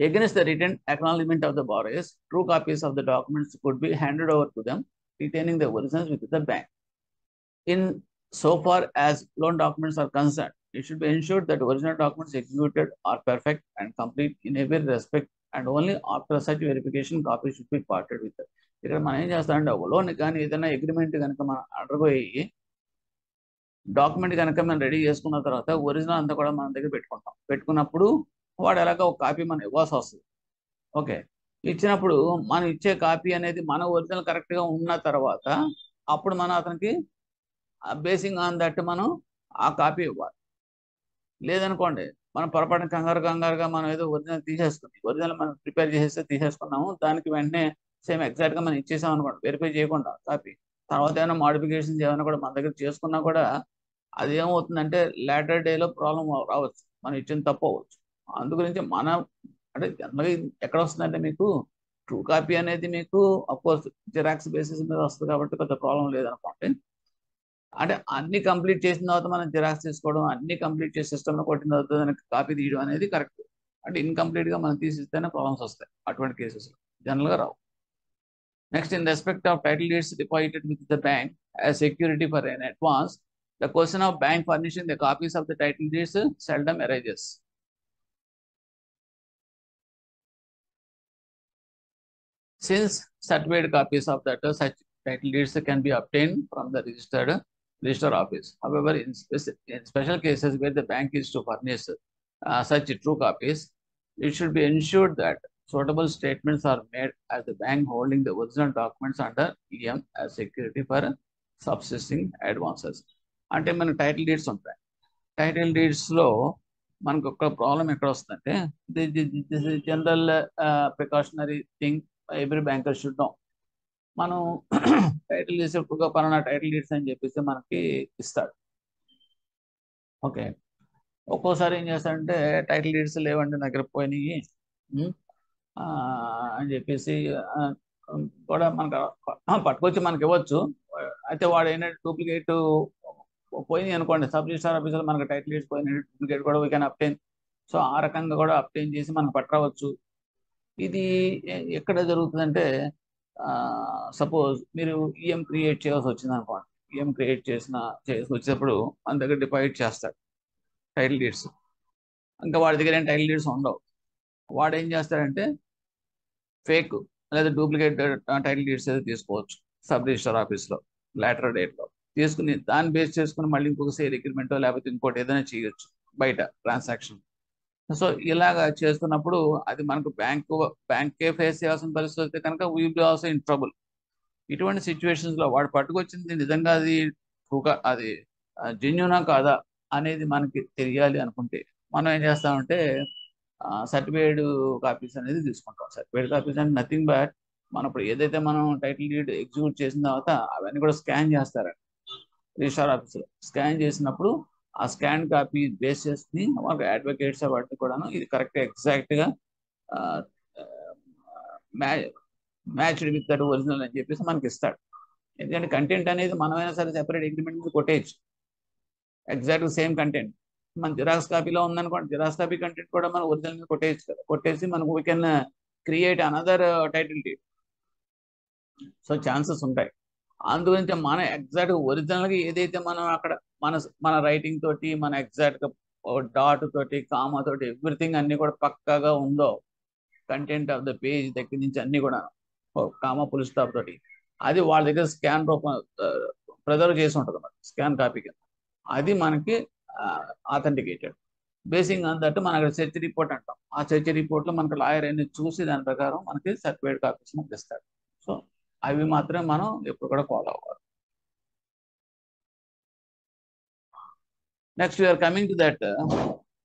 against the written acknowledgement of the borrowers, true copies of the documents could be handed over to them, retaining the originals with the bank. In so far as loan documents are concerned, it should be ensured that original documents executed are perfect and complete in every respect, and only after such verification copies should be parted with them. ఇక్కడ మనం ఏం చేస్తామంటే loan కానీ ఏదైనా agreement కనుక మనం అడగబోయి document కనుక మనం రెడీ చేసుకున్న తర్వాత ఒరిజినల్ అంతా కూడా మన దగ్గర పెట్టుకున్నప్పుడు వాడు ఎలాగో ఒక కాపీ మనం ఇవ్వాల్సి వస్తుంది. ఓకే, ఇచ్చినప్పుడు మనం ఇచ్చే కాపీ అనేది మన ఒరిజినల్ కరెక్ట్గా ఉన్న తర్వాత అప్పుడు మనం అతనికి బేసింగ్ ఆన్ దట్ మనం ఆ కాపీ ఇవ్వాలి. లేదనుకోండి మనం పొరపాటున కంగారుగా మనం ఏదో ఒరిజినల్ మనం ప్రిపేర్ చేసేస్తే తీసేసుకున్నాము, దానికి వెంటనే సేమ్ ఎగ్జాక్ట్గా మనం ఇచ్చేసాం అనుకోండి వెరిఫై చేయకుండా కాపీ, తర్వాత ఏమైనా మోడిఫికేషన్స్ ఏమైనా కూడా మన దగ్గర చేసుకున్నా కూడా అది ఏమవుతుందంటే లేటర్ డేలో ప్రాబ్లం రావచ్చు, మనం ఇచ్చిన తప్పు అవ్వచ్చు. అందుగురించి అంటే జనరల్గా ఎక్కడ వస్తుందంటే మీకు ట్రూ కాపీ అనేది మీకు అఫ్కోర్స్ జిరాక్స్ బేసిస్ మీద వస్తుంది కాబట్టి పెద్ద ప్రాబ్లం లేదనుకోండి. అంటే అన్ని కంప్లీట్ చేసిన తర్వాత మనం జిరాక్స్ తీసుకోవడం, అన్ని కంప్లీట్ చేసి సిస్టంలో కొట్టిన తర్వాత దానికి కాపీ తీయడం అనేది కరెక్ట్. అంటే ఇన్కంప్లీట్గా మనం తీసిస్తేనే ప్రాబ్లమ్స్ వస్తాయి అటువంటి కేసెస్లో, జనరల్గా రావు. Next, in respect of title deeds deposited with the bank as security for an advance, the question of bank furnishing the copies of the title deeds seldom arises. Since certified copies of that such title deeds can be obtained from the register office. However, in special cases where the bank is to furnish such true copies, it should be ensured that suitable statements are made as the bank holding the original documents under EM as security for subsisting advances. అంటే మనకు title deeds ఉంటాయి. Title డీడ్స్లో మనకు ఒక problem ఎక్కడ వస్తుందంటే this is general precautionary thing every banker should know. మనం title deeds ఎక్కువగా పలానా టైటిల్ డీడ్స్ అని చెప్పేసి మనకి ఇస్తాడు. ఓకే, ఒక్కోసారి ఏం చేస్తాడంటే టైటిల్ డీడ్స్ లేవండి దగ్గర పోయినాయి అని చెప్పేసి కూడా మనకు పట్టుకొచ్చి మనకి ఇవ్వచ్చు. అయితే వాడు ఏంటంటే డూప్లికేట్ పోయింది అనుకోండి, సబ్ రిజిస్టర్ ఆఫీసులో మనకు టైటిల్ డీడ్స్ పోయిన డూప్లికేట్ కూడా వీ కెన్ అప్టైన్. సో ఆ రకంగా కూడా అప్టైన్ చేసి మనకు పట్టవచ్చు. ఇది ఎక్కడ జరుగుతుందంటే సపోజ్ మీరు ఈఎం క్రియేట్ చేయాల్సి వచ్చింది అనుకోండి. ఈఎం క్రియేట్ చేసి వచ్చేటప్పుడు మన దగ్గర డిపాజిట్ చేస్తాడు టైటిల్ డీడ్స్. ఇంకా వాడి దగ్గర ఏం టైటిల్ డీడ్స్ ఉండవు. వాడు ఏం చేస్తాడంటే ఫేక్ లేదా డూప్లికేట్ టైటిల్ డీడ్స్ అయితే తీసుకోవచ్చు సబ్ రిజిస్టర్ ఆఫీస్లో లేటర్ డేట్లో తీసుకుని దాన్ని బేస్ చేసుకుని మళ్ళీ ఇంకొక సేల్ అగ్రిమెంటో లేకపోతే ఇంకోటి ఏదైనా చేయొచ్చు బయట ట్రాన్సాక్షన్. సో ఇలాగా చేస్తున్నప్పుడు అది మనకు బ్యాంకే ఫేస్ చేయాల్సిన పరిస్థితి వస్తే కనుక we will be also in trouble. ఇటువంటి సిచ్యువేషన్స్లో వాడు పట్టుకొచ్చింది నిజంగా అది జెన్యూనా కాదా అనేది మనకి తెలియాలి అనుకుంటే మనం ఏం చేస్తామంటే సర్టిఫైడ్ కాపీస్ అనేది తీసుకుంటాం. సర్టిఫైడ్ కాపీస్ అంటే నథింగ్ బట్ మనం ఇప్పుడు ఏదైతే మనం టైటిల్ డీడ్ ఎగ్జిక్యూట్ చేసిన తర్వాత అవన్నీ కూడా స్కాన్ చేస్తారండి రిజిస్టర్ ఆఫీస్లో. స్కాన్ చేసినప్పుడు ఆ స్కాన్ కాపీ బేస్ చేసుకుని మాకు అడ్వకేట్స్ వాటిని కూడాను ఇది కరెక్ట్ ఎగ్జాక్ట్గా మ్యాచ్డ్ విత్ దట్ ఒరిజినల్ అని చెప్పేసి మనకి ఇస్తాడు. ఎందుకంటే కంటెంట్ అనేది మనమైనా సరే సెపరేట్ అగ్రిమెంట్ మీద కొట్టేయచ్చు. ఎగ్జాక్ట్ సేమ్ కంటెంట్ మన జిరాక్స్ కాపీలో ఉందనుకోండి, జిరాక్స్ కాపీ కంటెంట్ కూడా మనం ఒరిజినల్ మీద కొట్టేయచ్చు కదా. కొట్టేసి మనకు we can create another title deed. So chances ఉంటాయి. అందుగురించి మన ఎగ్జాక్ట్ ఒరిజినల్గా ఏదైతే మనం అక్కడ మన రైటింగ్ తోటి మన ఎగ్జాక్ట్గా డాట్ తోటి కామా తోటి ఎవ్రీథింగ్ అన్ని కూడా పక్కాగా ఉందో కంటెంట్ ఆఫ్ ద పేజ్ దగ్గర నుంచి అన్ని కూడా కామా ఫుల్ స్టాప్ తోటి, అది వాళ్ళ దగ్గర స్కాన్ రూపం ప్రిజర్వ్ చేసి ఉంటుంది అన్నమాట, స్కాన్ కాపీ కింద. అది మనకి ఆథెంటికేటెడ్. బేసింగ్ ఆన్ దట్ మనకి సెర్చ్ రిపోర్ట్ అంటాం. ఆ సెర్చ్ రిపోర్ట్లో మనకి లాయర్ అన్ని చూసి దాని ప్రకారం మనకి సర్టిఫైడ్ కాపీస్ మనకి ఇస్తాడు. సో అవి మాత్రమే మనం ఎప్పుడు కూడా ఫాలో అవ్వాలి. Next we are coming to that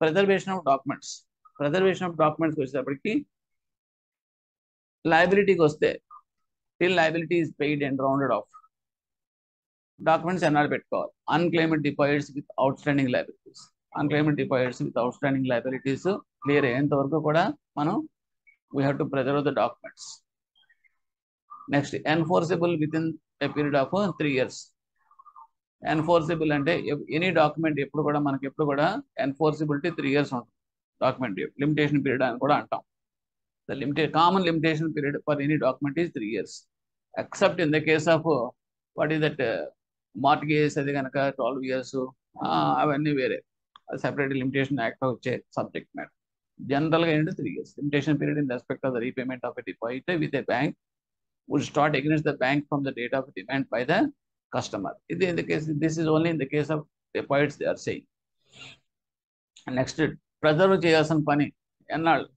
preservation of documents. Preservation of documents వచ్చేటప్పటికి లయబిలిటీకి వస్తే, till liability is paid and rounded off, documents ఎన్నాళ్ళు పెట్టుకోవాలి. Unclaimed deposits with outstanding liabilities. Unclaimed deposits with outstanding liabilities clear అయ్యేంత వరకు కూడా మనం we have to preserve the documents. Next enforceable within a period of 3 years. Enforceable అంటే any document ఎప్పుడు కూడా మనకి ఎప్పుడు కూడా ఎన్ఫోర్సిబిలిటీ 3 years ఉంటుంది. డాక్యుమెంట్ లిమిటేషన్ పీరియడ్ అని కూడా అంటాం. The common limitation period for any document is 3 years, except in the case of what is that mortgage, అది కనుక 12 years, అవన్నీ వేరే, సెపరేట్ లిమిటేషన్ యాక్ట్ వచ్చే సబ్జెక్ట్ మ్యాటర్. జనరల్గా ఏంటంటే 3 years limitation period in respect of the repayment of a deposit with a bank would start against the bank from the date of demand by the customer. In the case, this is only in the case of deposits they are saying. Next, preserve చేయాల్సిన పని ఎన్నాళ్ళు.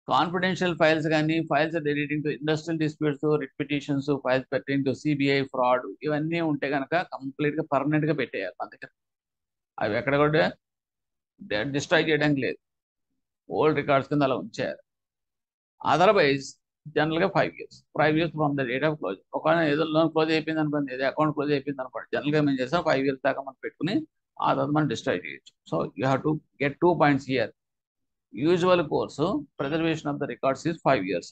Confidential files కానీ, files relating to industrial disputes, writ petitions, files pertaining to CBI fraud, ఇవన్నీ ఉంటే కనుక కంప్లీట్గా పర్మనెంట్గా పెట్టేయాలి మన దగ్గర. అవి ఎక్కడ కూడా డిస్ట్రాయ్ చేయడానికి లేదు, ఓల్డ్ రికార్డ్స్ కింద అలా ఉంచేయాలి. అదర్వైజ్ జనరల్గా 5 years from the date of close. ఒక ఏదో లోన్ క్లోజ్ అయిపోయింది అనుకోండి, ఏదో అకౌంట్ క్లోజ్ అయిపోయింది అనుకోండి, జనరల్గా మేము చేస్తాం 5 years దాకా మనం పెట్టుకుని ఆ తర్వాత మనం డిస్ట్రాయ్ చేయొచ్చు. So you have to get 2 points here. Usual course preservation of the records is 5 years.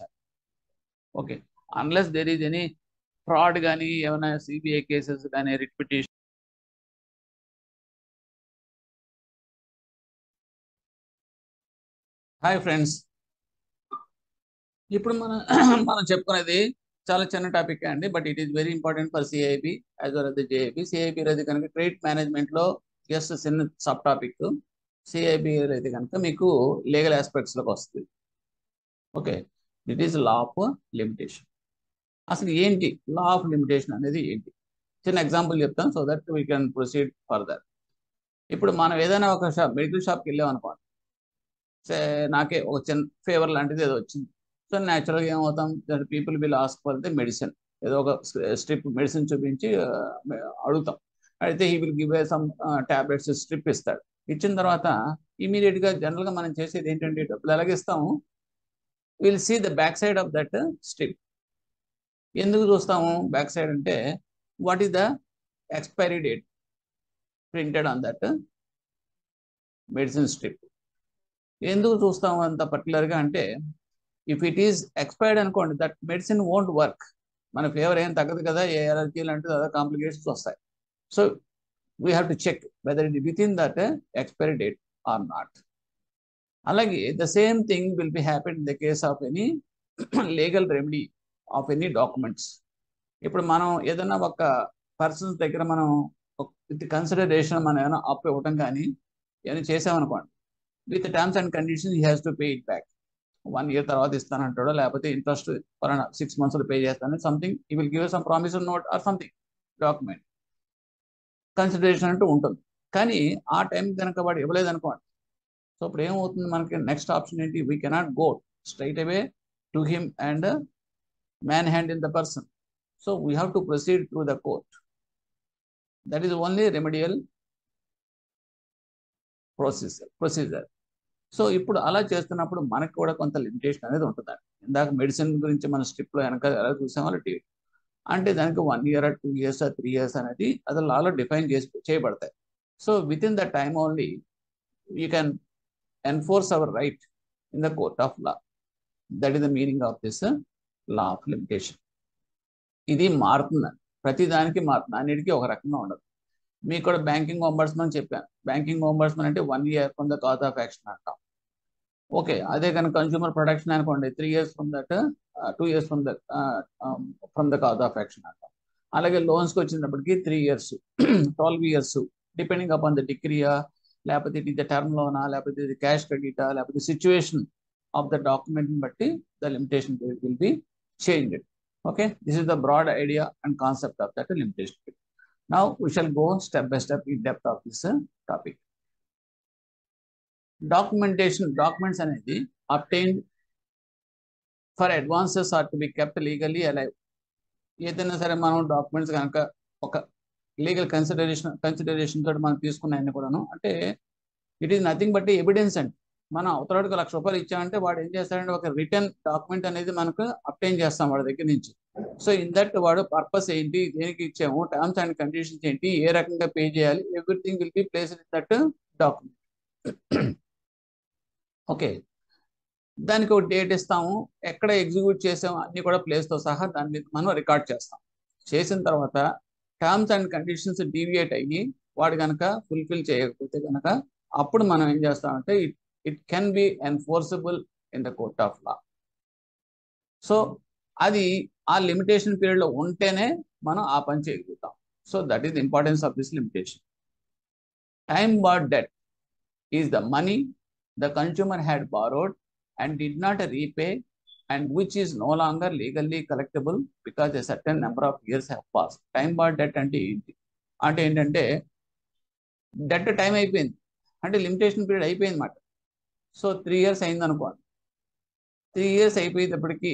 Okay, unless there is any fraud కానీ, ఏమైనా సిబిఐ కేసెస్ కానీ, రిట్ పిటిషన్. హాయ్ ఫ్రెండ్స్, ఇప్పుడు మనం చెప్పుకునేది చాలా చిన్న టాపిక్ అండి, but it is very important for CIB as well as the JIB. CIB అయితే కనుక క్రెడిట్ మేనేజ్మెంట్లో జస్ట్ చిన్న సబ్ టాపిక్. సిఐబి అయితే కనుక మీకు లీగల్ ఆస్పెక్ట్స్లోకి వస్తుంది. Okay, it is law of limitation. అసలు ఏంటి లా ఆఫ్ లిమిటేషన్ అనేది ఏంటి? చిన్న ఎగ్జాంపుల్ చెప్తాను so that we can proceed further. ఇప్పుడు మనం ఏదైనా ఒక మెడికల్ షాప్కి వెళ్ళాం అనుకోండి, నాకే ఒక చిన్న ఫీవర్ లాంటిది ఏదో వచ్చింది. సో న్యాచురల్గా ఏమవుతాం, people will ask for the medicine. ఏదో ఒక స్ట్రిప్ మెడిసిన్ చూపించి అడుగుతాం. అయితే he will give some tablets, strip ఇస్తాడు. ఇచ్చిన తర్వాత ఇమీడియట్గా జనరల్గా మనం చేసేది ఏంటంటే, డబ్బులు ఎలాగిస్తాము, will see the back side of that strip. ఎందుకు చూస్తాము బ్యాక్ సైడ్ అంటే, what is the expiry date printed on that medicine strip. ఎందుకు చూస్తాము అంత పర్టికులర్గా అంటే, ఇఫ్ ఇట్ ఈస్ ఎక్స్పైర్డ్ అనుకోండి, దట్ మెడిసిన్ వోంట్ వర్క్. మన ఫీవర్ ఏం తగ్గదు కదా, ఏ ఎలర్జీ లాంటిది అదర్ కాంప్లికేషన్స్ వస్తాయి. So we have to check whether it within that expiry date or not. అలాగే the same thing will be happen in the case of any legal remedy of any documents. ఇప్పుడు మనం ఏదైనా ఒక persons దగ్గర మనం with consideration మనం ఏమైనా అప్పు ఇవ్వటం కానీ ఏమైనా చేసామనుకోండి, with terms and conditions he has to pay it back. 1 year తర్వాత ఇస్తానంటాడో, లేకపోతే ఇంట్రెస్ట్ 6 months పే చేస్తాను, సంథింగ్ ఈ will give some promise note or something document. Consideration అంటూ ఉంటుంది. కానీ ఆ టైం కనుక వాడు ఇవ్వలేదు అనుకోండి, సో ఇప్పుడు ఏమవుతుంది మనకి, నెక్స్ట్ ఆప్షన్ ఏంటి, we cannot go straight away to him and man hand in the person. So we have to proceed through the court. That is only remedial procedure. So ఇప్పుడు అలా చేస్తున్నప్పుడు మనకు కూడా కొంత లిమిటేషన్ అనేది ఉంటుందండి. ఇందాక మెడిసిన్ గురించి మన స్ట్రిప్లో వెనక ఎలా చూసామో టీవీ అంటే దానికి 1 year 2 years 3 years అనేది అది లాలో డిఫైన్ చేయబడతాయి. So with in the time only you can enforce our right in the court of law. That is the meaning of this law of limitation. ఇది మారుతుందండి, ప్రతి దానికి మారుతుంది, అన్నిటికీ ఒక రకంగా ఉండదు. మీకు కూడా బ్యాంకింగ్ అంబడ్స్మన్ చెప్పాను. బ్యాంకింగ్ అంబడ్స్మన్ అంటే 1 year from the cause of action అంటాం. ఓకే, అదే కనుక కన్స్యూమర్ ప్రొటెక్షన్ అనుకోండి, 3 years from that, 2 years from the cause of action అంటాం. అలాగే లోన్స్కి వచ్చినప్పటికీ 3 years 12 years depending upon the డిగ్రీయా, లేకపోతే ఇది ద టర్మ్ లోనా, లేకపోతే ఇది క్యాష్ క్రెడిటా, లేకపోతే సిచ్యువేషన్ ఆఫ్ ద డాక్యుమెంట్ని బట్టి the limitation period will be changed. Okay, this is the broad idea and concept of that limitation period. Now we shall go step by step in depth of this topic. Documents అనేది obtained for advances are to be kept legally alive. ఏదైనా సరే మనం documents కనుక ఒక legal consideration తోటి మనం తీసుకున్నాయని కూడాను అంటే it is nothing but evidence అండి. మనం అవతలకి ₹1,00,000 ఇచ్చామంటే వాడు ఏం చేస్తాడంటే ఒక రిటర్న్ డాక్యుమెంట్ అనేది మనకు అప్టైన్ చేస్తాం వాడి దగ్గర నుంచి. సో ఇన్ దట్ వాడు పర్పస్ ఏంటి, దేనికి ఇచ్చాము, టర్మ్స్ అండ్ కండిషన్స్ ఏంటి, ఏ రకంగా పే చేయాలి, everything will be placed in that document. Okay, దానికి ఒక డేట్ ఇస్తాము, ఎక్కడ ఎగ్జిక్యూట్ చేసాము అన్ని కూడా ప్లేస్తో సహా దాన్ని మనం రికార్డ్ చేస్తాం. చేసిన తర్వాత టర్మ్స్ అండ్ కండిషన్స్ డీవియేట్ అయ్యి వాడు కనుక ఫుల్ఫిల్ చేయకపోతే కనుక అప్పుడు మనం ఏం చేస్తామంటే it can B enforceable in the court of law. So అది ఆ లిమిటేషన్ పీరియడ్లో ఉంటేనే మనం ఆ పని చేయగలుగుతాం. So that is the importance of this limitation. Time barred debt is the money the consumer had borrowed and did not repay and which is no longer legally collectible because a certain number of years have passed. Time barred debt అంటే ఏంటంటే debt time అయిపోయింది అంటే limitation period అయిపోయింది అన్నమాట. So 3 years అయింది అనుకోండి. 3 years అయిపోయేటప్పటికి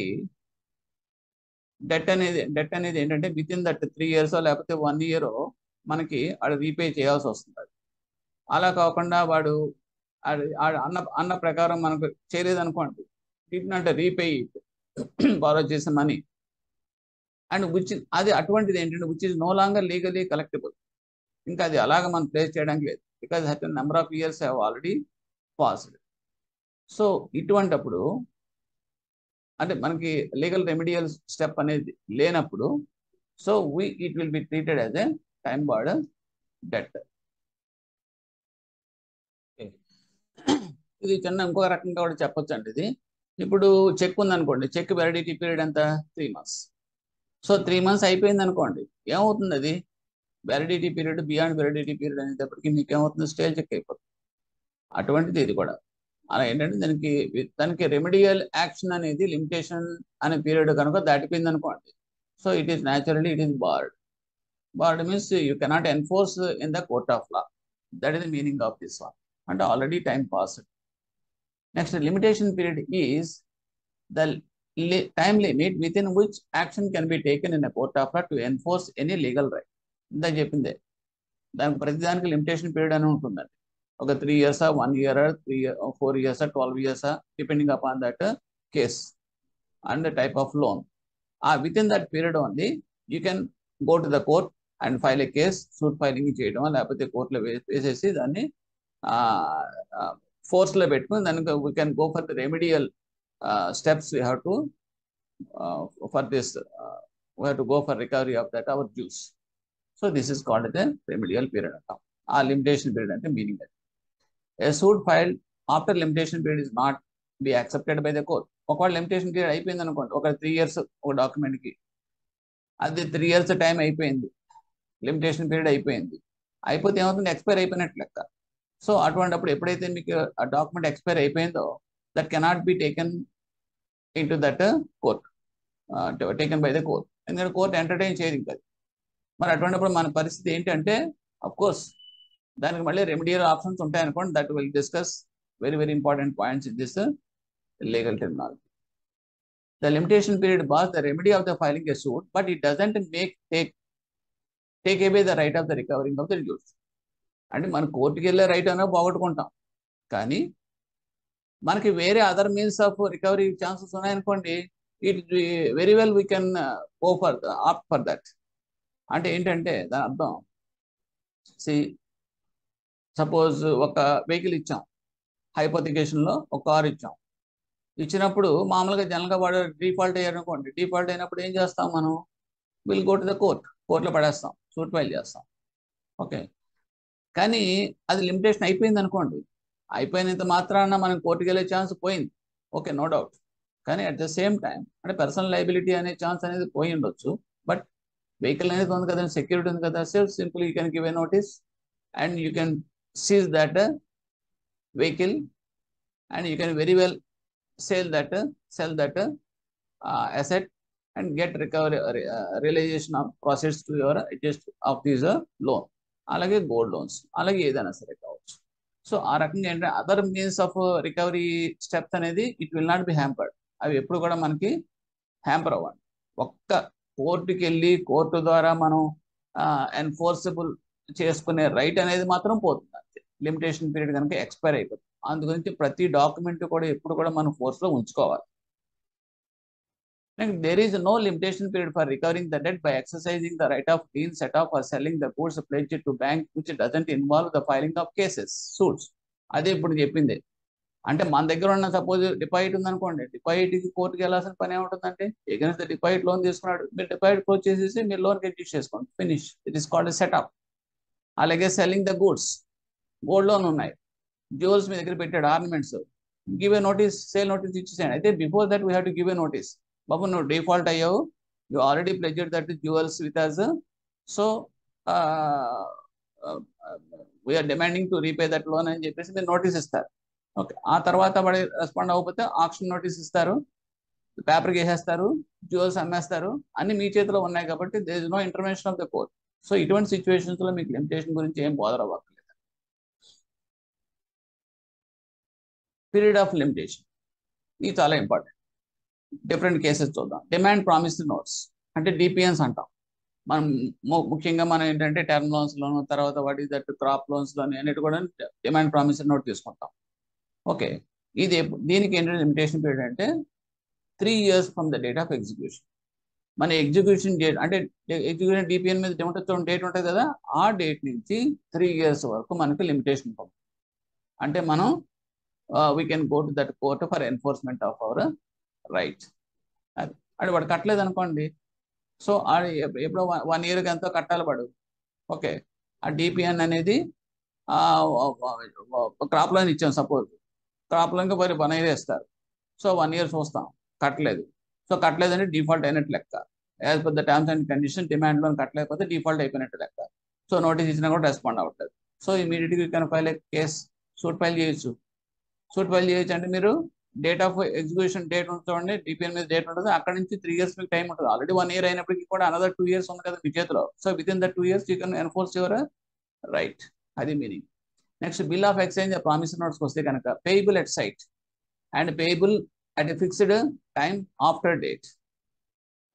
debt అనేది ఏంటంటే విత్ ఇన్ దట్ 3 years లేకపోతే 1 year మనకి వాడు రీపే చేయాల్సి వస్తుంది. అలా కాకుండా వాడు అన్న ప్రకారం మనకు చేయలేదు అనుకోండి, did not repay it, borrow చేసిన మనీ అండ్ అది అటువంటిది ఏంటంటే which is no longer legally collectable. ఇంకా అది అలాగ మనం ప్లేస్ చేయడానికి లేదు because certain number of years have already passed. So ఇటువంటప్పుడు అంటే మనకి లీగల్ రెమిడియల్ స్టెప్ అనేది లేనప్పుడు so it will be treated as a time barred debt. ఇది చిన్న ఇంకొక రకంగా కూడా చెప్పొచ్చు అండి. ఇది ఇప్పుడు చెక్ ఉందనుకోండి, చెక్ వ్యాలిడిటీ పీరియడ్ ఎంత 3 months. సో 3 months అయిపోయింది అనుకోండి, ఏమవుతుంది అది validity period beyond validity period అనేటప్పటికి మీకు ఏమవుతుంది, స్టేల్ చెక్ అయిపోతుంది. అటువంటిది ఇది కూడా అలా ఏంటంటే దానికి రెమిడియల్ యాక్షన్ అనేది లిమిటేషన్ అనే పీరియడ్ కనుక దాటిపోయింది అనుకోండి, so it is naturally it is barred. Barred means you cannot enforce in the court of law. That is the meaning of this one. అంటే already time passed. Next, limitation period is the time limit within which action can be taken in a court of law to enforce any legal right. ఇందా చెప్పిందే దానికి ప్రతిదానికి limitation period అని ఉంటుందండి. ఒక 3 years, 1 year, 4 years, 12 years, depending upon that case and type of loan. Within that period only you can go to the court and file a case, suit filing చేయడం లేకపోతే కోర్టులో వేసేసి దాన్ని ఫోర్స్లో పెట్టుకుని దానికి we can go for the remedial steps. We have to for this we have to go for recovery of that our dues. So this is called the remedial period అంటాం. ఆ లిమిటేషన్ పీరియడ్ అంటే meaning అది. A suit file after limitation period is not be accepted by the court. ఒకవేళ limitation period అయిపోయింది అనుకోండి, ఒక 3 years ఒక డాక్యుమెంట్కి, అది 3 years టైం అయిపోయింది, లిమిటేషన్ పీరియడ్ అయిపోయింది, అయిపోతే ఏమవుతుంది, ఎక్స్పైర్ అయిపోయినట్లు లెక్క. సో అటువంటిప్పుడు ఎప్పుడైతే మీకు ఆ డాక్యుమెంట్ ఎక్స్పైర్ అయిపోయిందో that cannot be taken in to that court, taken by the court. ఎందుకంటే కోర్ట్ ఎంటర్టైన్ చేయదు ఇంకా. మరి అటువంటిప్పుడు మన పరిస్థితి ఏంటంటే అఫ్ కోర్స్ దానికి మళ్ళీ రెమిడియల్ ఆప్షన్స్ ఉంటాయనుకోండి. That will discuss very very important points in this legal terminology. The limitation period bars the remedy of the filing a suit, but it doesn't take away the right of the recovering of the dues. అంటే మన కోర్టుకి వెళ్ళే right అనేది పోగొట్టుకుంటాం, కానీ మనకి వేరే other means of recovery chances ఉన్నాయనుకోండి, it very well we can go for opt for that. అంటే ఏంటంటే దాని అర్థం, సపోజ్ ఒక వెహికల్ ఇచ్చాం, హైపోథికేషన్లో ఒక కార్ ఇచ్చాం. ఇచ్చినప్పుడు మామూలుగా జనరల్గా వాడు డిఫాల్ట్ అయ్యారు అనుకోండి, డిఫాల్ట్ అయినప్పుడు ఏం చేస్తాం మనం, విల్ గో టు ద కోర్టులో పడేస్తాం, సూట్ ఫైల్ చేస్తాం. ఓకే, కానీ అది లిమిటేషన్ అయిపోయింది అనుకోండి, అయిపోయినంత మాత్రాన మనం కోర్టుకు వెళ్ళే ఛాన్స్ పోయింది, ఓకే, నో డౌట్. కానీ అట్ ద సేమ్ టైం అంటే పర్సనల్ లైబిలిటీ అనే ఛాన్స్ అనేది పోయి ఉండొచ్చు, బట్ వెహికల్ అనేది ఉంది కదా, సెక్యూరిటీ ఉంది కదా, simple you can give a notice and you can seize that vehicle and you can very well sell that asset and get recovery realisation of process to your adjust of these loan. అలాగే gold loans, అలాగే ఏదైనా సరే కావచ్చు. So ఆ రకంగా ఏంటంటే other means of recovery steps అనేది it will not be hampered. అవి ఎప్పుడు కూడా మనకి హ్యాంపర్ అవ్వండి. ఒక్క కోర్టుకి వెళ్ళి కోర్టు ద్వారా మనం ఎన్ఫోర్సబుల్ చేసుకునే రైట్ అనేది మాత్రం పోతుంది. అంతే, లిమిటేషన్ పీరియడ్ కనుక ఎక్స్పైర్ అయిపోతుంది. అందు గురించి ప్రతి డాక్యుమెంట్ కూడా ఎప్పుడు కూడా మనం ఫోర్స్లో ఉంచుకోవాలి. There is no limitation period for recovering the debt by exercising the right of lien set off or selling the goods pledged to bank which doesn't involve the filing of cases, suits. అదే ఇప్పుడు చెప్పింది. అంటే మన దగ్గర ఉన్న suppose deposit ఉందనుకోండి, డిపాజిట్కి కోర్టుకి వెళ్ళాల్సిన పని ఏముంటుందంటే ఎగెన్స్ట్ ద డిపాజిట్ లోన్ తీసుకున్నాడు, మీరు డిపాజిట్ క్లోజ్ చేసేసి మీరు లోన్కి అడ్జస్ట్ చేసుకోండి, finish. It is called setup. అలాగే selling the goods, gold loan ఉన్నాయి, జ్యువెల్స్ మీ దగ్గర పెట్టాడు, ornaments, give a notice, sale notice ఇచ్చేసాడు. అయితే before that we have to give a notice. బాబు నువ్వు డిఫాల్ట్ అయ్యావు, you already pledged that jewels with us, so we are demanding to repay that loan అని చెప్పేసి మీరు నోటీస్ ఇస్తారు. ఓకే, ఆ తర్వాత వాడు రెస్పాండ్ అవ్వకపోతే ఆక్షన్ నోటీస్ ఇస్తారు, పేపర్కి వేసేస్తారు, జ్యువెల్స్ అమ్మేస్తారు. అన్ని మీ చేతిలో ఉన్నాయి కాబట్టి there is no intervention of the court. So ఇటువంటి సిచ్యువేషన్స్ లో మీకు లిమిటేషన్ గురించి ఏం బోధర్ అవ్వట్లేదు. పీరియడ్ ఆఫ్ లిమిటేషన్ ఇది చాలా ఇంపార్టెంట్. డిఫరెంట్ కేసెస్ చూద్దాం. డిమాండ్ ప్రామిస్ నోట్స్ అంటే డిపిఎన్స్ అంటాం. మనం ముఖ్యంగా మనం ఏంటంటే టర్మ్ లోన్స్ లోను, తర్వాత what is that crop loans లోని అన్నిటి కూడా డిమాండ్ ప్రామిస్ నోట్ తీసుకుంటాం. ఓకే, ఇది దీనికి ఏంటంటే లిమిటేషన్ పీరియడ్ అంటే 3 years from the date of execution. మన ఎగ్జిక్యూషన్ డేట్ అంటే ఎగ్జిక్యూషన్ డిపిఎన్ మీద డేట్ ఉంటుంది కదా, ఆ డేట్ నుంచి 3 years వరకు మనకు లిమిటేషన్ ఉంటుంది. అంటే మనం we can go to that court for enforcement of our right. అది వాడు కట్టలేదు అనుకోండి, సో ఎప్పుడో 1 yearకి ఎంతో కట్టాలి వాడు. ఓకే, ఆ డిపిఎన్ అనేది క్రాప్ లోన్ ఇచ్చాం సపోజ్, క్రాప్ లోన్కి మరి 1 year ఇస్తారు. సో 1 year చూస్తాం, కట్టలేదు. సో కట్టలేదంటే డిఫాల్ట్ అయినట్టు లెక్క. As per the terms and condition demand loan కట్టలేకపోతే డిఫాల్ట్ అయిపోయినట్టు లెక్క. సో నోటీస్ ఇచ్చినా కూడా రెస్పాండ్ అవ్వట్లేదు. సో ఇమీడియట్గా you can file a case, suit file చేయొచ్చు. సూట్ ఫైల్ చేయొచ్చు అంటే మీరు డేట్ ఆఫ్ ఎగ్జిక్యూషన్ డేట్ చూడండి, డిపిఎన్ మీద డేట్ ఉంటుంది, అక్కడ నుంచి 3 years మీకు టైం ఉంటుంది. ఆల్రెడీ 1 year అయినప్పటికీ కూడా అనదర్ 2 years ఉంది కదా మీ చేతిలో. So with in the 2 years you can enforce your right. అది meaning. Next bill of exchange promise నోట్స్కి వస్తే కనుక payable at sight and payable at a fixed time after date.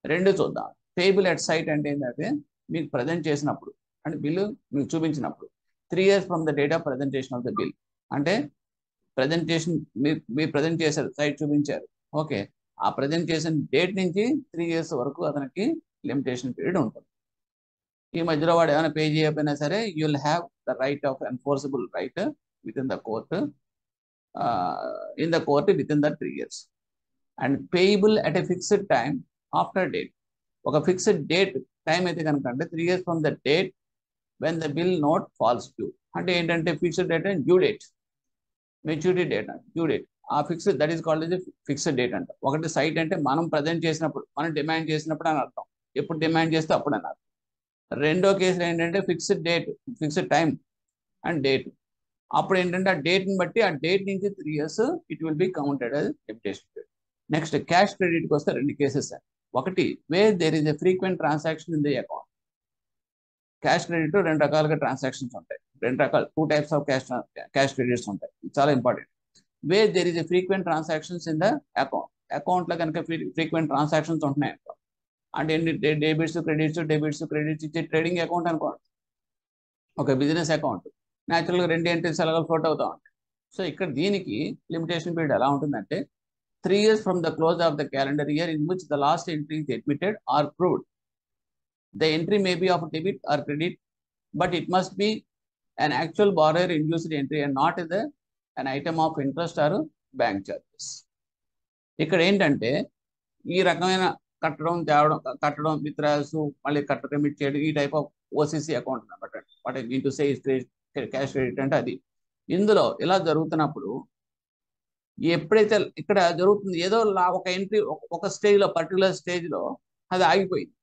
రెండు చూద్దాం. పేయబుల్ ఎట్ సైట్ అంటే ఏంటంటే మీకు ప్రజెంట్ చేసినప్పుడు అంటే బిల్లు మీకు చూపించినప్పుడు 3 years from the date of presentation of the bill. అంటే ప్రజెంటేషన్ మీరు ప్రజెంట్ చేశారు, సైట్ చూపించారు. ఓకే, ఆ ప్రజెంట్ చేసిన డేట్ నుంచి 3 years వరకు అతనికి లిమిటేషన్ పీరియడ్ ఉంటుంది. ఈ మధ్యలో వాడు ఏమైనా పే చేయకపోయినా సరే you will have the right of enforceable right with in the court with in the 3 years. And payable at a fixed time after date. ఒక ఫిక్స్డ్ డేట్ టైం అయితే కనుక అంటే 3 years from the date when the bill note falls due. అంటే ఏంటంటే fixed date and due date, maturity date అంట, due date. ఆ fixed that is called as fixed date అంట. ఒకటి సైట్ అంటే మనం ప్రజెంట్ చేసినప్పుడు, మనం డిమాండ్ చేసినప్పుడు అని అర్థం, ఎప్పుడు డిమాండ్ చేస్తే అప్పుడు అని అర్థం. రెండో కేసులో ఏంటంటే fixed date, fixed time and date. అప్పుడు ఏంటంటే ఆ డేట్ని బట్టి ఆ డేట్ నుంచి 3 years it will be counted as limitation period. Next cash క్రెడిట్కి వస్తే 2 cases. ఒకటి where there is a frequent transaction in the account. Cash credit 2 రకాలుగా ట్రాన్సాక్షన్స్ ఉంటాయి, 2 రకాలు 2 types ఆఫ్ క్యాష్ క్రెడిట్స్ ఉంటాయి. చాలా important. Where there is a frequent transactions in the account. అకౌంట్లో కనుక ఫ్రీక్వెంట్ ట్రాన్సాక్షన్స్ ఉంటున్నాయి అంటే ఏంటి, డెబిట్స్ క్రెడిట్స్ ఇచ్చే ట్రేడింగ్ అకౌంట్ అనుకోండి, ఒక బిజినెస్ అకౌంట్. న్యాచురల్గా 2 ఎంట్రీస్ ఎలాగో ఫ్లోట్ అవుతా ఉంటాయి. సో ఇక్కడ దీనికి లిమిటేషన్ పీరియడ్ ఎలా ఉంటుందంటే 3 years from the close of the calendar year in which the last entry is admitted or proved. The entry may be of debit or credit, but it must be an actual borrower induced entry and not an item of interest or bank charges. ఇక్కడ ఏంటంటే ఈ రకమైన కట్టడం withdrawals, మళ్ళీ remit చేయడం, ఈ type of OCC account అనమాట. What I mean to say cash credit అంటే అది. ఇందులో ఇలా జరుగుతున్నప్పుడు ఎప్పుడైతే ఇక్కడ జరుగుతుంది ఏదో ఒక ఎంట్రీ ఒక స్టేజ్లో, పర్టికులర్ స్టేజ్లో అది ఆగిపోయింది.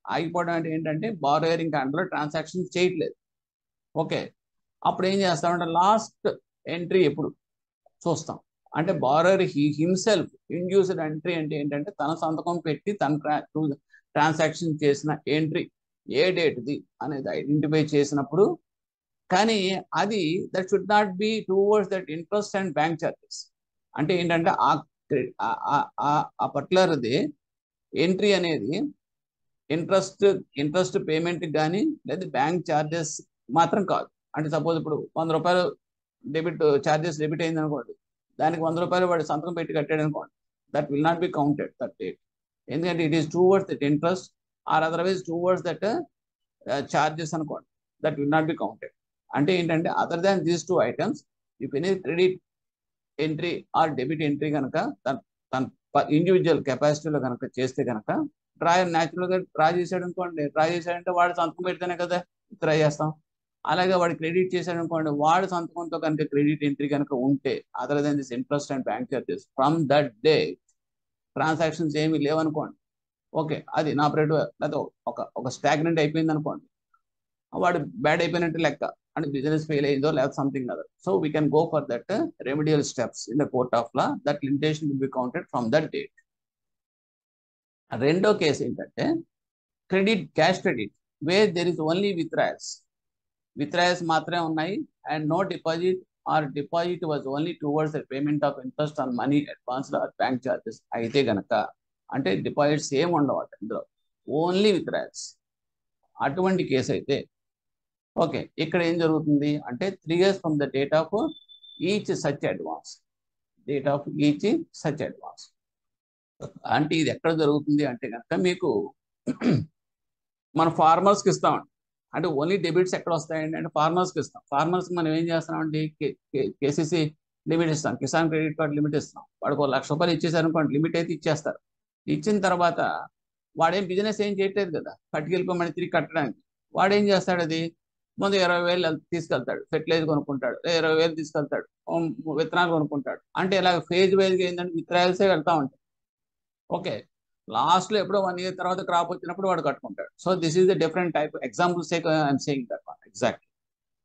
ఆగిపోవడం అంటే ఏంటంటే బారోయర్ ఇంకా అందులో ట్రాన్సాక్షన్స్ చేయట్లేదు. ఓకే, అప్పుడు ఏం చేస్తామంటే లాస్ట్ ఎంట్రీ ఎప్పుడు చూస్తాం, అంటే బారర్ హిమ్సెల్ఫ్ ఇండ్యూస్డ్ ఎంట్రీ అంటే ఏంటంటే తన సంతకం పెట్టి తన ట్రాన్సాక్షన్ చేసిన ఎంట్రీ ఏ డేట్ది అనేది ఐడెంటిఫై చేసినప్పుడు, కానీ అది that should not B towards that interest and bank charges. అంటే ఏంటంటే ఆ పర్టికులర్ది ఎంట్రీ అనేది ఇంట్రెస్ట్ పేమెంట్ కానీ లేదా బ్యాంక్ ఛార్జెస్ మాత్రం కాదు. అంటే సపోజ్ ఇప్పుడు 100 రూపాయలు డెబిట్ అయింది అనుకోండి, దానికి 100 రూపాయలు వాడు సంతకం పెట్టి కట్టాడు అనుకోండి, that will not be counted that date. ఎందుకంటే it is towards that interest or otherwise towards that charges అనుకోండి, that will not be counted. అంటే ఏంటంటే other than these two items if any credit entry or debit entry కనుక తన individual కెపాసిటీలో కనుక చేస్తే కనుక న్యాచురల్గా డ్రా చేశాడు అనుకోండి, డ్రా చేశాడంటే వాడు సంతకం పెడితేనే కదా డ్రా చేస్తాం. అలాగే వాడు క్రెడిట్ చేశాడు అనుకోండి, వాడు సంతకంతో కనుక క్రెడిట్ ఎంట్రీ కనుక ఉంటే other than this interest and bank charges from that day transactions ఏమీ లేవనుకోండి, ఓకే అది నా ఆపరేటివ్ లేదా ఒక స్టాగ్నెంట్ అయిపోయింది అనుకోండి, వాడు బ్యాడ్ అయిపోయినట్టు లెక్క, అంటే బిజినెస్ ఫెయిల్ అయిందో లేదా something other. So we can go for that remedial steps in the court of law that limitation will be counted from that date. రెండో కేసు ఏంటంటే cash credit where there is only withdrawals మాత్రమే ఉన్నాయి and no deposit or deposit was only towards the payment of interest on money advance or bank charges. అయితే గనక అంటే deposits ఏం ఉండవట ఇందులో, ఓన్లీ విత్డ్రాయల్స్. అటువంటి కేసు అయితే ఓకే, ఇక్కడ ఏం జరుగుతుంది అంటే 3 years from the date of each such advance. అంటే ఇది ఎక్కడ జరుగుతుంది అంటే కనుక మీకు మన ఫార్మర్స్కి ఇస్తామండి. అంటే ఓన్లీ డెబిట్స్ ఎక్కడ వస్తాయండి అంటే ఫార్మర్స్కి ఇస్తాం. ఫార్మర్స్కి మనం ఏం చేస్తామండి, కేసీసీ లిమిట్ ఇస్తాం, కిసాన్ క్రెడిట్ కార్డ్ లిమిట్ ఇస్తాం. వాడికి 1,00,000 రూపాయలు ఇచ్చేసారు అనుకోండి, లిమిట్ అయితే ఇచ్చేస్తారు. ఇచ్చిన తర్వాత వాడేం బిజినెస్ ఏం చేయట్లేదు కదా, పట్టుకెళ్ళిపోమని తిరిగి కట్టడానికి. వాడేం చేస్తాడు, అది ముందు 20,000 తీసుకెళ్తాడు, ఫెర్టిలైజర్ కొనుక్కుంటాడు, 20,000 తీసుకెళ్తాడు, విత్తనాలు కొనుక్కుంటాడు. అంటే ఇలా ఫేజ్ వైజ్గా ఏంటంటే విత్డ్రాయల్సే వెళ్తా ఉంటాయి. ఓకే, లాస్ట్లో ఎప్పుడో 1 year తర్వాత క్రాప్ వచ్చినప్పుడు వాడు కట్టుకుంటాడు. So this is the different type examples I'm saying that one exactly.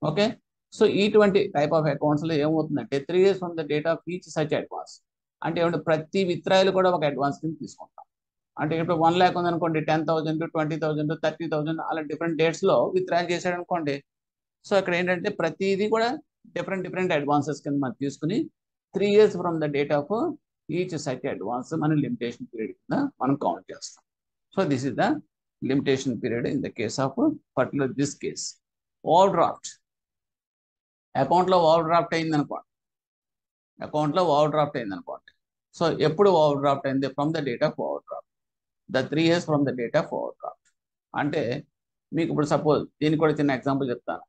Okay, so ఇటువంటి టైప్ ఆఫ్ అకౌంట్స్లో ఏమవుతుందంటే 3 years from the date of each such advance. అంటే ఏమంటే ప్రతి విత్డ్రాయల్ కూడా ఒక అడ్వాన్స్ కింద తీసుకుంటాం. అంటే ఇప్పుడు 1 lakh ఉందనుకోండి, 10,000, 20,000, 30,000 అలా డిఫరెంట్ డేట్స్లో విత్డ్రాయల్ చేశాడు అనుకోండి. సో ఇక్కడ ఏంటంటే ప్రతిదీ కూడా డిఫరెంట్ అడ్వాన్సెస్ కింద మనం తీసుకుని 3 years from the date of each such advance మనం లిమిటేషన్ పీరియడ్ కింద మనం కౌంట్ చేస్తాం. So this is the limitation period in the case of particular this case. Over draft, అకౌంట్లో ఓవర్ డ్రాఫ్ట్ అయింది అనుకోండి. సో ఎప్పుడు ఓవర్ డ్రాఫ్ట్ అయింది, from the date of over draft, the 3 years from the date of over draft. అంటే మీకు ఇప్పుడు suppose దీనికి కూడా చిన్న ఎగ్జాంపుల్ చెప్తాను.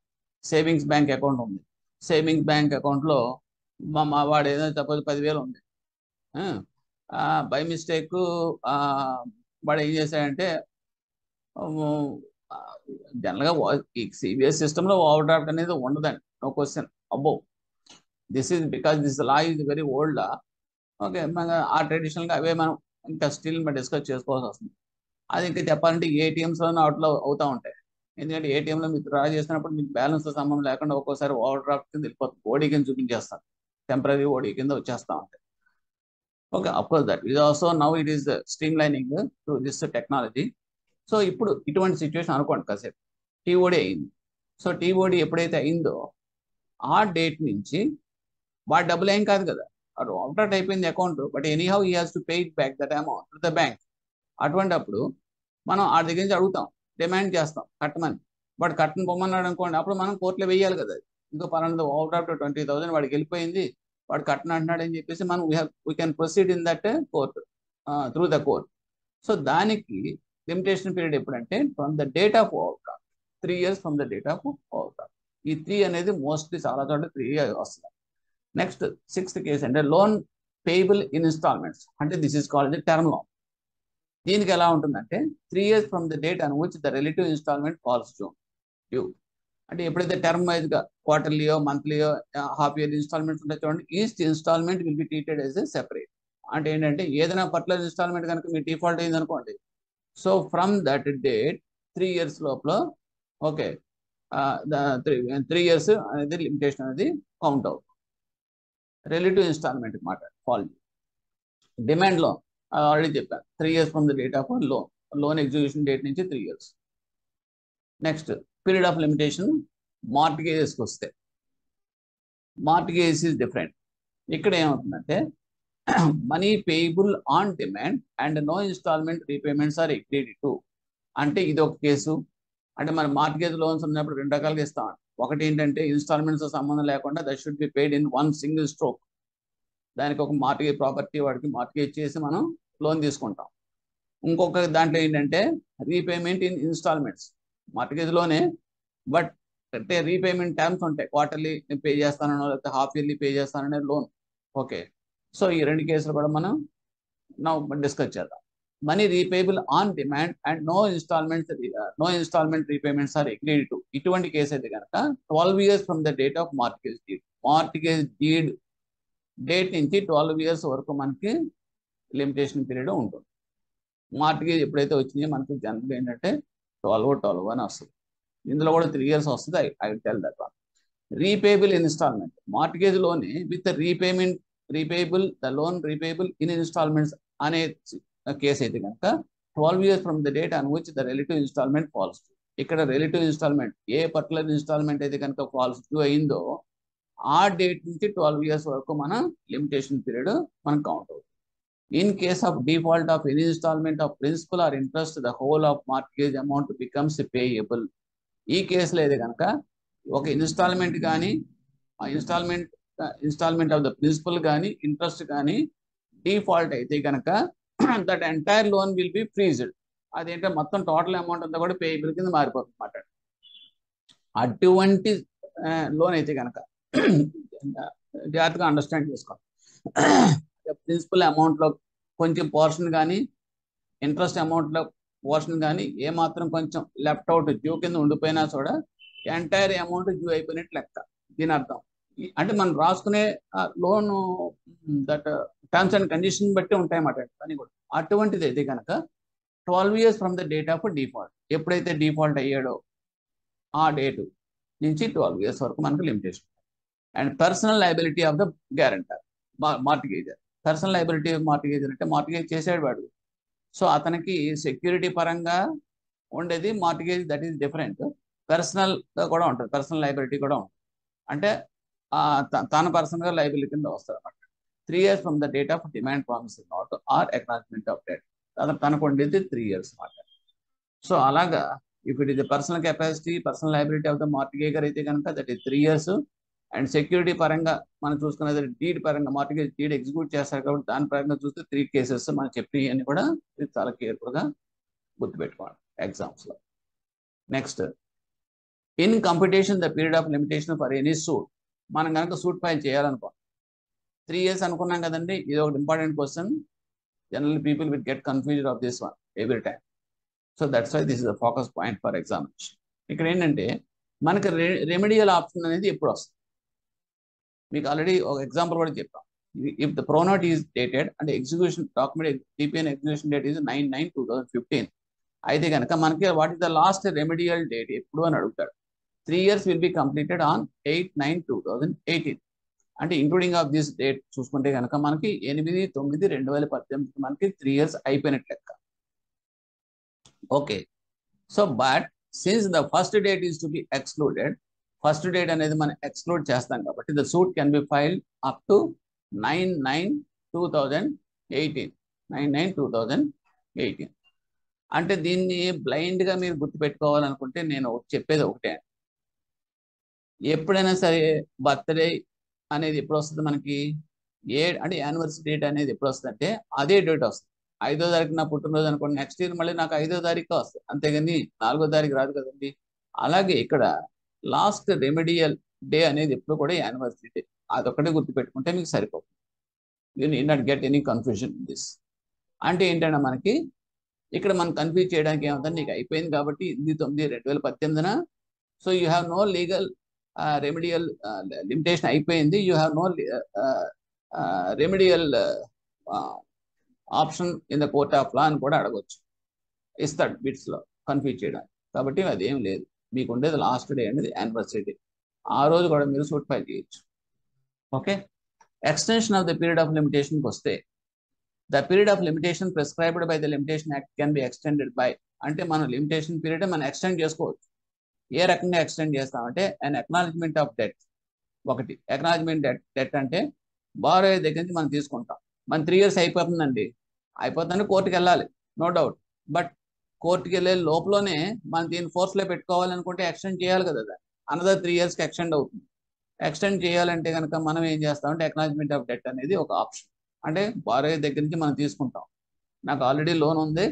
సేవింగ్స్ బ్యాంక్ అకౌంట్ ఉంది. సేవింగ్స్ బ్యాంక్ అకౌంట్లో మా వాడు ఏదో సపోజ్ 10,000 ఉంది. బై మిస్టేక్ వాడు ఏం చేశాడంటే, జనరల్గా ఈ సిబిఎస్ సిస్టంలో ఓవర్ డ్రాఫ్ట్ అనేది ఉండదండి, నో క్వశ్చన్ అబ్బో. This is because this law is very old law. Okay, ఆ ట్రెడిషనల్గా అవే మనం ఇంకా స్టిల్ డిస్కస్ చేసుకోవాల్సి వస్తుంది. అది ఇంకా చెప్పాలంటే ఏటీఎంస్లోనే అవుట్లో అవుతూ ఉంటాయి. ఎందుకంటే ఏటీఎంలో మీరు డ్రా చేసినప్పుడు మీకు బ్యాలెన్స్తో సంబంధం లేకుండా ఒక్కోసారి ఓవర్ డ్రాఫ్ట్ కింద వెళ్ళిపోతుంది, ఓడీ కింద చూపించేస్తాను, టెంపరీ ఓడీ కింద వచ్చేస్తూ ఉంటాయి. Okay, of course that is also now it is stream lining to this technology. So ఇప్పుడు ఇటువంటి సిచ్యువేషన్ అనుకోండి, కాసేపు టీఓడి అయింది. సో టీఓడి ఎప్పుడైతే అయిందో ఆ డేట్ నుంచి వాడి డబ్బులు ఏం కాదు కదా, అటు అవుట్ అయిపోయింది account, but anyhow he has to pay it back that amount to the bank. అటువంటి అప్పుడు మనం ఆ దగ్గర నుంచి అడుగుతాం, డిమాండ్ చేస్తాం కట్టమని. వాడు కట్టను పొమ్మన్నాడు అనుకోండి, అప్పుడు మనం కోర్టులో వేయాలి కదా, ఇంకో పలానా అవుట్ ఆఫ్ 20,000 వాడికి వెళ్ళిపోయింది, వాడు కట్టను అంటున్నాడు అని చెప్పేసి మనం we can proceed in that court through the court. So దానికి లిమిటేషన్ పీరియడ్ ఎప్పుడంటే from the date of overdraft, 3 years from the date of overdraft. ఈ 3 అనేది మోస్ట్లీ చాలా చోట్ల 3 వస్తుంది. నెక్స్ట్ 6th కేసు అంటే లోన్ పేయబుల్ ఇన్ ఇన్స్టాల్మెంట్స్. అంటే this is called the term loan. దీనికి ఎలా ఉంటుందంటే 3 years from the date on which the relative instalment falls due. అంటే ఎప్పుడైతే టర్మ్ వైజ్గా క్వార్టర్లీయో, మంత్లీయో, హాఫ్ ఇయర్లీ ఇన్స్టాల్మెంట్స్ ఉంటాయి చూడండి, each installment will be treated as a separate. అంటే ఏంటంటే ఏదైనా పర్టికులర్ ఇన్స్టాల్మెంట్ కనుక మీరు డిఫాల్ట్ అయింది అనుకోండి, so from that date 3 years లోపల ఓకే 3 years అనేది లిమిటేషన్ అనేది కౌంట్ అవుతుంది. రిలేటివ్ ఇన్స్టాల్మెంట్ మాట ఫాల్. డిమాండ్ లోన్ ఆల్రెడీ చెప్పాను, 3 years from the date of loan. Loan execution date నుంచి 3 years. Next period of limitation మార్టిగేజెస్కి వస్తే, మార్టిగేజ్ ఈజ్ డిఫరెంట్. ఇక్కడ ఏమవుతుందంటే money payable on demand and no instalment repayments are agreed to. అంటే ఇది ఒక case. అంటే మన మార్టిగేజ్ లోన్స్ ఉన్నప్పుడు 2 రకాలుగా ఇస్తాం. ఒకటి ఏంటంటే ఇన్స్టాల్మెంట్స్ సంబంధం లేకుండా that should be paid in one single stroke. దానికి ఒక మార్టిగేజ్ ప్రాపర్టీ వాడికి మార్టిగేజ్ చేసి మనం లోన్ తీసుకుంటాం. ఇంకొక దాంట్లో ఏంటంటే రీపేమెంట్ ఇన్ ఇన్స్టాల్మెంట్స్, మార్టిగేజ్లోనే బట్ అంటే రీపేమెంట్ టర్మ్స్ ఉంటాయి. క్వార్టర్లీ పే చేస్తానో లేకపోతే హాఫ్ ఇయర్లీ పే చేస్తాననే లోన్. ఓకే, సో ఈ 2 కేసులు కూడా మనం డిస్కస్ చేద్దాం. Money repayable on demand and no instalment repayments are agreed to. ఇటువంటి కేసు అయితే కనుక 12 years from the date of mortgage deed. Mortgage deed date నుంచి 12 years వరకు మనకి లిమిటేషన్ పీరియడ్ ఉంటుంది. మార్టిగేజ్ ఎప్పుడైతే వచ్చినాయో మనకి జనరల్ ఏంటంటే 12 అని వస్తుంది. ఇందులో కూడా 3 years వస్తుంది. I tell that one. Repayable instalment మార్టిగేజ్లోనే with repayable the loan repayable in instalments అనే కేసు అయితే కనుక 12 years from the date on which the relative instalment falls to. ఇక్కడ రిలేటివ్ ఇన్స్టాల్మెంట్ ఏ పర్టికులర్ ఇన్స్టాల్మెంట్ అయితే కనుక ఫాల్స్ టు అయిందో ఆ డేట్ నుంచి 12 years వరకు మన లిమిటేషన్ పీరియడ్ మనకు కౌంట్ అవుతుంది. In case of default of any instalment of principal or interest the whole of mortgage amount becomes payable. ఈ కేసులో అయితే కనుక ఒక ఇన్స్టాల్మెంట్ కానీ ఆ ఇన్స్టాల్మెంట్ ఆఫ్ ద ప్రిన్సిపల్ కానీ ఇంట్రెస్ట్ కానీ డిఫాల్ట్ అయితే కనుక that entire loan will be freezed. అదేంటే మొత్తం టోటల్ అమౌంట్ అంతా కూడా పేయబుల్ కింద మారిపోతుంది అన్నమాట. అటువంటి లోన్ అయితే కనుక జాగ్రత్తగా అండర్స్టాండ్ చేసుకోండి. ప్రిన్సిపల్ అమౌంట్లో కొంచెం పోర్షన్ కానీ ఇంట్రెస్ట్ అమౌంట్లో పోర్షన్ కానీ ఏమాత్రం కొంచెం లెఫ్ట్ అవుట్ డ్యూ కింద ఉండిపోయినా కూడా ఎంటైర్ అమౌంట్ డ్యూ అయిపోయినట్టు లెక్క. దీని అర్థం అంటే మనం రాసుకునే loan that terms and condition బట్టి ఉంటాయన్నమాట అని కూడా. అటువంటిది అయితే కనుక 12 years from the date of default, ఎప్పుడైతే డిఫాల్ట్ అయ్యాడో ఆ డేటు నుంచి 12 years వరకు మనకు limitation. And personal liability of the guarantor mortgager. Personal liability of mortgager అంటే మార్టిగేజ్ చేసాడు వాడు, సో అతనికి సెక్యూరిటీ పరంగా ఉండేది మార్టిగేజ్, దట్ ఈస్ డిఫరెంట్. పర్సనల్గా కూడా ఉంటుంది, పర్సనల్ లయబిలిటీ కూడా ఉంటుంది. అంటే తన పర్సనల్గా లయబిలిటీ కింద వస్తుంది అన్నమాట. 3 years from the date of demand promise note or acknowledgement of debt. తనకు ఉండేది 3 years అన్నమాట. సో అలాగా if it is the personal capacity personal liability of the mortgager అయితే కనుక that is 3 years. And security పరంగా మనం చూసుకునేది డీడ్ పరంగా మార్టిగేజ్ డీడ్ ఎగ్జిక్యూట్ చేస్తారు కాబట్టి దాని పరంగా చూస్తే 3 cases మనం చెప్పి అని కూడా చాలా కేర్ఫుల్గా గుర్తుపెట్టుకోవాలి ఎగ్జామ్స్లో. Next in competition the period of limitation for any suit. మనం కనుక సూట్ ఫైల్ చేయాలనుకో 3 years అనుకున్నాం కదండి. ఇది ఒక important question. General people will get confused of this one every time. So that's why this is the focus point for examination. ఇక్కడ ఏంటంటే మనకి remedial option అనేది ఎప్పుడు వస్తుంది. మీకు ఆల్రెడీ ఒక ఎగ్జాంపుల్ కూడా చెప్పాం. If the pronote is dated అంటే execution document TPN execution date is 9/9/2015 అయితే కనుక మనకి what is the last remedial date ఎప్పుడు అని అడుగుతాడు. 3 years will be completed on 8/9/2018. అంటే ఇంక్లూడింగ్ ఆఫ్ దిస్ డేట్ చూసుకుంటే కనుక మనకి 8/9/2018 మనకి 3 years అయిపోయినట్టు లెక్క. Okay, so but since the first date is to be excluded, first date అనేది మనం ఎక్స్క్లూడ్ చేస్తాం కాబట్టి the suit can be filed up to 9/9/2018. 9/9/2018 అంటే దీన్ని బ్లైండ్గా మీరు గుర్తుపెట్టుకోవాలనుకుంటే నేను చెప్పేది ఒకటే. ఎప్పుడైనా సరే బర్త్డే అనేది ఎప్పుడు వస్తుంది మనకి, అంటే యానివర్సరీ డేట్ అనేది ఎప్పుడు వస్తుంది అంటే అదే డేట్ వస్తుంది. 5వ తారీఖు నా పుట్టినరోజు అనుకోండి, నెక్స్ట్ ఇయర్ మళ్ళీ నాకు 5వ తారీఖు వస్తుంది, అంతేగాని 4వ తారీఖు రాదు కదండి. అలాగే ఇక్కడ లాస్ట్ రెమెడియల్ డే అనేది ఎప్పుడు కూడా యానివర్సరీ డే. అదొక్కటే గుర్తుపెట్టుకుంటే మీకు సరిపోతుంది. You need not get any confusion in this. అంటే ఏంటంటే మనకి ఇక్కడ మనం కన్ఫ్యూజ్ చేయడానికి ఏమవుతుంది, నీకు అయిపోయింది కాబట్టి 8/9/2018. So you have no legal remedial limitation అయిపోయింది, you have no remedial option in the court of law అని కూడా అడగవచ్చు, ఇస్తాడు బిట్స్లో కన్ఫ్యూజ్ చేయడానికి. కాబట్టి అదేం లేదు, మీకు ఉండేది లాస్ట్ డే అనేది యానివర్సరీ డే. ఆ రోజు కూడా మీరు సూట్ ఫైల్ చేయొచ్చు. Okay, extension of the period of లిమిటేషన్కి వస్తే the period of limitation prescribed by the Limitation Act can be extended by, అంటే మనం లిమిటేషన్ పీరియడ్ మనం ఎక్స్టెండ్ చేసుకోవచ్చు. ఏ రకంగా ఎక్స్టెండ్ చేస్తామంటే అన్ అక్నాలజ్మెంట్ ఆఫ్ డెట్. ఒకటి అక్నాలజ్మెంట్ డెట్ అంటే బారోయర్ దగ్గర నుంచి మనం తీసుకుంటాం. మన 3 years అయిపోతుందండి, అయిపోతుందని కోర్టుకి వెళ్ళాలి, నో డౌట్. బట్ కోర్టుకి వెళ్ళే లోపలనే మనం దీన్ని ఫోర్స్లో పెట్టుకోవాలనుకుంటే ఎక్స్టెండ్ చేయాలి కదా, దాన్ని అనదర్ 3 yearsకి ఎక్స్టెండ్ అవుతుంది. ఎక్స్టెండ్ చేయాలంటే కనుక మనం ఏం చేస్తామంటే అక్నాలజ్మెంట్ ఆఫ్ డెట్ అనేది ఒక ఆప్షన్. అంటే బారోయర్ దగ్గర నుంచి మనం తీసుకుంటాం. నాకు ఆల్రెడీ లోన్ ఉంది,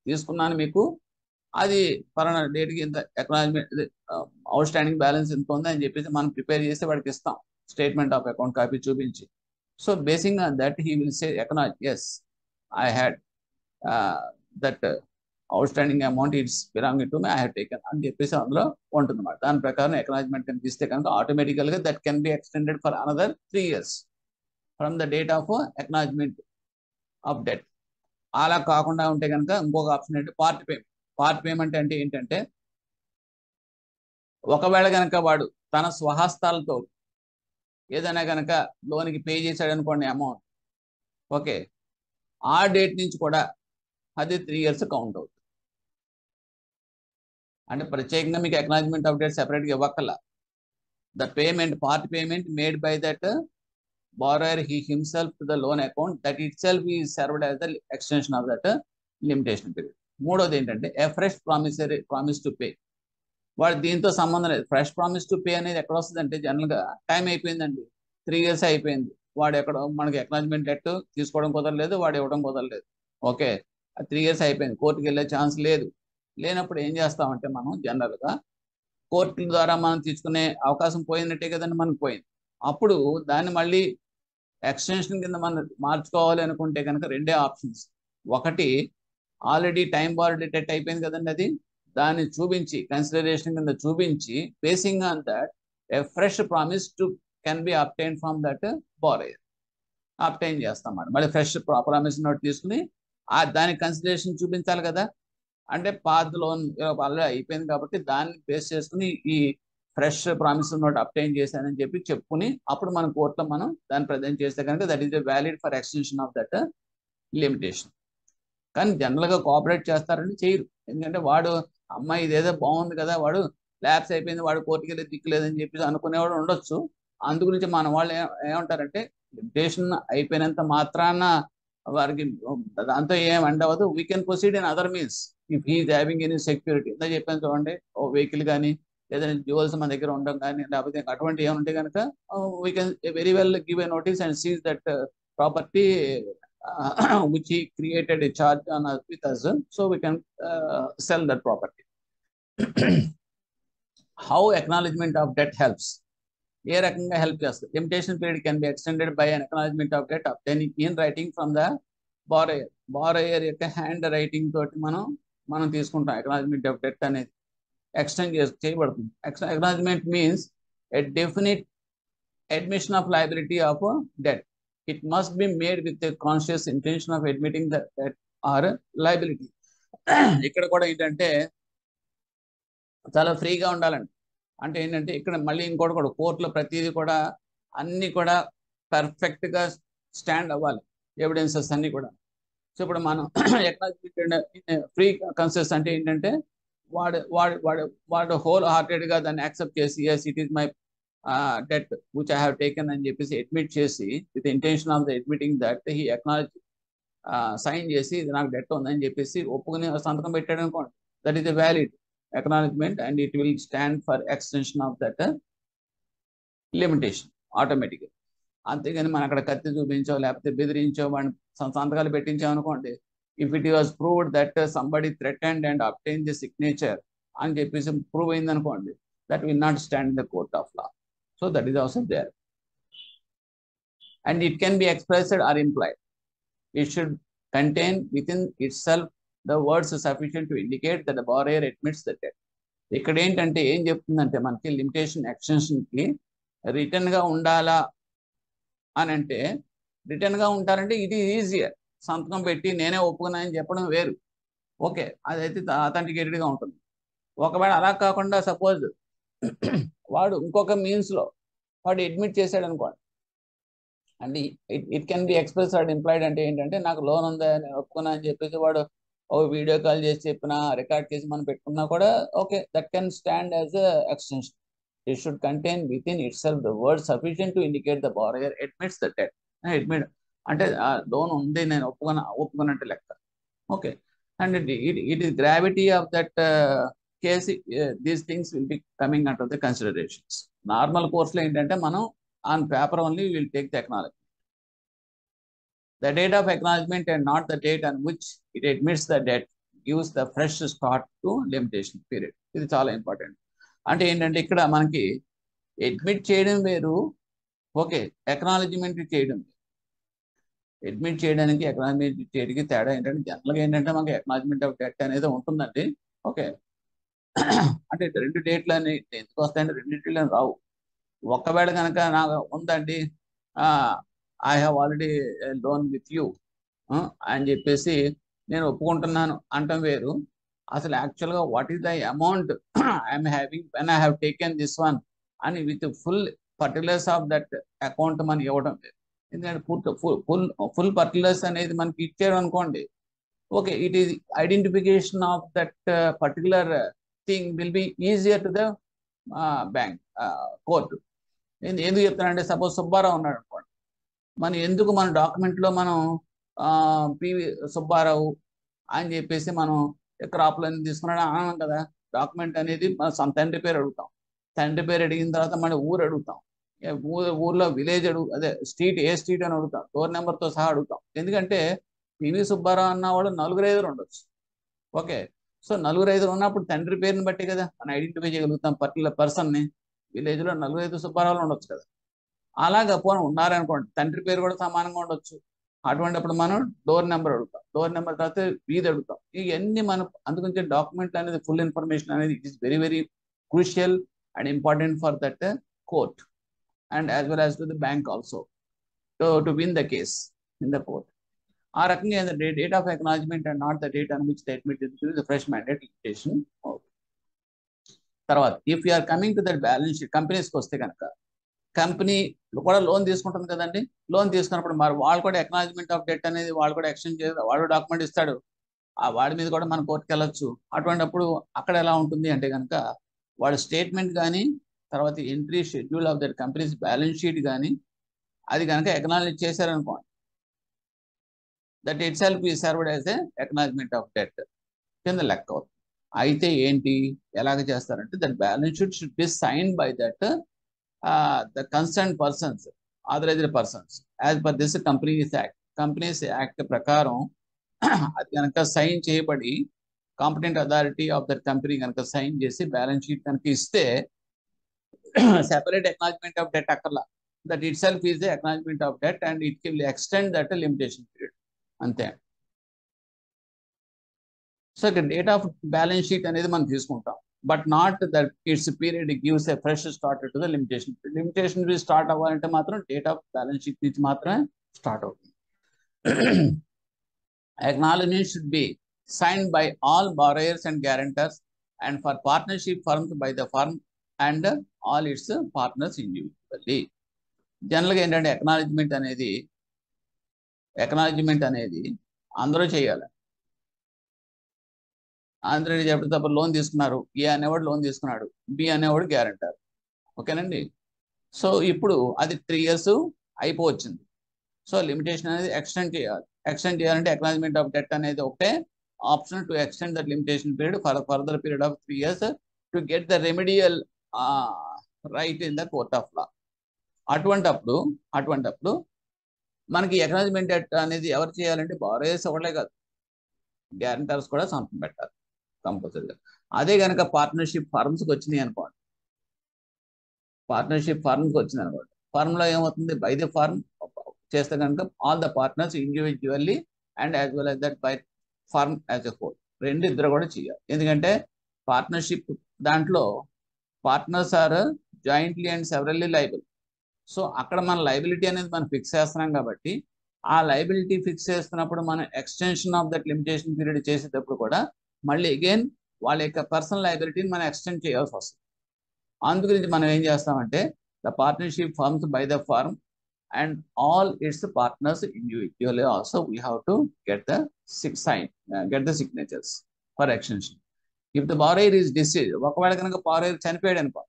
తీసుకున్నాను మీకు, అది పలానా డేట్కి ఇంత అక్నాలజ్మెంట్ అవుట్ స్టాండింగ్ బ్యాలెన్స్ ఇంత ఉంది అని చెప్పేసి మనం ప్రిపేర్ చేసి వాడికి ఇస్తాం, స్టేట్మెంట్ ఆఫ్ అకౌంట్ కాపీ చూపించి. సో basing on that he will say acknowledge, yes I had that outstanding amount it's belonging to me, I have taken అని చెప్పేసి అందులో ఉంటుంది అన్నమాట. దాని ప్రకారం అక్నాలజ్మెంట్ కనుక ఇస్తే కనుక ఆటోమేటికల్గా that can be extended for another 3 years from the date of acknowledgement of debt. అలా కాకుండా ఉంటే కనుక ఇంకొక ఆప్షన్ అంటే పార్ట్ పేమెంట్. పార్ట్ పేమెంట్ అంటే ఏంటంటే ఒకవేళ కనుక వాడు తన స్వహస్తాలతో ఏదైనా కనుక లోన్కి పే చేశాడు అనుకోండి అమౌంట్, ఓకే, ఆ డేట్ నుంచి కూడా అది 3 years కౌంట్ అవుతుంది. అంటే ప్రత్యేకంగా మీకు అక్నాలజ్మెంట్ ఆఫ్ డేట్ సెపరేట్గా ఇవ్వక్కల. The payment, part payment made by that borrower he himself to the loan account, that itself is served as the extension of that limitation period. మూడోది ఏంటంటే a fresh promise to pay. వాడు దీంతో సంబంధం లేదు. Fresh promise to pay అనేది ఎక్కడ వస్తుంది అంటే జనరల్గా టైం అయిపోయిందండి, 3 years అయిపోయింది, వాడు ఎక్కడ మనకి అక్నాలజ్మెంట్ డెట్ తీసుకోవడం కుదరలేదు, వాడు ఇవ్వడం కుదరలేదు, ఓకే, 3 years అయిపోయింది, కోర్టుకి వెళ్ళే ఛాన్స్ లేదు. లేనప్పుడు ఏం చేస్తామంటే మనం జనరల్గా కోర్టుల ద్వారా మనం తీసుకునే అవకాశం పోయినట్టే కదండి, మనకు పోయింది. అప్పుడు దాన్ని మళ్ళీ ఎక్స్టెన్షన్ కింద మనం మార్చుకోవాలి అనుకుంటే కనుక రెండే ఆప్షన్స్. ఒకటి ఆల్రెడీ టైం బార్ డెట్ అయిపోయింది కదండి, అది దాన్ని చూపించి కన్సిడరేషన్ కింద చూపించి basing on that A fresh promise to can be obtain from that borrower, obtain చేస్తాం అన్నమాట. మళ్ళీ ఫ్రెష్ ప్రామిస్ నోట్ తీసుకుని దానికి కన్సిడరేషన్ చూపించాలి కదా. అంటే పాత లోన్ ఆల్రెడీ అయిపోయింది కాబట్టి దాన్ని బేస్ చేసుకుని ఈ ఫ్రెష్ ప్రామిస్ నోట్ అబ్టైన్ చేశానని చెప్పి చెప్పుకుని అప్పుడు మన కోర్టులో మనం దాన్ని ప్రజెంట్ చేస్తే కనుక that is valid for extension of that limitation. కానీ జనరల్గా కోఆపరేట్ చేస్తారని చేయరు. ఎందుకంటే వాడు అమ్మాయి ఇదేదో బాగుంది కదా, వాడు ల్యాబ్స్ అయిపోయింది, వాడు కోర్టుకి వెళ్ళి దిక్కులేదని చెప్పేసి అనుకునేవాడు ఉండొచ్చు. అందుగురించి మన వాళ్ళు ఏమంటారంటే లిమిటేషన్ అయిపోయినంత మాత్రాన వారికి దాంతో ఏం అండవదు, we can proceed in other means if he is having any security. ఎంత చెప్పాను చూడండి, ఓ వెహికల్ కానీ ఏదైనా జ్యువెల్స్ మన దగ్గర ఉండడం కానీ లేకపోతే అటువంటి ఏముంటే కనుక we can very well give a notice and seize that property which he created a charge on us with us, so we can sell that property. How acknowledgement of debt helps? ఏ రకంగా help చేస్తుంది? Limitation period can be extended by an acknowledgement of debt obtaining in writing from the borrower. Borrower యొక్క handwriting తోటి మనం తీసుకుంటాం acknowledgement of debt అనేది extend చేయబడుతుంది. Acknowledgement means a definite admission of liability of debt. It must be made with a conscious intention of admitting that debt or liability. ఇక్కడ కూడా ఏంటంటే చాలా ఫ్రీగా ఉండాలండి. అంటే ఏంటంటే ఇక్కడ మళ్ళీ ఇంకోటి కూడా కోర్టులో ప్రతిదీ కూడా అన్ని కూడా పర్ఫెక్ట్గా స్టాండ్ అవ్వాలి, ఎవిడెన్సెస్ అన్ని కూడా. సో ఇప్పుడు మనం ఫ్రీ కన్సెస్ అంటే ఏంటంటే వాడు వాడు వాడు వాడు హోల్ హార్టెడ్గా దాన్ని యాక్సెప్ట్ చేసి as it is my debt which I have taken అని చెప్పేసి అడ్మిట్ చేసి with intention of the admitting that he acknowledge, sign చేసి ఇది నాకు డెట్ ఉందని చెప్పేసి ఒప్పుకుని సంతకం పెట్టాడు అనుకోండి, that is a valid acknowledgement and it will stand for extension of that limitation ఆటోమేటిక్గా. అంతేగాని మనం అక్కడ కత్తి చూపించో లేకపోతే బెదిరించో వాడిని సంతకాలు పెట్టించాం అనుకోండి, if it was proved that somebody threatened and obtain the signature అని చెప్పేసి ప్రూవ్ అయింది అనుకోండి, that will not stand in the court of law. So that is also there, and it can be expressed or implied. It should contain within itself the words sufficient to indicate that the borrower admits the debt. ఇక్కడ ఏంటంటే ఏం చెప్తుందంటే మనకి limitation ఎక్స్టెన్షన్కి రిటర్న్గా ఉండాలా అని అంటే, రిటర్న్గా ఉంటారంటే ఇది ఈజియర్, సంతకం పెట్టి నేనే ఒప్పుకున్నానని చెప్పడం వేరు, ఓకే, అదైతే అథెంటికేటెడ్గా ఉంటుంది. ఒకవేళ అలా కాకుండా సపోజ్ వాడు ఇంకొక మీన్స్లో వాడు అడ్మిట్ చేశాడు అనుకోండి, అంటే it can be express or implied అంటే ఏంటంటే నాకు లోన్ ఉందా నేను ఒప్పుకున్నా అని చెప్పేసి వాడు ఓ వీడియో కాల్ చేసి చెప్పినా రికార్డ్ చేసి మనం పెట్టుకున్నా కూడా okay that can stand as extension. It should contain with in it self the word sufficient to indicate the borrower admits the debt. Admit అంటే లోన్ ఉంది నేను ఒప్పుకున్నట్టు లెక్క. Okay. And it is gravity of that case these things will be coming under the considerations. Normal కోర్సులో ఏంటంటే మనం on paper only we will take the acknowledgement. The date of acknowledgement and not the date on which it admits the debt gives the fresh start to limitation period. ఇది చాలా important. అంటే ఏంటంటే ఇక్కడ మనకి admit చేయడం వేరు, okay, acknowledgement చేయడం. Admit చేయడానికి అక్నాలెడ్జ్మెంట్ చేయడానికి తేడా ఏంటంటే జనరల్గా ఏంటంటే మనకి అక్నాలెడ్జ్మెంట్ ఆఫ్ డెట్ అనేది ఉంటుందండి. ఓకే. అంటే రెండు డేట్లు అని ఎందుకు వస్తాయంటే రెండింటిలో రావు. ఒకవేళ కనుక నాకు ఉందండి I have already loan with you అని చెప్పేసి నేను ఒప్పుకుంటున్నాను అంటాం వేరు. అసలు యాక్చువల్గా what is the amount I'm having when I have taken this one అని with full particulars of that account మనకి ఇవ్వడం లేదు. ఎందుకంటే ఫుల్ పర్టికులర్స్ అనేది మనకి ఇచ్చారు అనుకోండి, okay, it is identification of that particular thing will be easier to the bank court. ఎందుకు చెప్తానంటే సపోజ్ సుబ్బారావు ఉన్నాడు అనుకోండి, మన డాక్యుమెంట్లో మనం పివి సుబ్బారావు అని చెప్పేసి మనం క్రాప్ లోన్ తీసుకున్నాడు అన్నాం కదా. డాక్యుమెంట్ అనేది మన తండ్రి పేరు అడుగుతాం. తండ్రి పేరు అడిగిన తర్వాత మన ఊరు అడుగుతాం. ఊర్లో విలేజ్ అదే స్ట్రీట్ ఏ స్ట్రీట్ అని అడుగుతాం. డోర్ నెంబర్తో సహా అడుగుతాం. ఎందుకంటే పివి సుబ్బారావు అన్న వాళ్ళు 4-5 ఉండొచ్చు. ఓకే. సో 4-5 ఉన్నప్పుడు తండ్రి పేరుని బట్టి కదా మనం ఐడెంటిఫై చేయగలుగుతాం పర్టికులర్ పర్సన్ని. విలేజ్లో 4-5 సుబ్బారావులు ఉండొచ్చు కదా. అలాగా పోనీ ఉన్నారనుకోండి, తండ్రి పేరు కూడా సమానంగా ఉండొచ్చు. అటువంటిప్పుడు మనం డోర్ నెంబర్ అడుగుతాం. డోర్ నెంబర్ తర్వాత వీధి అడుగుతాం. ఇవన్నీ మనం అందుగురించి డాక్యుమెంట్ అనేది ఫుల్ ఇన్ఫర్మేషన్ అనేది it is very very crucial and important for that court and as well as to the bank also to win the case in the court. ఆ రకంగా date of acknowledgement and not the date on which the admit is the fresh mandate limitation. తర్వాత if you are coming to that balance sheet, కంపెనీస్కి వస్తే కనుక company కూడా loan తీసుకుంటుంది కదండి. Loan తీసుకున్నప్పుడు మరి వాళ్ళు కూడా అక్నాలెడ్జ్మెంట్ ఆఫ్ డెట్ అనేది వాళ్ళు కూడా ఎక్స్టెండ్ చేస్తారు. వాడు డాక్యుమెంట్ ఇస్తాడు, ఆ వాడి మీద కూడా మనం కోర్టుకి వెళ్ళొచ్చు. అటువంటిప్పుడు అక్కడ ఎలా ఉంటుంది అంటే కనుక వాడు స్టేట్మెంట్ కానీ తర్వాత entry schedule of that companies balance sheet కానీ అది కనుక అక్నాలెడ్జ్ చేశారనుకోండి, దట్ ఇట్ సెల్ఫ్ ఈ served as a acknowledgement of debt కింద లెక్క అవుతుంది. అయితే ఏంటి ఎలాగ చేస్తారంటే that balance sheet should be sign by that the concerned persons, authorized persons as per this Companies Act ప్రకారం అది కనుక సైన్ చేయబడి competent authority of that company కనుక సైన్ చేసి బ్యాలెన్స్ షీట్ కనుక ఇస్తే సెపరేట్ అక్నాలెడ్జ్మెంట్ ఆఫ్ డెట్ అక్కర్లా. That it self is acknowledgement of debt and it will extend that limitation period. అంతే. సో ఇక్కడ డేట్ ఆఫ్ బ్యాలెన్స్ షీట్ అనేది మనం తీసుకుంటాం, but not that it's period gives a fresh start to the limitation. Limitation start అవ్వాలంటే మాత్రం date of balance sheet నుంచి మాత్రమే start అవుతుంది. Acknowledgement should be signed by all borrowers and guarantors and for partnership firms by the firm and all its partners individually. జనరల్గా ఏంటంటే acknowledgement అనేది అందరూ చేయాలి. అందరూ చెప్పేటప్పుడు లోన్ తీసుకున్నారు, ఏ అనేవాడు లోన్ తీసుకున్నాడు, బి అనేవాడు గ్యారంటర్. ఓకేనండి. సో ఇప్పుడు అది 3 years అయిపోవచ్చింది. సో లిమిటేషన్ అనేది ఎక్స్టెండ్ చేయాలంటే అక్నాలెడ్జ్మెంట్ ఆఫ్ డెట్ అనేది ఒకటే option to extend that limitation period for further period of 3 years to get the remedial right in the court of లా. అటువంటప్పుడు మనకి అక్నాలెడ్జ్మెంట్ డెట్ అనేది ఎవరు చేయాలంటే బారోయర్స్ ఒకటే కాదు, గ్యారంటర్స్ కూడా సంతకం పెట్టాలి కంపల్సరీగా. అదే కనుక పార్ట్నర్షిప్ ఫర్మ్స్కి వచ్చినాయి అనుకోండి, ఫర్మ్లో ఏమవుతుంది, బై ది ఫర్మ్ చేస్తే కనుక all the partners individually and as well as that by firm as a whole, ఇద్దరు కూడా చేయాలి. ఎందుకంటే పార్ట్నర్షిప్ దాంట్లో partners are jointly and severally liable. So అక్కడ మన లైబిలిటీ అనేది మనం ఫిక్స్ చేస్తున్నాం కాబట్టి ఆ లైబిలిటీ ఫిక్స్ చేస్తున్నప్పుడు మనం extension of that limitation period చేసేటప్పుడు కూడా మళ్ళీ అగైన్ వాళ్ళ యొక్క పర్సనల్ లైబిలిటీని మనం ఎక్స్టెండ్ చేయాల్సి వస్తుంది. అందుగురించి మనం ఏం చేస్తామంటే the partnership firms by the firm and all its partners individually also we have to get the signatures for extension. If the borrower is deceased, ఒకవేళ కనుక borrower చనిపోయాడు అనుకో,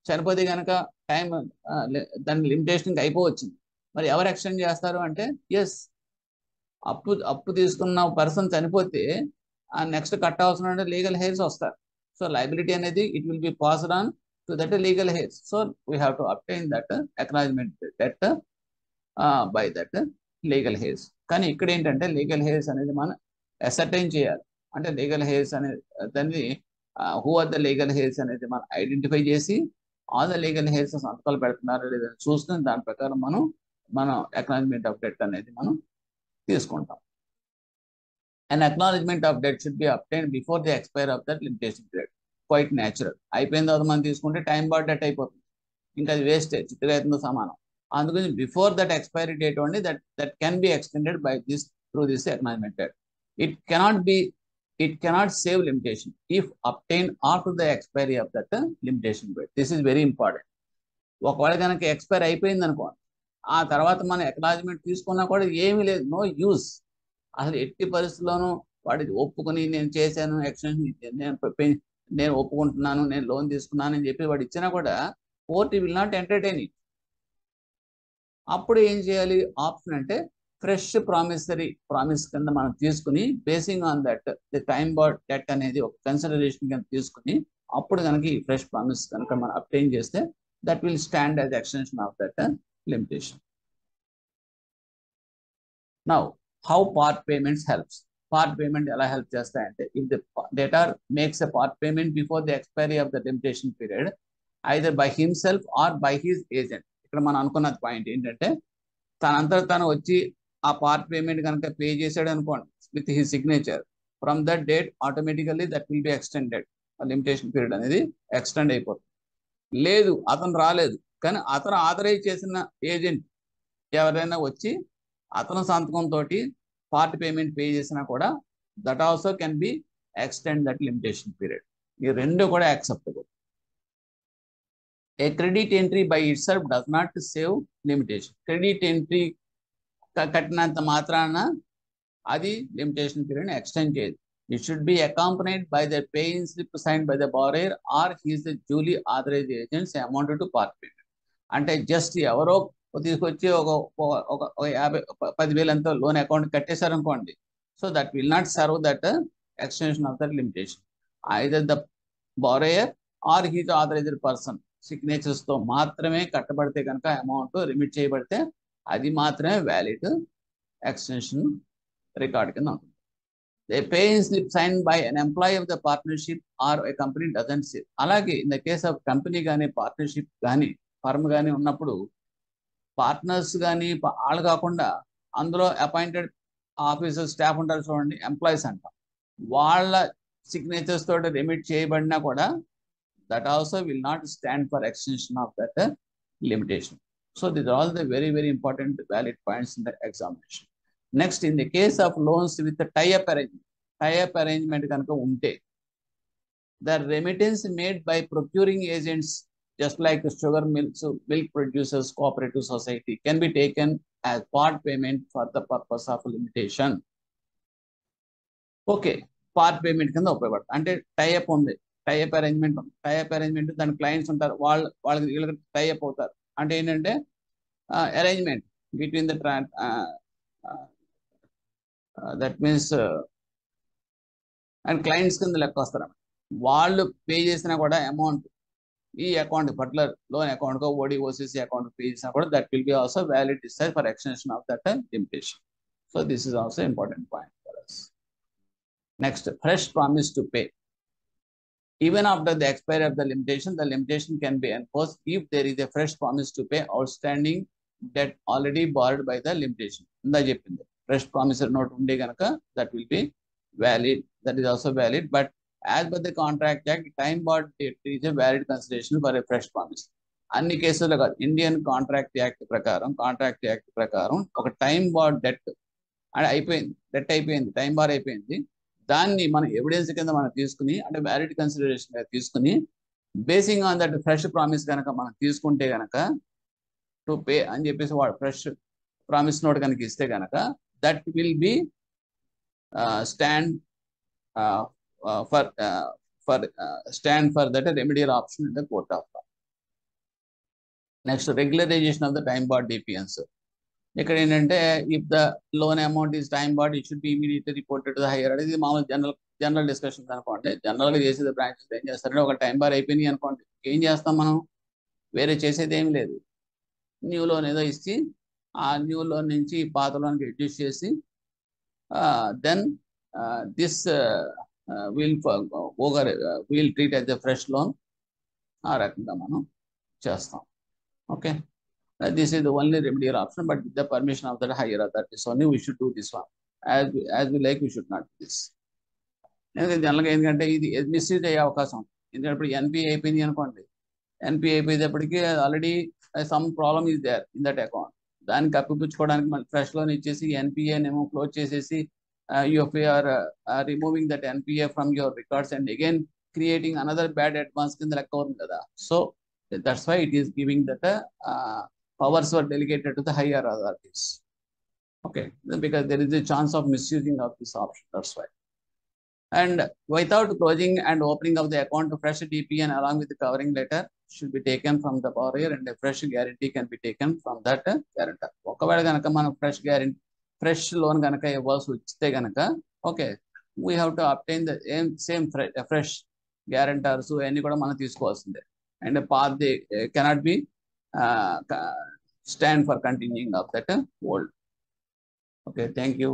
చనిపోతే కనుక టైం దాని లిమిటేషన్ అయిపోవచ్చింది, మరి ఎవరు ఎక్స్టెండ్ చేస్తారు అంటే ఎస్, అప్పు తీసుకున్న పర్సన్ చనిపోతే ఆ నెక్స్ట్ కట్టాల్సిన లీగల్ హెయిర్స్ వస్తారు. సో లైబిలిటీ అనేది it will be passed on to that legal hairs. So we have to obtain that acknowledgement debt by that legal hairs. కానీ ఇక్కడ ఏంటంటే లీగల్ హెయిర్స్ అనేది మనం అసర్టైన్ చేయాలి. అంటే లీగల్ హెయిర్స్ అనేది దాన్ని who are the legal heirs అనేది మనం ఐడెంటిఫై చేసి ఆల్ ద లీగల్ హెయిర్స్ సంతకాలు పెడుతున్నారు లేదని చూసుకుని దాని ప్రకారం మనం అక్నాలెడ్జ్మెంట్ ఆఫ్ డెట్ అనేది మనం తీసుకుంటాం. An acknowledgement of debt should be obtained before the expire of that limitation period. Quite natural. అయిపోయిన తర్వాత మనం తీసుకుంటే టైం బార్ డెట్ అయిపోతుంది, ఇంకా అది వేస్టేజ్, చిత్రగతంతో సమానం. అందుకని before that expiry date only that can be extended by this through this acknowledgement debt. It cannot save limitation if obtained after the expiry of that limitation period. This is very important. ఒకవేళ కనుక expire అయిపోయింది అనుకోండి, ఆ తర్వాత మనం acknowledgement తీసుకున్నా కూడా ఏమీ లేదు, నో యూజ్. అసలు ఎట్టి పరిస్థితుల్లోనూ వాడి ఒప్పుకొని నేను చేశాను ఎక్స్టెన్షన్, నేను ఒప్పుకుంటున్నాను, నేను లోన్ తీసుకున్నాను అని చెప్పి వాడు ఇచ్చినా కూడా court will not entertain it. అప్పుడు ఏం చేయాలి ఆప్షన్ అంటే ఫ్రెష్ ప్రామిస్ కింద మనం తీసుకుని basing on that the time bar debt అనేది ఒక కన్సిడరేషన్ కింద తీసుకుని అప్పుడు కనుక ఈ ఫ్రెష్ ప్రామిస్ కనుక మనం అబ్టైన్ చేస్తే that will stand as extension of that limitation. Now how part payments helps. Part payment ఎలా హెల్ప్ చేస్తాయంటే if the debtor makes a part payment before the expiry of the limitation period either by himself or by his agent. ఇక్కడ మనం అనుకున్న point ఏంటంటే తనంతట తను వచ్చి ఆ పార్ట్ పేమెంట్ కనుక పే చేశాడు అనుకోండి with his signature, from that date automatically that will be extended, limitation period అనేది ఎక్స్టెండ్ అయిపోతుంది. లేదు అతను రాలేదు కానీ అతను ఆథరైజ్ చేసిన ఏజెంట్ ఎవరైనా వచ్చి అతను సంతకంతో పార్ట్ పేమెంట్ పే చేసినా కూడా that also can be extend that limitation period. ఈ రెండు కూడా acceptable. A credit entry by itself does not save limitation. Credit entry కట్టినంత మాత్రాన అది లిమిటేషన్ పీరియడ్ ఎక్స్టెండ్ చేయదు. It should be accompanied by the paying slip signed by the borrower or his the duly authorised agents amount to part payment. అంటే just ఎవరో తీసుకొచ్చి ఒక 10,000 ఎంతో loan account కట్టేశారు అనుకోండి, so that will not serve that extension of that limitation. Either the borrower or his authorized person signatures తో మాత్రమే కట్టబడితే కనుక అమౌంట్ రిమిట్ చేయబడితే అది మాత్రమే వ్యాలిడ్ ఎక్స్టెన్షన్ రికార్డ్ కింద ఉంటుంది. A paying slip signed by an employee of the partnership or a company doesn't save. అలాగే in the case of company కానీ పార్ట్నర్షిప్ కానీ ఫర్మ్ కానీ ఉన్నప్పుడు పార్ట్నర్స్ కానీ వాళ్ళు కాకుండా అందులో అపాయింటెడ్ ఆఫీసర్ స్టాఫ్ ఉంటారు చూడండి, ఎంప్లాయీస్ అంటాం, వాళ్ళ సిగ్నేచర్స్ తోటి రిమిట్ చేయబడినా కూడా that also will not stand for extension of that limitation. So these are all the very very important valid points in the examination. Next, in the case of loans with tie up arrangement కనుక ఉంటే the remittance made by procuring agents just like sugar mills, milk producers, cooperative society can be taken as part payment for the purpose of limitation. Okay, part payment కింద ఉపయోగపడుతుంది. అంటే tie up ఉంది, tie up arrangement దాని clients ఉంటారు, వాళ్ళకి tie up అవుతారు. అంటే ఏంటంటే arrangement between the that means and clients కింద లెక్క వస్తారు. వాళ్ళు పే చేసినా కూడా అమౌంట్ ఈ అకౌంట్ పర్టికులర్ లోన్ అకౌంట్ ఓడి ఓసిసి అకౌంట్ పే చేసినా కూడా that will be also valid discharge for extension of that limitation. So this is also important point for us. Next, fresh promise to pay. Even after the expiry of the limitation can be enforced if there is a fresh promise to pay outstanding debt already borrowed by the limitation. ఇందా చెప్పింది fresh promissory note ఉండే కనుక that will be valid, that is also valid. But as per the Contract Act, time bound debt is a valid consideration for a fresh promise. అన్ని కేసుల్లో కాదు, Indian contract act ప్రకారం ఒక time bar debt అయిపోయింది, time bar అయిపోయింది, దాన్ని మనం evidence కింద మనం తీసుకుని అంటే వ్యాలిడ్ కన్సిడరేషన్ తీసుకుని basing on that fresh promise కనుక మనం తీసుకుంటే కనుక టు పే అని చెప్పేసి వాడు ఫ్రెష్ ప్రామిస్ నోట్ కనుక ఇస్తే కనుక that will be stand for that remedial option in the court of law. Next regularisation of the time barred DPNs. ఇక్కడ ఏంటంటే if the loan amount is time barred it should be immediately reported to the higher. ఇది మామూలు general discussions అనుకోండి. జనరల్గా చేసేది branches ఏం చేస్తారంటే ఒక టైం బార్ అయిపోయినాయి అనుకోండి, ఏం చేస్తాం మనం, వేరే చేసేది ఏం లేదు, న్యూ లోన్ ఏదో ఇచ్చి ఆ న్యూ లోన్ నుంచి పాత లోన్కి అడ్జస్ట్ చేసి then this will treat as a fresh loan. ఆ రకంగా మనం చేస్తాం. Okay, this is the only remedial option, but with the permission of the higher authorities only we should do this one. As we like, we should not do this. ఎందుకంటే జనరల్గా ఏంటంటే ఇది misuse అయ్యే అవకాశం ఉంది. ఎందుకంటే ఇప్పుడు ఎన్పిఏ అయిపోయింది అనుకోండి, ఎన్పిఏ అయిపోయేటప్పటికి already some problem is there in that account. దాన్ని కప్పిపుచ్చుకోవడానికి మళ్ళీ ఫ్రెష్ లోన్ ఇచ్చేసి ఎన్పిఏనేమో క్లోజ్ చేసేసి you are removing that NPA from your records and again creating another bad advance కింద లెక్క అవుతుంది కదా. So that's why it is giving that powers were delegated to the higher authorities. Okay, because there is a chance of misusing of this option. That's why. And without closing and opening of the account, a fresh DPN along with the covering letter should be taken from the borrower, and a fresh guarantee can be taken from that guarantor. ఒకవేళ కనుక మనం fresh loan కనుక ఇవ్వాల్సి వస్తే కనుక okay, we have to obtain the same fresh guarantors అన్ని కూడా మనం తీసుకోవాల్సిందే. And path the cannot be stand for continuing of that old. Okay, thank you.